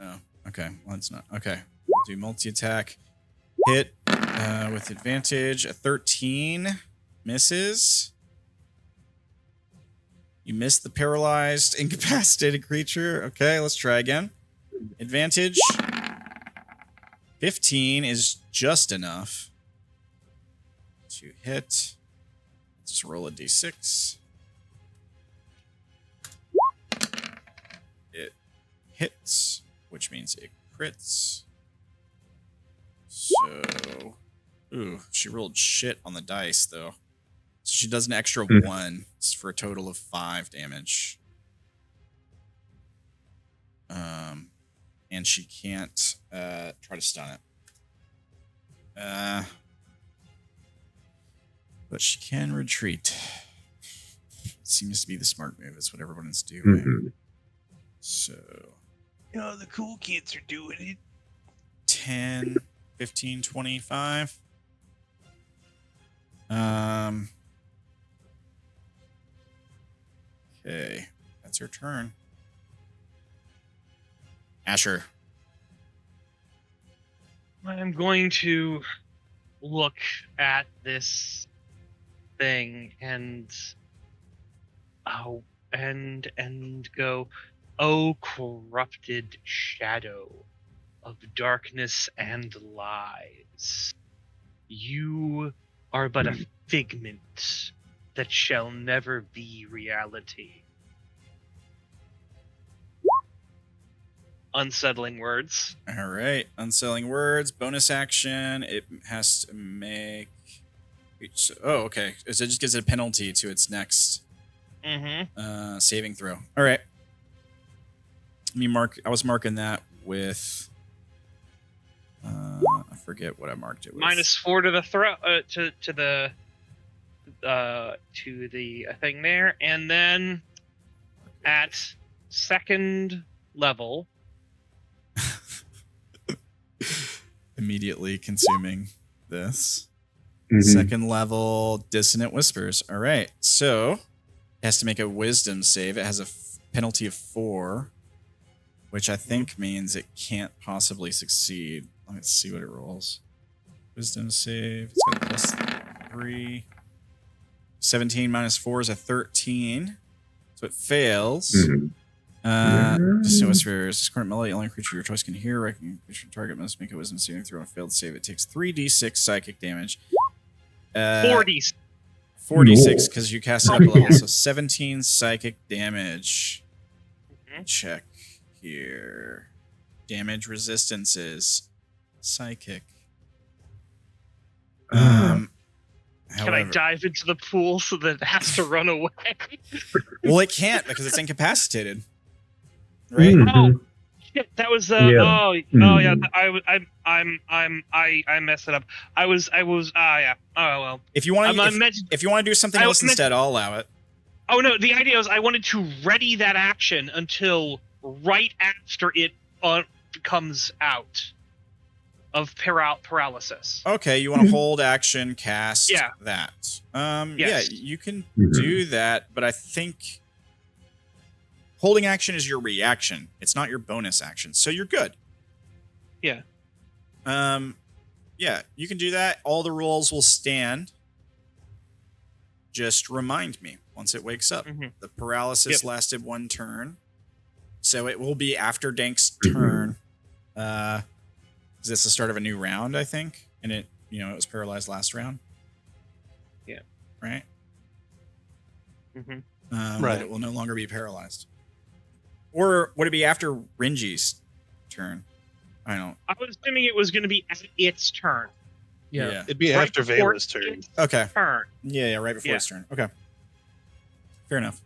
Oh, okay. Well, it's not. Okay. Do multi-attack. Hit with advantage. A 13 misses. You missed the paralyzed, incapacitated creature. Okay, let's try again. Advantage. 15 is just enough to hit. Let's just roll a d6. It hits, which means it crits. So, ooh, she rolled shit on the dice, though. So she does an extra 1 for a total of 5 damage. And she can't try to stun it. But she can retreat. Seems to be the smart move. That's what everyone's doing. Mhm. So, The cool kids are doing it. 10, 15, 25. Okay, that's her turn. Asher. I'm going to look at this thing and go, "Oh, corrupted shadow of darkness and lies, you are but a figment that shall never be reality." Unsettling words. All right, unsettling words. Bonus action. It has to make. Oh, okay. So it just gives it a penalty to its next saving throw. All right. Let me mark. I was marking that with. I forget what I marked it with. -4 to the throw to the thing there, and then at second level. Immediately consuming this. Mhm. Second level dissonant whispers. All right. So it has to make a wisdom save. It has a penalty of 4, which I think means it can't possibly succeed. Let's see what it rolls. Wisdom save. It's got a +3. 17 minus 4 is a 13. So it fails. Mhm. Dissonant whispers. This current melody, only creature your choice can hear. Recognition target must make a wisdom saving throw on a failed save. It takes 3d6 psychic damage. 4d6 because you cast it up a level. So 17 psychic damage. Check here. Damage resistances. Psychic. Can I However, dive into the pool so that it has to run away? well, it can't because it's incapacitated. Right? Oh shit! That was Yeah. oh yeah. I messed it up. I was yeah. Oh well. If you want to, if you want to do something else instead, I'll allow it. Oh no! The idea was I wanted to ready that action until right after it comes out of paralysis. Okay, you want to hold action, cast Yeah. that. Yes. Yeah, you can do that, but I think holding action is your reaction. It's not your bonus action, so you're good. Yeah. Yeah, you can do that. All the rolls will stand. Just remind me once it wakes up. The paralysis lasted 1 turn, so it will be after Dank's turn. Is this the start of a new round? I think, and it was paralyzed last round. Yeah. Right. Mm-hmm. Right. That it will no longer be paralyzed. Or would it be after Renji's turn? I don't. I was assuming it was going to be at its turn. Yeah. It'd be Right after before Vela's turn. its Okay. Turn. Yeah, right before Yeah. his turn. Okay. Fair enough.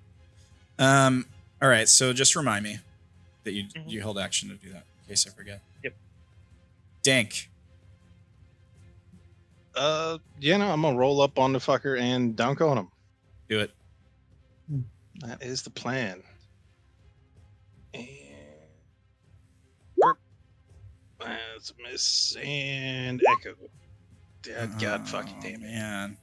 All right, so just remind me that you held action to do that, in case I forget. Yep. Dank. Yeah, no, I'm gonna roll up on the fucker and dunk on him. Do it. That is the plan. And that's a miss and echo. God fucking damn it. Man.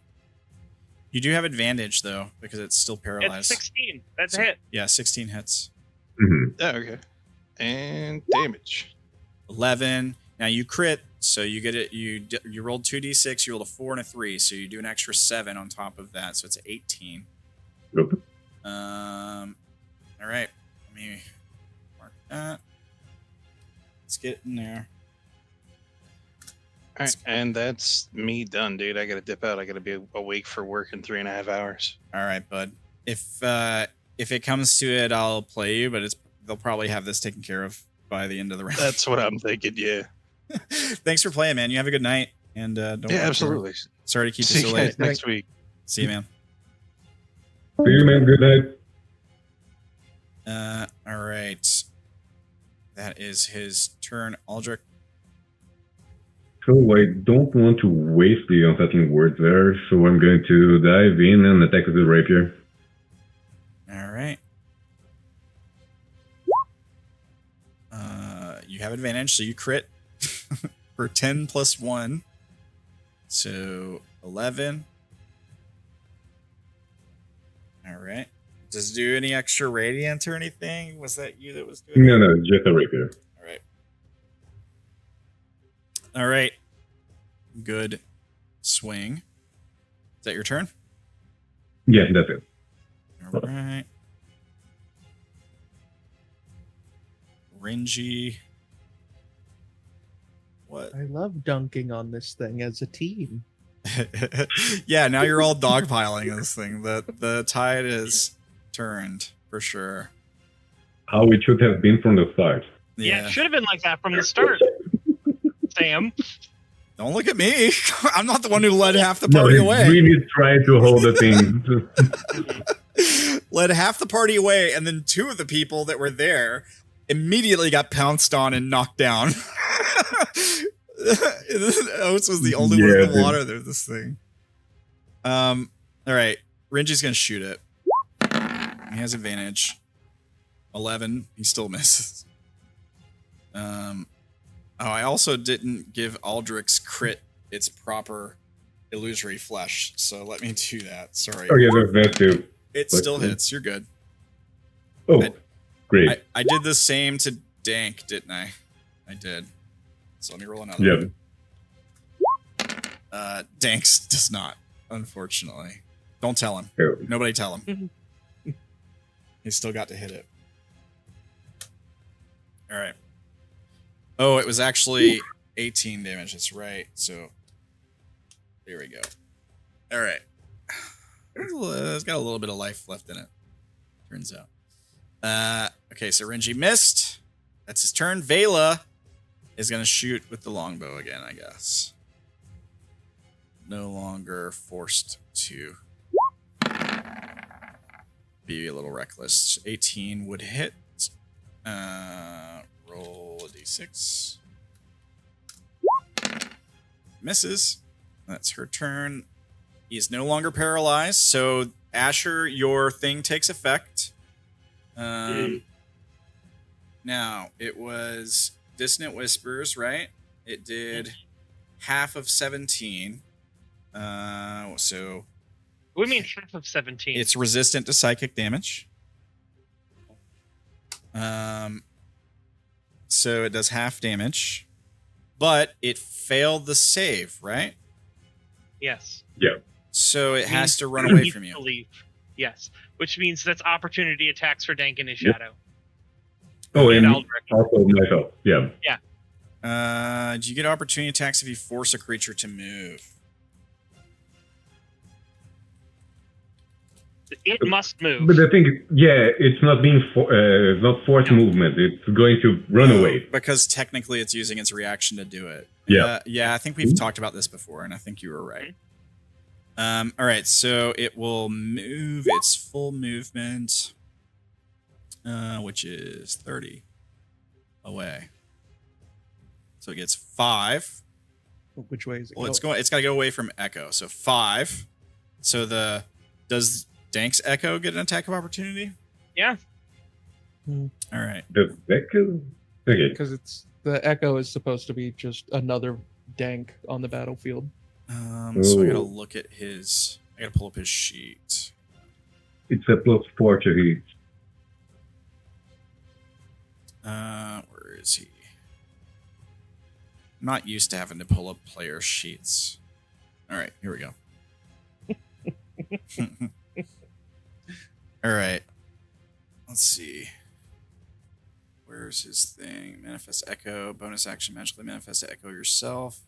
You do have advantage though, because it's still paralyzed. It's 16. That's So- a hit. Yeah, 16 hits. Oh, okay. And damage. 11. Now you crit, so you get it. You rolled 2d6. You rolled a 4 and a 3, so you do an extra 7 on top of that, so it's 18. Yep. All right. Let me mark that. Let's get in there. All right, and that's me done, dude. I gotta dip out. I gotta be awake for work in 3.5 hours. All right, bud. If it comes to it, I'll play you, but they'll probably have this taken care of by the end of the round. That's what I'm thinking. Yeah. Thanks for playing, man. You have a good night, and don't. Yeah, work too absolutely. hard. Sorry to keep See you so you late. guys next week. See you, man. See you, man. Good night. All right. That is his turn, Aldrik. So I don't want to waste the unsettling words there, so I'm going to dive in and attack with the rapier. All right. You have advantage, so you crit for 10 plus 1. So 11. All right. Does it do any extra radiant or anything? Was that you that was doing No, that? no, just a rapier. All right. All right. Good swing. Is that your turn? Yeah, that's it. All right. Renji. What? I love dunking on this thing as a team. Yeah, now you're all dogpiling this thing. The tide is turned for sure. How it should have been from the start. Yeah, it should have been like that from the start. Sam. Don't look at me. I'm not the one who led half the party away. Really try to hold the thing. Led half the party away, and then 2 of the people that were there immediately got pounced on and knocked down. Oats was the only one in the water there. This thing. All right, Renji's gonna shoot it. He has advantage. 11. He still misses. Oh, I also didn't give Aldrik's crit its proper illusory flesh, so let me do that. Sorry. Oh, yeah, that too. It still hits. You're good. Oh, great. I did the same to Dank, didn't I? I did. So let me roll another. Yeah. Danks does not, unfortunately. Don't tell him. Oh. Nobody tell him. He's still got to hit it. All right. Oh, it was actually 18 damage. That's right. So there we go. All right. It's got a little bit of life left in it. Turns out. Okay, so Renji missed. That's his turn. Vela is going to shoot with the longbow again, I guess. No longer forced to be a little reckless. 18 would hit. Roll a d6. Misses. That's her turn. He is no longer paralyzed. So, Asher, your thing takes effect. Now, it was Dissonant Whispers, right? It did half of 17. So... What do you mean half of 17? It's resistant to psychic damage. So it does half damage. But it failed the save, right? Yes. Yeah. So it has to run away from you. Leave. Yes. Which means that's opportunity attacks for Dank and his shadow. Oh, and Aldrik. also myself. Yeah. Yeah. Do you get opportunity attacks if you force a creature to move? It must move. But the thing is, yeah, it's not being it's not forced movement. It's going to run away. Because technically it's using its reaction to do it. Yeah. Yeah, I think we've talked about this before, and I think you were right. All right, so it will move its full movement, which is 30 away. So it gets 5. Which way is it? Well, it's got to go away from Echo. So 5. So does Dank's Echo get an attack of opportunity? Yeah. All right. The Echo? Okay. Because the Echo is supposed to be just another Dank on the battlefield. So I gotta look at his. I gotta pull up his sheet. It's a +4 to hit. Where is he? I'm not used to having to pull up player sheets. All right, here we go. All right. Let's see. Where's his thing? Manifest Echo. Bonus action. Magically manifest Echo yourself.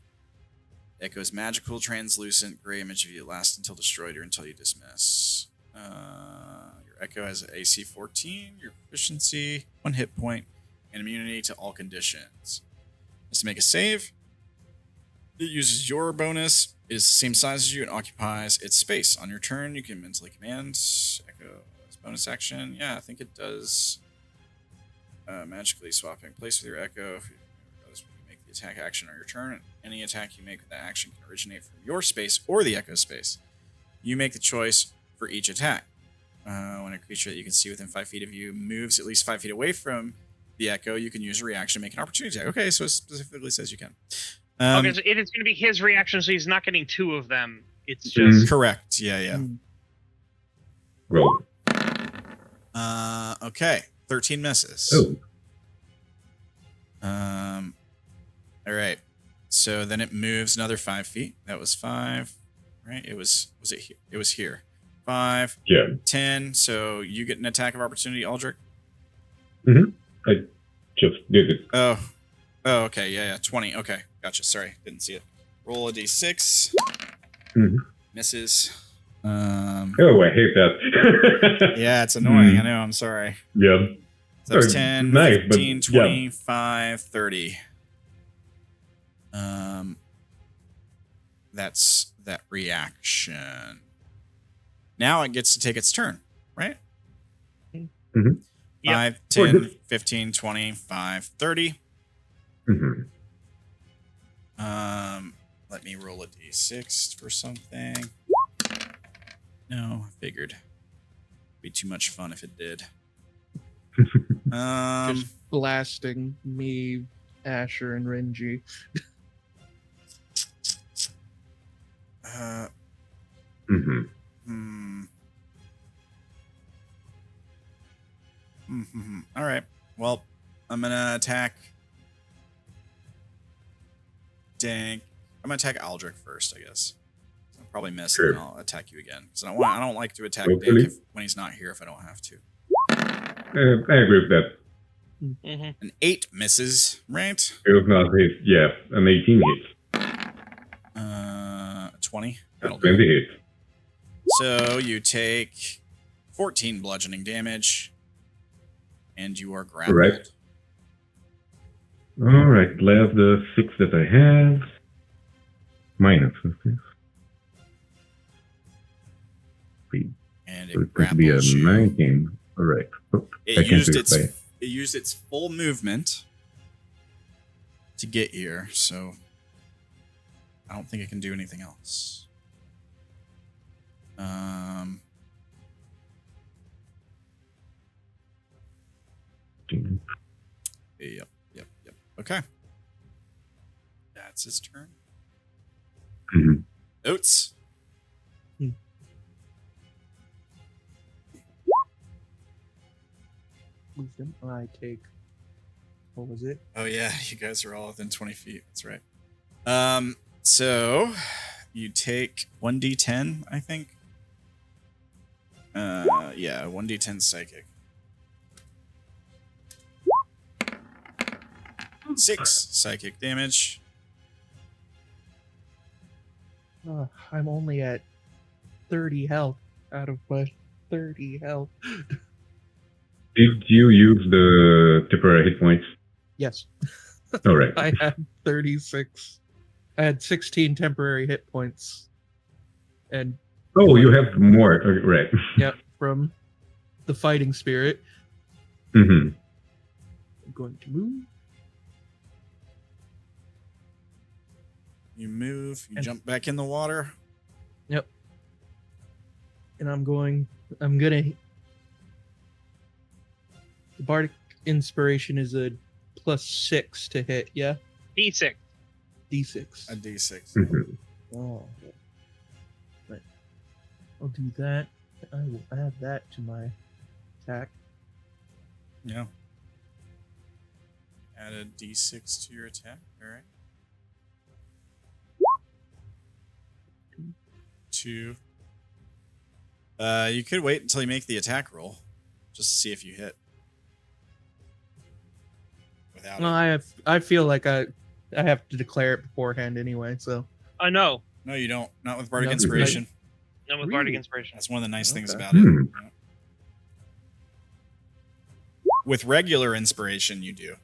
Echo is magical, translucent, gray image of you. Lasts until destroyed or until you dismiss. Your Echo has an AC 14. Your proficiency, 1 hit point, and immunity to all conditions. Just to make a save. It uses your bonus. It is the same size as you and occupies its space. On your turn, you can mentally command Echo as bonus action. Yeah, I think it does. Magically swapping place with your Echo. If you make the attack action on your turn, any attack you make with that action can originate from your space or the Echo space. You make the choice for each attack. When a creature that you can see within 5 feet of you moves at least 5 feet away from the Echo, you can use a reaction to make an opportunity attack. Okay, so it specifically says you can. Okay, so it is going to be his reaction, so he's not getting 2 of them. It's just correct. Yeah. Roll. Okay, 13 misses. Oh. All right. So then it moves another 5 feet. That was 5, right? It was it here? It was here. 5. Yeah. 10. So you get an attack of opportunity, Aldrik. I just did it. Oh, okay. Yeah. 20. Okay, gotcha. Sorry, didn't see it. Roll a d6. Misses. Oh, I hate that. Yeah, it's annoying. I know. I'm sorry. Yeah. So that was 10, nice, 15, but, 25, 30. That's that reaction. Now it gets to take its turn, right? 5, 10, 15, 25, 30. Let me roll a d6 for something. No, I figured. It'd be too much fun if it did. Just blasting me, Asher, and Renji. All right. Well, I'm gonna attack Dank. I'm gonna attack Aldrik first, I guess. I'll probably miss, Sure. and I'll attack you again. Because I don't like to attack Hopefully. Dank when he's not here if I don't have to. I agree with that. An 8 misses, right? It was not hit. Yeah, an 18 hits. 20. A That'll do. 20 hits. So you take 14 bludgeoning damage, and you are grappled. Correct. All right, left the 6 that I have. Minus. Okay. And So it it could be a grapples you. 19. All right. Oh, I It can't used do its it. it used its full movement to get here, so I don't think it can do anything else. Yep. Okay. That's his turn. Oats. Wisdom. I take. What was it? Oh yeah, you guys are all within 20 feet. That's right. So you take 1d10, I think. Yeah, 1d10 psychic. 6 psychic damage. I'm only at 30 health out of my 30 health. Did you use the temporary hit points? Yes. All right. I had 36. I had 16 temporary hit points. And Oh, you have more. Okay, right. Yep, from the fighting spirit. Mm-hmm. I'm going to move. You move, you jump back in the water. Yep. And I'm gonna the Bardic Inspiration is a +6 to hit, yeah? D6. D6. A D6. Mm-hmm. Oh. But I'll do that. I will add that to my attack. Yeah. Add a D6 to your attack. All right. 2. You could wait until you make the attack roll, just to see if you hit. Without No, I feel like I have to declare it beforehand anyway, so. No. No, you don't. Not with Bardic No, Inspiration. Not with Really? Bardic Inspiration. That's one of the nice things Okay. about it. With regular Inspiration, you do.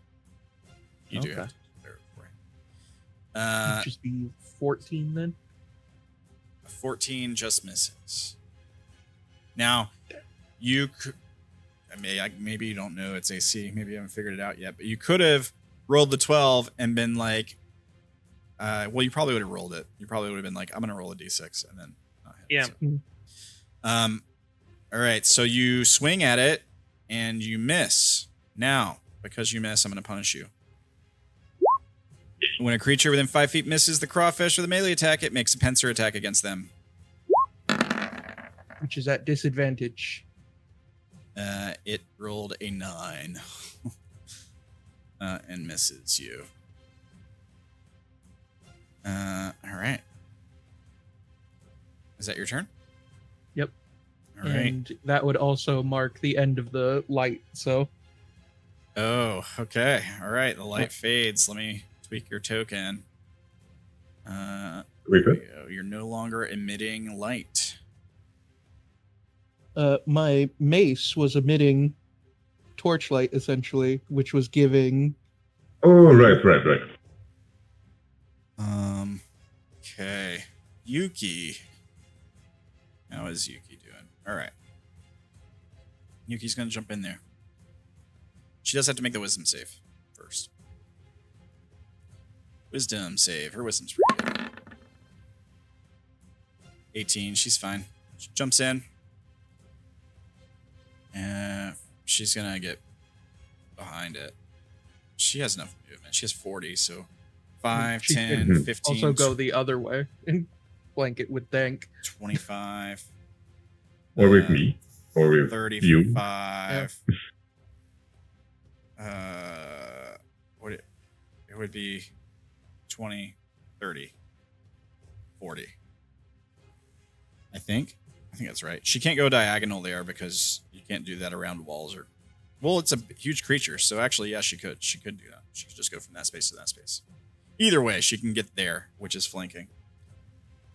You do Okay. have to declare it beforehand. It'd just be 14 then? 14 just misses. Now, you could. Maybe you don't know its AC. Maybe you haven't figured it out yet. But you could have rolled the 12 and been like, well, you probably would have rolled it. You probably would have been like, I'm going to roll a D6 and then not hit. Yeah. So. All right. So you swing at it and you miss. Now, because you miss, I'm going to punish you. When a creature within 5 feet misses the crawfish with a melee attack, it makes a pincer attack against them. Which is at disadvantage. It rolled a 9 and misses you. All right. Is that your turn? Yep. All right. And that would also mark the end of the light, so. Oh, okay. All right. The light fades. Let me tweak your token. There you go. You're no longer emitting light. My mace was emitting torchlight, essentially, which was giving... Oh, right. Okay. Yuki. How is Yuki doing? All right. Yuki's going to jump in there. She does have to make the wisdom save first. Wisdom save. Her wisdom's pretty good. 18. She's fine. She jumps in. She's going to get behind it. She has enough movement. She has 40, so 5, She 10, could 15. also go the other way and blanket with Dank. 25. Or with me. Or with 35. you. It would be 20, 30, 40. I think that's right. She can't go diagonal there because you can't do that around walls or. Well, it's a huge creature, so actually, yeah, she could. She could do that. She could just go from that space to that space. Either way, she can get there, which is flanking.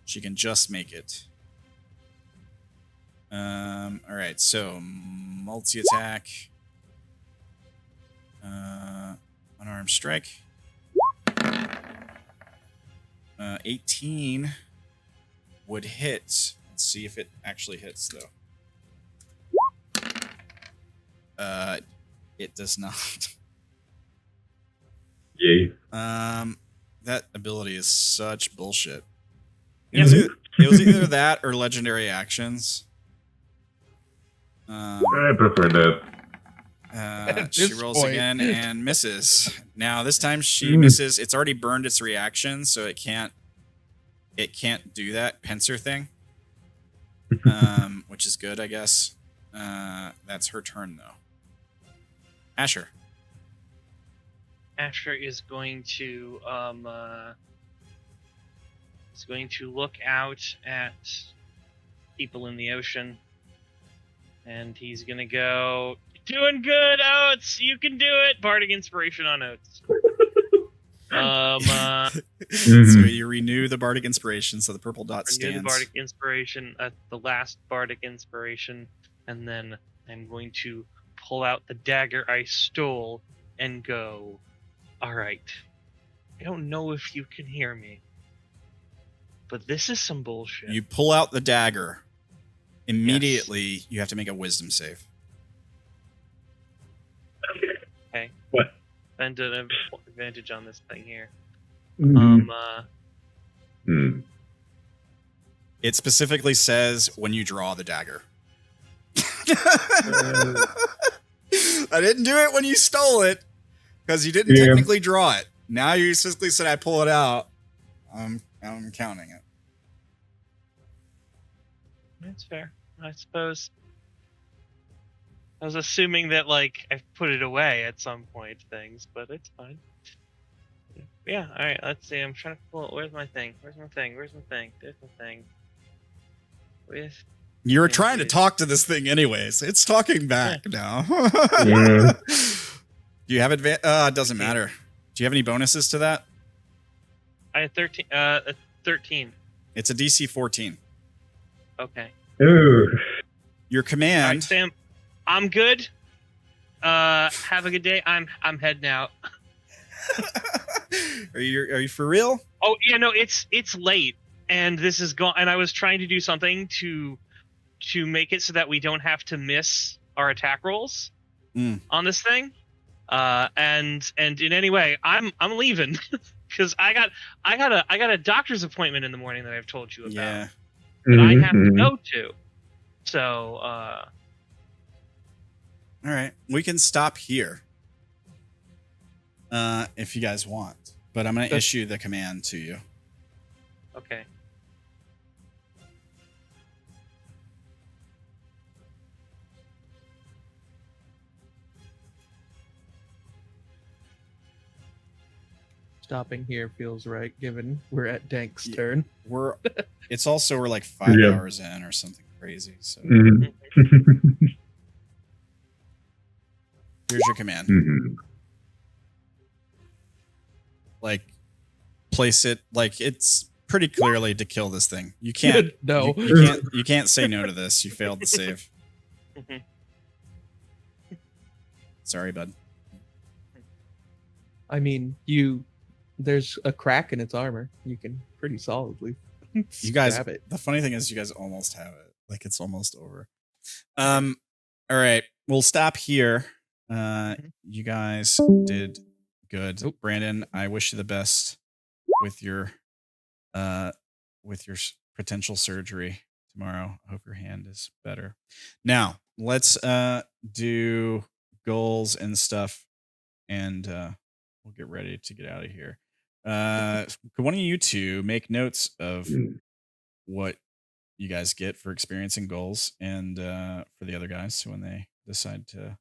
She can just make it. All right, so multi-attack. Unarmed strike. 18 would hit. Let's see if it actually hits, though. It does not. Yay. That ability is such bullshit. It was either that or legendary actions. I prefer that. She rolls again and misses. Now this time she misses. It's already burned its reaction, so it can't do that pincer thing. Which is good, I guess. That's her turn though. Asher. Asher is going to look out at people in the ocean, and he's gonna go, "Doing good, Oats. You can do it." Bardic Inspiration on Oats. So you renew the bardic inspiration, so the purple dot Renew stands. the bardic inspiration at the last bardic inspiration, and then I'm going to pull out the dagger I stole and go, all right, I don't know if you can hear me, but this is some bullshit. You pull out the dagger. Immediately, you have to make a wisdom save. Okay. What? And an advantage on this thing here. It specifically says when you draw the dagger. I didn't do it when you stole it because you didn't technically draw it. Now you specifically said I pull it out. I'm counting it. That's fair, I suppose. I was assuming that like I put it away at some point, things, but it's fine. Yeah, all right. Let's see. I'm trying to pull it. Where's my thing? Where's my thing? There's my thing. You were trying to talk to this thing anyways. It's talking back now. Yeah. Do you have it doesn't matter. Do you have any bonuses to that? I had 13. 13. It's a DC 14. Okay. Ooh. Your command. All right, Sam, I'm good. Have a good day. I'm heading out. Are you for real? Oh yeah, no, it's late, and this is gone. And I was trying to do something to make it so that we don't have to miss our attack rolls on this thing. And in any way, I'm leaving because I got a doctor's appointment in the morning that I've told you about. Yeah. That I have to go to. So all right, we can stop here. If you guys want, but I'm going to issue the command to you. Okay. Stopping here feels right, given we're at Dank's turn. We're like 5 hours in or something crazy. So here's your command. Like, place it like it's pretty clearly to kill this thing. You can't. No. You can't say no to this. You failed the save. Sorry, bud. I mean, there's a crack in its armor. You can pretty solidly. You guys. Grab it. The funny thing is, you guys almost have it. Like, it's almost over. All right, we'll stop here. You guys did good. Brandon, I wish you the best with your potential surgery tomorrow. I hope your hand is better. Now, let's do goals and stuff, and we'll get ready to get out of here. Could one of you two make notes of what you guys get for experiencing goals, and for the other guys, so when they decide to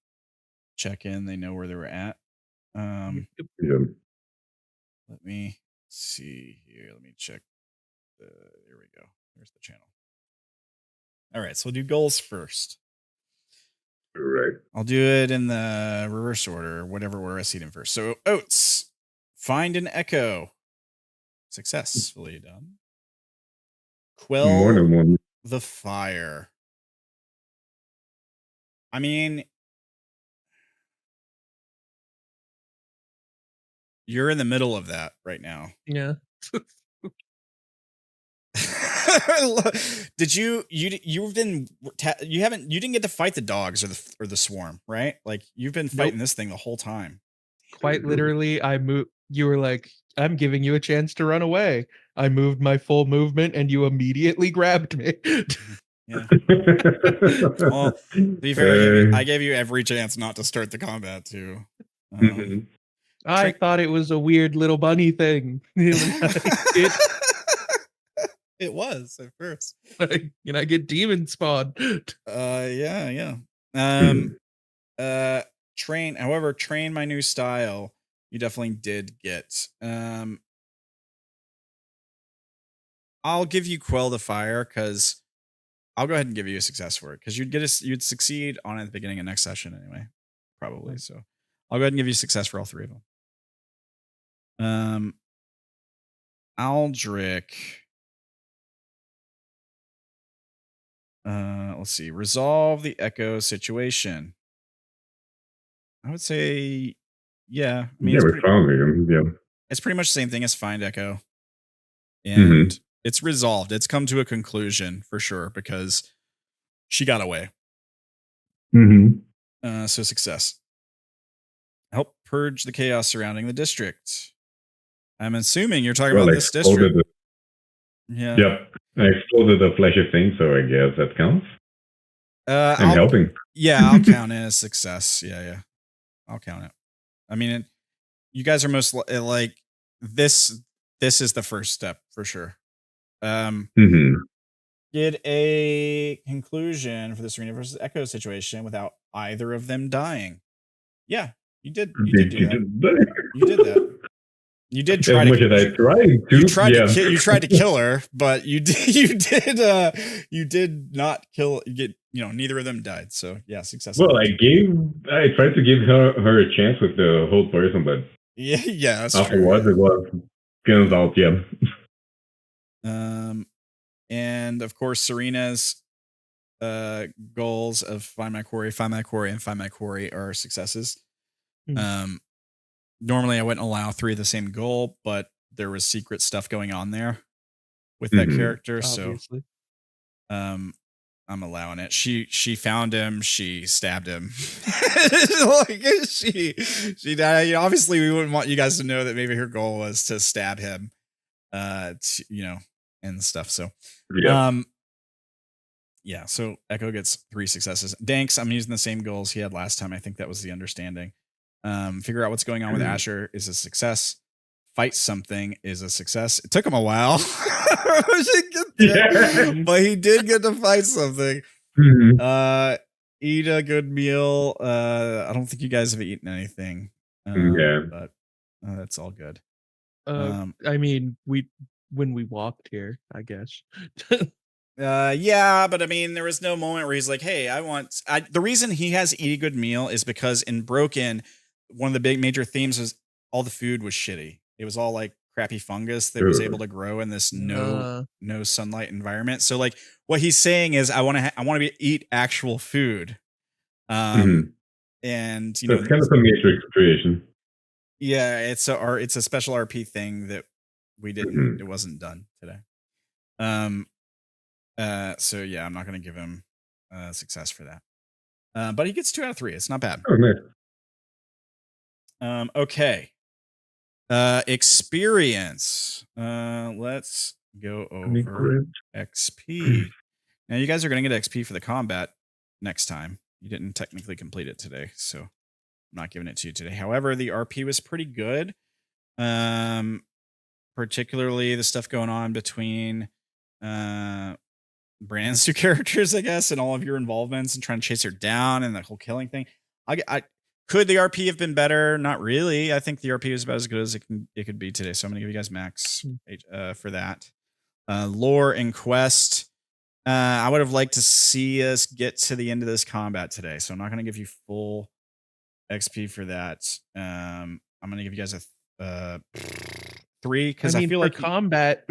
check in, they know where they were at. Let me see here. Let me check. Here we go. Here's the channel. All right, so we'll do goals first. Right. I'll do it in the reverse order, whatever where I see them first. So Oats, find an echo. Successfully done. More than Quell one. the fire. I mean, you're in the middle of that right now. Yeah. Did you didn't get to fight the dogs or the swarm, right? Like, you've been fighting this thing the whole time. Quite literally, you were like, I'm giving you a chance to run away. I moved my full movement and you immediately grabbed me. Yeah. Well, to be fair, I gave you every chance not to start the combat too. I thought it was a weird little bunny thing. It was at first. Can I get demon spawn? Yeah. Train my new style. You definitely did get. I'll give you Quell the Fire because I'll go ahead and give you a success for it because you'd succeed on it at the beginning of next session anyway, probably. So I'll go ahead and give you success for all three of them. Aldrik. Let's see. Resolve the echo situation. I would say, yeah. I mean, Yeah, we found him. Yeah. it's pretty much the same thing as find echo, and it's resolved. It's come to a conclusion for sure because she got away. So success. Help purge the chaos surrounding the district. I'm assuming you're talking about this district. Yeah. Yep. I exploded a flashy thing, so I guess that counts. I'm helping. Yeah, I'll count it as success. Yeah. I'll count it. I mean, you guys are most like this. This is the first step for sure. Did a conclusion for the Serena versus Echo situation without either of them dying. Yeah, you did. You did do that. You did that. You did try as much as I tried to. You tried to kill her, but you did not kill. Neither of them died. So yeah, success. Well, I tried to give her a chance with the whole person, but yeah. That's afterwards true. it was guns out. Yeah. And of course, Serena's goals of find my quarry, and find my quarry are successes. Normally I wouldn't allow 3 of the same goal, but there was secret stuff going on there with that character. Obviously. So I'm allowing it. She found him, she stabbed him. She died. Obviously we wouldn't want you guys to know that maybe her goal was to stab him. And stuff. So yeah, so Echo gets 3 successes. Danks, I'm using the same goals he had last time. I think that was the understanding. Figure out what's going on with Asher is a success. Fight something is a success. It took him a while to get there, but he did get to fight something. Eat a good meal. I don't think you guys have eaten anything. But that's all good. I mean, when we walked here, I guess. Yeah, but I mean, there was no moment where he's like, "Hey, the reason he has eat a good meal is because in Broken, one of the big major themes was all the food was shitty. It was all like crappy fungus that was able to grow in this no sunlight environment. So like what he's saying is, I want to eat actual food. And it's kind of a matrix creation. Yeah, it's a special RP thing that we didn't. It wasn't done today. So yeah, I'm not going to give him success for that. But he gets 2 out of 3. It's not bad. Oh, nice. Okay. Experience. Let's go over XP. Now you guys are going to get XP for the combat next time. You didn't technically complete it today, so I'm not giving it to you today. However, the RP was pretty good. Particularly the stuff going on between Brand's 2 characters, I guess, and all of your involvements and trying to chase her down and the whole killing thing. Could the RP have been better? Not really. I think the RP was about as good as it could be today. So I'm gonna give you guys max for that. Lore and quest. I would have liked to see us get to the end of this combat today. So I'm not gonna give you full XP for that. I'm gonna give you guys a 3 because I feel like combat.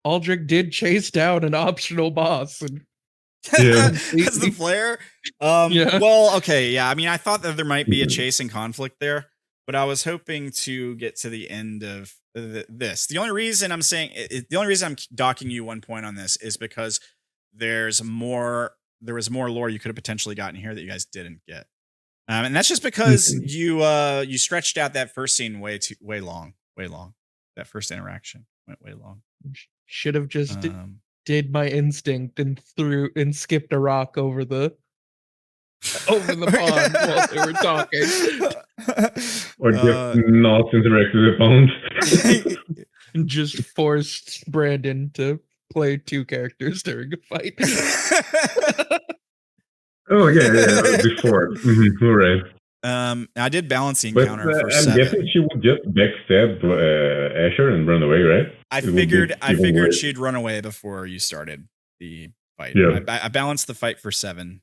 Aldrik did chase down an optional boss. And as the player. Well, okay, yeah. I mean, I thought that there might be a chase and conflict there, but I was hoping to get to the end of this. The only reason I'm docking you 1 point on this is because there was more lore you could have potentially gotten here that you guys didn't get. And that's just because you stretched out that first scene way long. That first interaction went way long. Should have just did my instinct and skipped a rock over the pond while they were talking. Or just not interact with the pond. And just forced Brandon to play 2 characters during a fight. Oh yeah, before. All right. I did balance the encounter for I'm 7. guessing she would just backstab Asher and run away, right? I figured she'd run away before you started the fight. Yeah. I balanced the fight for 7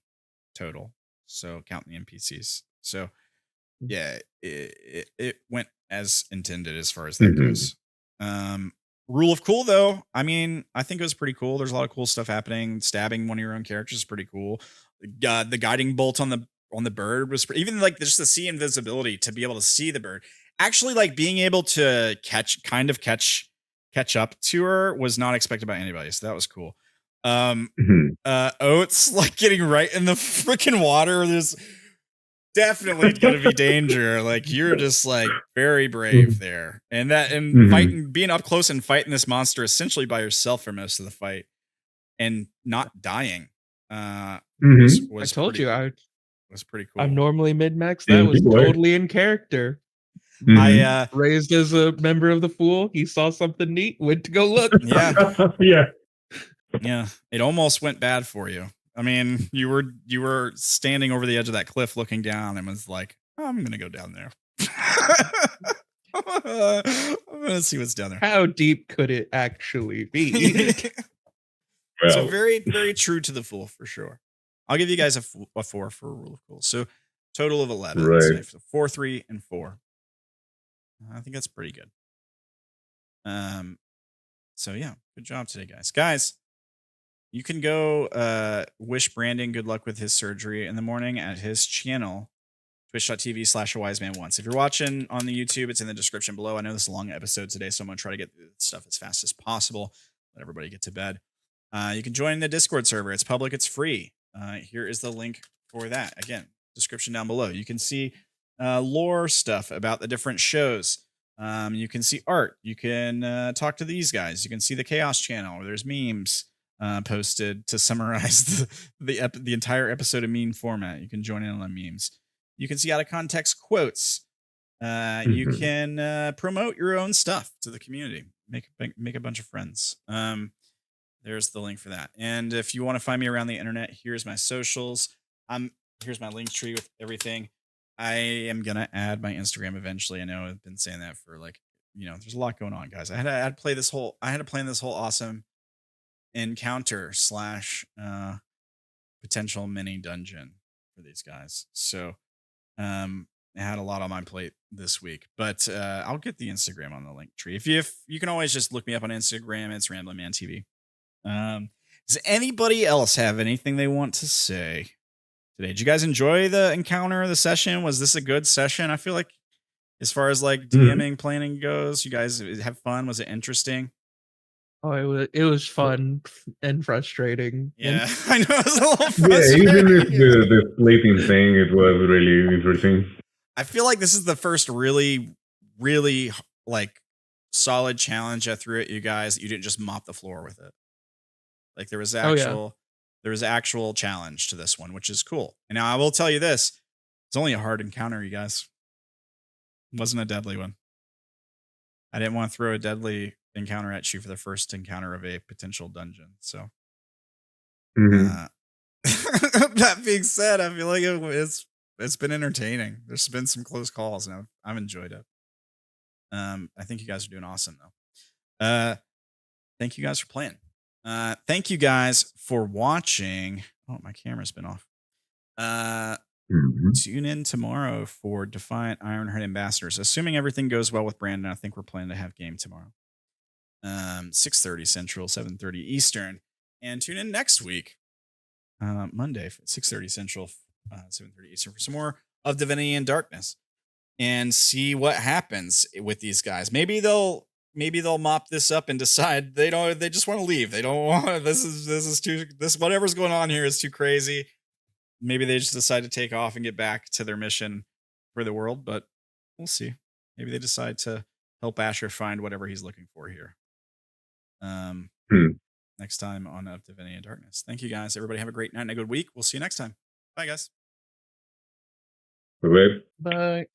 total, so counting the NPCs. So yeah, it went as intended as far as that goes. Rule of cool though, I mean, I think it was pretty cool. There's a lot of cool stuff happening. Stabbing one of your own characters is pretty cool. The guiding bolt on the bird was even like just the sea invisibility to be able to see the bird. Actually, like being able to catch up to her was not expected by anybody, so that was cool. Oats like getting right in the freaking water. There's definitely gonna be danger. Like you're just like very brave there, and fighting, being up close and fighting this monster essentially by yourself for most of the fight, and not dying. Was I told pretty, you I was pretty cool. I'm normally mid-max. That was totally in character. I raised as a member of the Fool. He saw something neat, went to go look. Yeah. It almost went bad for you. I mean, you were standing over the edge of that cliff looking down and was like, I'm gonna go down there. I'm gonna see what's down there. How deep could it actually be? So very, very true to the Fool for sure. I'll give you guys a 4 for a rule of cool. So total of 11. Right. So 4, 3, and 4. I think that's pretty good. So yeah, good job today, guys. Guys, you can go wish Brandon good luck with his surgery in the morning at his channel, twitch.tv/awiseman1. If you're watching on the YouTube, it's in the description below. I know this is a long episode today, so I'm going to try to get through this stuff as fast as possible. Let everybody get to bed. You can join the Discord server. It's public. It's free. Here is the link for that. Again, description down below. You can see lore stuff about the different shows. You can see art. You can talk to these guys. You can see the Chaos channel where there's memes posted to summarize the entire episode in meme format. You can join in on the memes. You can see out of context quotes. You can promote your own stuff to the community. Make a bunch of friends. There's the link for that. And if you want to find me around the internet, here's my socials. Here's my link tree with everything. I am gonna add my Instagram eventually. I know I've been saying that for there's a lot going on, guys. I had to plan this whole awesome encounter / potential mini dungeon for these guys. So I had a lot on my plate this week, but I'll get the Instagram on the link tree. If you can always just look me up on Instagram, it's RamblingManTV. Does anybody else have anything they want to say today? Did you guys enjoy the encounter, the session? Was this a good session? I feel like as far as like DMing planning goes, you guys have fun. Was it interesting? Oh, it was fun and frustrating. Yeah, I know it was a little frustrating. Yeah, even with the sleeping thing, it was really interesting. I feel like this is the first really, really like solid challenge I threw at you guys. You didn't just mop the floor with it. Like there was actual challenge to this one, which is cool. And now I will tell you this: it's only a hard encounter, you guys. It wasn't a deadly one. I didn't want to throw a deadly encounter at you for the first encounter of a potential dungeon. So, that being said, I feel like it's been entertaining. There's been some close calls, and I've enjoyed it. I think you guys are doing awesome, though. Thank you guys for playing. Thank you guys for watching. Oh, my camera's been off. Tune in tomorrow for Defiant Ironheart Ambassadors. Assuming everything goes well with Brandon, I think we're planning to have game tomorrow. 6:30 Central, 7:30 Eastern. And tune in next week, Monday, 6:30 Central, 7:30 Eastern, for some more of Divinity and Darkness. And see what happens with these guys. Maybe they'll mop this up and decide they just want to leave. They don't want whatever's going on here is too crazy. Maybe they just decide to take off and get back to their mission for the world, but we'll see. Maybe they decide to help Asher find whatever he's looking for here. Next time on Divinity and Darkness. Thank you guys. Everybody have a great night and a good week. We'll see you next time. Bye guys. Bye. Bye.